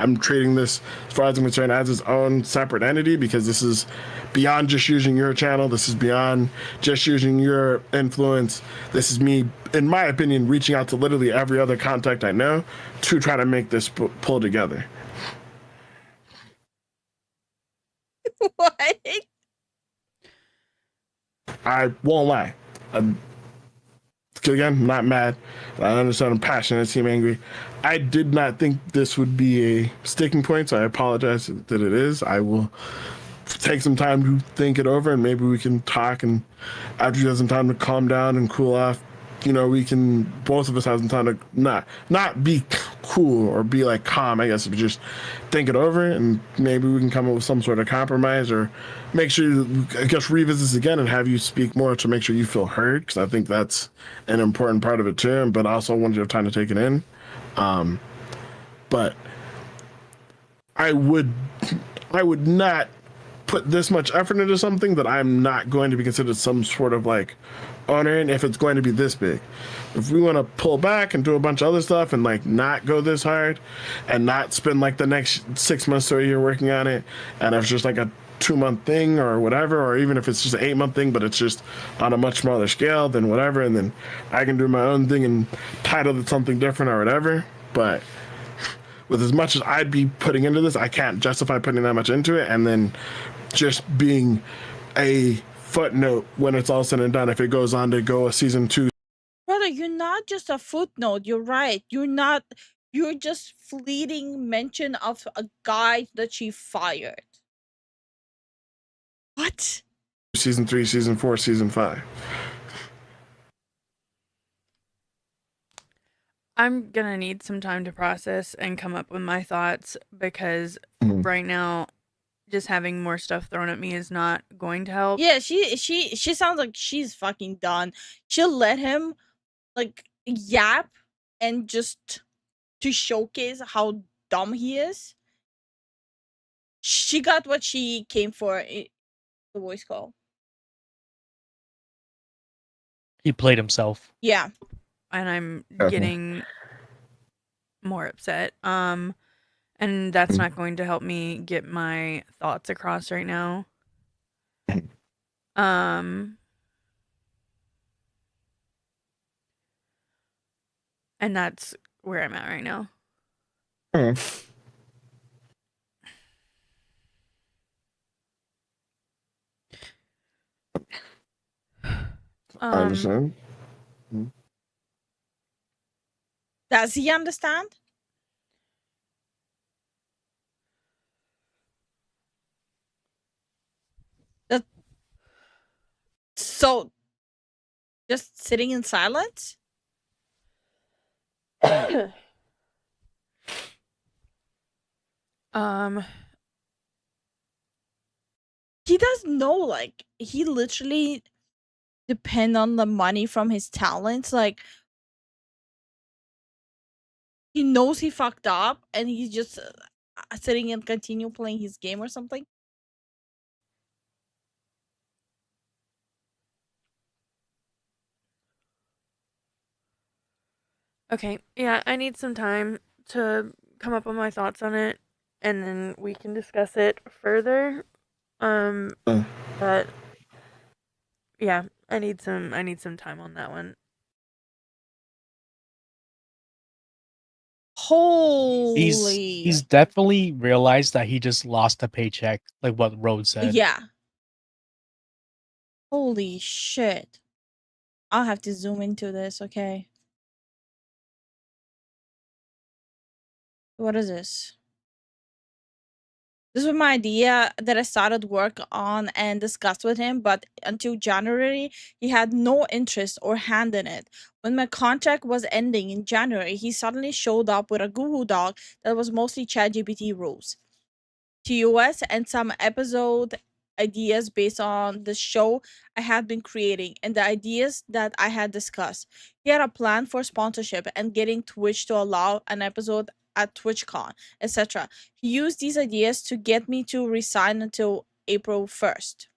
I'm treating this, as far as I'm concerned, as its own separate entity, because this is beyond just using your channel. This is beyond just using your influence. This is me, in my opinion, reaching out to literally every other contact I know to try to make this pull together. What? I won't lie. Again, I'm not mad. I understand I'm passionate. I seem angry. I did not think this would be a sticking point, so I apologize that it is. I will take some time to think it over, and maybe we can talk. And after you have some time to calm down and cool off, you know, we can, both of us have some time to not be cool or be like calm, I guess, but just think it over, and maybe we can come up with some sort of compromise, or make sure you, I guess, revisit this again and have you speak more to make sure you feel heard, because I think that's an important part of it too, but also want you to have time to take it in. But I would not put this much effort into something that I'm not going to be considered some sort of like owner in if it's going to be this big. If we want to pull back and do a bunch of other stuff and like not go this hard and not spend like the next 6 months to a year working on it, and if it's just like a 2-month thing or whatever, or even if it's just an 8-month thing but it's just on a much smaller scale, then whatever, and then I can do my own thing and title it something different or whatever. But with as much as I'd be putting into this, I can't justify putting that much into it and then just being a footnote when it's all said and done if it goes on to go a season 2. Brother, you're not just a footnote. You're right. You're just fleeting mention of a guy that she fired. What? Season 3, season 4, season 5. I'm gonna need some time to process and come up with my thoughts, because right now, just having more stuff thrown at me is not going to help. Yeah, she sounds like she's fucking done. She'll let him like yap and just to showcase how dumb he is. She got what she came for in the voice call. He played himself. Yeah. And I'm Okay. getting more upset. And that's not going to help me get my thoughts across right now. And that's where I'm at right now. I understand. Does he understand? So, just sitting in silence? He doesn't know, like, he literally depend on the money from his talents. Like, he knows he fucked up and he's just sitting and continue playing his game or something. Okay, yeah, I need some time to come up with my thoughts on it, and then we can discuss it further. But yeah, I need some time on that one. Holy. He's definitely realized that he just lost a paycheck, like what Road said. Yeah. Holy shit. I'll have to zoom into this, okay? What is this? This was my idea that I started work on and discussed with him, but until January, he had no interest or hand in it. When my contract was ending in January, he suddenly showed up with a Google Doc that was mostly ChatGPT rules, TOS, and some episode ideas based on the show I had been creating and the ideas that I had discussed. He had a plan for sponsorship and getting Twitch to allow an episode at TwitchCon, etc. He used these ideas to get me to resign until April 1st,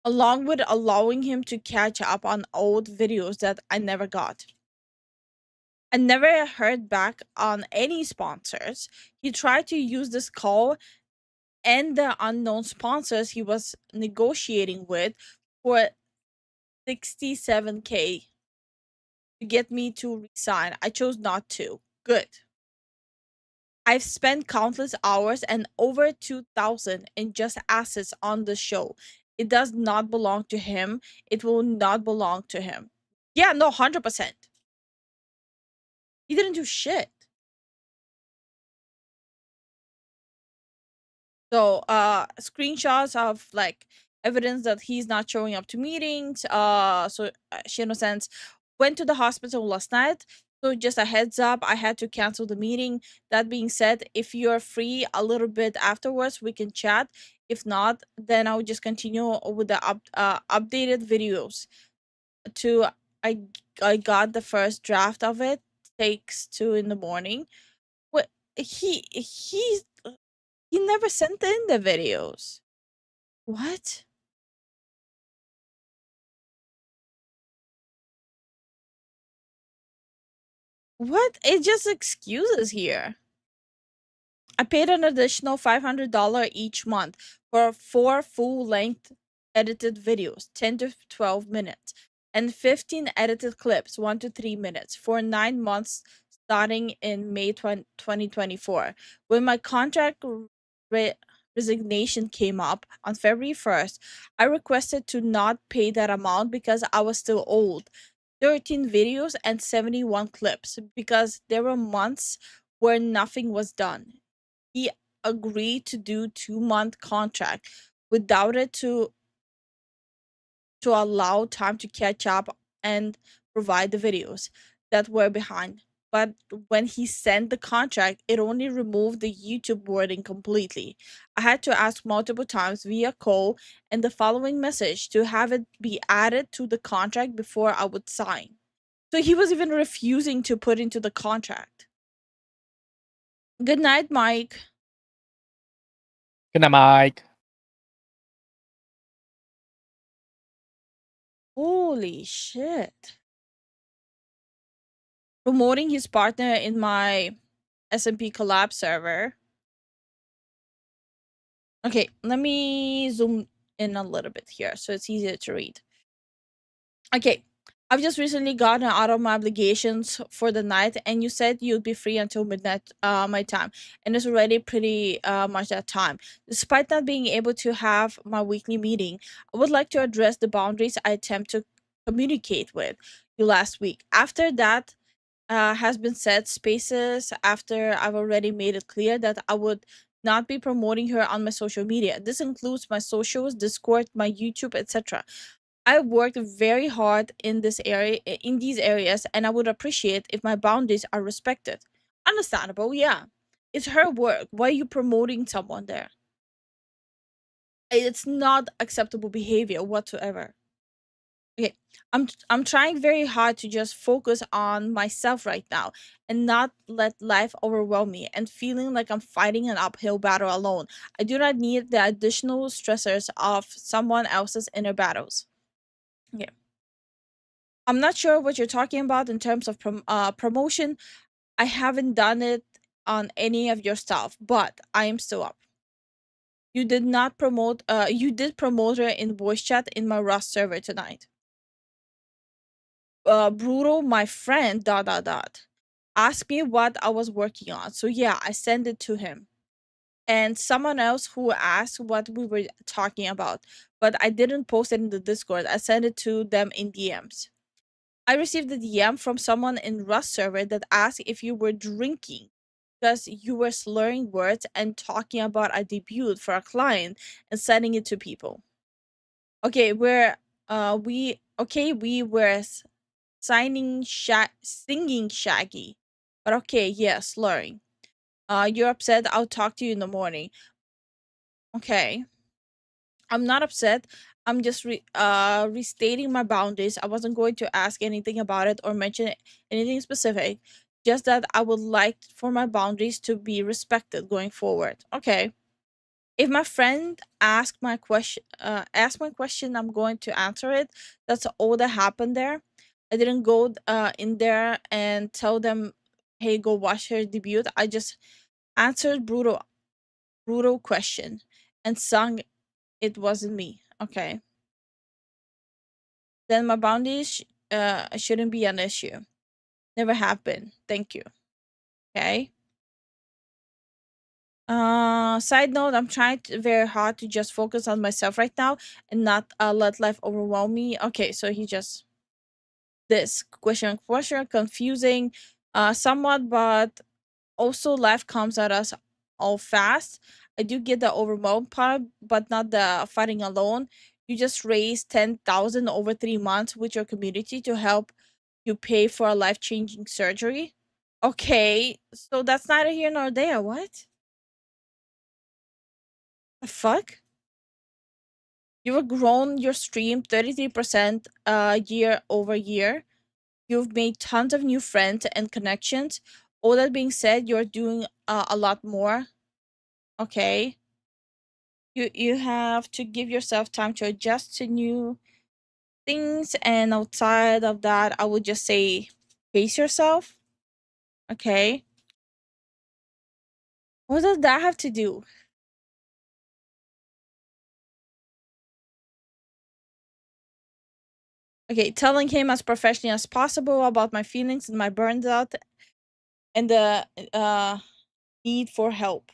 along with allowing him to catch up on old videos that I never got. I never heard back on any sponsors. He tried to use this call and the unknown sponsors he was negotiating with for 67K to get me to resign. I chose not to. Good. I've spent countless hours and over 2,000 in just assets on the show. It does not belong to him. It will not belong to him. Yeah, no, 100%. He didn't do shit. So, screenshots of like evidence that he's not showing up to meetings. Shino Sense went to the hospital last night. So just a heads up, I had to cancel the meeting. That being said, if you're free a little bit afterwards, we can chat. If not, then I will just continue with the updated videos. To I got the first draft of it. Takes 2 in the morning. What he never sent in the videos. What? What? It just excuses here. I paid an additional $500 each month for 4 full-length edited videos, 10 to 12 minutes, and 15 edited clips, 1 to 3 minutes, for 9 months starting in May 2024. When my contract resignation came up on February 1st, I requested to not pay that amount because I was still old. 13 videos and 71 clips, because there were months where nothing was done. He agreed to do 2-month contract without it to allow time to catch up and provide the videos that were behind. But when he sent the contract, it only removed the YouTube wording completely. I had to ask multiple times via call and the following message to have it be added to the contract before I would sign. So he was even refusing to put into the contract. Good night, Mike. Good night, Mike. Holy shit. Promoting his partner in my SMP collab server. Okay, let me zoom in a little bit here so it's easier to read. Okay, I've just recently gotten out of my obligations for the night, and you said you'd be free until midnight my time, and it's already pretty much that time. Despite not being able to have my weekly meeting, I would like to address the boundaries I attempt to communicate with you last week. After that has been set, spaces after I've already made it clear that I would not be promoting her on my social media. This includes my socials, Discord, my YouTube, etc. I worked very hard in these areas, and I would appreciate if my boundaries are respected. Understandable, yeah. It's her work. Why are you promoting someone there? It's not acceptable behavior whatsoever. Okay, I'm trying very hard to just focus on myself right now and not let life overwhelm me and feeling like I'm fighting an uphill battle alone. I do not need the additional stressors of someone else's inner battles. Okay. I'm not sure what you're talking about in terms of promotion. I haven't done it on any of your stuff, but I am still up. You did not promote you did promote her in voice chat in my Rust server tonight. Brutal, my friend, ... asked me what I was working on. So yeah, I sent it to him. And someone else who asked what we were talking about, but I didn't post it in the Discord. I sent it to them in DMs. I received a DM from someone in Rust server that asked if you were drinking because you were slurring words and talking about a debut for a client and sending it to people. Okay, we were singing Shaggy. But okay, yeah, slurring. You're upset. I'll talk to you in the morning. Okay. I'm not upset. I'm just restating my boundaries. I wasn't going to ask anything about it or mention anything specific. Just that I would like for my boundaries to be respected going forward. Okay. If my friend asked my question, I'm going to answer it. That's all that happened there. I didn't go in there and tell them, "Hey, go watch her debut." I just answered brutal question and sung "It Wasn't Me." Okay. Then my boundaries shouldn't be an issue. Never have been. Thank you. Okay. Side note, I'm trying very hard to just focus on myself right now and not let life overwhelm me. Okay, so he just this question confusing somewhat, but also life comes at us all fast. I do get the overwhelmed part, but not the fighting alone. You just raised 10,000 over 3 months with your community to help you pay for a life-changing surgery. Okay, so that's neither here nor there. What the fuck? You've grown your stream 33% year over year. You've made tons of new friends and connections. All that being said, you're doing a lot more. Okay. You have to give yourself time to adjust to new things, and outside of that, I would just say pace yourself. Okay. What does that have to do? Okay, telling him as professionally as possible about my feelings and my burns out and the need for help.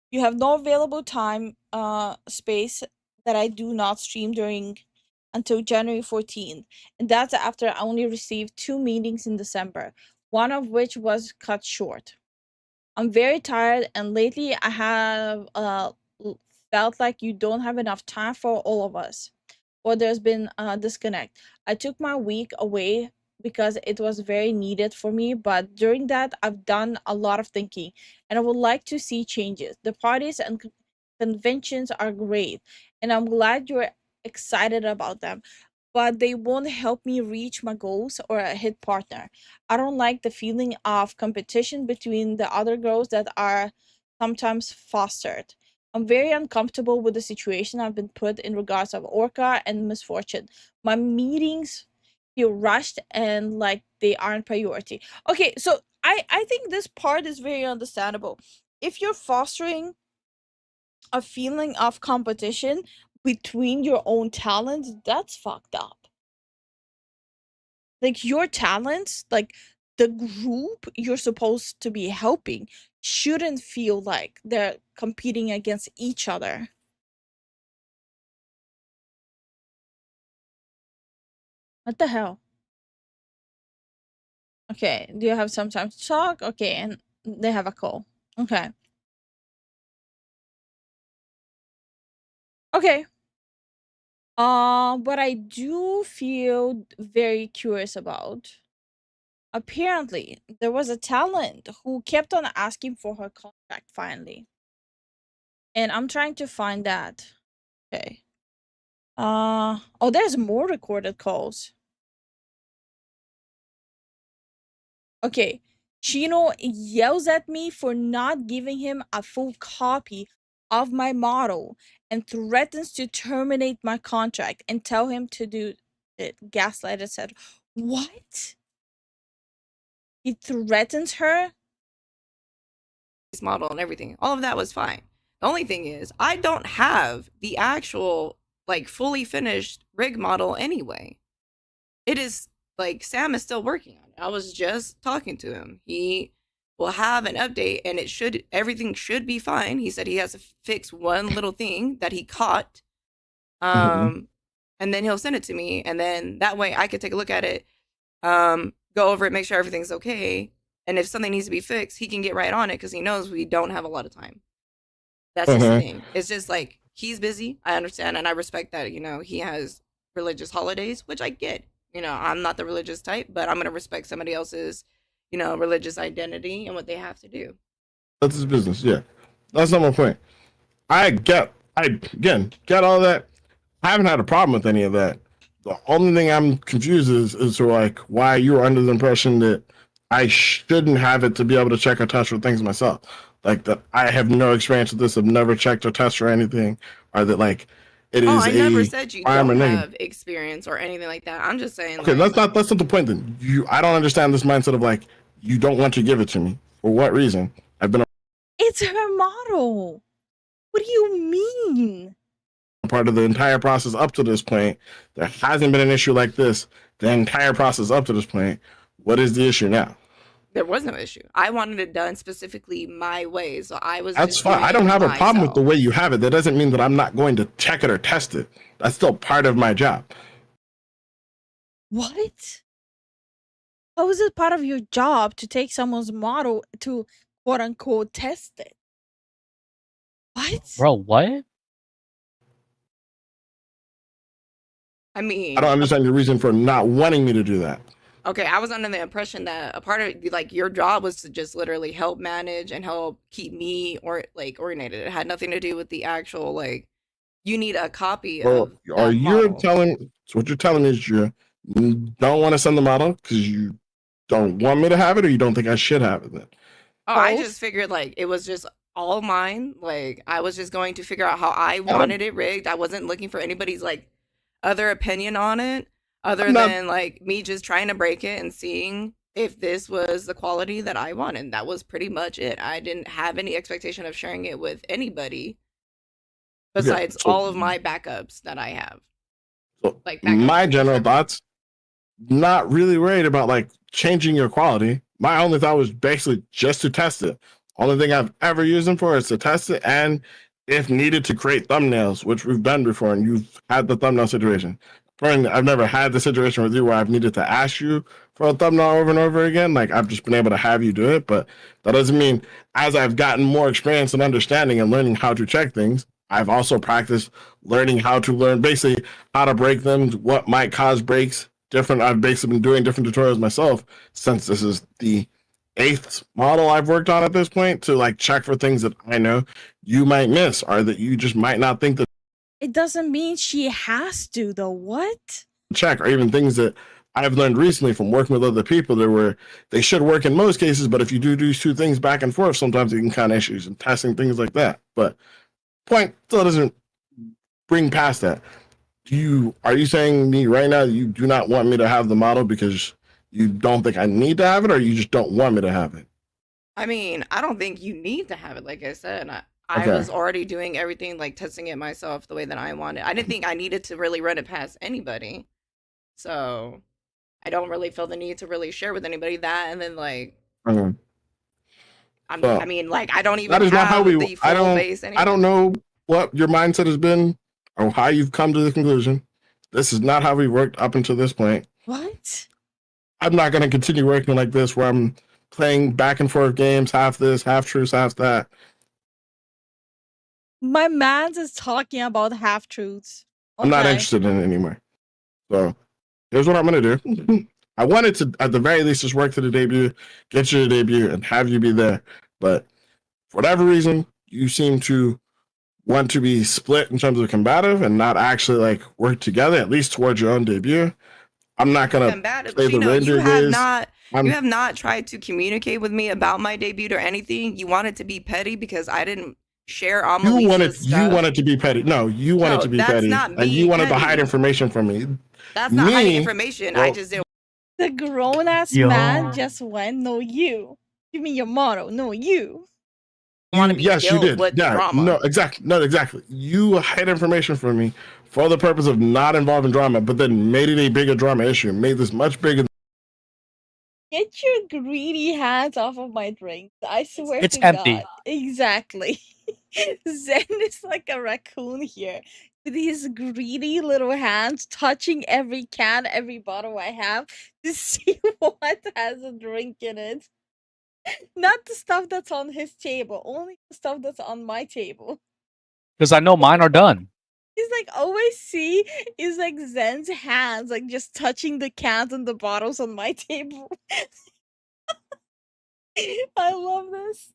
You have no available time space that I do not stream during until January 14th, and that's after I only received 2 meetings in December, one of which was cut short. I'm very tired, and lately I have felt like you don't have enough time for all of us, or there's been a disconnect. I took my week away because it was very needed for me, but during that I've done a lot of thinking, and I would like to see changes. The parties and conventions are great, and I'm glad you're excited about them, but they won't help me reach my goals or a hit partner. I don't like the feeling of competition between the other girls that are sometimes fostered. I'm very uncomfortable with the situation I've been put in regards of Orca and misfortune. My meetings feel rushed and like they aren't priority. Okay, so I think this part is very understandable. If you're fostering a feeling of competition between your own talents, that's fucked up. Like your talents, like the group you're supposed to be helping shouldn't feel like they're competing against each other. What the hell? Okay, do you have some time to talk? Okay, and they have a call. Okay. Okay. What I do feel very curious about. Apparently, there was a talent who kept on asking for her contract finally. And I'm trying to find that. Okay. Oh, there's more recorded calls. Okay. Shino yells at me for not giving him a full copy of my model and threatens to terminate my contract and tell him to do it. Gaslight, etc. What? He threatens her? Model and everything. All of that was fine. The only thing is, I don't have the actual, like, fully finished rig model anyway. It is, like, Sam is still working on it. I was just talking to him. He will have an update and everything should be fine. He said he has to fix one little thing that he caught. And then he'll send it to me, and then that way I could take a look at it, go over it, make sure everything's okay. And if something needs to be fixed, he can get right on it because he knows we don't have a lot of time. That's just the thing. It's just like, he's busy. I understand, and I respect that, he has religious holidays, which I get. I'm not the religious type, but I'm going to respect somebody else's, religious identity and what they have to do. That's his business, yeah. That's not my point. I get all that. I haven't had a problem with any of that. The only thing I'm confused is like why you were under the impression that I shouldn't have it to be able to check or test for things myself. Like that I have no experience with this. I've never checked or tested or anything. Or that like it is I never a said you crime or don't negative. have experience or anything like that. I'm just saying, Okay, like, that's not the point then. I don't understand this mindset of like you don't want to give it to me. For what reason? I've been It's her model. What do you mean? a part of the entire process up to this point. There hasn't been an issue like this. The entire process up to this point. What is the issue now? there was no issue. I wanted it done specifically my way, so I was. That's just fine. doing I don't it have a problem with the myself. way you have it. That doesn't mean that I'm not going to check it or test it. That's still part of my job. What? How is it part of your job to take someone's model to quote unquote test it? What? Bro, what? I mean, I don't understand your reason for not wanting me to do that. okay, I was under the impression that a part of like your job was to just literally help manage and help keep me or like oriented. It had nothing to do with the actual like you need a copy Well, of are that you model. telling? So what you're telling me is you don't want to send the model because you don't want me to have it, or you don't think I should have it? Then Oh, I just figured like it was just all mine. Like I was just going to figure out how I wanted it rigged. I wasn't looking for anybody's like other opinion on it, other I'm not- than like me just trying to break it and seeing if this was the quality that I wanted. That was pretty much it. I didn't have any expectation of sharing it with anybody besides so- all of my backups that I have. So Like backup my general thoughts, not really worried about like changing your quality. My only thought was basically just to test it. Only thing I've ever used them for is to test it, and if needed, to create thumbnails, which we've done before, and you've had the thumbnail situation. Personally, I've never had the situation with you where I've needed to ask you for a thumbnail over and over again. Like I've just been able to have you do it, but that doesn't mean as I've gotten more experience and understanding and learning how to check things, I've also practiced learning how to learn basically how to break them, what might cause breaks. I've basically been doing different tutorials myself since this is the 8th model I've worked on at this point to like check for things that I know you might miss or that you just might not think that It doesn't mean she has to, though. What? check, or even things that I've learned recently from working with other people that were they should work in most cases, but if you do two things back and forth, sometimes it can cause issues and testing things like that. But point still doesn't bring past that. Are you saying to me right now that you do not want me to have the model because you don't think I need to have it, or you just don't want me to have it? I mean, I don't think you need to have it. Like I said, I Okay. was already doing everything, like testing it myself the way that I wanted. I didn't think I needed to really run it past anybody. So I don't really feel the need to really share with anybody that. And then like, Okay. So, I mean, like I don't even that is not how have we. the full base anyway. I don't know what your mindset has been or how you've come to the conclusion. This is not how we worked up until this point. What? I'm not going to continue working like this where I'm playing back and forth games, half this, half truths, half that. My man's is talking about half truths. I'm not interested in it anymore. So here's what I'm going to do. I wanted to, at the very least, just work to the debut, get you the debut, and have you be there. But for whatever reason, you seem to want to be split in terms of combative and not actually like work together, at least towards your own debut. I'm not going to combative. play the You know, reindeer you have gaze. not. I'm- You have not tried to communicate with me about my debut or anything. You wanted to be petty because I didn't share You Amalisa's stuff. wanted to be petty. No, you wanted No, to be that's petty, not and you being wanted to petty. hide information from me. That's not hiding Me- information. I well- just didn't. The grown ass Yo. man just went, no, you. Give me your motto, no, you. Want to be Yes, you filled did. with Yeah, drama. no, exactly. No, exactly. You hid information from me for the purpose of not involving drama, but then made it a bigger drama issue. Made this much bigger. Get your greedy hands off of my drink. I swear It's to empty. God. Exactly. Zen is like a raccoon here. With his greedy little hands touching every can, every bottle I have to see what has a drink in it. Not the stuff that's on his table, only the stuff that's on my table. Because I know mine are done. He's like always see is like Zen's hands like just touching the cans and the bottles on my table. I love this.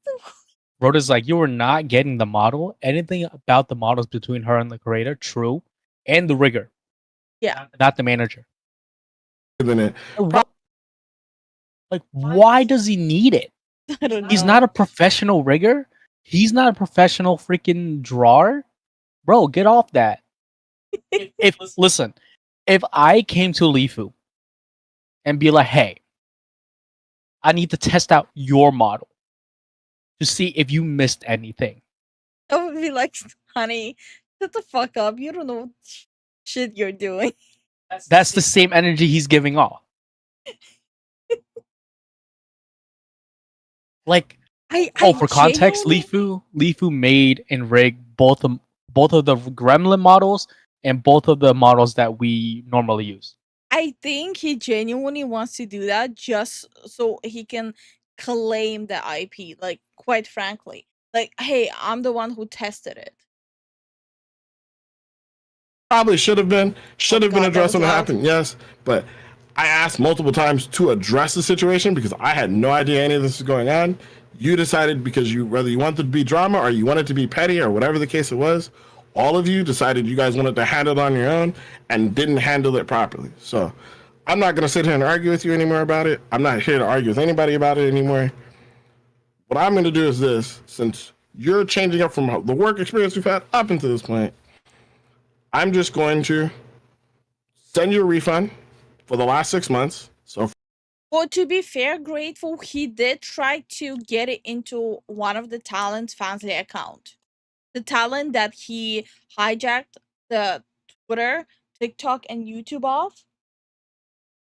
Rhoda's like, you were not getting the model. Anything about the models between her and the creator, true. And the rigger, Yeah. not the manager. Than it. Like, why does he need it? I don't know. He's not a professional rigger. He's not a professional freaking drawer. Bro, get off that. if listen, if I came to Lifu and be like, hey, I need to test out your model to see if you missed anything. I would be like, honey, shut the fuck up. You don't know what shit you're doing. That's the same energy he's giving off. Like, for context, Lifu made and rigged both of the Gremlin models and both of the models that we normally use. I think he genuinely wants to do that just so he can claim the IP. Like, quite frankly, like, hey, I'm the one who tested it. Probably should have been God, addressed that when it was happened. Yes, but I asked multiple times to address the situation because I had no idea any of this was going on. You decided because whether you wanted to be drama or you wanted to be petty or whatever the case it was, all of you decided you guys wanted to handle it on your own and didn't handle it properly. So I'm not going to sit here and argue with you anymore about it. I'm not here to argue with anybody about it anymore. What I'm going to do is this: since you're changing up from the work experience we've had up until this point, I'm just going to send you a refund for the last 6 months. So, well, to be fair, Grateful, he did try to get it into one of the talent's Fansly account. The talent that he hijacked the Twitter, TikTok, and YouTube off.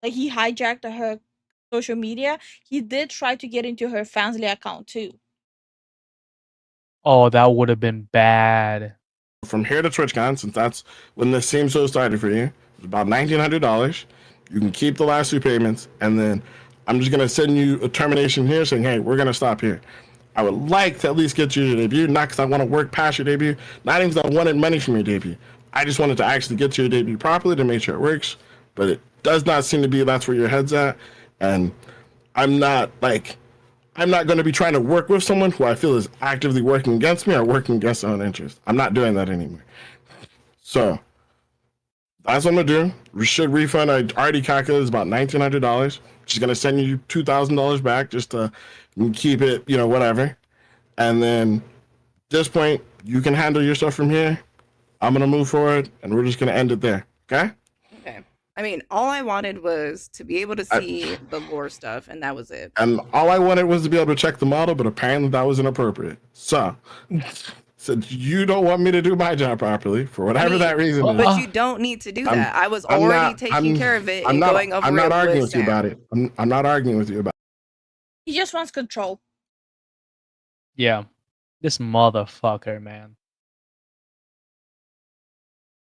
Like, he hijacked her social media. He did try to get into her Fansly account too. Oh, that would have been bad. From here to TwitchCon, since that's when this seems so started for you, it's about $1,900. You can keep the last 2 payments, and then I'm just gonna send you a termination here saying, hey, we're gonna stop here. I would like to at least get you your debut, not because I want to work past your debut, not even because I wanted money from your debut. I just wanted to actually get your debut properly to make sure it works, but it does not seem to be that's where your head's at, and I'm not going to be trying to work with someone who I feel is actively working against me or working against their own interests. I'm not doing that anymore. So that's what I'm going to do. We should refund. I already calculated it's about $1,900. She's going to send you $2,000 back just to keep it, whatever. And then at this point, you can handle your stuff from here. I'm going to move forward, and we're just going to end it there. Okay? Okay. I mean, all I wanted was to be able to see the lore stuff, and that was it. And all I wanted was to be able to check the model, but apparently that was inappropriate. So, since you don't want me to do my job properly, for whatever that reason is. But you don't need to do that. I was already taking care of it and going over it. I'm not arguing with Sam. you about it. I'm not arguing with you about it. He just wants control. Yeah. This motherfucker, man.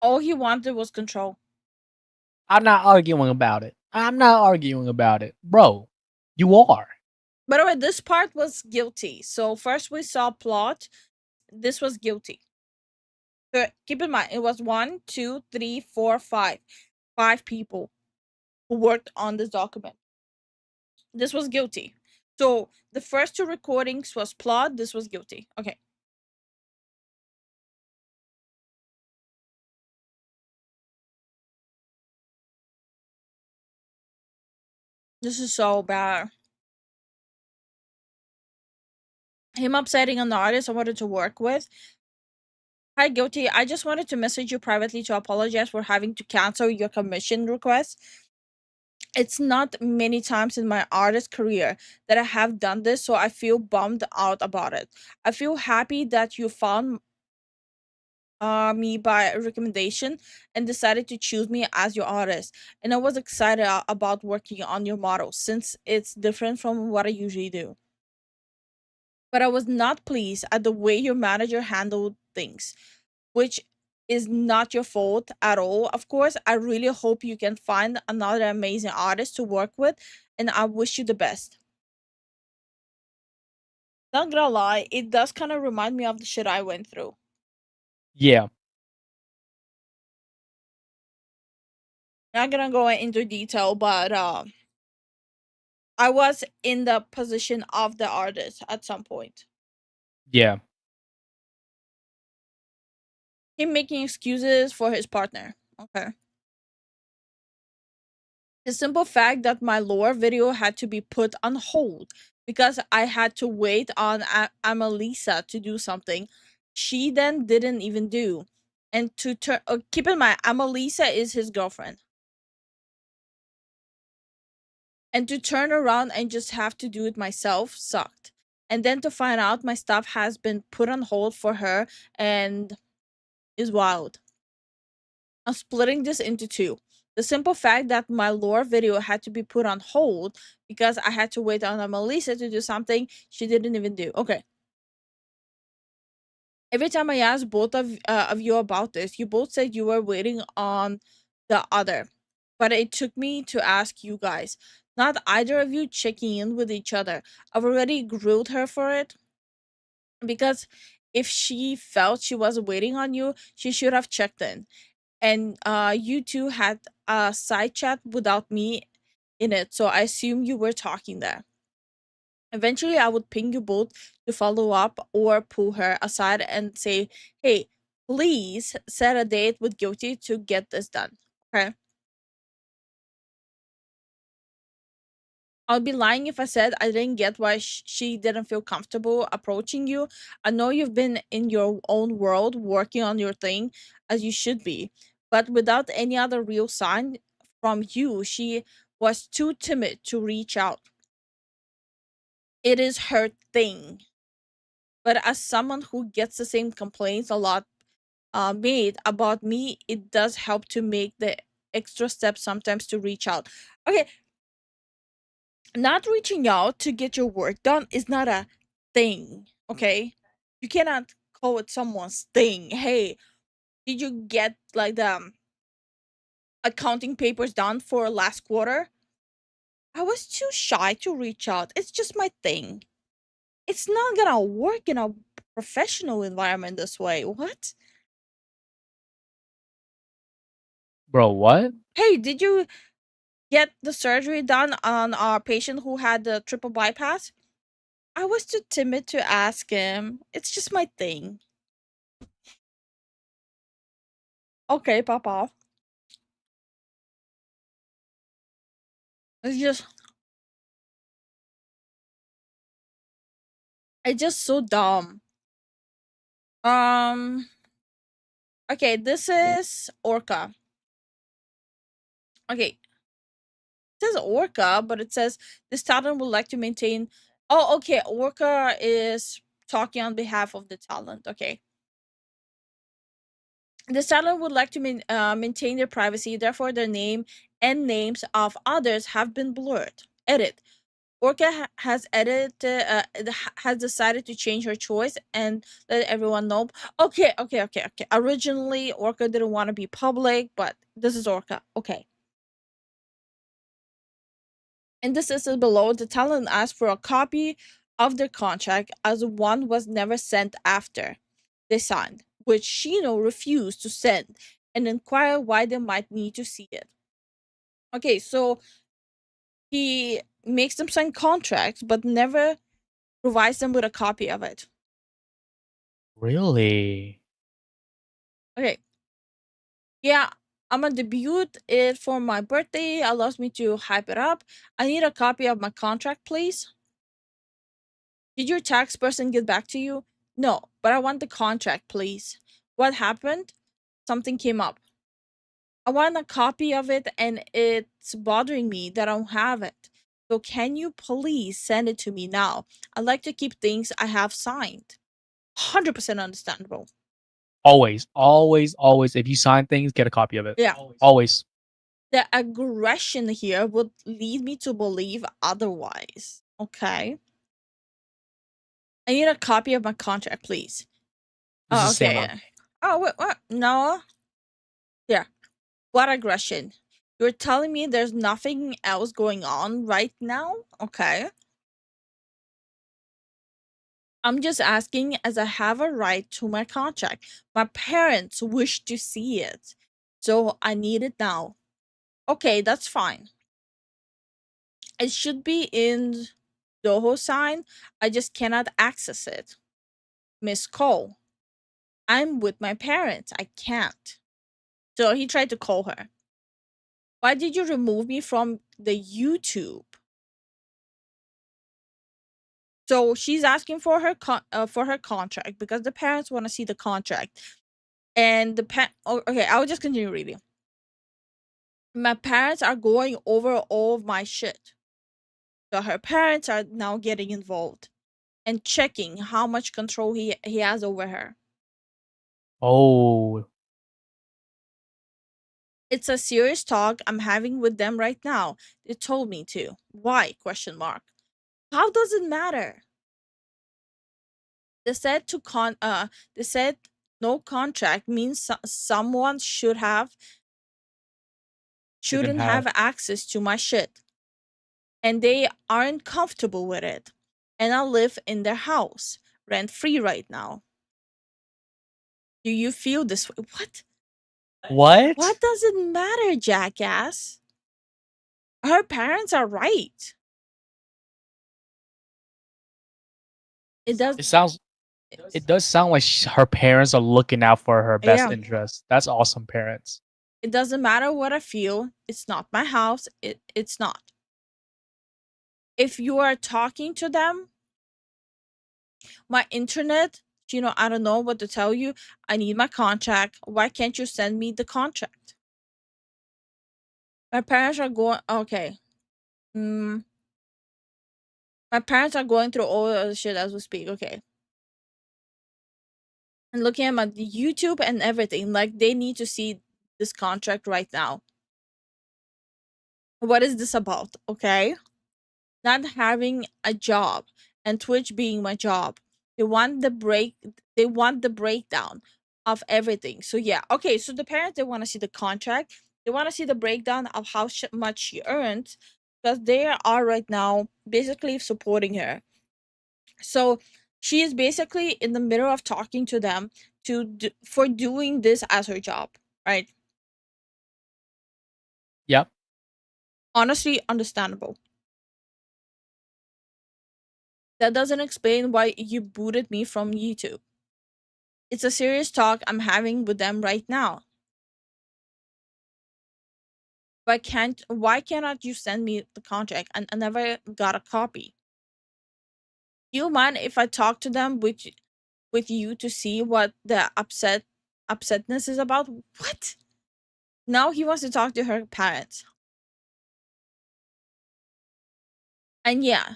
All he wanted was control. I'm not arguing about it. Bro, you are. By the way, this part was guilty. So first we saw plot. This was guilty. So keep in mind, it was 1, 2, 3, 4, 5. 5 people who worked on this document. This was guilty. So the first 2 recordings was plot. This was guilty. Okay. This is so bad. Him upsetting an artist I wanted to work with. Hi, Guilty. I just wanted to message you privately to apologize for having to cancel your commission request. It's not many times in my artist career that I have done this, so I feel bummed out about it. I feel happy that you found me by recommendation and decided to choose me as your artist. And I was excited about working on your model since it's different from what I usually do. But I was not pleased at the way your manager handled things, which is not your fault at all. Of course, I really hope you can find another amazing artist to work with, and I wish you the best. Not gonna lie, it does kind of remind me of the shit I went through. Yeah. Not gonna go into detail, but I was in the position of the artist at some point. Yeah. Him making excuses for his partner. Okay. The simple fact that my lore video had to be put on hold because I had to wait on Amelisa to do something she then didn't even do. And to turn, keep in mind, Amalisa is his girlfriend. And to turn around and just have to do it myself sucked. And then to find out my stuff has been put on hold for her and is wild. I'm splitting this into two. The simple fact that my lore video had to be put on hold because I had to wait on Melissa to do something she didn't even do. Okay. Every time I asked both of you about this, you both said you were waiting on the other. But it took me to ask you guys. Not either of you checking in with each other. I've already grilled her for it. Because if she felt she was waiting on you, she should have checked in. And you two had a side chat without me in it, so I assume you were talking there. Eventually, I would ping you both to follow up or pull her aside and say, hey, please set a date with Guilty to get this done. Okay? I'll be lying if I said I didn't get why she didn't feel comfortable approaching you. I know you've been in your own world working on your thing as you should be, but without any other real sign from you, she was too timid to reach out. It is her thing. But as someone who gets the same complaints a lot made about me, it does help to make the extra step sometimes to reach out. Okay, not reaching out to get your work done is not a thing, okay? You cannot call it someone's thing. Hey, did you get like the accounting papers done for last quarter? I was too shy to reach out. It's just my thing. It's not gonna work in a professional environment this way. What? Bro, what? Hey, did you get the surgery done on our patient who had the triple bypass? I was too timid to ask him. It's just my thing. Okay, Papa. It's just so dumb. Okay, this is Orca. Okay. It says Orca, but it says this talent would like to maintain. Oh, okay. Orca is talking on behalf of the talent. Okay. The talent would like to maintain their privacy, therefore their name and names of others have been blurred. Edit. Orca has has decided to change her choice and let everyone know. Okay. Originally, Orca didn't want to be public, but this is Orca. Okay. And this is below. The talent asked for a copy of their contract as one was never sent after they signed, which Shino refused to send and inquired why they might need to see it. Okay, so he makes them sign contracts but never provides them with a copy of it. Really? Okay. Yeah, I'm gonna debut it for my birthday. Allows me to hype it up. I need a copy of my contract, please. Did your tax person get back to you? No, but I want the contract, please. What happened? Something came up. I want a copy of it and it's bothering me that I don't have it. So can you please send it to me now? I'd like to keep things I have signed. 100% understandable. Always, always, always. If you sign things, get a copy of it. Yeah. Always. The aggression here would lead me to believe otherwise. Okay. I need a copy of my contract, please. This Oh, is okay. Sama. Oh, wait, what? No. Yeah. What aggression? You're telling me there's nothing else going on right now? Okay. I'm just asking as I have a right to my contract. My parents wish to see it. So I need it now. Okay, that's fine. It should be in Doho sign. I just cannot access it. Miss Cole. I'm with my parents. I can't. So he tried to call her. Why did you remove me from the YouTube? So she's asking for her contract because the parents want to see the contract. And okay, I'll just continue reading. My parents are going over all of my shit. So her parents are now getting involved and checking how much control he has over her. Oh. It's a serious talk I'm having with them right now. They told me to. Why? Question mark. How does it matter? They said they said no contract means someone shouldn't have access to my shit. And they aren't comfortable with it. And I live in their house, rent free right now. Do you feel this way? What? What? What does it matter, jackass? Her parents are right. It does. It does sound like her parents are looking out for her best Yeah. interest. That's awesome parents. It doesn't matter what I feel. It's not my house. It's not. If you are talking to them, my internet, I don't know what to tell you. I need my contract. Why can't you send me the contract? My parents are going. Okay. My parents are going through all the shit as we speak. Okay. And looking at my YouTube and everything. Like, they need to see this contract right now. What is this about? Okay. Not having a job and Twitch being my job. They want the breakdown of everything. So yeah, okay, so the parents, they want to see the contract. They want to see the breakdown of how much she earns, because they are right now basically supporting her. So she is basically in the middle of talking to them for doing this as her job, right? Yep. Honestly, understandable. That doesn't explain why you booted me from YouTube. It's a serious talk I'm having with them right now. Why cannot you send me the contract? And I never got a copy. Do you mind if I talk to them with you to see what the upsetness is about? What? Now he wants to talk to her parents. And yeah,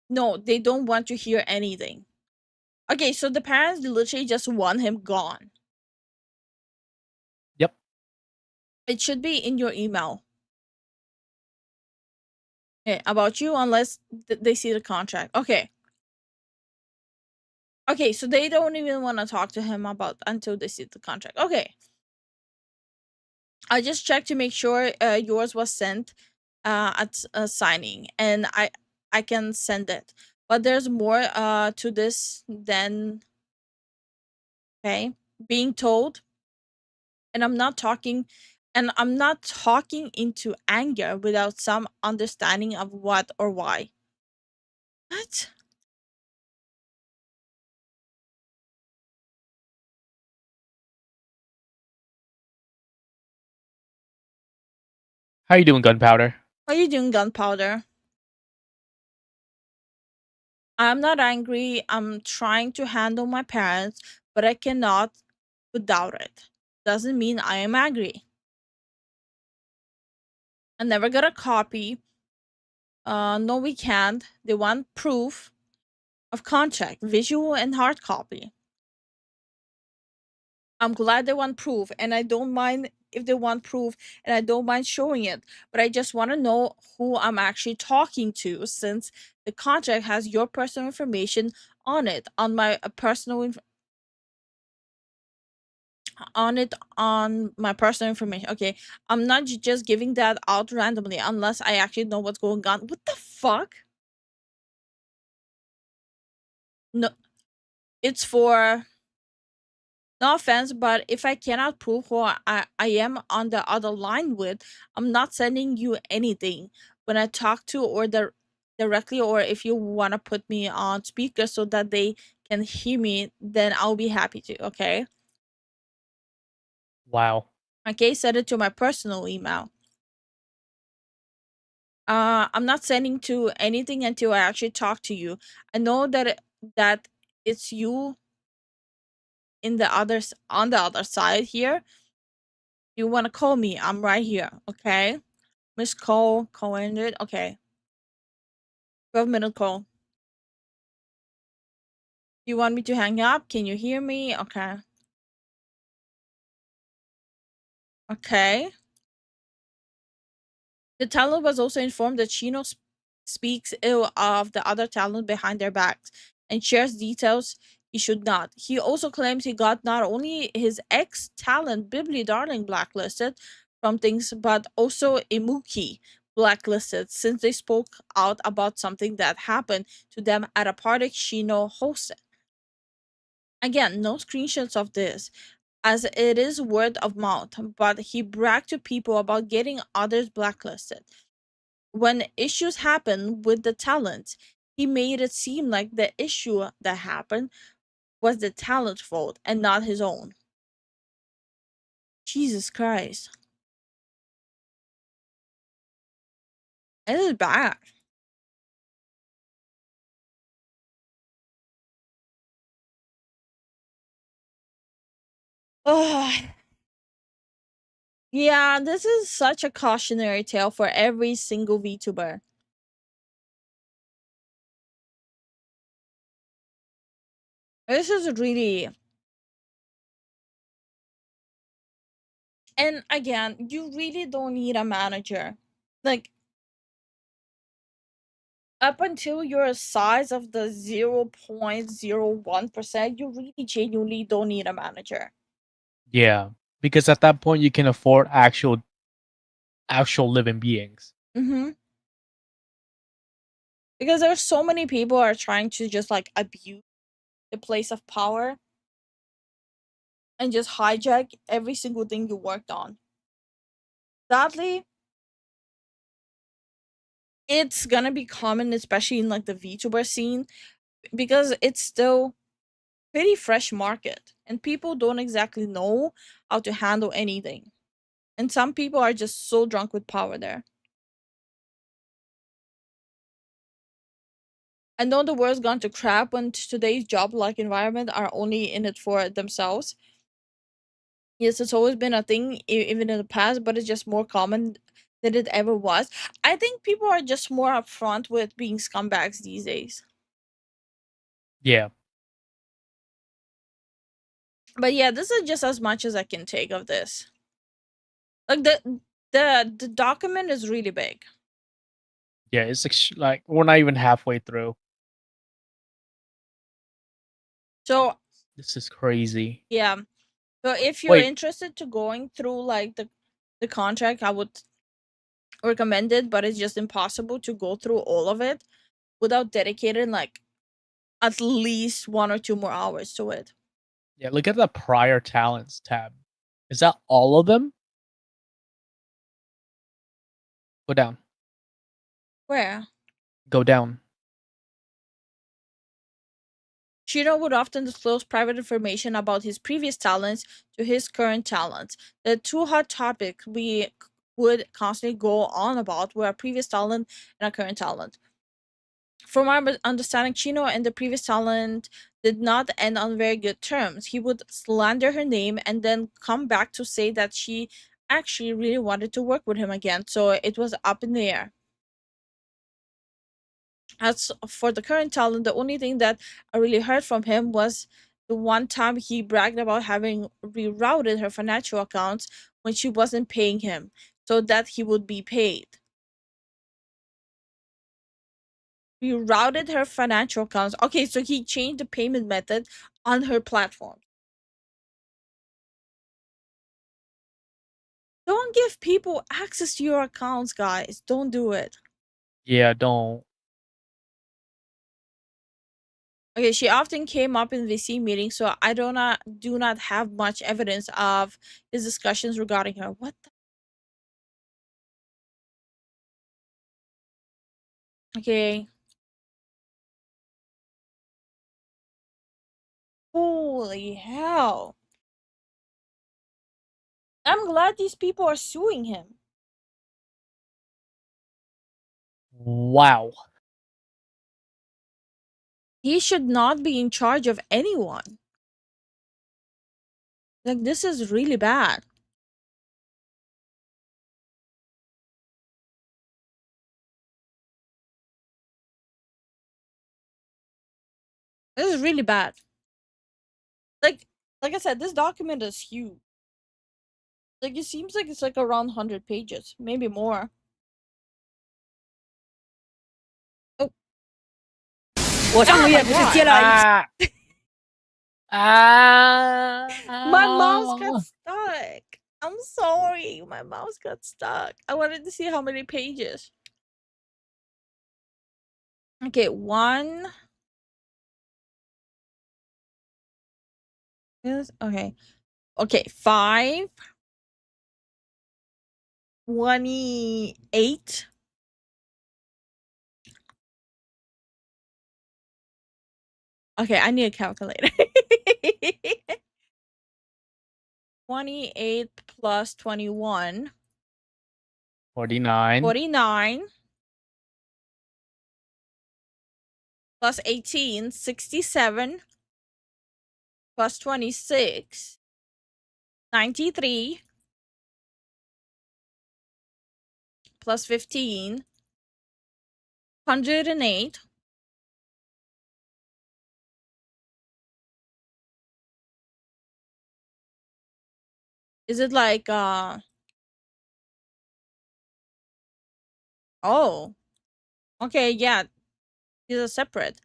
no, they don't want to hear anything. Okay, so the parents literally just want him gone. Yep. It should be in your email. Okay, about you, unless they see the contract. Okay. Okay, so they don't even want to talk to him about until they see the contract. Okay. I just checked to make sure yours was sent at signing, and I can send it. But there's more to this than being told. And I'm not talking into anger without some understanding of what or why. What? How you doing, Gunpowder? How you doing, Gunpowder? I'm not angry. I'm trying to handle my parents, but I cannot without it. Doesn't mean I am angry. I never got a copy. No, we can't. They want proof of contract, visual and hard copy. I'm glad they want proof, and I don't mind if they want proof, and I don't mind showing it. But I just want to know who I'm actually talking to, since the contract has your personal information on it, on my on my personal information. Okay, I'm not just giving that out randomly unless I actually know what's going on. What the fuck? No, it's for no offense, but if I cannot prove who I am on the other line with, I'm not sending you anything. When I talk to or directly, or if you want to put me on speaker so that they can hear me, then I'll be happy to. Okay. Wow. Okay, send it to my personal email. I'm not sending to anything until I actually talk to you. I know that it's you in the on the other side here, you want to call me, I'm right here, okay? Miss call ended. Okay. 12-minute call. You want me to hang up? Can you hear me? Okay. Okay. The talent was also informed that Shino speaks ill of the other talent behind their backs and shares details he should not. He also claims he got not only his ex-talent Bibli Darling blacklisted from things, but also Imuki blacklisted since they spoke out about something that happened to them at a party Shino hosted. Again, no screenshots of this, as it is word of mouth, but he bragged to people about getting others blacklisted. When issues happen with the talent, he made it seem like the issue that happened was the talent's fault and not his own. Jesus Christ. This is bad. Ugh. Yeah, this is such a cautionary tale for every single VTuber. This is really. And again, you really don't need a manager. Like, up until you're a size of the 0.01%, you really genuinely don't need a manager. Yeah, because at that point you can afford actual living beings. Mm-hmm. Because there's so many people are trying to just like abuse the place of power and just hijack every single thing you worked on. Sadly, it's gonna be common, especially in like the VTuber scene, because it's still pretty fresh market and people don't exactly know how to handle anything. And some people are just so drunk with power there. I know the world's gone to crap when today's job-like environment are only in it for themselves. Yes, it's always been a thing, even in the past, but it's just more common than it ever was. I think people are just more upfront with being scumbags these days. Yeah. But yeah, this is just as much as I can take of this. Like the document is really big. Yeah, it's like we're not even halfway through. So This is crazy. yeah. So if you're Wait. interested to going through like the contract, I would recommend it, but it's just impossible to go through all of it without dedicating like at least 1 or 2 more hours to it. Yeah, look at the prior talents tab. Is that all of them? Go down. Where? Go down. Shino would often disclose private information about his previous talents to his current talents. The two hot topics we would constantly go on about were a previous talent and a current talent. From our understanding, Chino and the previous talent did not end on very good terms. He would slander her name and then come back to say that she actually really wanted to work with him again, so it was up in the air. As for the current talent, the only thing that I really heard from him was the one time he bragged about having rerouted her financial accounts when she wasn't paying him so that he would be paid. Rerouted her financial accounts. Okay, so he changed the payment method on her platform. Don't give people access to your accounts, guys. Don't do it. Yeah, don't. Okay, she often came up in VC meetings, so I do not have much evidence of his discussions regarding her. What the? Okay. Holy hell. I'm glad these people are suing him. Wow. He should not be in charge of anyone. Like, this is really bad. This is really bad. Like I said, this document is huge. Like, it seems like it's like around 100 pages, maybe more. Oh. 我上个月不是接了My mouse got stuck. I'm sorry. My mouse got stuck. I wanted to see how many pages. Okay, 1. Yes, okay. Okay, 5. 28. Okay, I need a calculator. 28 plus 21. 49. 49. Plus 18. 67. Plus 26. 93. Plus 15. 108. Is it like oh. Okay, yeah. These are separate.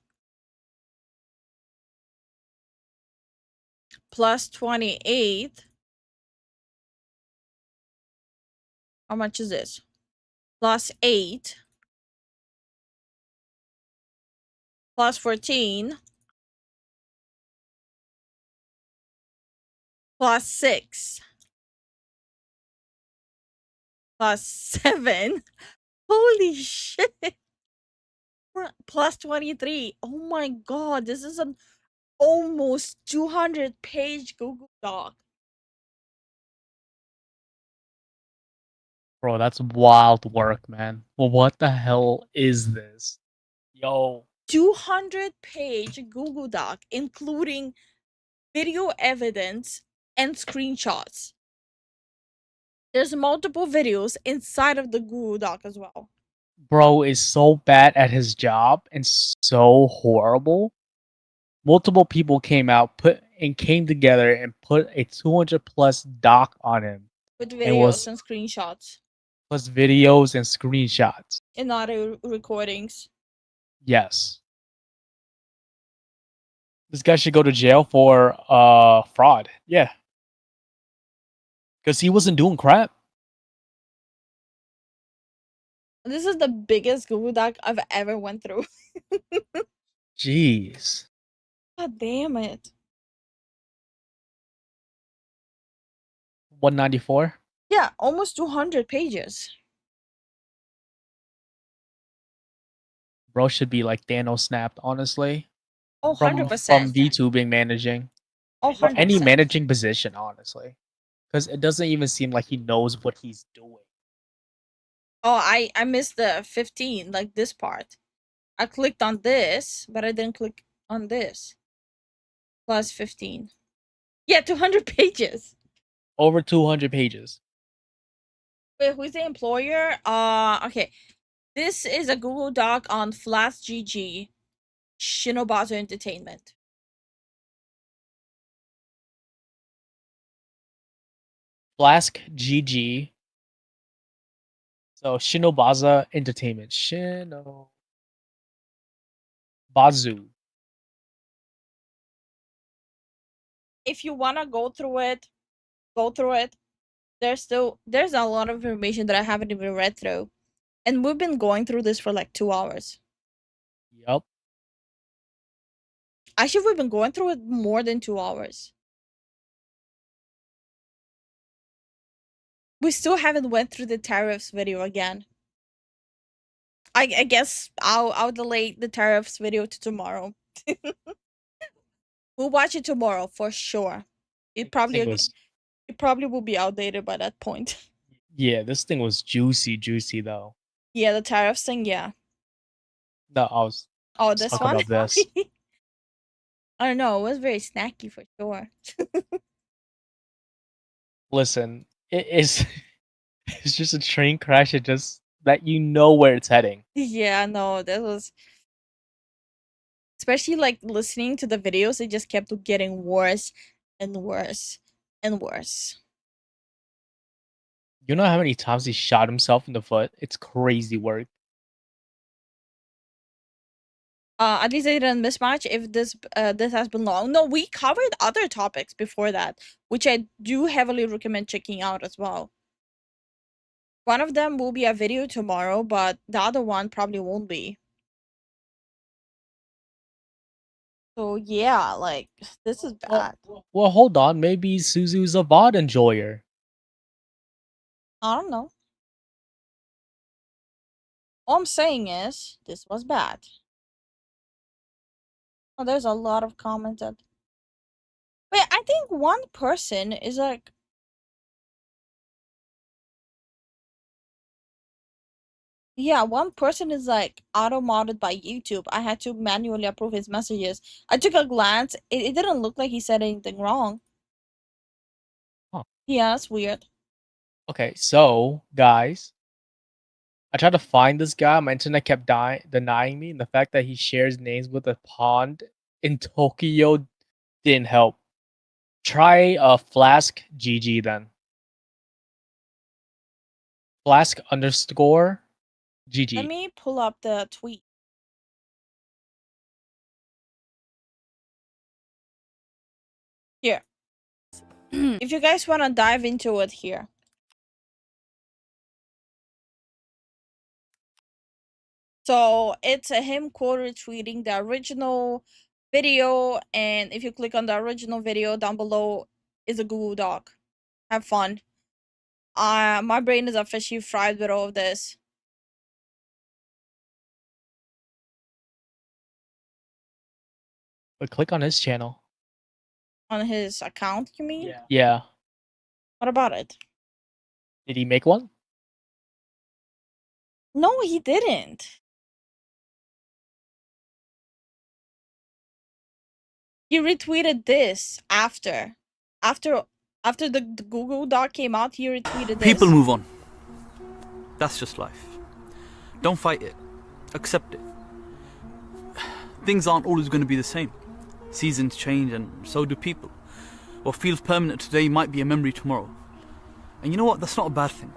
Plus 28. How much is this? Plus 8. Plus 14. Plus 6. Plus 7. Holy shit. Plus 23. Oh my god, this is an almost 200-page Google Doc. Bro, that's wild work, man. Well, what the hell is this? Yo. 200-page Google Doc, including video evidence and screenshots. There's multiple videos inside of the Google Doc as well. Bro is so bad at his job and so horrible. Multiple people came together and put a 200 plus doc on him. With videos and screenshots. Plus videos and screenshots. And audio recordings. Yes. This guy should go to jail for fraud. Yeah. Because he wasn't doing crap. This is the biggest Google Doc I've ever went through. Jeez. God damn it. 194? Yeah, almost 200 pages. Bro should be like Thanos snapped, honestly. Oh, From 100%. VTubing managing. Oh, Or any 100%. managing position, honestly. Because it doesn't even seem like he knows what he's doing. Oh, I missed the 15, like this part. I clicked on this, but I didn't click on this. Plus 15. Yeah, 200 pages. Over 200 pages. Wait, who's the employer? Okay. This is a Google Doc on Flash GG, Shinobazu Entertainment. Flask GG. So Shinobaza Entertainment. Shinobazu. If you wanna go through it, go through it. There's a lot of information that I haven't even read through. And we've been going through this for like 2 hours. Yup. Actually, we've been going through it more than 2 hours. We still haven't went through the tariffs video again. I guess I'll delay the tariffs video to tomorrow. We'll watch it tomorrow for sure. It probably will be outdated by that point. Yeah, this thing was juicy though. Yeah, the tariffs thing, yeah. No, I was this talking one? about this. I don't know, it was very snacky for sure. Listen, it is it's just a train crash. It just that you know where it's heading. Yeah, no, that was especially like listening to the videos, it just kept getting worse and worse and worse. You know how many times he shot himself in the foot? It's crazy work. At least I didn't miss much if this has been long. No, we covered other topics before that, which I do heavily recommend checking out as well. One of them will be a video tomorrow, but the other one probably won't be. So yeah, like this is bad. Well, hold on. Maybe Suzu's a VOD enjoyer. I don't know. All I'm saying is this was bad. Oh, there's a lot of comments that. Wait, I think one person is like. Yeah, one person is like auto-modded by YouTube. I had to manually approve his messages. I took a glance. It didn't look like he said anything wrong. Huh. Yeah, it's weird. Okay, so guys, I tried to find this guy. My internet kept denying me, and the fact that he shares names with a pond in Tokyo didn't help. Try Flask GG then. Flask underscore GG. Let me pull up the tweet. Here. If you guys want to dive into it here. So it's him quote retweeting the original video, and if you click on the original video down below is a Google Doc. Have fun. My brain is officially fried with all of this. But click on his channel. On his account, you mean? Yeah. What about it? Did he make one? No, he didn't. He retweeted this after the Google Doc came out. He retweeted this. People move on. That's just life. Don't fight it. Accept it. Things aren't always going to be the same. Seasons change and so do people. What feels permanent today might be a memory tomorrow. And you know what? That's not a bad thing.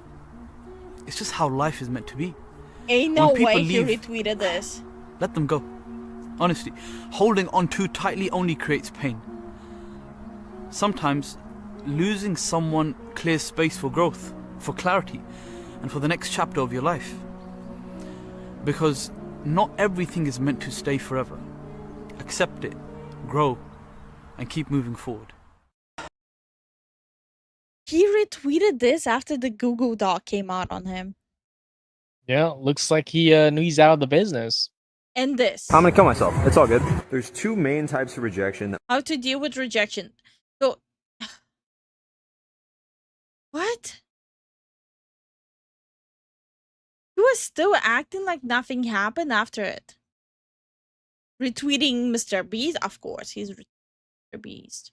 It's just how life is meant to be. Ain't no When people way he leave- retweeted this. Let them go. Honestly, holding on too tightly only creates pain. Sometimes, losing someone clears space for growth, for clarity, and for the next chapter of your life. Because not everything is meant to stay forever. Accept it, grow, and keep moving forward. He retweeted this after the Google Doc came out on him. Yeah, looks like he knew he's out of the business. And this. I'm gonna kill myself. It's all good. There's two main types of rejection. How to deal with rejection. So what? He was still acting like nothing happened after it. Retweeting Mr. Beast, of course, he's Mr. Beast.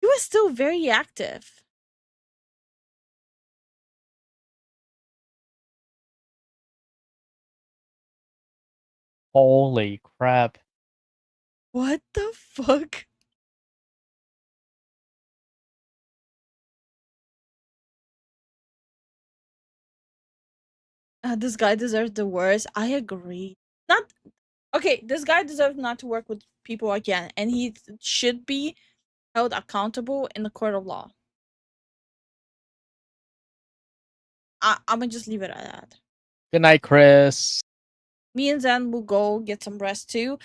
He was still very active. Holy crap. What the fuck? This guy deserves the worst. I agree. Not okay. This guy deserves not to work with people again, and he should be held accountable in the court of law. I'm gonna just leave it at that. Good night, Chris. Me and Zen will go get some rest too.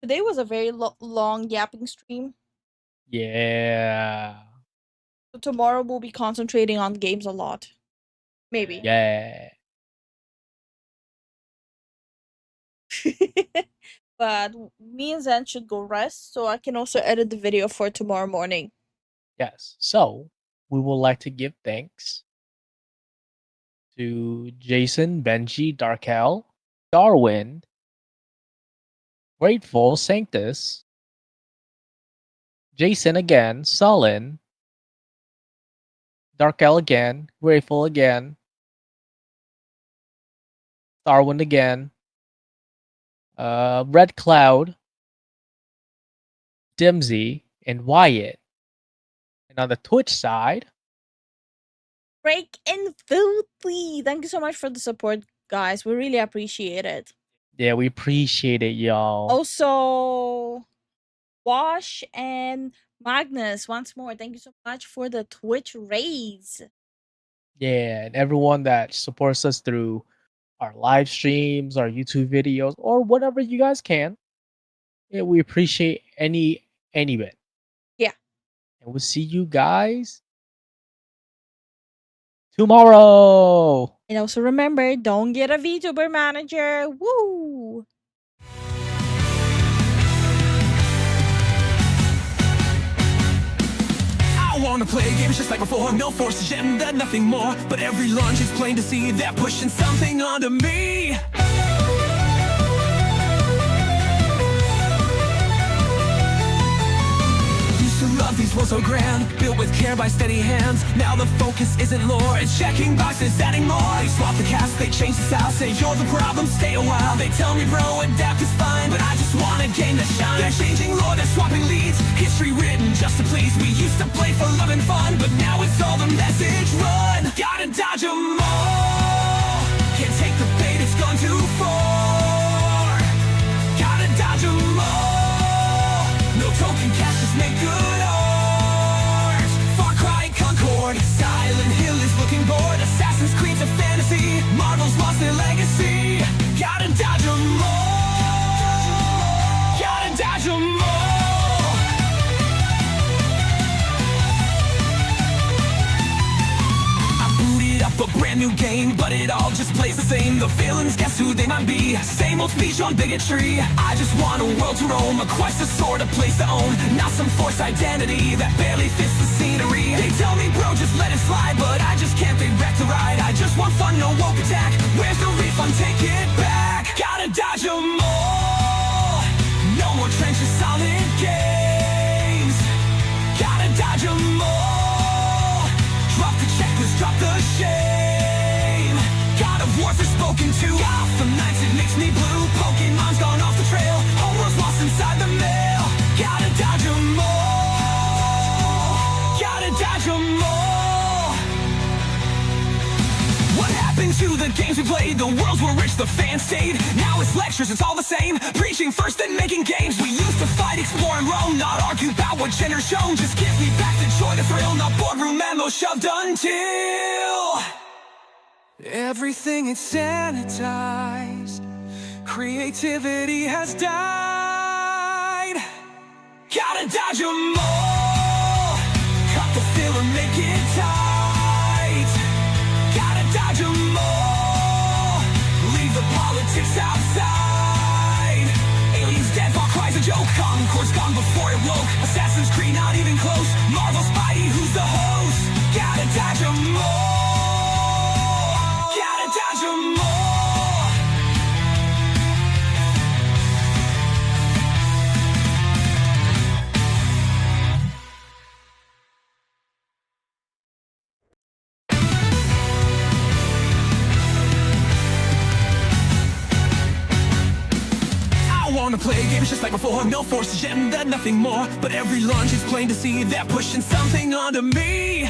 Today was a very long yapping stream. Yeah. So tomorrow we'll be concentrating on games a lot. Maybe. Yeah. But me and Zen should go rest so I can also edit the video for tomorrow morning. Yes. So we would like to give thanks to Jason, Benji, Darkel, Darwin, Grateful, Sanctus, Jason again, Sullen, Dark L again, Grateful again, Starwind again, Red Cloud, Dimsy, and Wyatt. And on the Twitch side, Break and Filthy. Thank you so much for the support, guys. We really appreciate it. yeah, we appreciate it, y'all. Also, Wash and Magnus, once more, thank you so much for the Twitch raise. Yeah, and everyone that supports us through our live streams, our YouTube videos, or whatever you guys can. Yeah, we appreciate any bit. Yeah. And we'll see you guys tomorrow. And also remember, don't get a VTuber manager. Woo! I wanna play games just like before, no forced agenda, nothing more. But every lunch is plain to see they're pushing something onto me. Used to love these worlds so grand, built with care by steady hands. Now the focus isn't lore, it's checking boxes, adding more. They swap the cast, they change the style, say you're the problem, stay a while. They tell me bro, adapt is fine, but I just want a game to shine. They're changing lore, they're swapping leads, history written just to please. We used to play for love and fun, but now it's all the message run. Gotta dodge 'em all, can't take the bait, it's gone too far. Gotta dodge 'em all, no token cash, just make good art. Far Cry, Concord, Silent Hill is looking bored. Assassin's Creed's a fantasy, Marvel's lost their legacy. Gotta dodge 'em all, gotta dodge 'em all. I booted up a brand new game, but it all just plays the same. The villains, guess who they might be? Same old speech on bigotry. I just want a world to roam, a quest, a sword, a place to own. Not some forced identity that barely fits the scenery. They tell me bro, just let it slide, but I just can't think back to ride. I just want fun, no woke attack. Where's the refund? Take it back. Gotta dodge 'em all, no more trenches, solid games. Gotta dodge 'em all, drop the checklist, drop the shame. God of War spoken to, Gotham Knights, it makes me blue. Pokemon's gone off the trail, homeworld's lost inside the mail. Gotta dodge 'em all, gotta dodge 'em all. What happened to the games we played? The worlds were rich, the fans stayed. Now it's lectures, it's all the same. Preaching first, then making games. We used to fight, explore, and roam. Not argue about what gender's shown. Just give me back the joy, the thrill. Not boardroom memos shoved until everything is sanitized. Creativity has died. Gotta dodge 'em all, cut the filler, make it tight. Gotta dodge 'em all, leave the politics outside. Aliens dead, Far Cry's a joke. Concord's gone before it woke. Assassin's Creed not even close. Marvel Spidey, who's the host? Gotta dodge 'em all, gotta dodge 'em all. I wanna play games just like before, no forced agenda, nothing more. But every lunch is plain to see they're pushing something onto me.